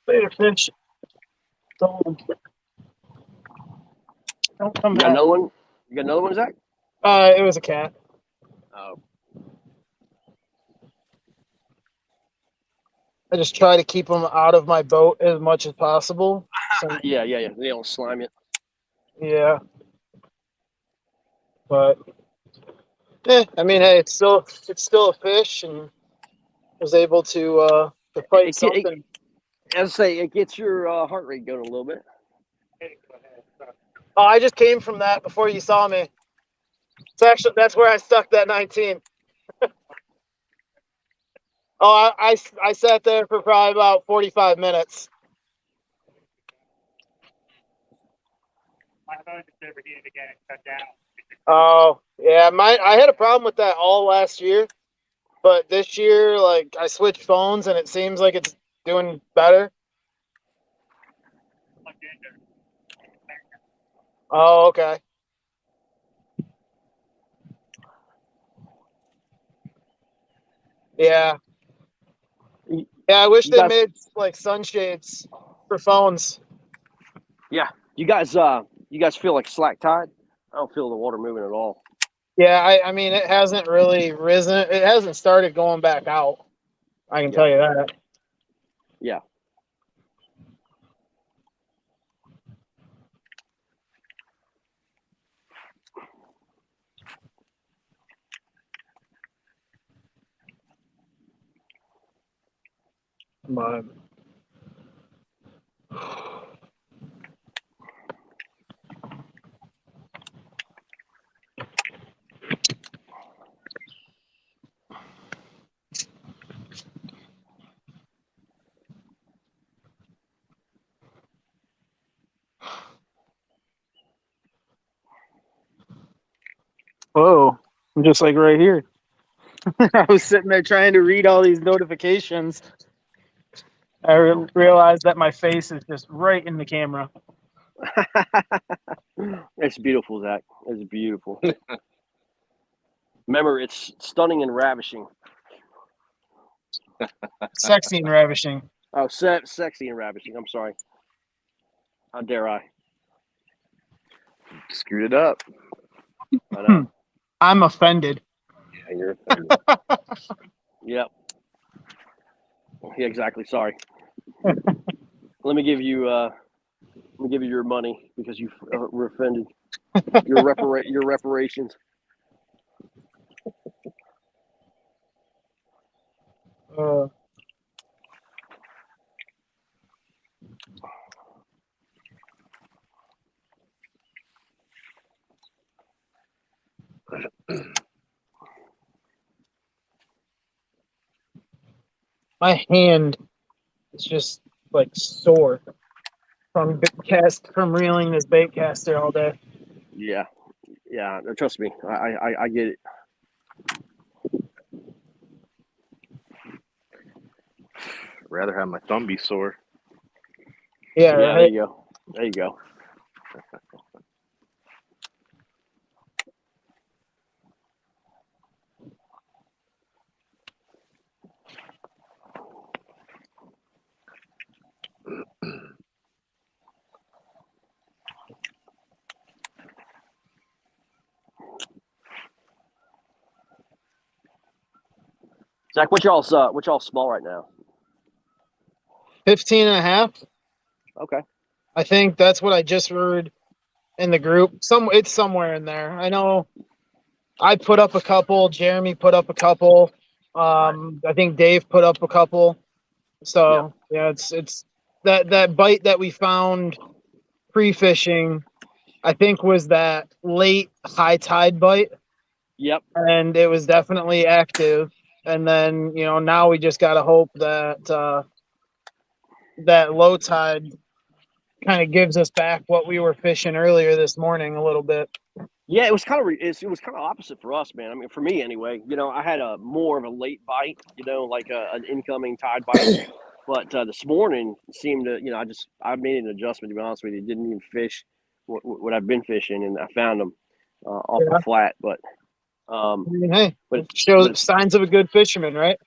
Later, fish. Don't come You got back. another one? You got another one, Zach? It was a cat. Oh, I just try to keep them out of my boat as much as possible. So, yeah. They don't slime it. yeah, but I mean, hey, it's still a fish, and was able to fight something. As I say, it gets your heart rate going a little bit. Oh, I just came from that before you saw me. It's actually that's where I stuck that 19. Oh, I sat there for probably about 45 minutes. My phone just overheated again and shut down. Oh, yeah, I had a problem with that all last year, but this year, like, I switched phones and it seems like it's doing better. Plugged in there. Oh, okay. Yeah. Yeah, I wish You they guys- made like sunshades for phones. Yeah. You guys feel like slack tide? I don't feel the water moving at all. Yeah, I mean, it hasn't really risen. It hasn't started going back out. I can tell you that. Yeah. But whoa, I'm just like right here. I was sitting there trying to read all these notifications. I realized that my face is just right in the camera. It's beautiful, Zach. It's beautiful. Remember, it's stunning and ravishing. Sexy and ravishing. Oh, sexy and ravishing. I'm sorry. How dare I? Screwed it up. I know. I'm offended. Yeah, you're offended. Yep. Yeah, exactly. Sorry. Let me give you your money because you were offended. Your reparations. My hand is just like sore from reeling this bait caster all day. Yeah. Trust me, I get it. Rather have my thumb be sore. Yeah, There right. you go. There you go. Zach, what y'all small right now? 15 and a half. Okay. I think that's what I just heard in the group. It's somewhere in there. I know I put up a couple. Jeremy put up a couple. I think Dave put up a couple. So yeah, it's that bite that we found pre-fishing, I think was that late high tide bite. Yep. And it was definitely active. And then, now we just got to hope that that low tide kind of gives us back what we were fishing earlier this morning a little bit. Yeah, it was kind of opposite for us, man. I mean, for me anyway. I had a more of a late bite, like an incoming tide bite. But this morning seemed to, I made an adjustment, to be honest with you. Didn't even fish what I've been fishing, and I found them off the flat. But hey, it shows signs of a good fisherman, right?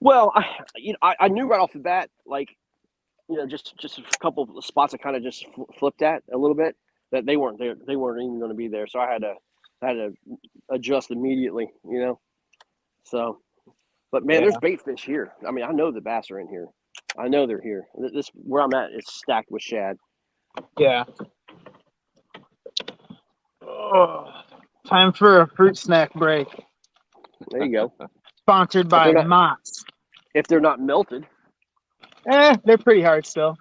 Well, I knew right off the bat, like, just a couple of spots I kind of just flipped at a little bit, that they weren't there. They weren't even going to be there. So I had to adjust immediately, So, but man, there's bait fish here. I mean, I know the bass are in here. I know they're here. This where I'm at is stacked with shad. Yeah. Oh, time for a fruit snack break. There you go. Sponsored by Mott's. If they're not melted. They're pretty hard still.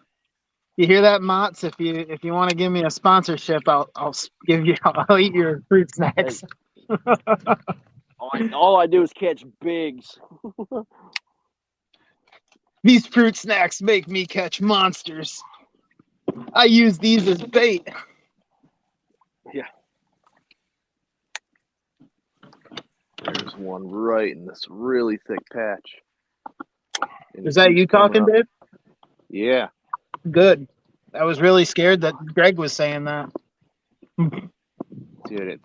You hear that, Mott's? If you want to give me a sponsorship, I'll eat your fruit snacks. All I do is catch bigs. These fruit snacks make me catch monsters. I use these as bait. Yeah. There's one right in this really thick patch. And Is that you talking, Dave? Yeah. Good. I was really scared that Greg was saying that. Dude,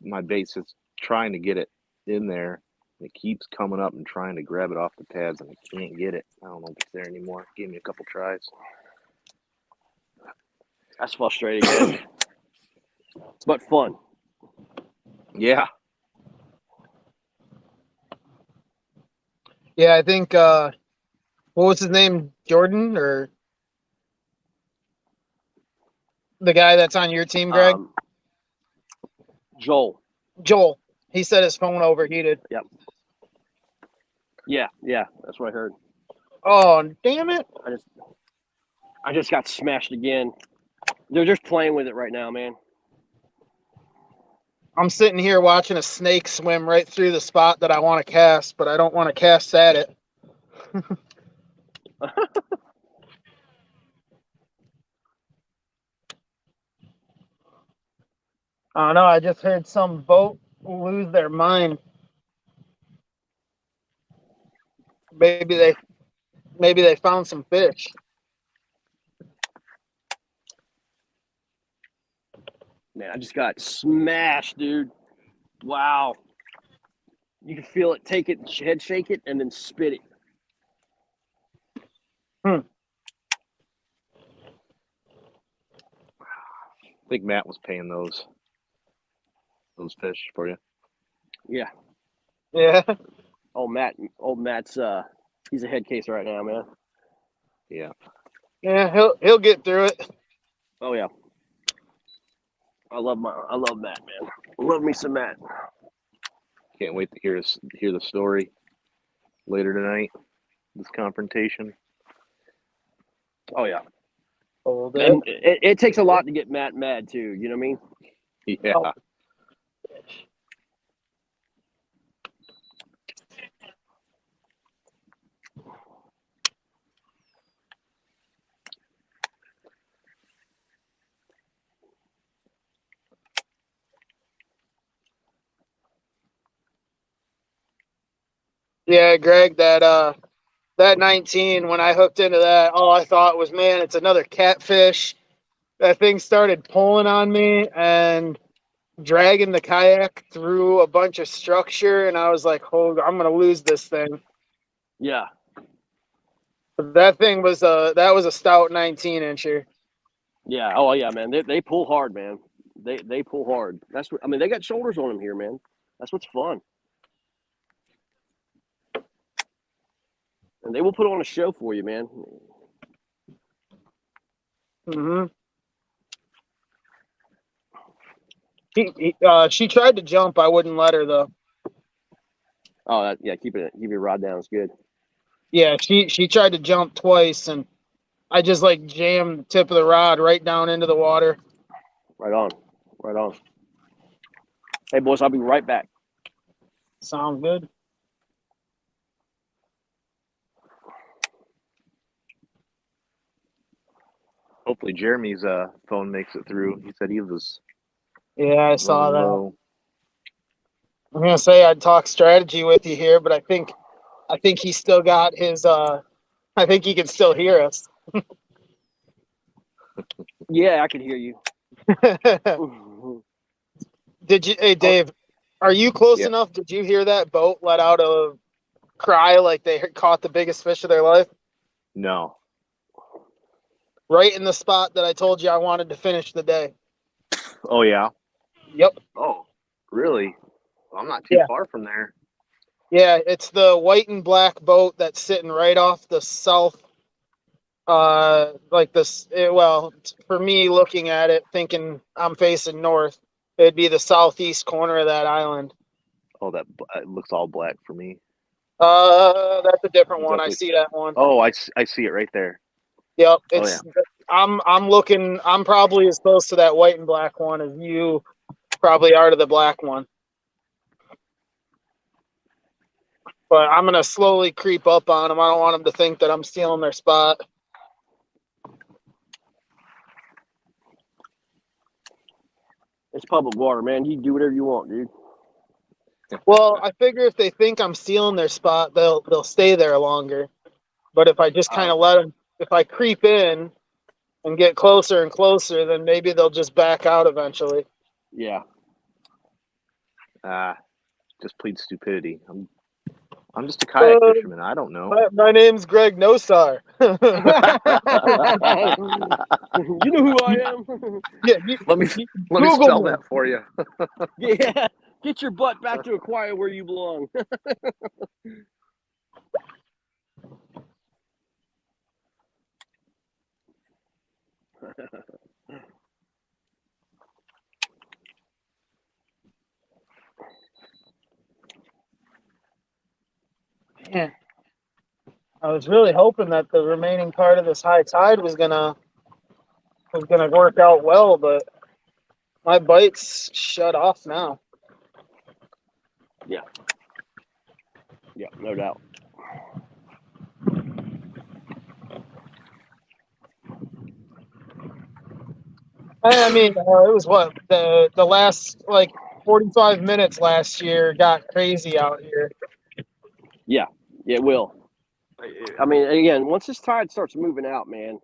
my bait's just trying to get it in there. It keeps coming up and trying to grab it off the pads, and I can't get it. I don't know if it's there anymore. Gave me a couple tries. That's frustrating, but fun. Yeah. Yeah, I think what was his name? Jordan, or the guy that's on your team, Greg? Joel. He said his phone overheated. Yep. Yeah, that's what I heard. Oh, damn it. I just got smashed again. They're just playing with it right now, man. I'm sitting here watching a snake swim right through the spot that I want to cast, but I don't want to cast at it. I don't know. I just heard some boat lose their mind. Maybe they found some fish. Man, I just got smashed, dude. Wow. You can feel it. Take it, head shake it, and then spit it. I think Matt was paying those fish for you. Yeah. Yeah. Old Matt's he's a head case right now, man. Yeah. Yeah, he'll get through it. Oh yeah. I love Matt, man. I love me some Matt. Can't wait to hear the story later tonight. This confrontation. Oh yeah. And it takes a lot to get Matt mad too. You know what I mean? Yeah. Oh. Yeah, Greg, that 19, when I hooked into that, all I thought was, man, it's another catfish. That thing started pulling on me and dragging the kayak through a bunch of structure, and I was like, hold, I'm gonna lose this thing. Yeah. But that thing was that was a stout 19-incher. Yeah. Oh yeah, man. They pull hard, man. They pull hard. That's what I mean. They got shoulders on them here, man. That's what's fun. And they will put on a show for you, man. Mm-hmm. She tried to jump. I wouldn't let her though. Oh yeah, keep your rod down. It's good. Yeah, she tried to jump twice, and I just like jammed the tip of the rod right down into the water. Right on. Right on. Hey boys, I'll be right back. Sounds good. Hopefully Jeremy's phone makes it through. He said he was Yeah, I saw running that. low. I'm gonna say I'd talk strategy with you here, but I think he still got his. I think he can still hear us. Yeah, I can hear you. Did you? Hey, Dave, are you close enough? Did you hear that boat let out a cry like they had caught the biggest fish of their life? No. Right in the spot that I told you I wanted to finish the day. Oh yeah. Yep. Oh, really? Well, I'm not too far from there. Yeah, it's the white and black boat that's sitting right off the south. Like this. Well, for me, looking at it, thinking I'm facing north, it'd be the southeast corner of that island. Oh, that it looks all black for me. That's a different one. I Definitely. see that one. Oh, I see it right there. Yep. Oh, It's. I'm looking. I'm probably as close to that white and black one as you probably are to the black one. But I'm gonna slowly creep up on them. I don't want them to think that I'm stealing their spot. It's public water, man. You can do whatever you want, dude. Well, I figure if they think I'm stealing their spot, they'll stay there longer. But if I just kind of let them, if I creep in and get closer and closer, then maybe they'll just back out eventually. Yeah. Just plead stupidity. I'm just a kayak fisherman. I don't know. My name's Greg Nosar. You know who I am? Yeah, let me Google spell me. that for you. Yeah. Get your butt back to Aquia where you belong. Man, I was really hoping that the remaining part of this high tide was gonna work out well, but my bite's shut off now. Yeah. Yeah, no doubt. I mean, it was what the last like 45 minutes last year got crazy out here. Yeah, it will. I mean, again, once this tide starts moving out, man,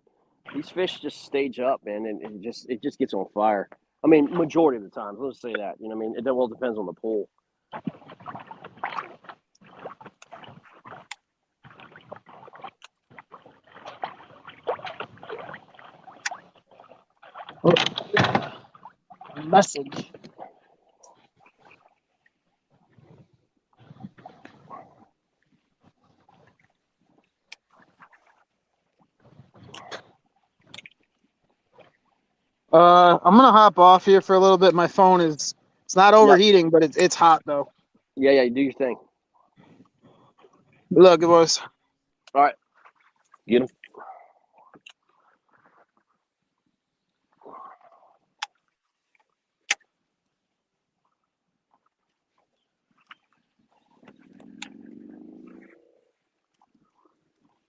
these fish just stage up, man, and it just gets on fire. I mean, majority of the time. Let's say that. You know, what I mean, it well depends on the pool. Message. I'm gonna hop off here for a little bit. My phone it's not overheating, but it's hot though. Yeah, do your thing. Look, boys. All right. Get him.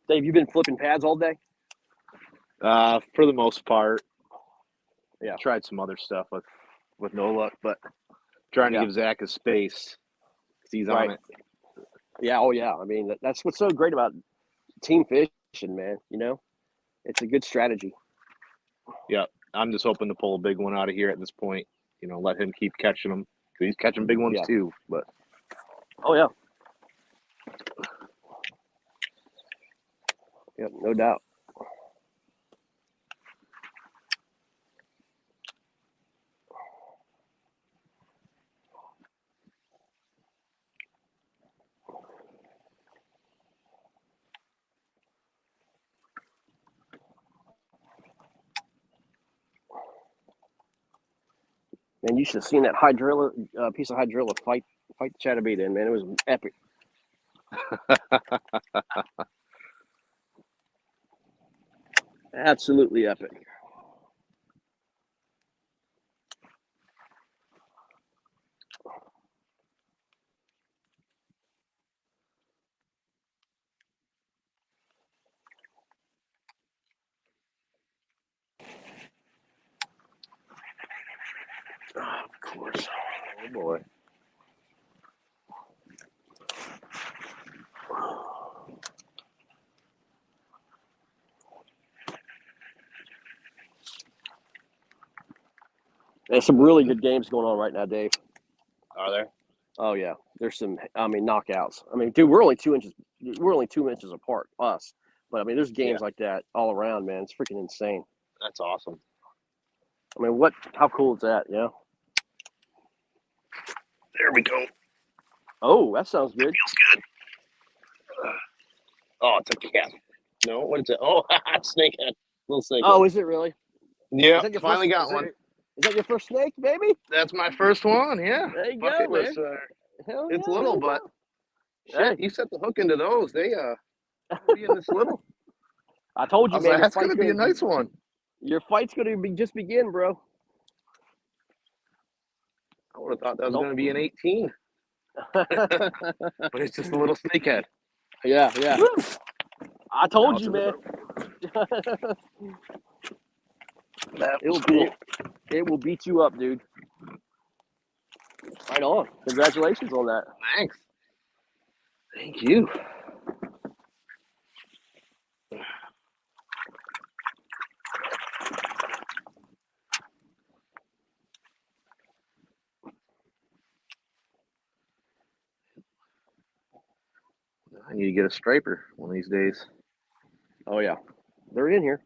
Dave, you been flipping pads all day? For the most part. Yeah. Tried some other stuff with no luck, but trying to give Zach his space because he's on it. Yeah. Oh, yeah. I mean, that's what's so great about team fishing, man. You know, it's a good strategy. Yeah, I'm just hoping to pull a big one out of here at this point. You know, let him keep catching them because he's catching big ones Yeah. too. But Oh, yeah. Yep, no doubt. Man, you should have seen that piece of hydrilla fight the chatterbait in, man. It was epic. Absolutely epic. Oh, of course. oh boy, There's some really good games going on right now, Dave. are there? Oh yeah, there's some. I mean, knockouts. I mean, dude, we're only 2 inches. We're only 2 inches apart, us. But I mean, there's games Yeah. like that all around, man. It's freaking insane. That's awesome. I mean, how cool is that? You know? There we go. Oh, that sounds good. Feels good. Oh, it's a cat. No, what is it? Oh, snakehead. Little snakehead. Oh, is it really? Yeah, Is that your finally first, got one. Is that your first snake, baby? That's my first one. Yeah. There you Bucket go, man. list. Hell It's yeah, little, there you but go. shit, you set the hook into those. They being this little. I told I you, was man. like, Your that's fight's gonna be a nice one. Your fight's gonna just begin, bro. I would have thought that was Nope. gonna be an 18, but it's just a little snakehead. Yeah. I told Now you, it's a man. That was cool. It will beat you up, dude. Right on. Congratulations on that. Thanks. Thank you. I need to get a striper one of these days. Oh yeah, they're in here.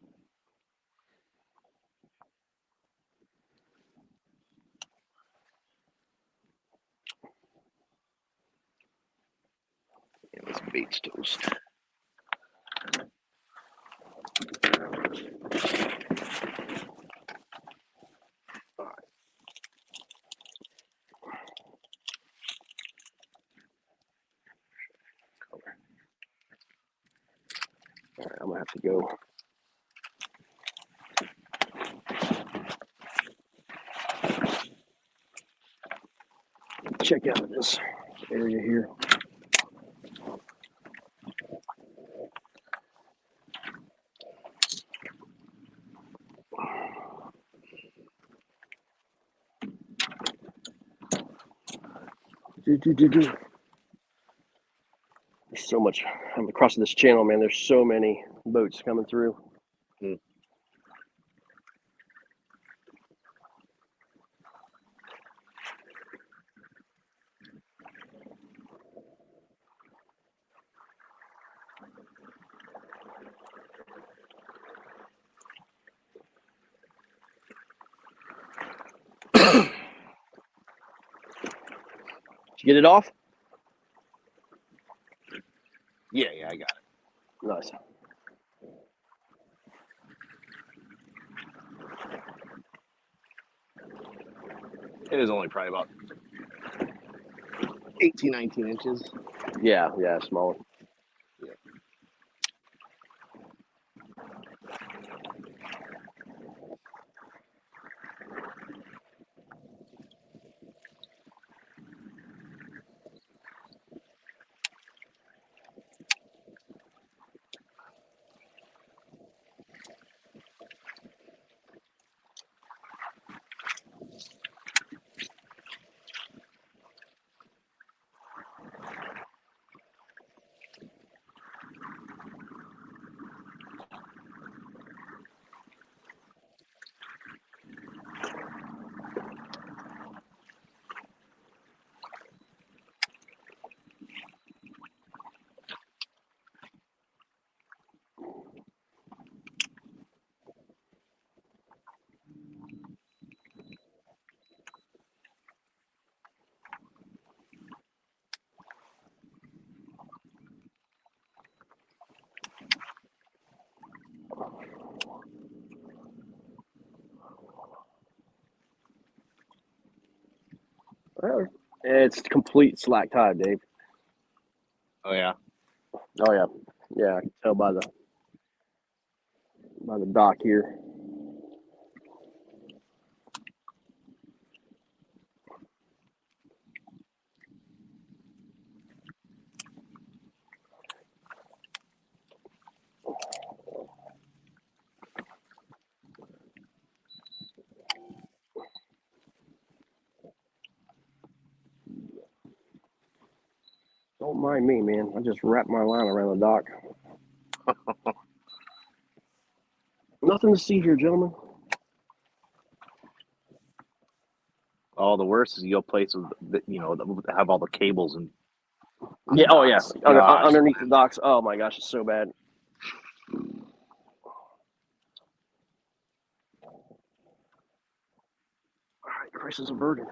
Yeah, this bait's toast. All right, I'm gonna have to go. Check out this area here. There's so much. I'm across this channel, man. There's so many boats coming through. Did you get it off? Yeah, I got it. Nice. It is only probably about 18, 19 inches. Yeah, smaller. Yeah. Well, it's complete slack tide, Dave. Oh yeah. Oh yeah, yeah. I can tell by the dock here. Don't mind me, man. I just wrapped my line around the dock. Nothing to see here, gentlemen. Oh, the worst is you go places that that have all the cables and Yeah. Oh yeah. Gosh. Underneath the docks. Oh my gosh, it's so bad. All right, crisis averted.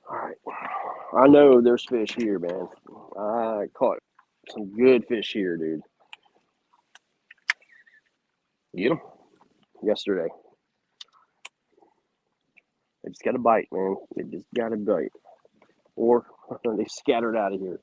All right. I know there's fish here, man. I caught some good fish here, dude. get them. Yesterday. They just got a bite, man. They just got a bite. Or they scattered out of here.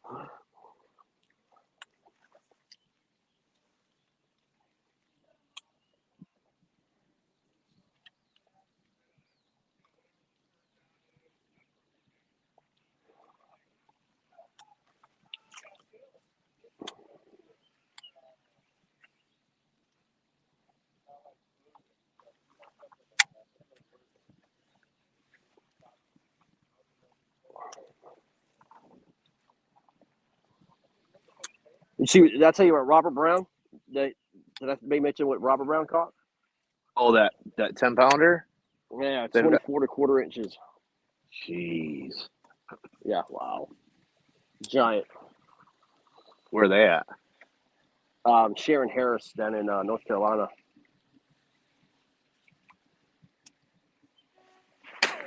You see, did I tell you about Robert Brown? Did I mention what Robert Brown caught? Oh, that 10-pounder. Yeah, Then- 24 to quarter inches. Jeez. Yeah, wow. Giant. Where are they at? Sharon Harris down in North Carolina.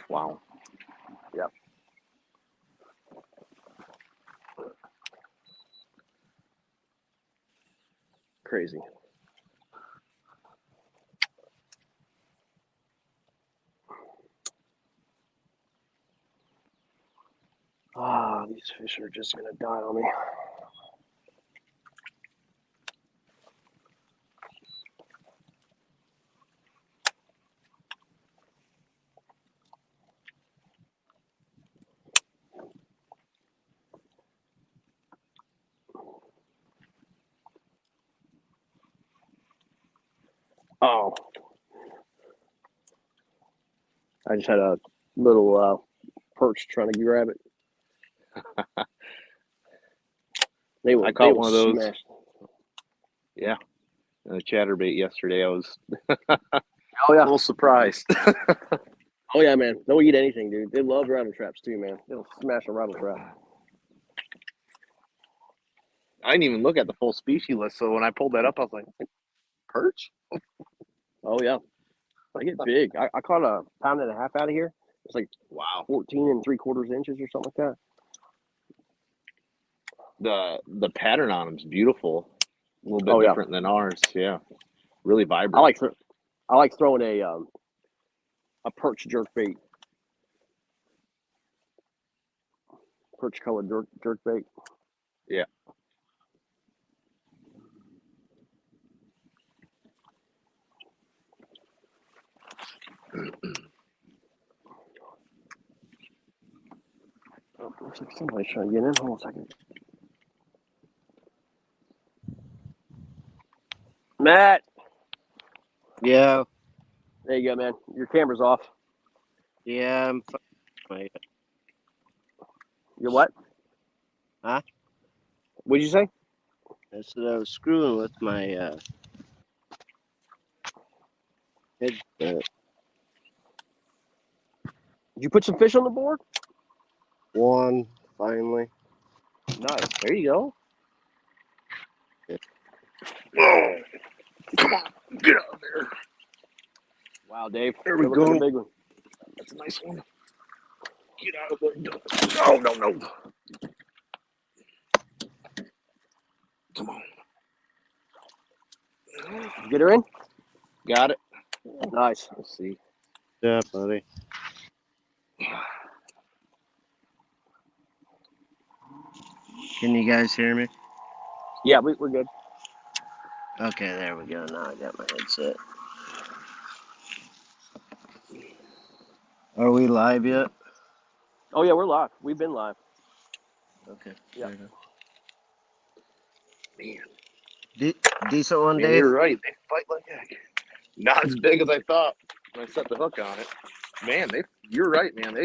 Wow. Yep. Crazy. Ah, these fish are just gonna die on me. Oh, I just had a little perch trying to grab it. I caught one of those. Smash. Yeah. And a chatterbait yesterday. I was Oh a yeah. little surprised. Oh yeah, man. They'll eat anything, dude. They love rattle traps too, man. They'll smash a rattle trap. I didn't even look at the full species list, so when I pulled that up, I was like, perch? Oh yeah. They get big. I caught a pound and a half out of here. It's like Wow. 14 3/4 inches or something like that. The pattern on them's beautiful. A little bit Oh, yeah. different than ours. Yeah. Really vibrant. I like throwing a perch jerk bait. Perch colored jerk bait. Yeah. Looks like somebody's trying to get in. Hold on a second. Matt. Yeah, There you go, man. Your camera's off. yeah, I'm fine. Your what? Huh? What'd you say? I said I was screwing with my headset. Did you put some fish on the board? One, finally. Nice. There you go. Oh, come on, get out of there. Wow, Dave. There we Good look for go. the big one. That's a nice one. Get out of there. No, no, no. Come on. Get her in? Got it. Nice. Let's see. Yeah, buddy. Can you guys hear me? Yeah, we're good. Okay, there we go. Now I got my headset. Are we live yet? Oh, yeah, we're live. We've been live. Okay. Yeah. Fair enough. Man, Decent one, man, Dave? you're right. They fight like heck. Not as big as I thought when I set the hook on it. Man, you're right, man.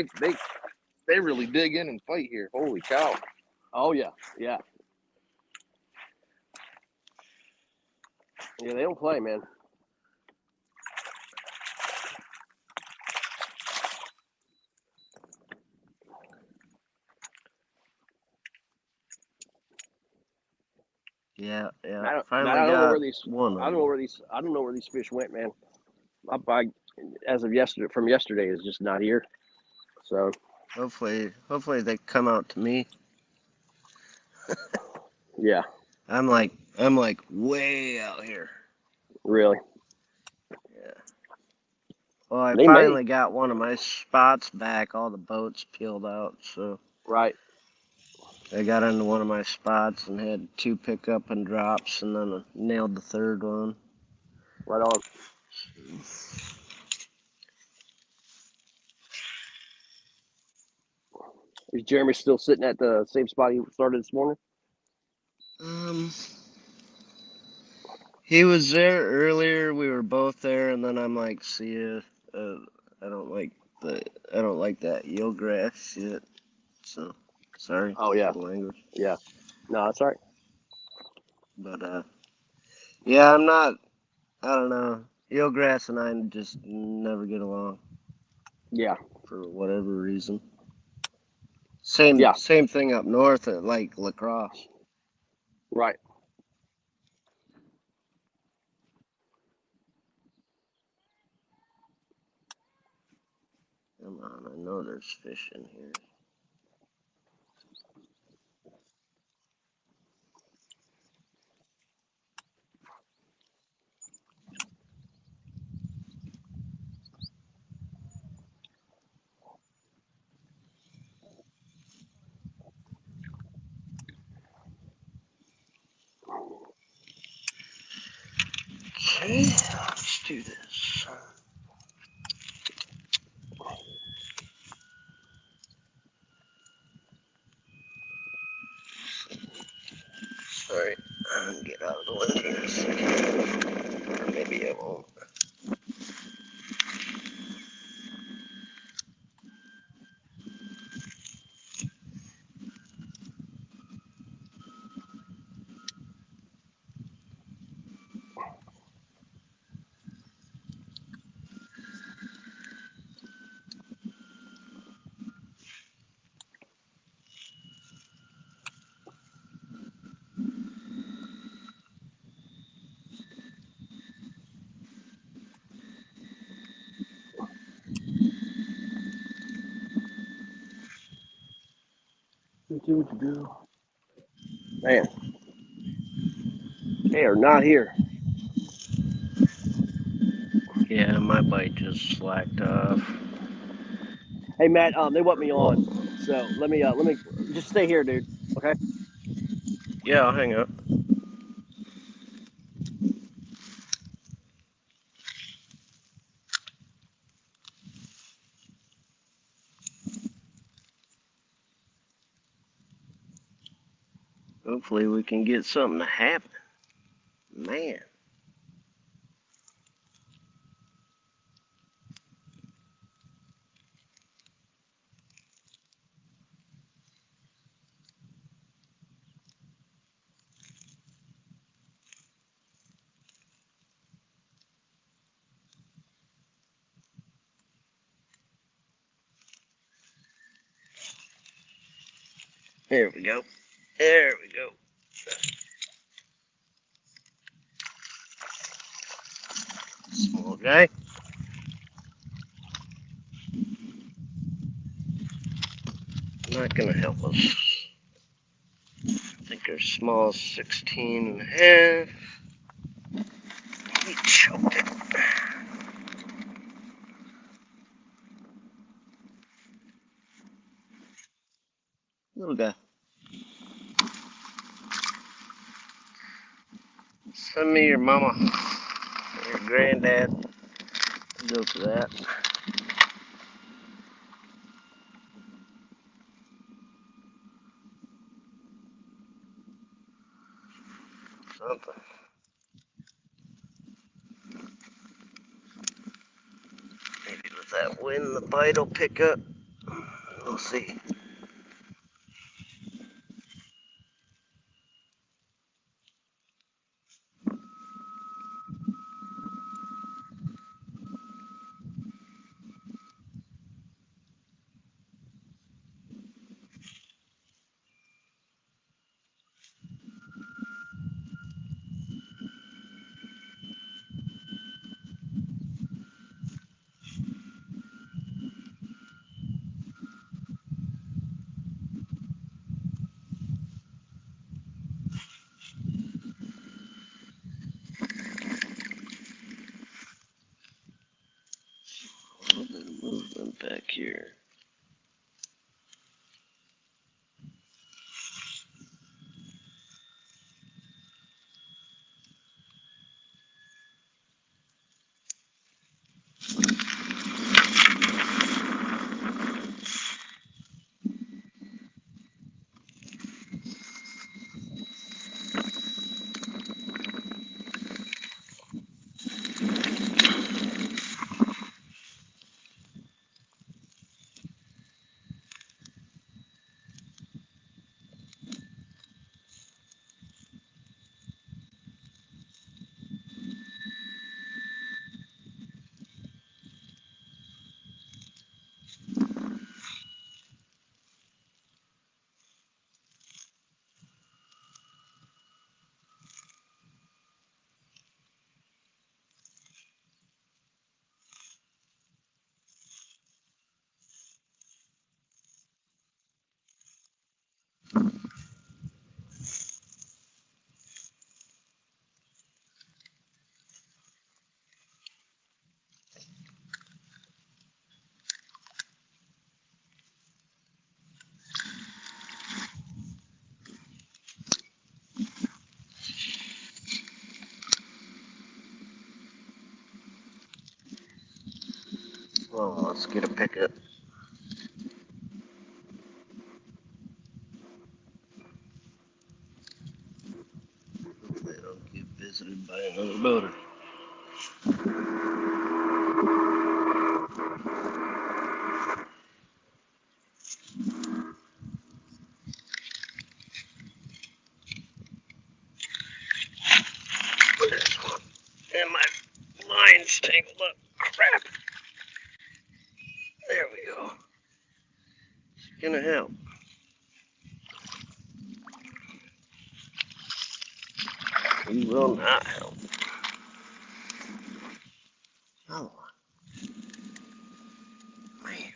They really dig in and fight here. Holy cow. Oh, yeah. Yeah. Yeah, they don't play, man. Yeah, yeah. I don't Finally know got where these. one I of don't know them. where these. I don't know where these fish went, man. I as of yesterday, from yesterday, is just not here. So Hopefully they come out to me. yeah, I'm like way out here. really, Yeah. Well, I they may. finally got one of my spots back. All the boats peeled out, so Right. I got into one of my spots and had 2 pickup and drops, and then I nailed the 3rd one. Right on. Is Jeremy still sitting at the same spot he started this morning? He was there earlier. We were both there, and then I'm like, see ya. I don't like that eelgrass shit. So sorry Oh yeah, for the language, yeah. No, that's all right. but yeah, I'm not. I don't know. Eelgrass and I just never get along Yeah, for whatever reason. yeah. Same thing up north at like Lacrosse. Right. Come on, I know there's fish in here. Okay, let's do this. Alright, I'll get out of the way here in a second. Or maybe I won't. Do what you do. Man, they are not here. Yeah, my bite just slacked off. Hey Matt, they want me on, so let me just stay here, dude. Okay. Yeah, I'll hang up. Hopefully we can get something to happen. Man. There we go. There we go. Small guy. Not gonna help us. I think they're small 16 and a half. He choked it. Little guy. Send me your mama or your granddad. Go for that. Something. Maybe with that wind, the bite will pick up. We'll see. A little bit of movement back here. Well, let's get a pickup. Hopefully I don't get visited by another boater. There's one. And my line's tangled up. Crap. There we go. It's gonna help. He will not help. Oh, man.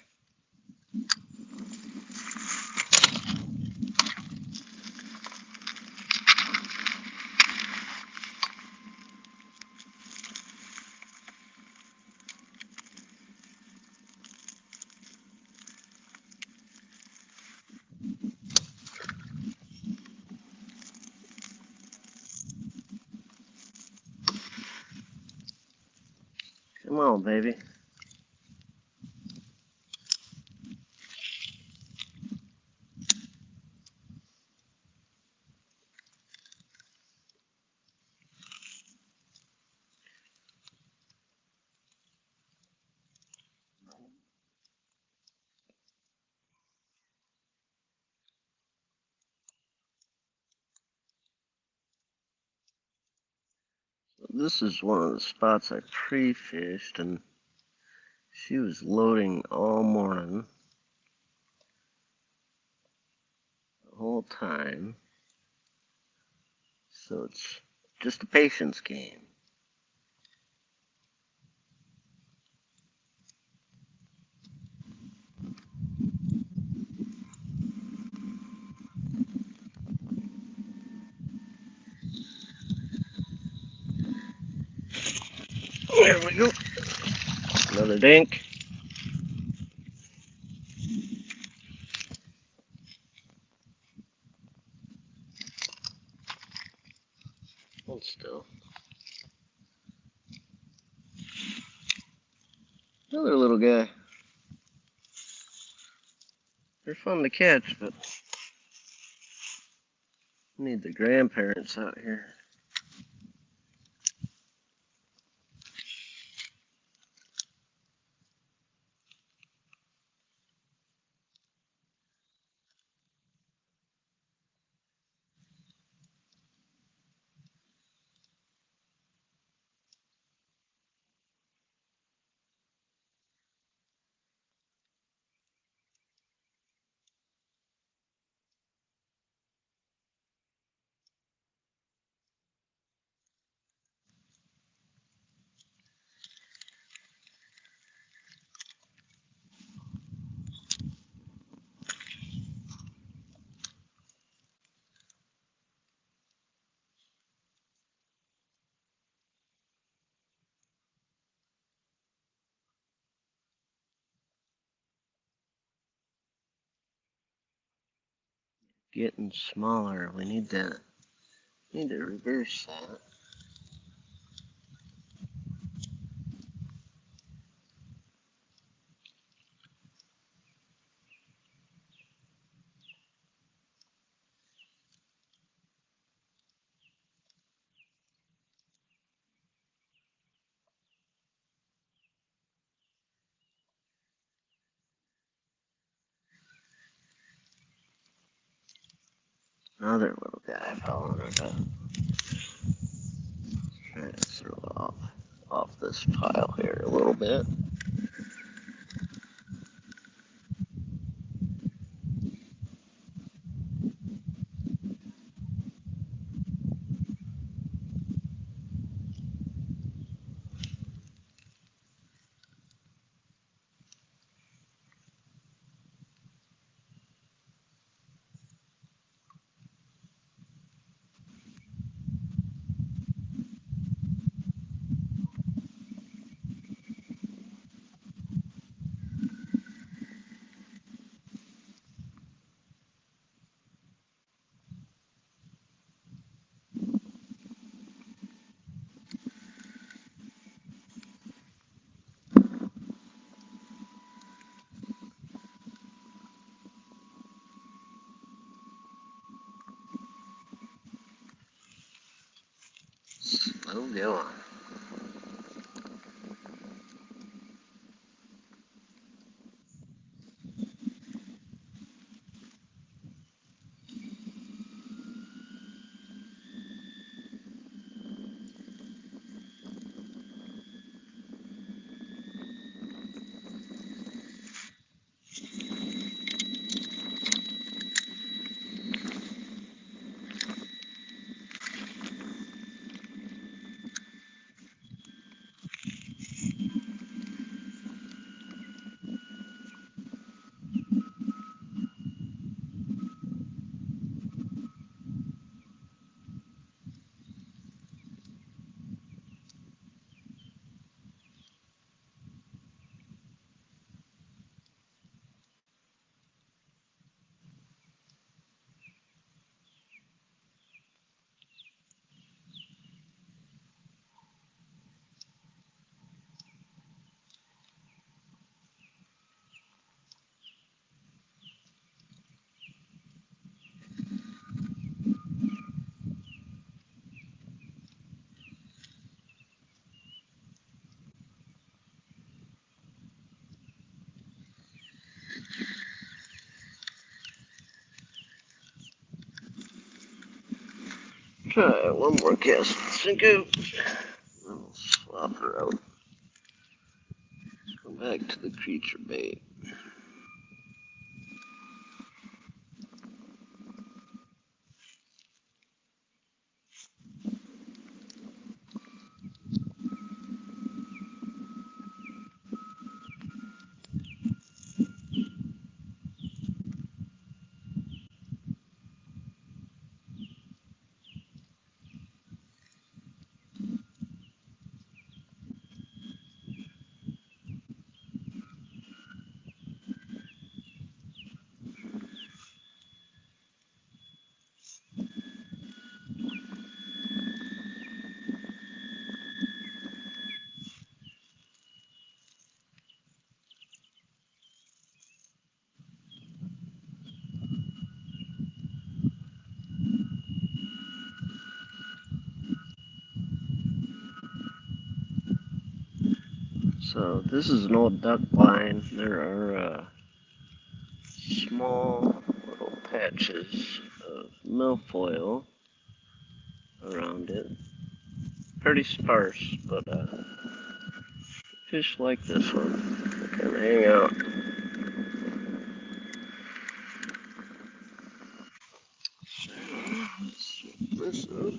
Come on, baby. This is one of the spots I pre-fished, and she was loading all morning, the whole time. So it's just a patience game. There we go. Another dink. Hold still. Another little guy. They're fun to catch, but need the grandparents out here. Getting smaller. We need that. Need to reverse that. Another little guy following her down. Trying to throw off this pile here a little bit. Slow going. Try one more cast. Cinco. off route. Let's go back to the creature bait. So this is an old duck blind. There are small little patches of milfoil around it. Pretty sparse, but fish like this one. They kind of hang out. Let's check this out.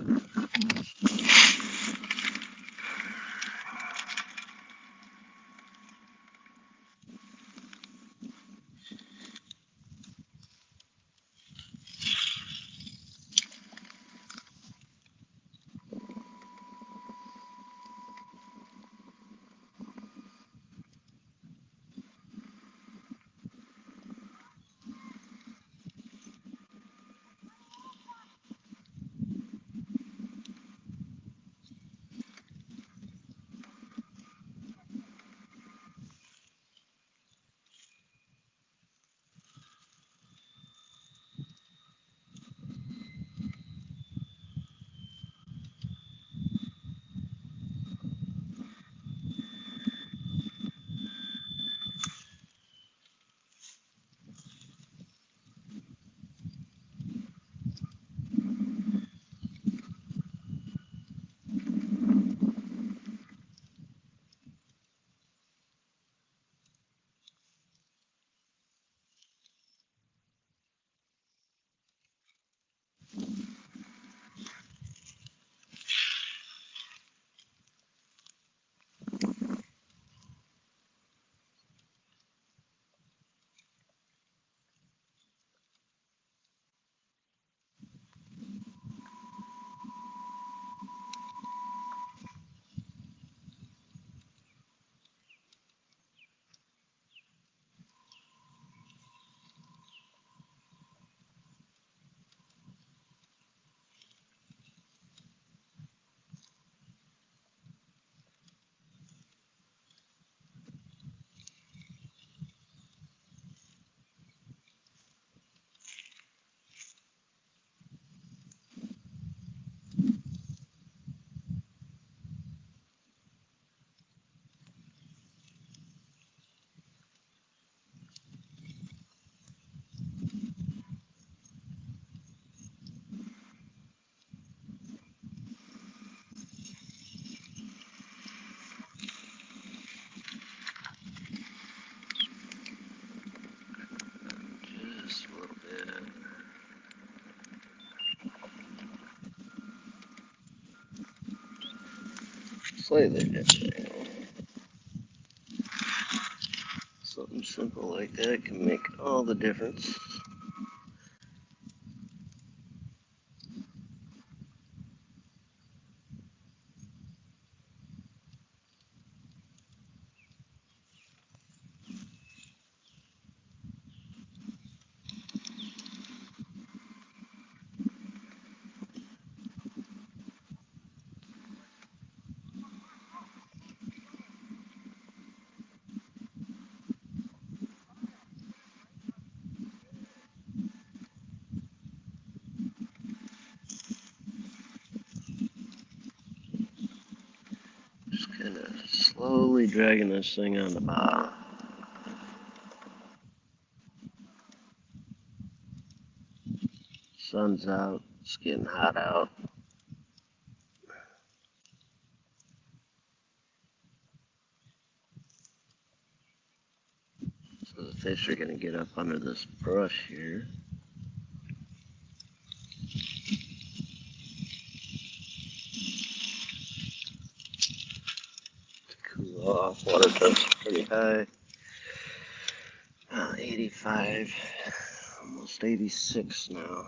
Just a little bit. Slightly different. Something simple like that can make all the difference. Just kind of slowly dragging this thing on the bottom. Sun's out, it's getting hot out. Fish are gonna get up under this brush here. Cool off. Water temp's pretty high. 85, almost 86 now.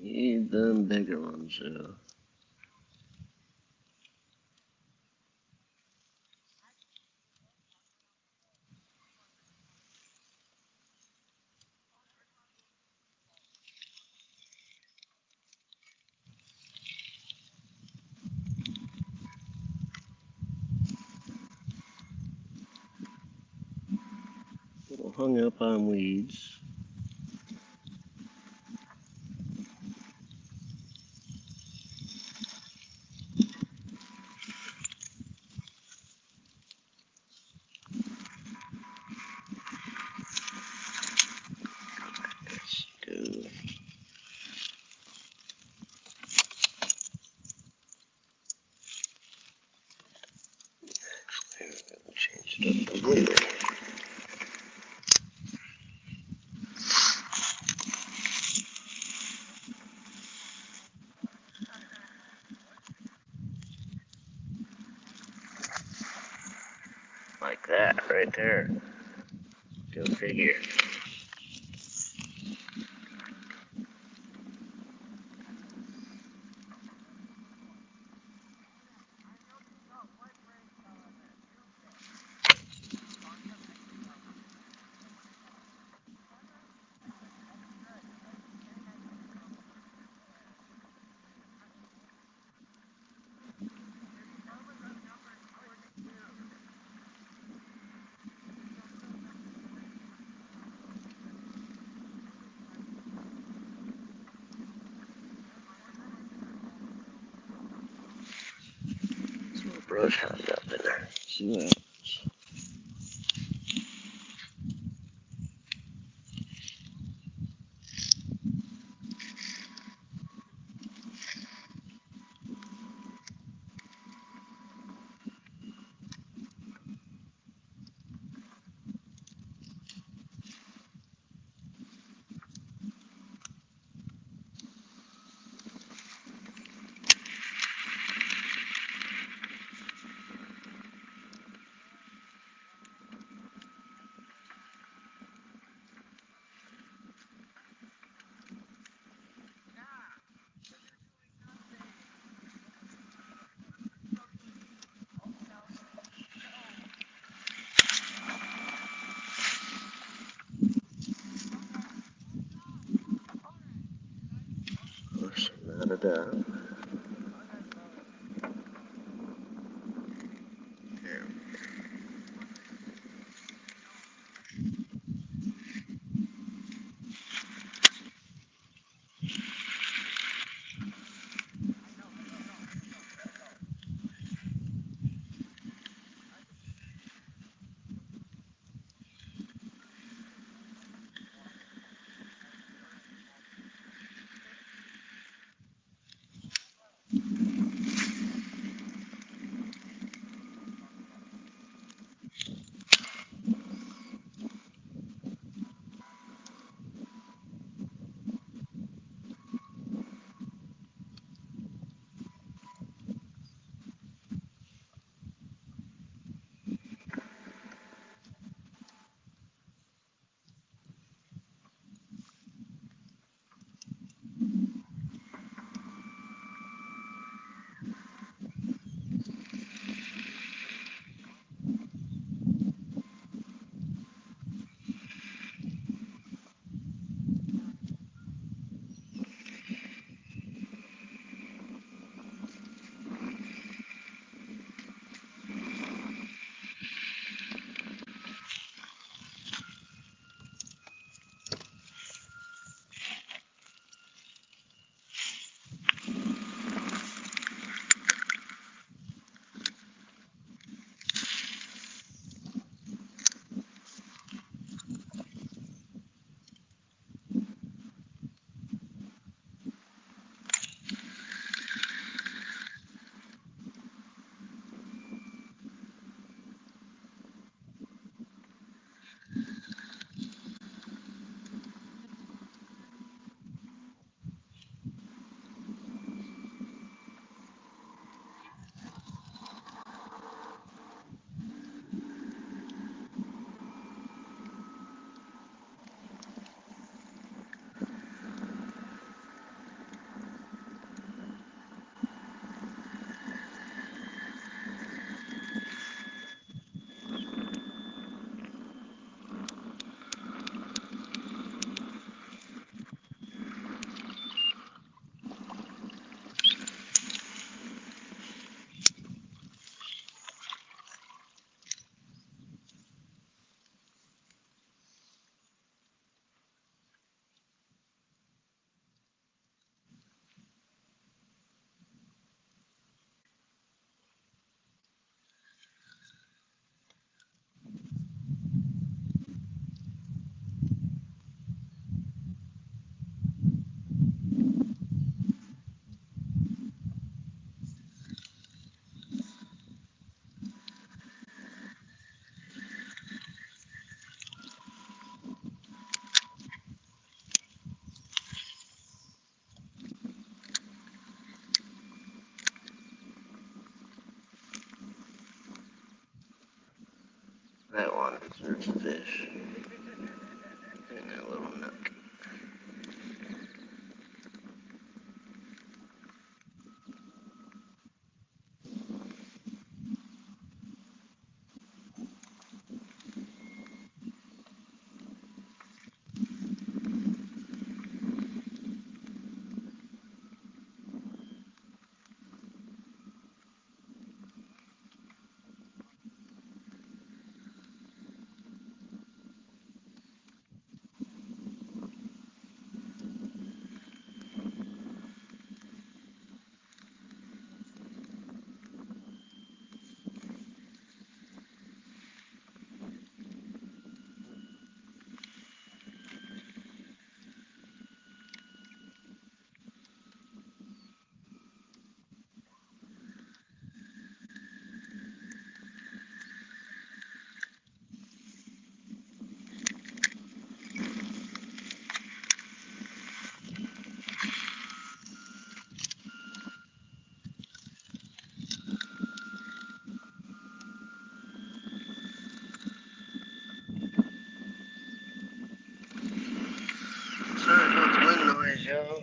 Need them bigger ones, yeah. Little hung up on weeds. Let's do. Change it up completely. Like that, right there. Go figure. Some more brush hung up in there. See that? Push that down. There's a fish in that little nook. Sorry about the wind noise, y'all.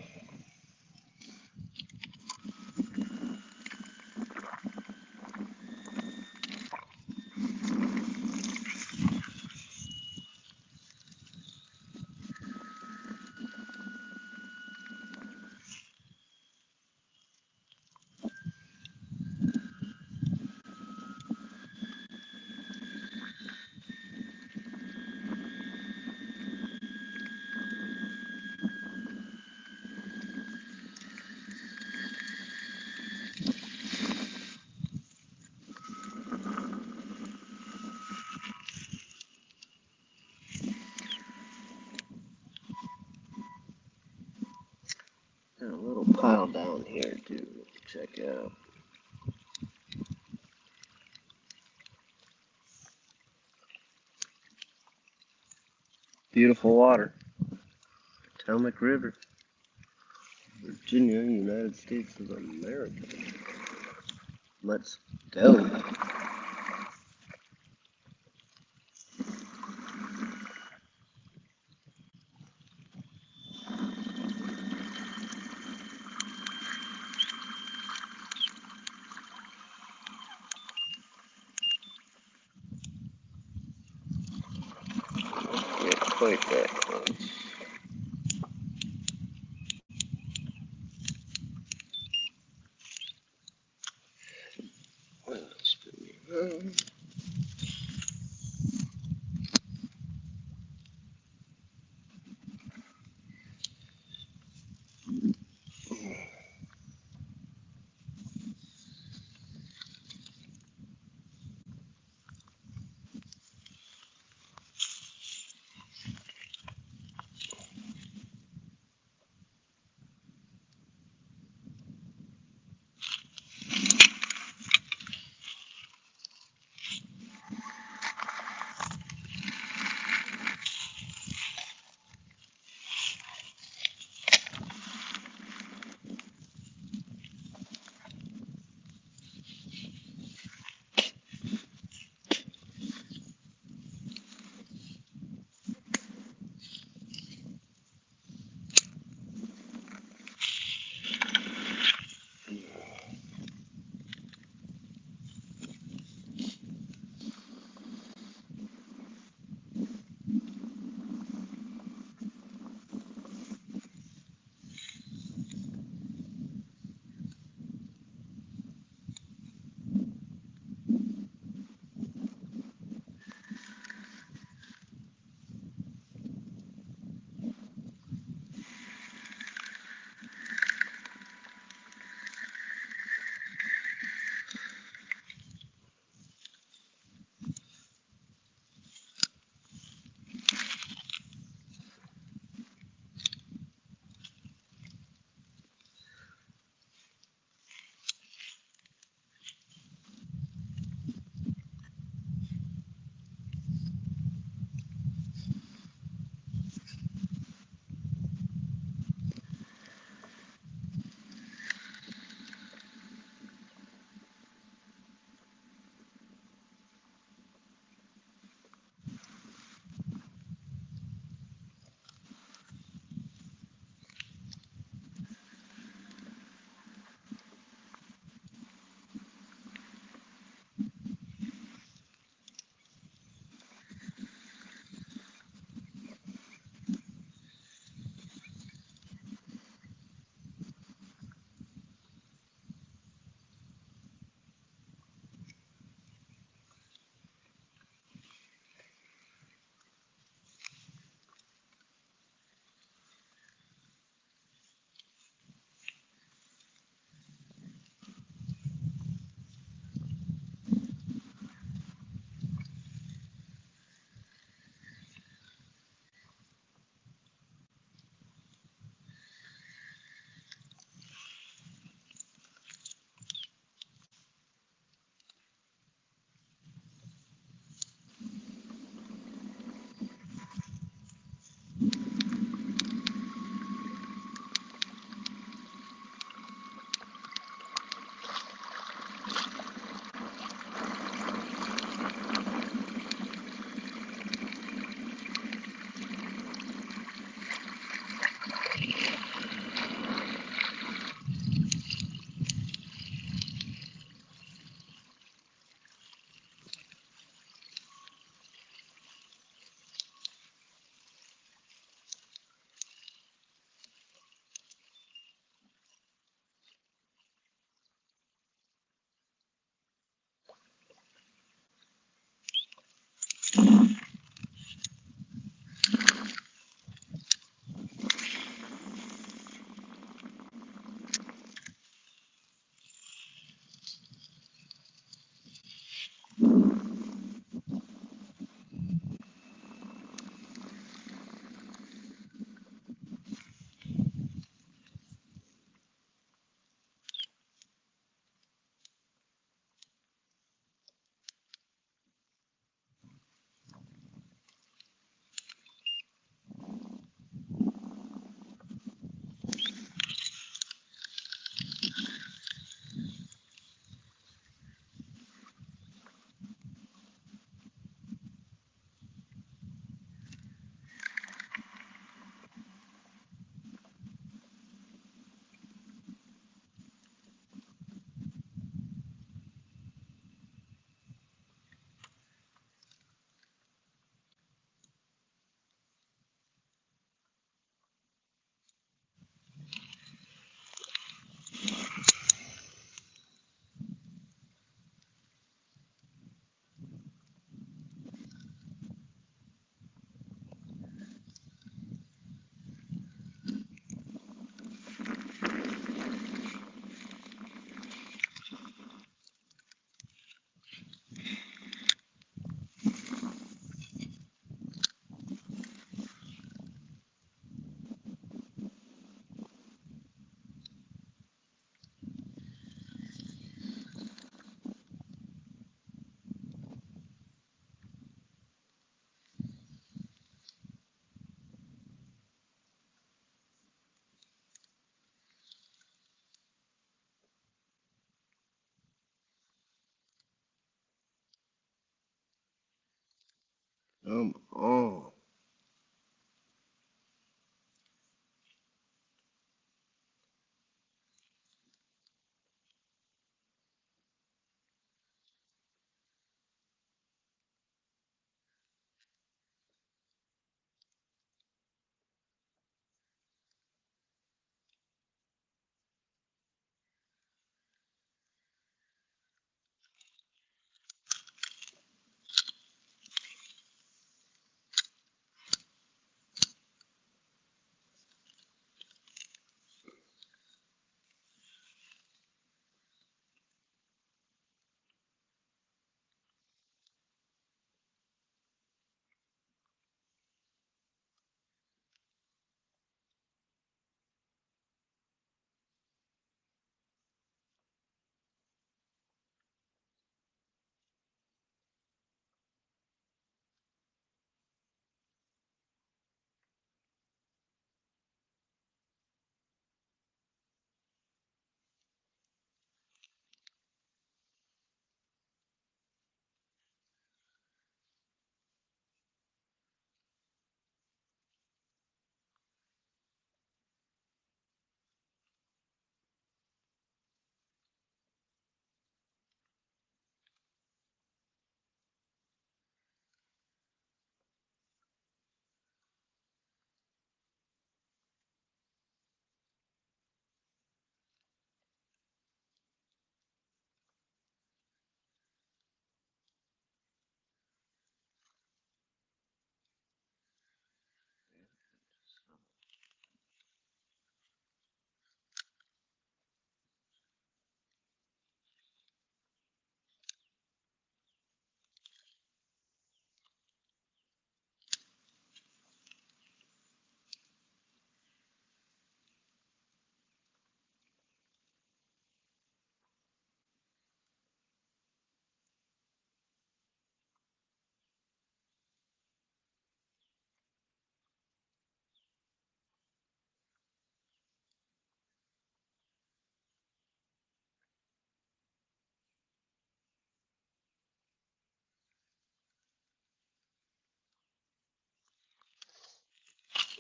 Got a little pile down here too. Check out. Beautiful water. Potomac River. Virginia, United States of America. Let's go. Get quite that close. Well, spin me around. Oh.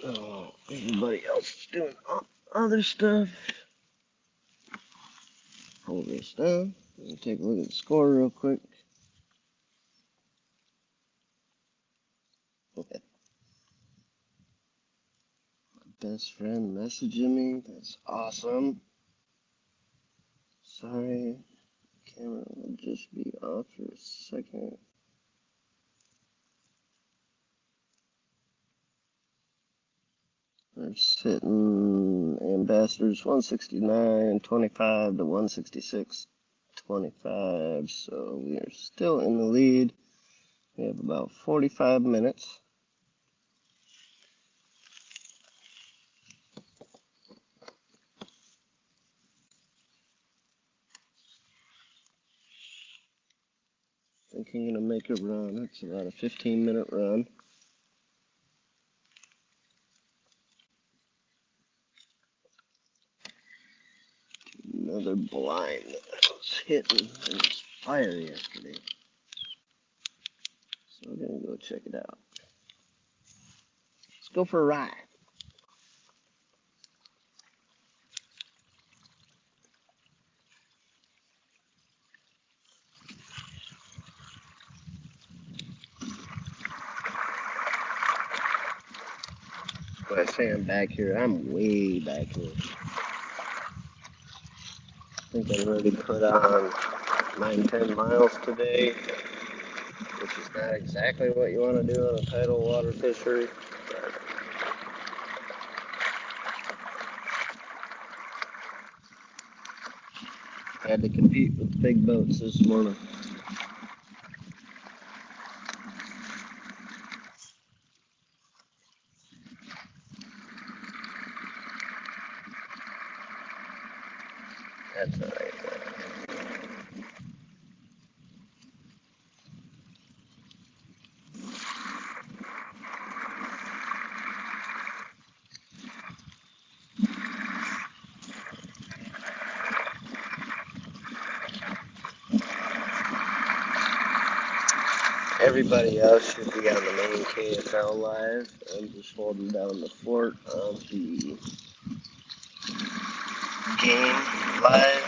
Oh, everybody else is doing other stuff. Hold this down. Let me take a look at the score real quick. Best friend messaging me. That's awesome. Sorry, camera will just be off for a second. We're sitting ambassadors 169.25 to 166.25, so we are still in the lead. We have about 45 minutes. I think I'm gonna make a run. It's about a 15-minute run. Another blind that was hitting in this fire yesterday. So we're gonna go check it out. Let's go for a ride. When I say I'm back here, I'm way back here. I think I already put on 9-10 miles today, which is not exactly what you want to do on a tidal water fishery. But had to compete with the big boats this morning. That's all right. Everybody else should be on the main KFL live. I'm just holding down the fort of the game live.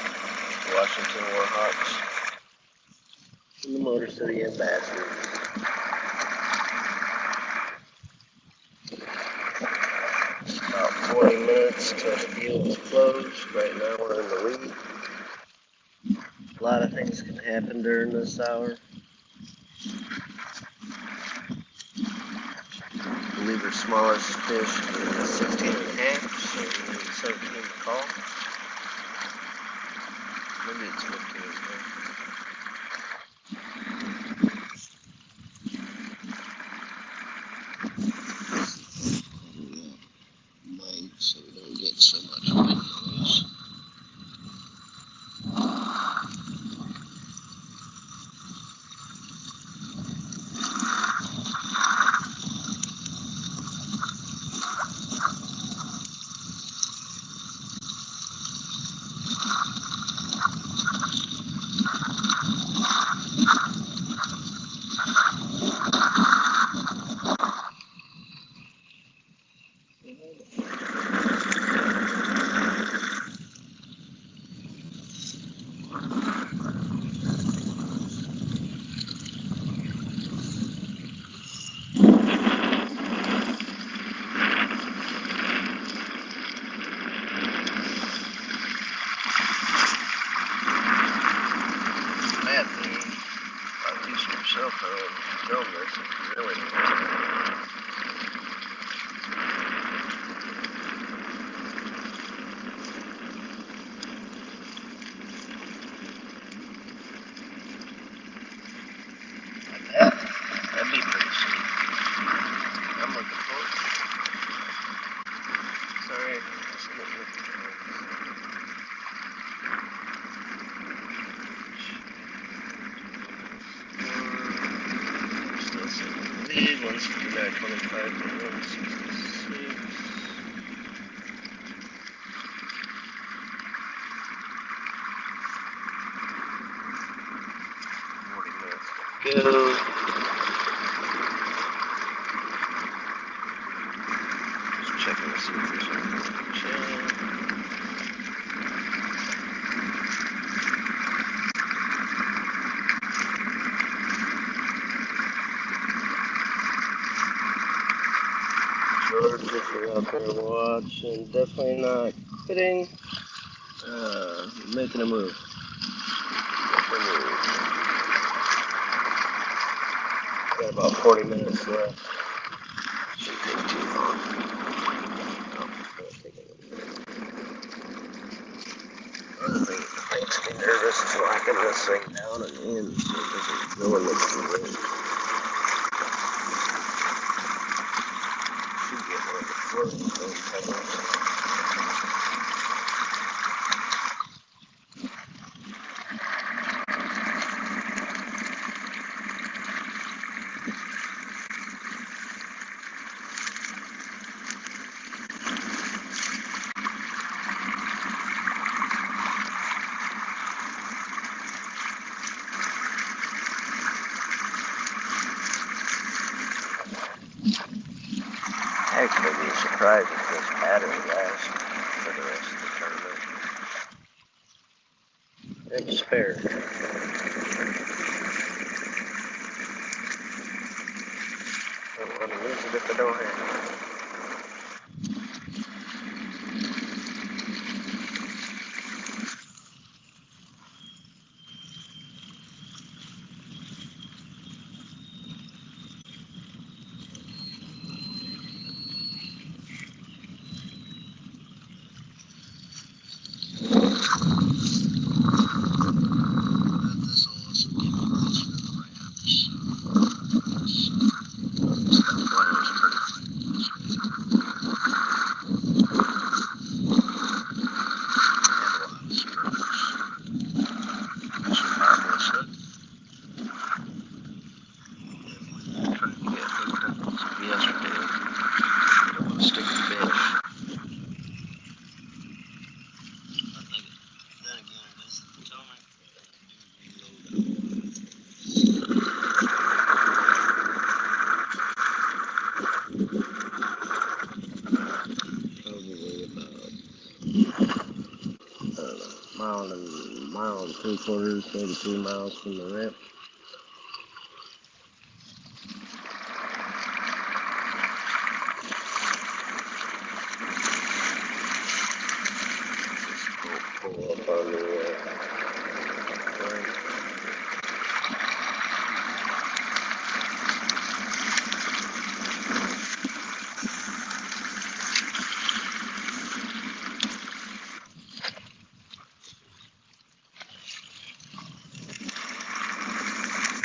Washington Warhawks and the Motor City Ambassadors. About 40 minutes till the deal is closed. Right now we're in the lead. A lot of things can happen during this hour. I believe our smallest fish is 16 and a half, so we need 17 to call. Maybe it's 15 and a half. Mic so we don't get so much wind noise. Bad thing about using your cell phone to film this is really like that. That'd be pretty sweet. I'm looking forward to it. Sorry, I'm just getting with the still sitting in the lead, 169.25 to 166. 40 minutes to go. Just checking to see if there's anything to check. George, if you're out there watching, definitely not quitting. Making a move. Making a move. Got about 40 minutes left. Shouldn't take too long. No, it's gonna take a little bit. Other thing that makes me nervous is locking this thing down and in so it doesn't go in the wind. Should get one of the floating foam pedals. Actually, be surprised if this battery lasts for the rest of the tournament. And spare. Don't want to lose it if I don't have it. This will also give you those for the ramps. That wire's pretty mile and 3/4, maybe 2 miles from the ramp. Pull up on the right.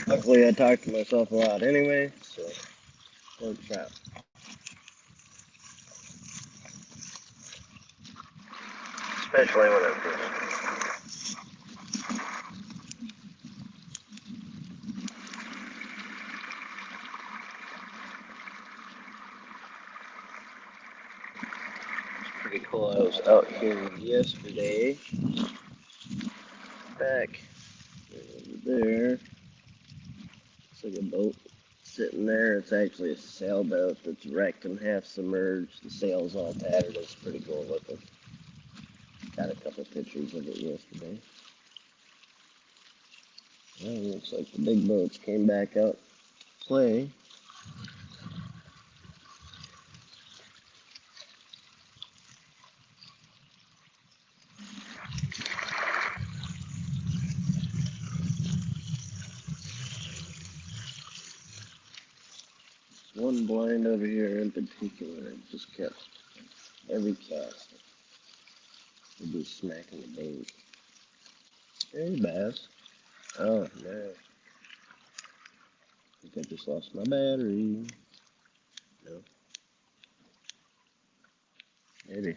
Luckily, I talk to myself a lot anyway, so it works out. Especially when I'm fishing. Pretty cool. I was out here yesterday, back over there. It's like a boat sitting there. It's actually a sailboat that's wrecked and half submerged. The sail's all tattered. It's pretty cool looking. Got a couple pictures of it yesterday. Well, it looks like the big boats came back out to play. One blind over here in particular just kept every cast. Would be smacking the bait. Hey, bass. Oh, no. I think I just lost my battery. No. Maybe.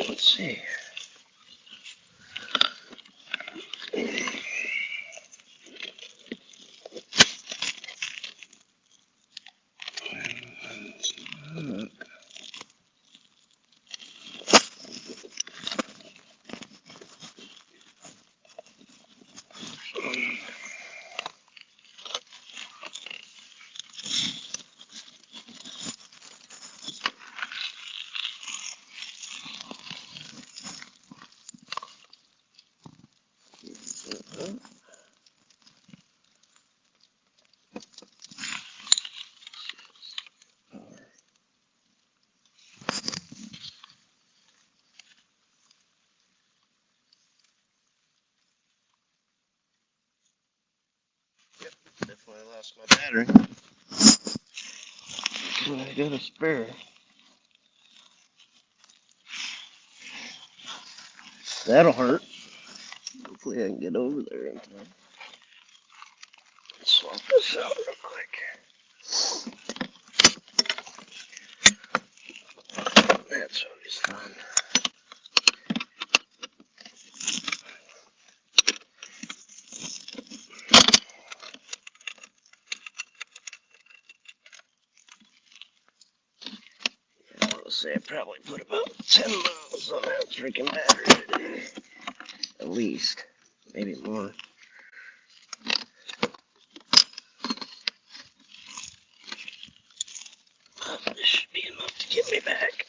Let's see. Definitely lost my battery. I got a spare. That'll hurt. Hopefully I can get over there in time. Let's swap this out real quick. That's always fun. I want to say I probably put about 10 miles on that freaking battery today. At least. Maybe more. This should be enough to get me back.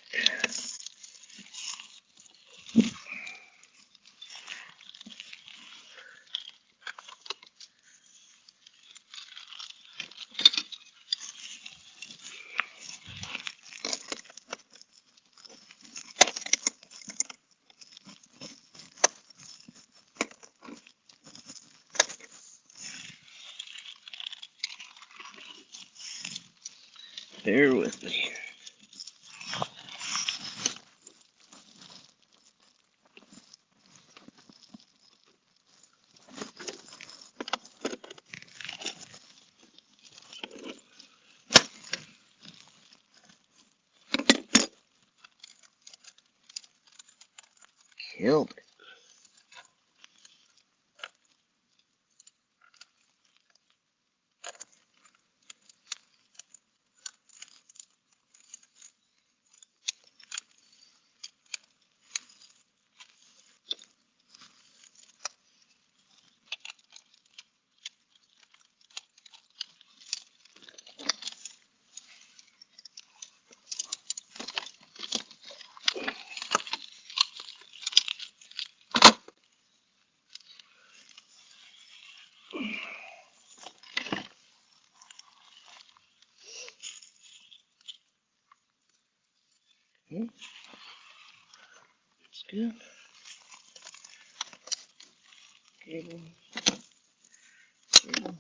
Bear with me. Killed it. Hmm, It's good. Cable. Cable.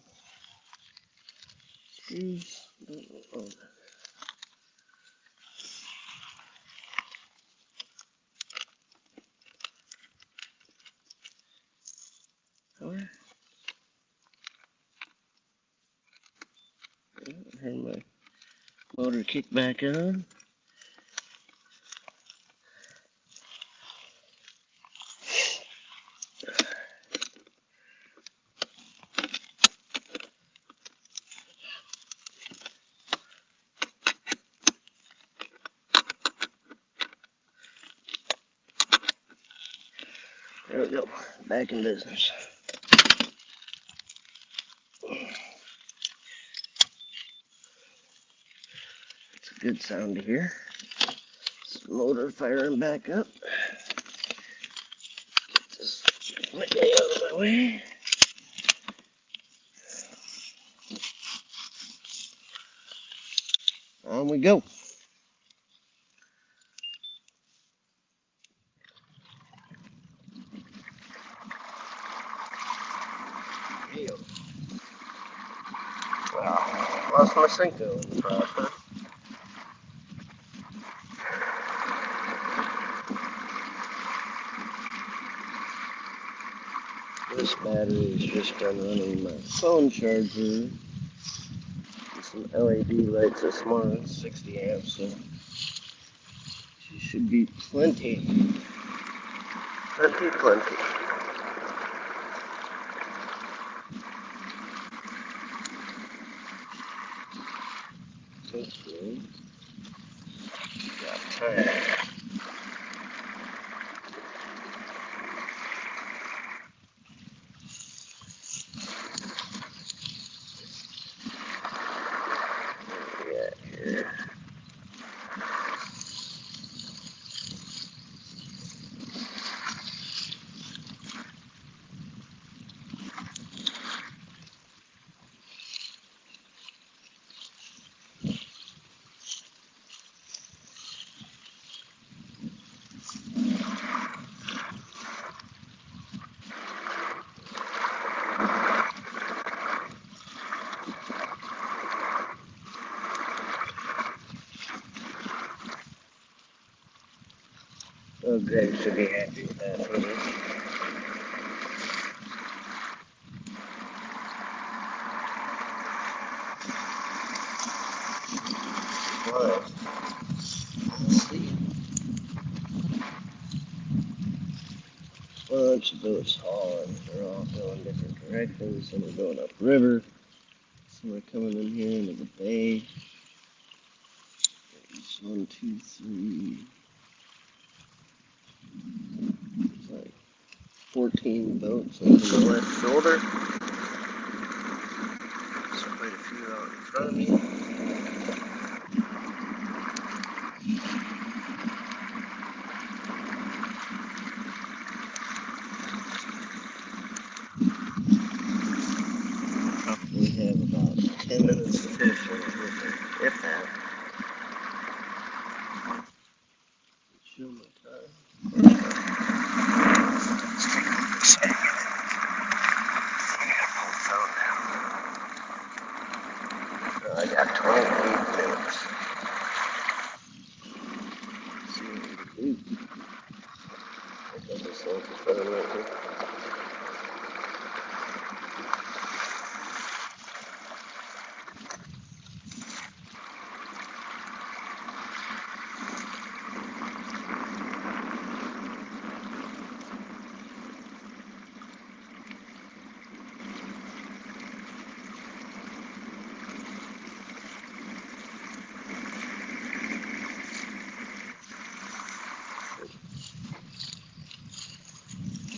Screws. Oh. Power. Turn my motor kick back on. There we go. Back in business. It's a good sound to hear. It's the motor firing back up. Get this out of my way. On we go. Wow. Lost my Cinco in the process. This battery is just been running my phone charger. Some LED lights this morning, 60 amps, so she should be plenty. Plenty. Okay. Got time. Yeah, here. Oh, Greg should be happy with that footage. But, let's see. Bunch of boats hauling. They're all going different directions. Some are going upriver. Some are coming in here into the bay. There's 1, 2, 3. It's like 14 boats over the left shoulder. There's quite a few out in front of me. Probably have about 10 minutes to fish when I get there, if that. Show my time. Let's take a look at this. I got 28 minutes. Let's see what we can do. I got this thing for fun right here.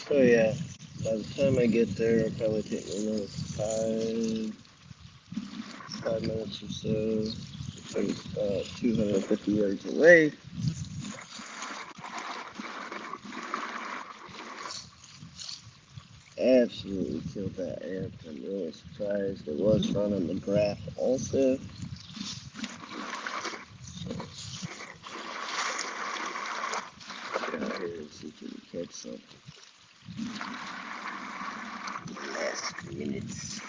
So yeah, by the time I get there, it'll probably take me another 5 minutes or so. It's 250 yards away. Absolutely killed that amp. I'm really surprised. It was fun on the graph also. see if we can catch something. Last minutes.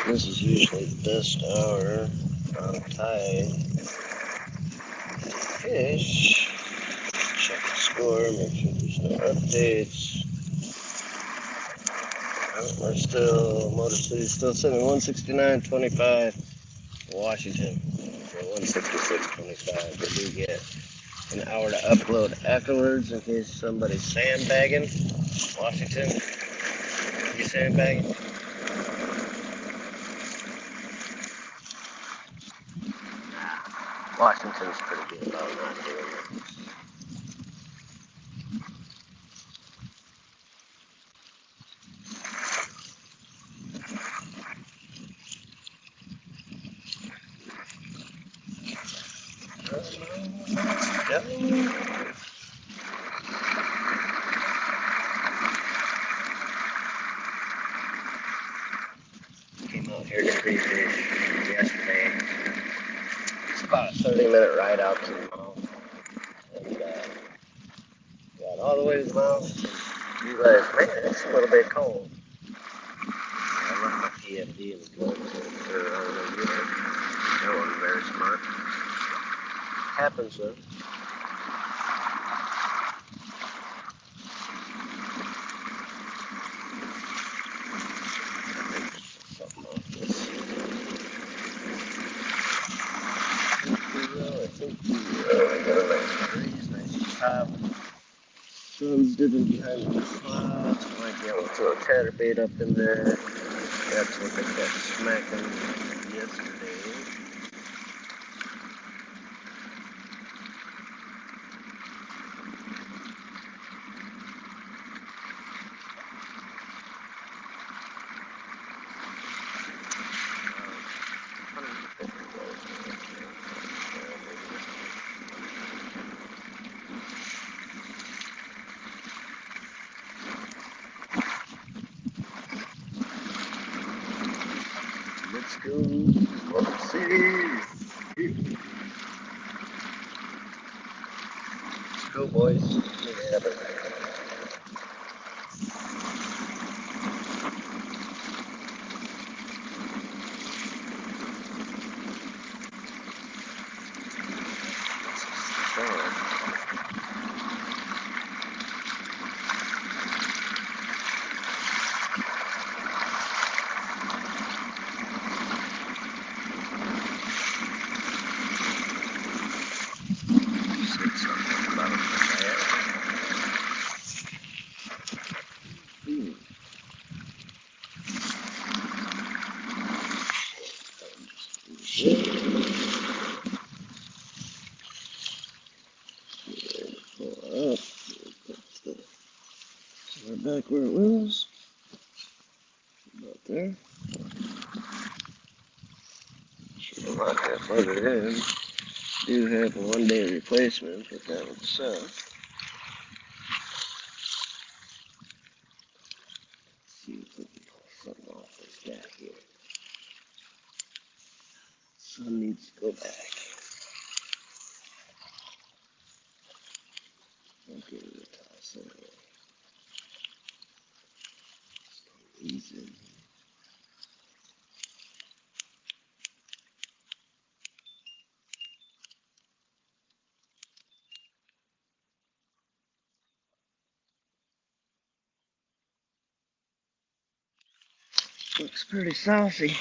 This is usually the best hour on tide. Fish. Check the score, make sure there's no updates. We're still, Motor City still sitting 169.25. Washington for 166.25. We do get an hour to upload afterwards in case somebody's sandbagging. Washington, you sandbagging? Washington's pretty good about not doing that. Came out here to pre-fish yesterday. It's about a 30-minute ride out to the mouth. And got all the way to the mouth. Realized, man, it's a little bit cold. I left my PFD in the boat. That wasn't very smart. Happens though. Something off this. I think we got a nice breeze, nice top. Sun's dipping behind the clouds. Might be able to throw a chatterbait up in there. That's what they got smacking yesterday. Let's go. Let's see. Let's go, boys. Make it happen. We're back where it was. About there. Should have locked that further in. Do have a 1-day replacement, but that would suck. See if we can pull something off this guy here. Sun needs to go back. Okay, we'll toss it away. Easy. Looks pretty saucy.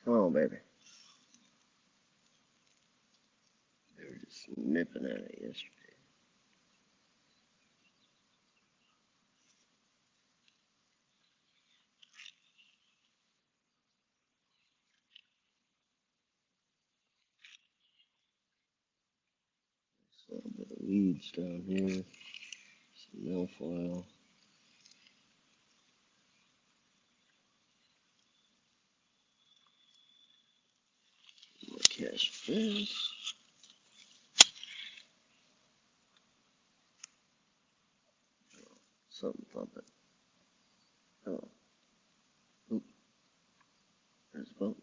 Come on, baby. They were just nipping at it yesterday. Just a little bit of weeds down here. Some milfoil. catch fish. Something thumping. Oh. Oop. There's a boat.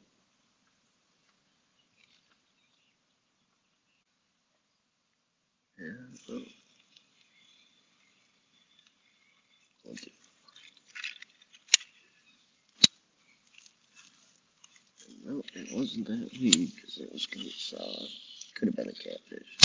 Yeah, boat. Okay. No, it wasn't that weed because it was kind of solid. Could have been a catfish.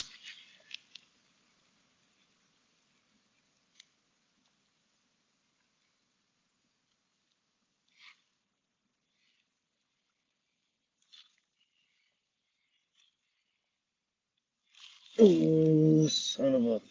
Oh, son of a.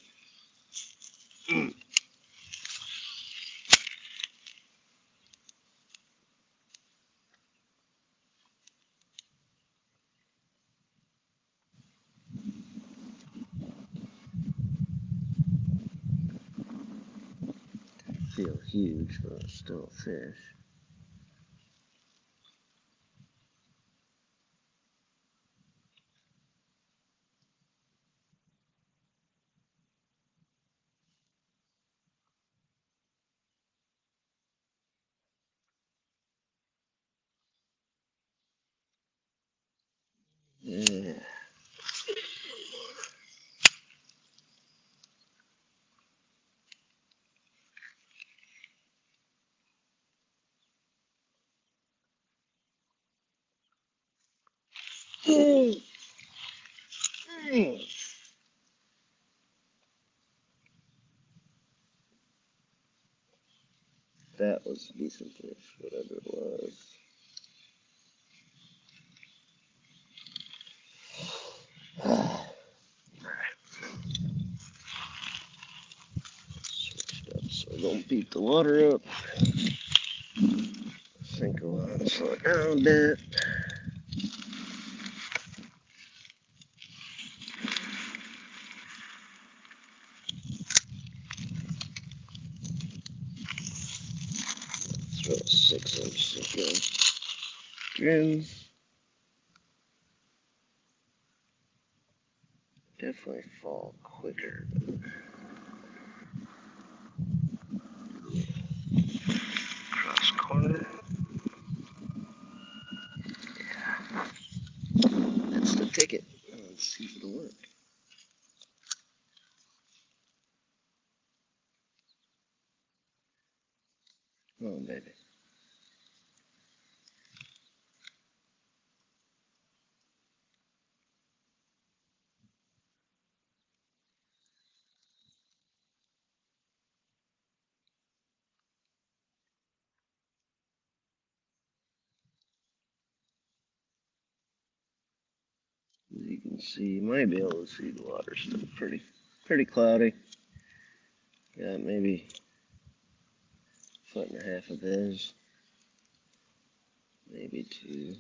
Feel huge, but it's still a fish. Yeah. That was a decent fish, whatever it was. Switched up so I don't beat the water up. Sink a lot, slow it down a bit. Throw a 6-inch sinker. Grins. Definitely fall quicker. Cross corner. That's the ticket. Let's see if it'll work. Oh, baby. As you can see, you might be able to see the water still pretty cloudy. Got maybe a foot and a half of biz, maybe 2.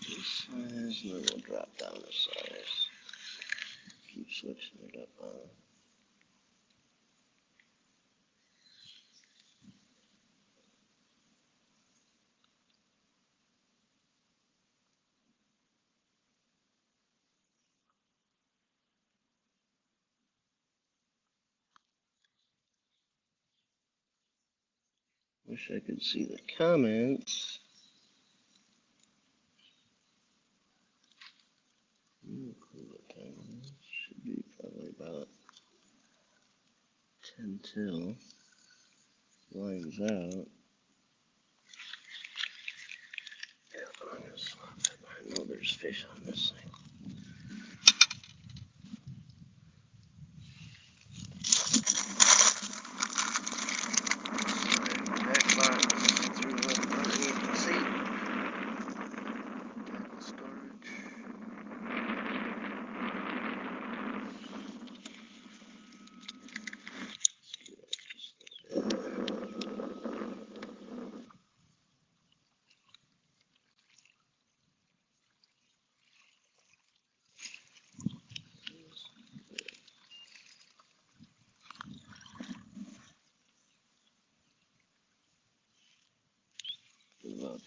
This size, and then we'll drop down the size. Keep switching it up on. Wish I could see the comments. No clue what time it is. Should be probably about 10 till. Lines out. Yeah, on this one. I know there's fish on this thing. Tack box through up underneath the seat. Tackle storage.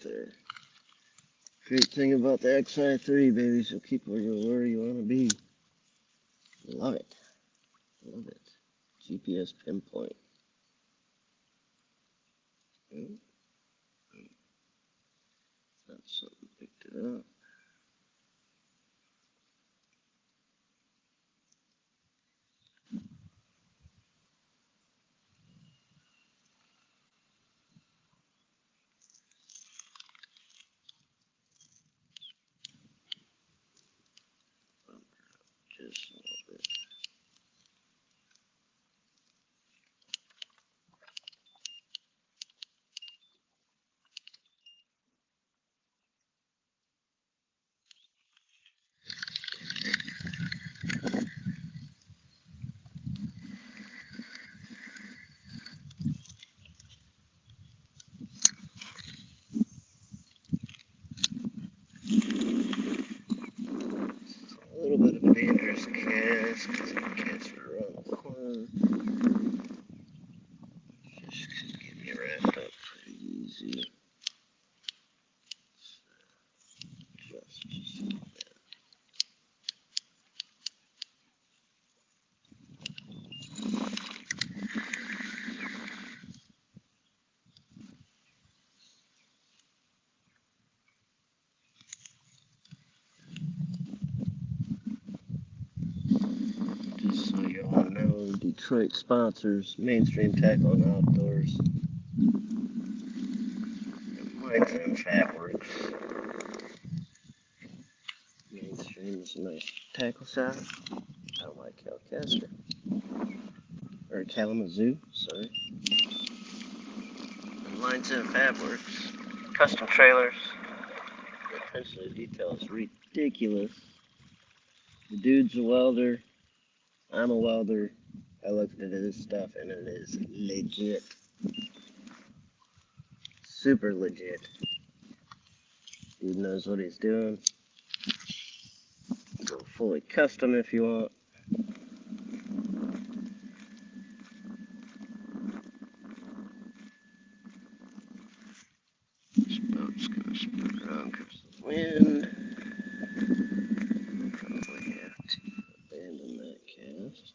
there. Great thing about the XI3, baby, so keep where you want to be. Love it. Love it. GPS pinpoint. Oh, that's something picked it up. Just a little bit. A little bit of a dangerous cast because I can catch it around the corner. Fish could get me wrapped up pretty easy. Just a little bit. Just so you all know, Detroit sponsors Mainstream Tackle and Outdoors. Mine's in Fatworks. Mainstream is a nice tackle shop. I don't like Calcaster. Or Kalamazoo, sorry. And Lines in Fatworks. Custom trailers. The attention to detail is ridiculous. The dude's a welder. I'm a welder. I looked into this stuff and it is legit. Super legit. Dude knows what he's doing. Go fully custom if you want. This boat's gonna spin around because of the wind. Probably have to abandon that cast.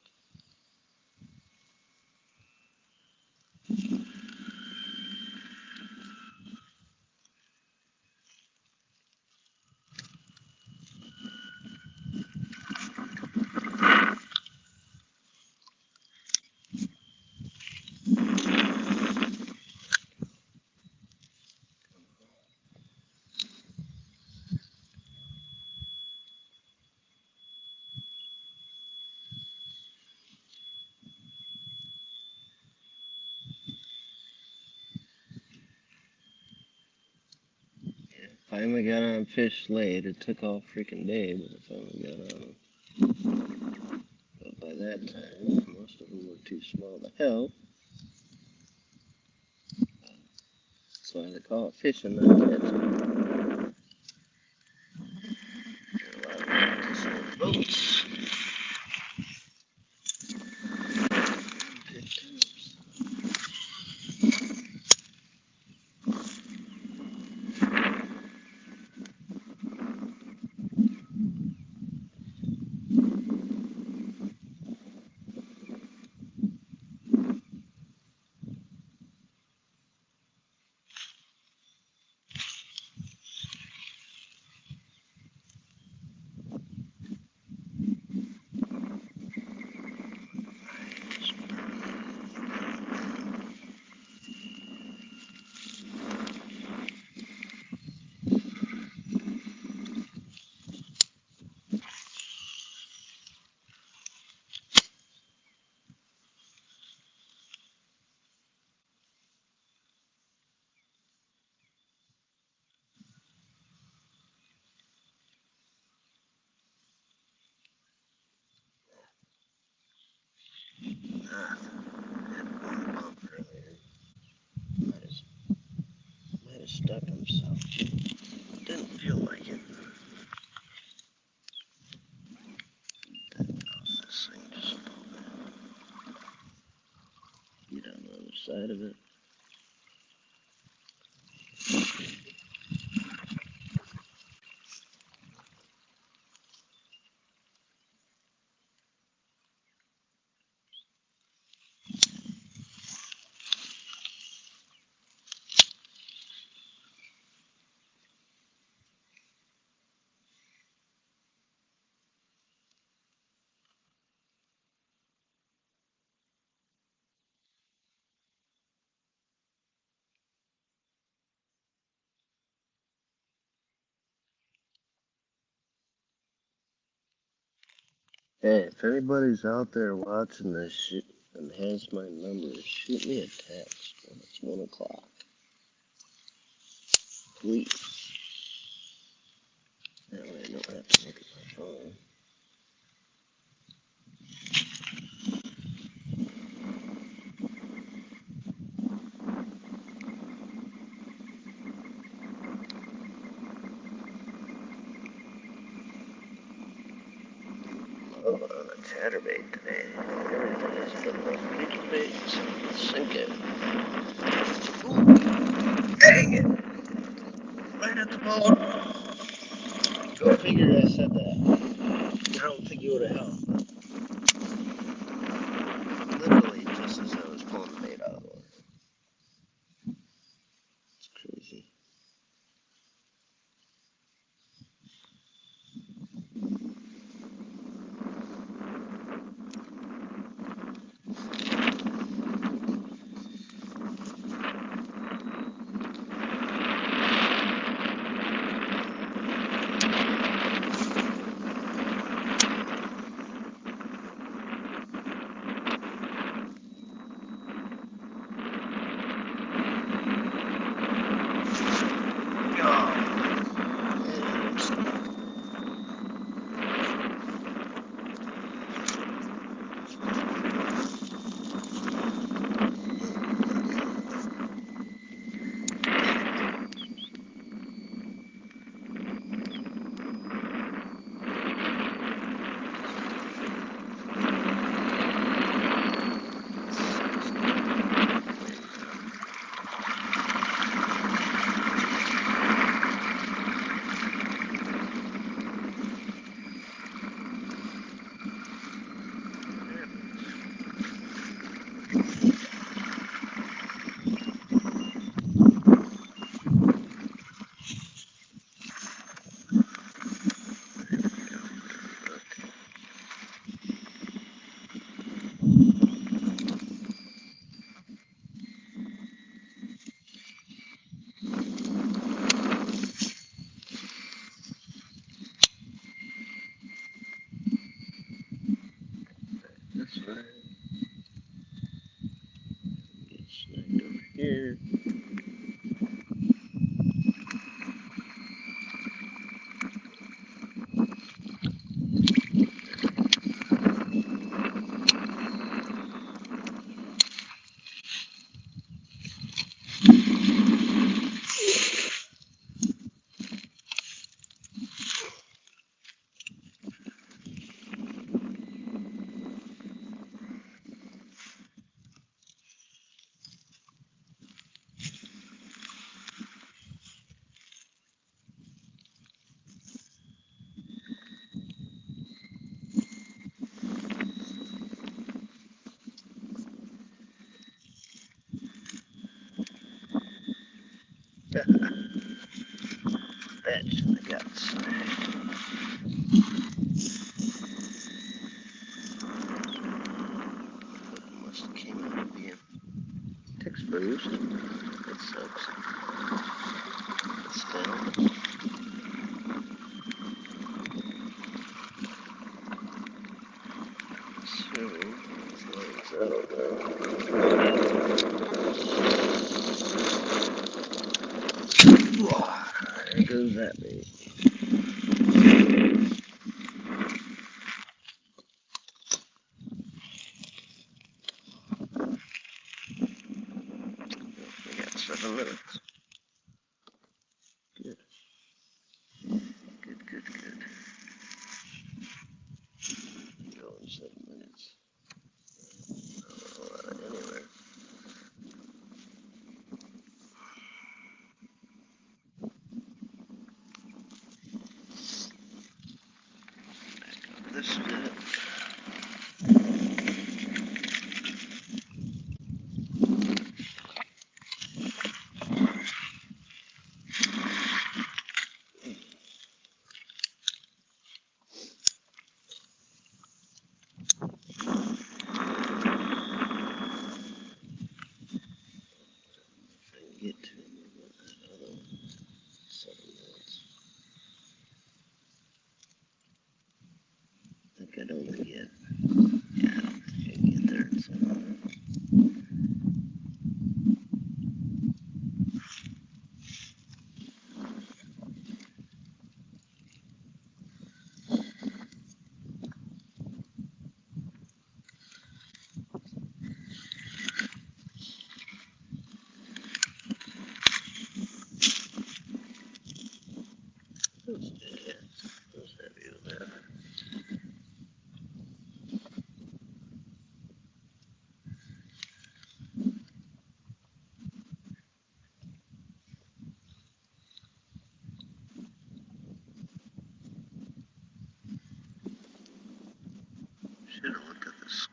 Finally got on fish late. It took all freaking day, but I finally got on them. But by that time, most of them were too small to help. That's why they call it fishing, not catching. There are a lot of practice on the boats. Might have stuck himself. Didn't feel like it. That goes this thing just a little bit. Get on the other side of it. Hey, if anybody's out there watching this shit and has my number, shoot me a text when it's 1 o'clock. Please. That way I don't have to look at my phone. Oh, on a chatterbait today. Everything is good enough. People baits. Sink it. Ooh, dang it. Right at the boat. Go figure I said that. I don't think you would have helped. Literally just as I was pulling the bait out of the water. It's crazy. That's right. Get snagged over here. That should have got snagged. Must have came out of being exposed. That sucks. It's down. So, it's out there. There goes that bait. We got 7 minutes. Good. Good. Going 7 minutes. Anywhere. This is it.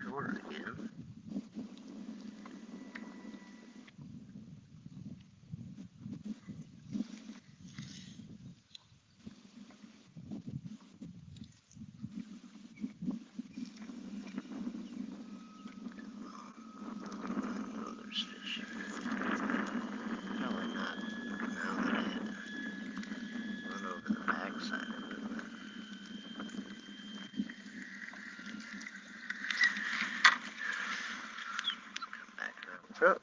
short again. Oh, there's fish. Probably not now that I had to run over the backside of it. Come back around the front.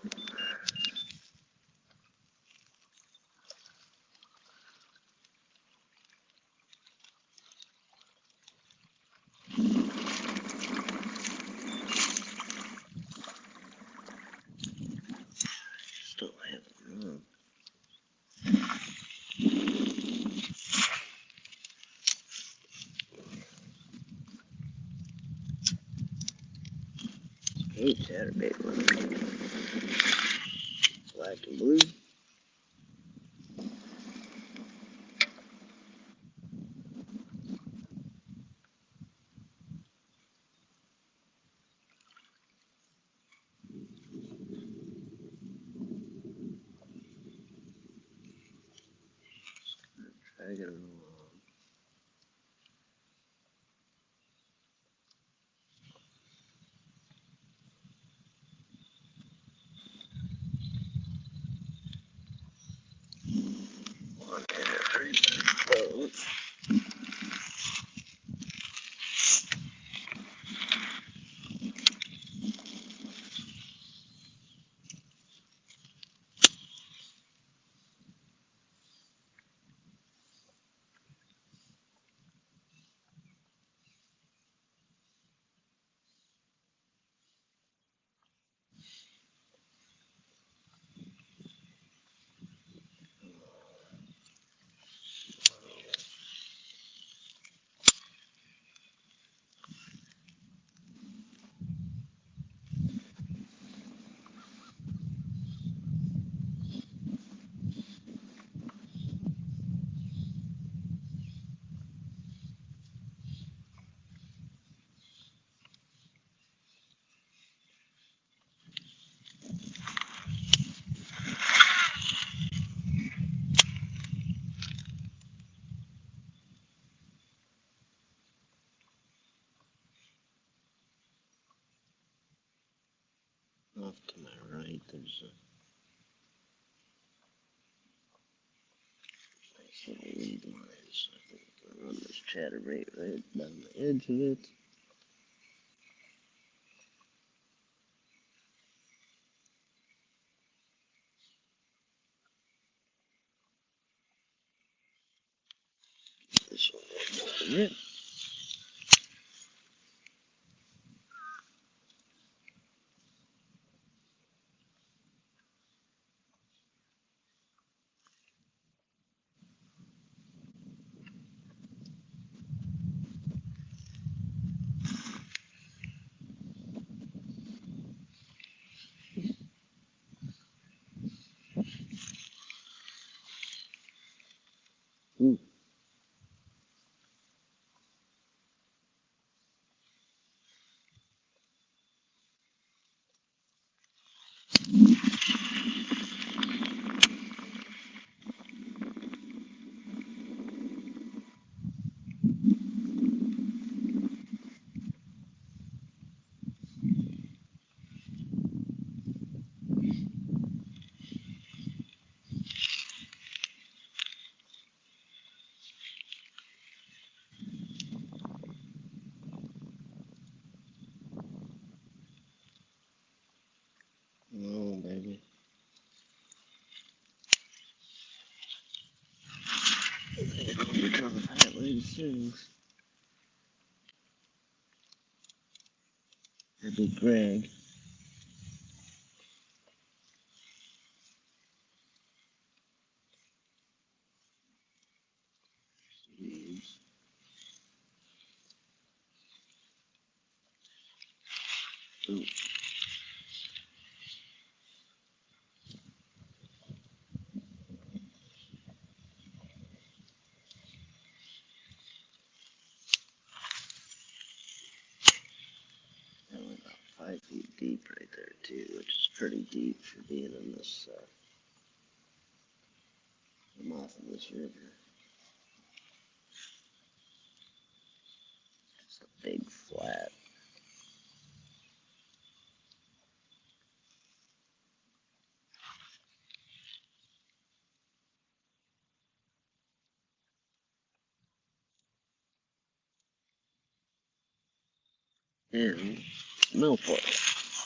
Still haven't run. Hey, chatterbait one. Black and blue. Drag it along. One and every boat. Off to my right, there's a nice little weed line, so I think I can run this chatterbait right down the edge of it. This one right down it. Ooh. Oh, baby. It's gonna become a fat lady soon. That'd be Greg. Jeez. Ooh. That went about 5 feet deep right there too, which is pretty deep for being in this mouth of this river. It's a big flat. And milfoil.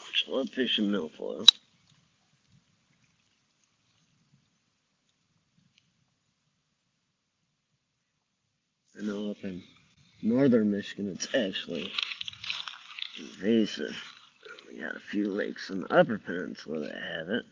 Which I love fishing milfoil. I know up in northern Michigan it's actually invasive. We got a few lakes in the upper peninsula that have it.